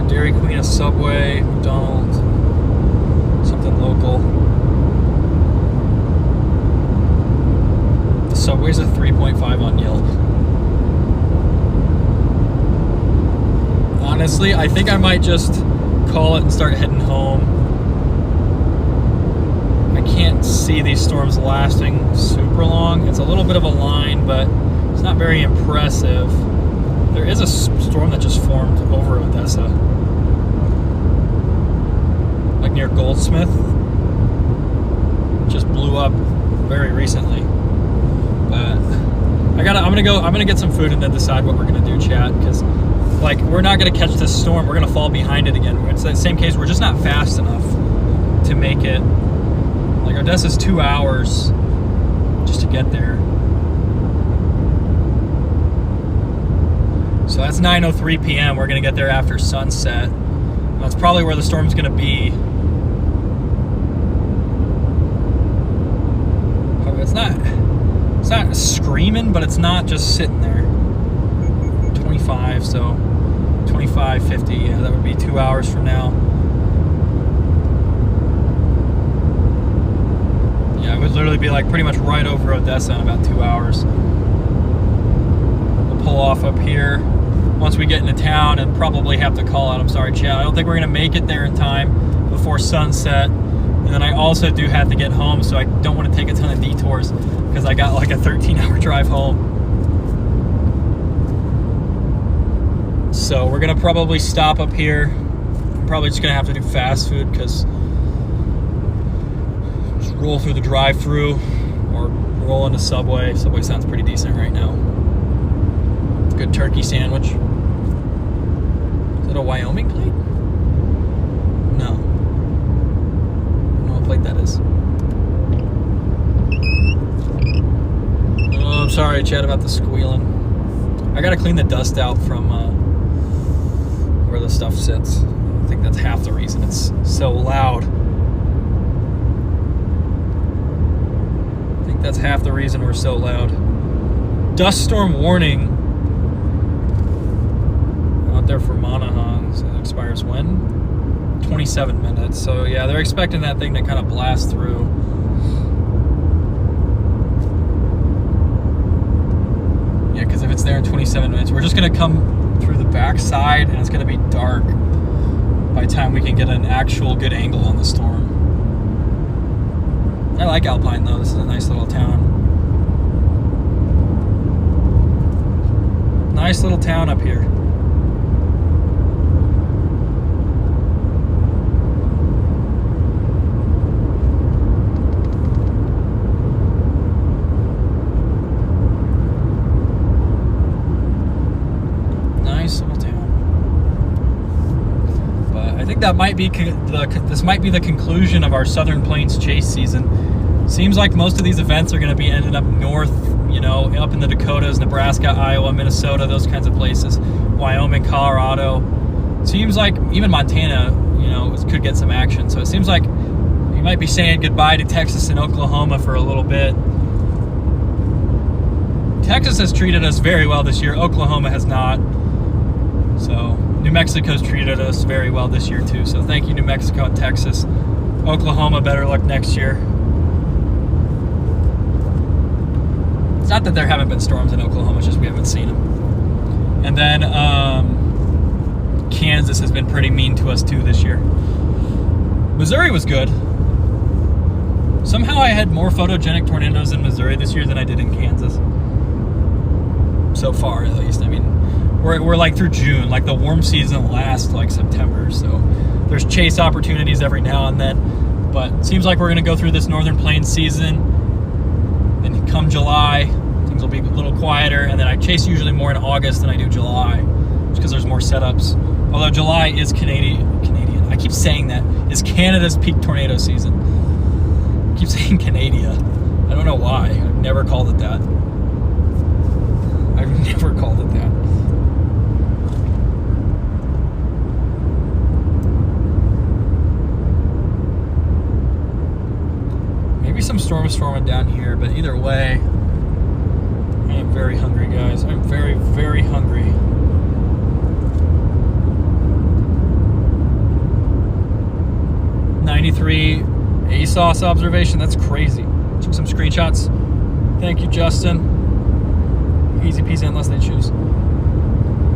Speaker 2: Dairy Queen, a Subway, McDonald's, something local. The Subway's a 3.5 on Yelp. Honestly, I think I might just call it and start heading home. I can't see these storms lasting super long. It's a little bit of a line, but it's not very impressive. There is a storm that just formed over Odessa. Like near Goldsmith, just blew up very recently. But I'm gonna get some food and then decide what we're gonna do, chat. Because like we're not gonna catch this storm. We're gonna fall behind it again. It's that same case. We're just not fast enough to make it. Like Odessa's 2 hours just to get there. So that's 9:03 p.m. We're gonna get there after sunset. That's probably where the storm's gonna be. It's not screaming, but it's not just sitting there. 25, so 25:50. Yeah, that would be 2 hours from now. Yeah, it would literally be like pretty much right over Odessa in about 2 hours. We'll pull off up here once we get into town and probably have to call out. I'm sorry, Chad. I don't think we're gonna make it there in time before sunset. And then I also do have to get home, so I don't want to take a ton of detours because I got like a 13-hour drive home. So we're gonna probably stop up here. Probably just gonna have to do fast food because just roll through the drive-through or roll into Subway. Subway sounds pretty decent right now. Good turkey sandwich. Is that a Wyoming plate? No. I don't know what plate that is. Oh, I'm sorry, Chad, about the squealing. I gotta clean the dust out from where the stuff sits. I think that's half the reason it's so loud. I think that's half the reason we're so loud. Dust storm warning out there for Monahans. It expires when? 27 minutes. So yeah, they're expecting that thing to kind of blast through. Yeah, because if it's there in 27 minutes, we're just gonna come through the back side and it's gonna be dark by the time we can get an actual good angle on the storm. I like Alpine though. This is a nice little town. Nice little town up here. Nice little town. But I think that might be this might be the conclusion of our Southern Plains chase season. Seems like most of these events are going to be ending up north, you know, up in the Dakotas, Nebraska, Iowa, Minnesota, those kinds of places. Wyoming, Colorado. Seems like even Montana, you know, could get some action. So it seems like we might be saying goodbye to Texas and Oklahoma for a little bit. Texas has treated us very well this year. Oklahoma has not. So New Mexico's treated us very well this year too. So thank you, New Mexico and Texas. Oklahoma, better luck next year. It's not that there haven't been storms in Oklahoma, it's just we haven't seen them. And then Kansas has been pretty mean to us too this year. Missouri was good. Somehow I had more photogenic tornadoes in Missouri this year than I did in Kansas. So far, at least. I mean, we're like through June. Like the warm season lasts like September. So there's chase opportunities every now and then. But it seems like we're going to go through this Northern Plains season. Then come July, things will be a little quieter, and then I chase usually more in August than I do July, just because there's more setups. Although July is Canadian. I keep saying that. Is Canada's peak tornado season. I keep saying Canada. I don't know why. I've never called it that. I've never called it that. Maybe some storms forming down here, but either way, I am very hungry, guys. I'm very, very hungry. .93 ASOS observation. That's crazy. Took some screenshots. Thank you, Justin. Easy peasy unless they choose.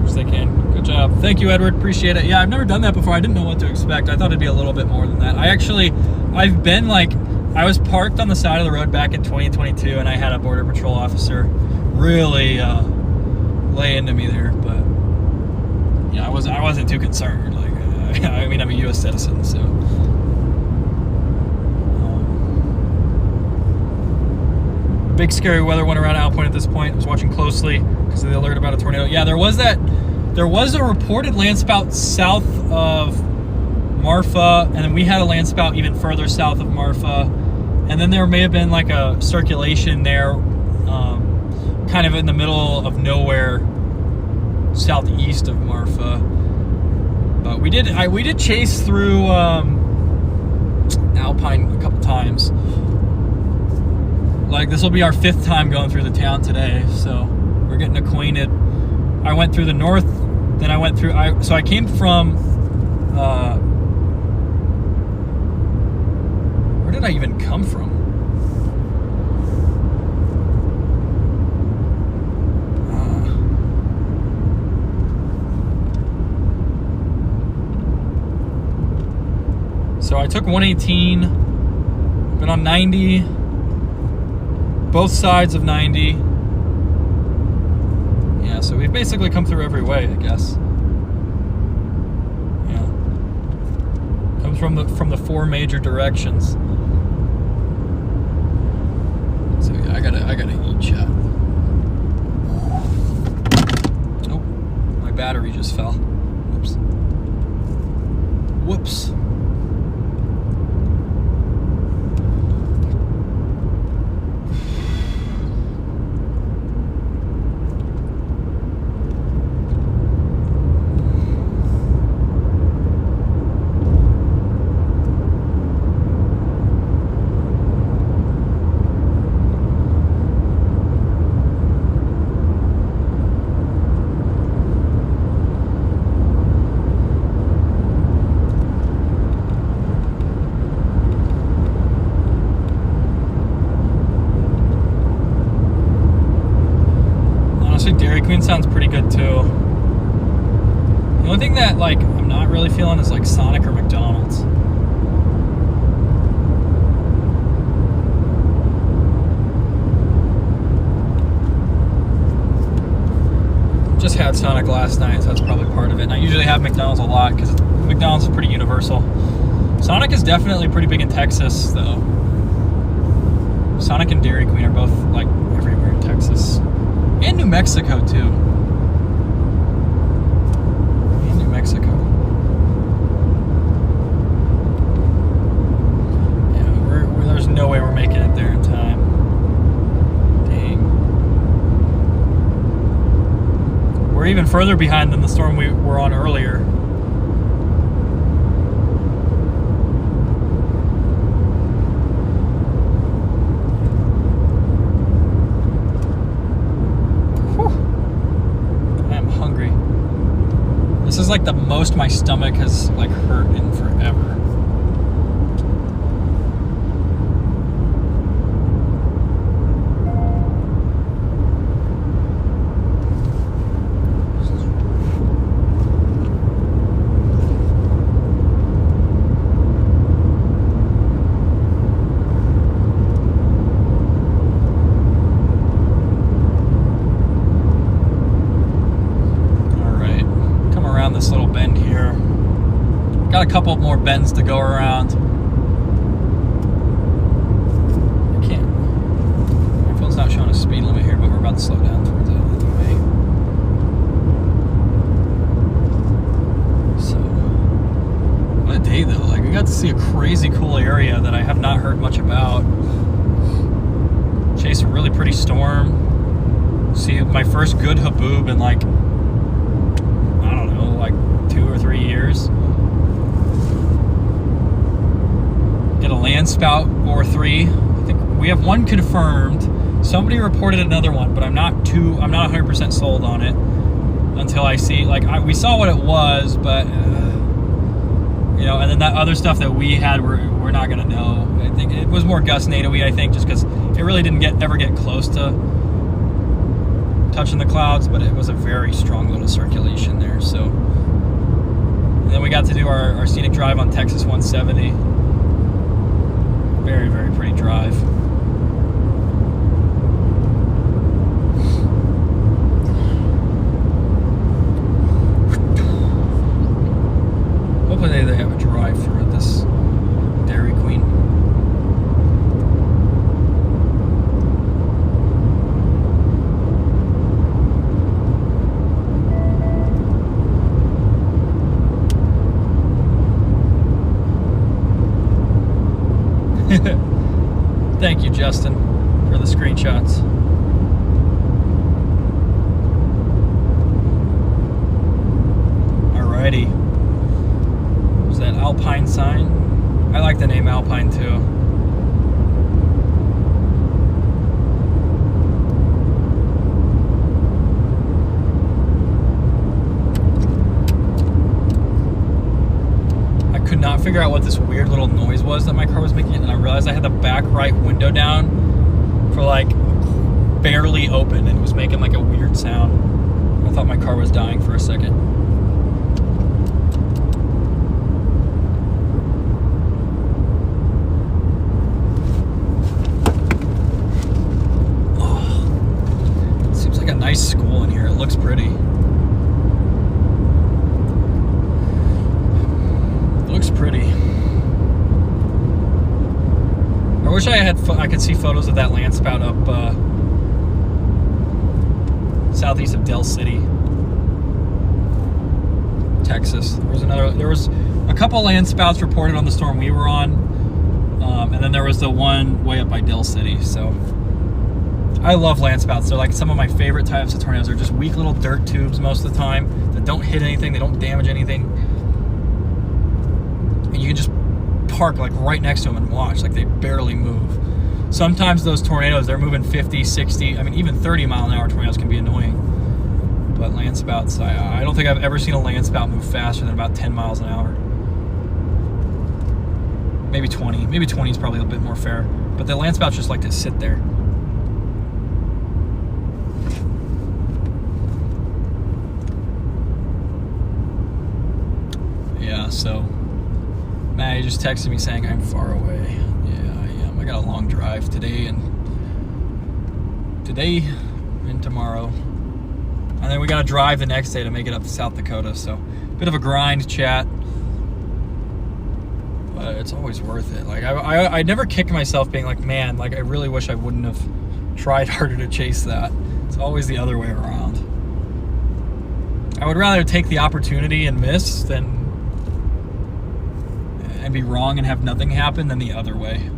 Speaker 2: Which they can. Good job. Thank you, Edward. Appreciate it. Yeah, I've never done that before. I didn't know what to expect. I thought it'd be a little bit more than that. I've been like, I was parked on the side of the road back in 2022, and I had a Border Patrol officer really lay into me there. But yeah, I wasn't too concerned. Like, I mean, I'm a U.S. citizen, so. Big scary weather went around Alpine at this point. I was watching closely because of the alert about a tornado. Yeah, there was a reported landspout south of Marfa, and then we had a landspout even further south of Marfa, and then there may have been like a circulation there, kind of in the middle of nowhere, southeast of Marfa. But we did chase through Alpine a couple times. Like, this will be our 5th time going through the town today, so we're getting acquainted. I went through the north, then I went through, so I came from, where did I even come from? So I took 118, been on 90, both sides of 90. Yeah, so we've basically come through every way, I guess. Comes from the four major directions. So yeah, I gotta eat shot. Oh, my battery just fell. Whoops. Whoops. Dairy Queen sounds pretty good too. The only thing that like I'm not really feeling is like Sonic or McDonald's. Just had Sonic last night, so that's probably part of it. And I usually have McDonald's a lot because McDonald's is pretty universal. Sonic is definitely pretty big in Texas though. Sonic and Dairy Queen are both like everywhere in Texas. And New Mexico, too. And New Mexico. Yeah, there's no way we're making it there in time. Dang. We're even further behind than the storm we were on earlier. This is like the most my stomach has like hurt in forever. This little bend here. Got a couple more bends to go around. I can't. My phone's not showing a speed limit here, but we're about to slow down towards it anyway. So, what a day though. Like, we got to see a crazy cool area that I have not heard much about. Chase a really pretty storm. See my first good haboob in like 2 or 3 years. Get a land spout or 3. I think we have one confirmed. Somebody reported another one, but I'm not 100% sold on it until I see. Like we saw what it was, but you know, and then that other stuff that we had, we're not gonna know. I think it was more gustnado-y, I think, just because it really didn't ever get close to touching the clouds, but it was a very strong little circulation there. So. And then we got to do our scenic drive on Texas 170. Very, very pretty drive. Hopefully they have a drive-through at this Dairy Queen. Thank you, Justin, for the screenshots. Alrighty. There's that Alpine sign. I like the name Alpine too. Could not figure out what this weird little noise was that my car was making, and I realized I had the back right window down for like barely open, and it was making like a weird sound. I thought my car was dying for a second. Oh, seems like a nice school in here. It looks pretty. Looks pretty. wish I could see photos of that land spout up southeast of Del City, Texas. There was a couple land spouts reported on the storm we were on, and then there was the one way up by Del City. So I love land spouts. They're like some of my favorite types of tornadoes. They're just weak little dirt tubes most of the time that don't hit anything, they don't damage anything, and you can just park like right next to them and watch, like they barely move. Sometimes those tornadoes, they're moving 50, 60, I mean even 30-mile-an-hour tornadoes can be annoying. But land spouts, I don't think I've ever seen a land spout move faster than about 10 miles an hour. Maybe 20. Maybe 20 is probably a bit more fair. But the land spouts just like to sit there. Yeah, so Maddie just texted me saying I'm far away. Yeah, I am. I got a long drive today and tomorrow. And then we got to drive the next day to make it up to South Dakota. So, bit of a grind, chat. But it's always worth it. Like, I never kick myself being like, man, like, I really wish I wouldn't have tried harder to chase that. It's always the other way around. I would rather take the opportunity and miss and be wrong and have nothing happen than the other way.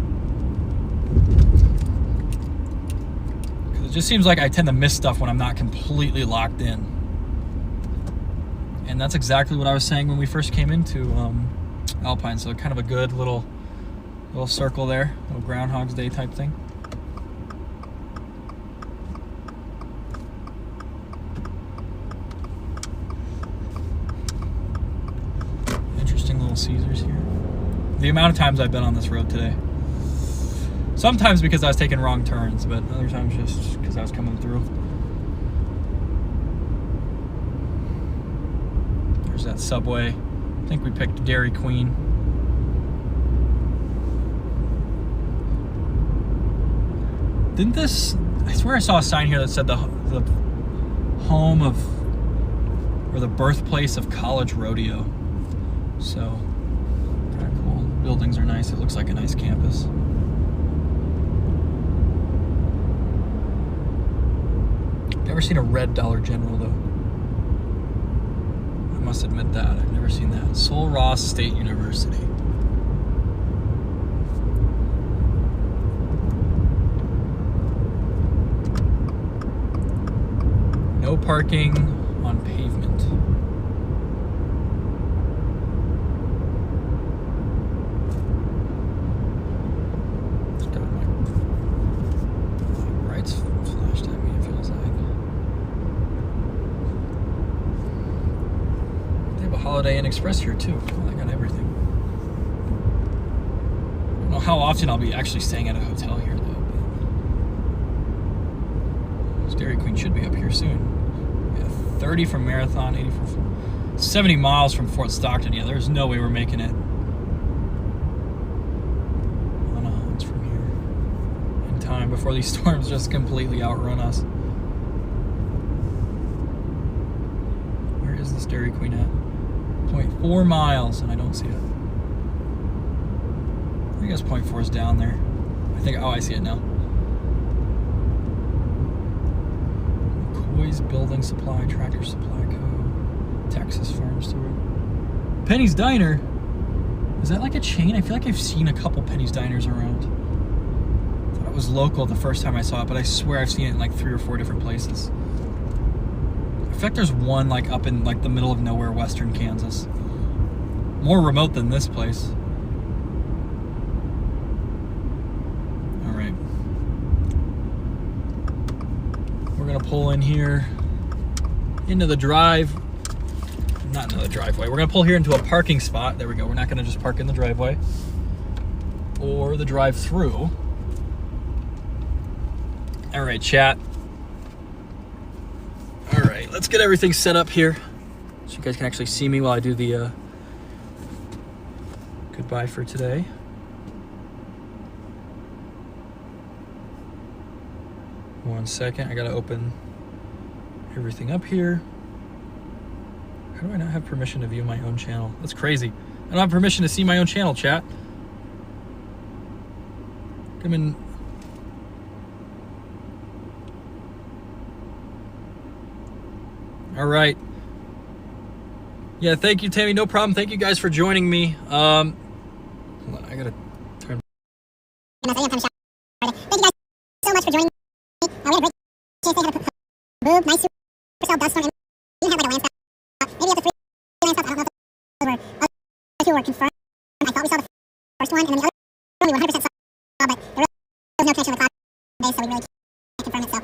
Speaker 2: Because it just seems like I tend to miss stuff when I'm not completely locked in. And that's exactly what I was saying when we first came into Alpine. So kind of a good little circle there, little Groundhog's Day type thing. Interesting little Caesars here. The amount of times I've been on this road today. Sometimes because I was taking wrong turns, but other times just because I was coming through. There's that Subway. I think we picked Dairy Queen. Didn't this... I swear I saw a sign here that said the home of... or the birthplace of College Rodeo. So... buildings are nice. It looks like a nice campus. Never seen a red Dollar General though. I must admit that. I've never seen that. Sul Ross State University. No parking on pavement. Holiday Inn Express here too. Well, I got everything. I don't know how often I'll be actually staying at a hotel here though. But Dairy Queen should be up here soon. Yeah, 30 from Marathon, 80 from 70 miles from Fort Stockton. Yeah, there's no way we're making it on a hunt from here in time before these storms just completely outrun us. Where is this Dairy Queen at? 0.4 miles, and I don't see it. I guess 0.4 is down there. I think, oh, I see it now. McCoy's Building Supply, Tractor Supply Co. Texas Farm Store. Penny's Diner. Is that like a chain? I feel like I've seen a couple Penny's Diners around. I thought it was local the first time I saw it, but I swear I've seen it in like 3 or 4 different places. I feel like there's one like up in like the middle of nowhere, western Kansas. More remote than this place. All right. We're gonna pull in here into the drive. Not into the driveway. We're gonna pull here into a parking spot. There we go. We're not gonna just park in the driveway or the drive-through. All right, chat. Let's get everything set up here so you guys can actually see me while I do the goodbye for today. One second, I gotta open everything up here. How do I not have permission to view my own channel? That's crazy. I don't have permission to see my own channel, chat.
Speaker 1: Come in. All right. Yeah, thank you, Tammy. No problem. Thank you guys for joining me. Hold on, I gotta turn.
Speaker 4: Thank you guys so much for joining me. We had a great chase. They had a Haboo, nice Supercell dust storm, and we didn't have like a land spout. Maybe up to 3 land spouts. I don't know if those two were confirmed. I thought we saw the first one, and then the other one we were 100% saw, but there was no connection with the cloud base, so we really can't confirm it. So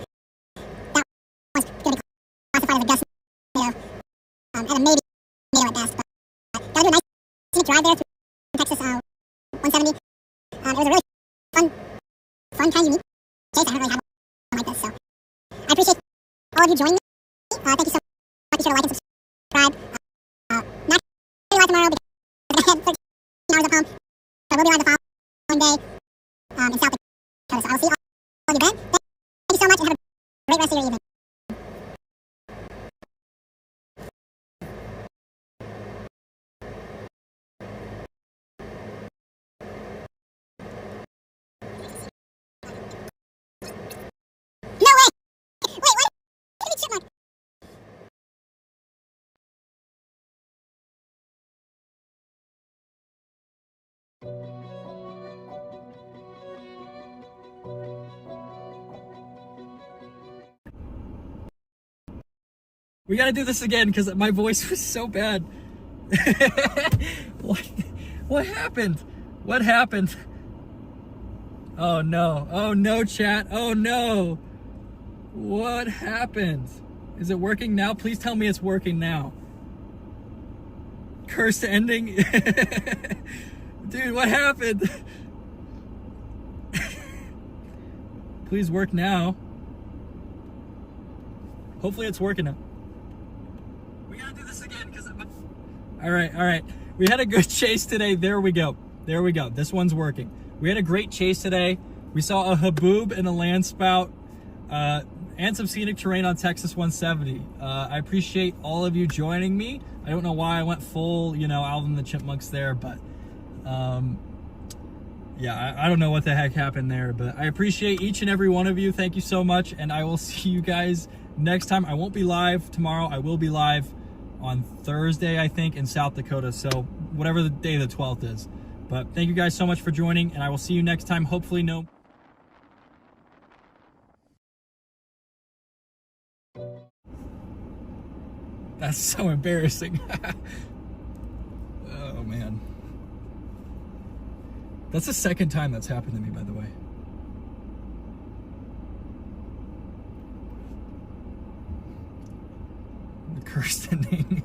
Speaker 4: that one's going to be classified as a gustnado, and a maybe at best. But gotta do a nice scenic drive there through Texas 170. It was a really fun, kind of unique chase. I haven't really had one like this, so I appreciate all of you joining me. Thank you so much. Be sure to like and subscribe. Not going to be live tomorrow because I had 13 hours of home, but I will be live the following day in South Dakota. So I will see all of you then. Thank you so much and have a great rest of your evening. No way! Wait, what? Give me chipmunk.
Speaker 1: We gotta do this again because my voice was so bad. What happened? What happened? Oh no. Oh no, chat. Oh no. What happened? Is it working now? Please tell me it's working now. Cursed ending? Dude, what happened? Please work now. Hopefully it's working now. We gotta do this again because all right. We had a good chase today. There we go. This one's working. We had a great chase today. We saw a haboob and a land spout and some scenic terrain on Texas 170. I appreciate all of you joining me. I don't know why I went full, Alvin the Chipmunks there, but yeah, I don't know what the heck happened there, but I appreciate each and every one of you. Thank you so much, and I will see you guys next time. I won't be live tomorrow. I will be live on Thursday, I think, in South Dakota, so whatever the day the 12th is. But thank you guys so much for joining, and I will see you next time. Hopefully no... That's so embarrassing. Oh, man. That's the second time that's happened to me, by the way. The cursed ending.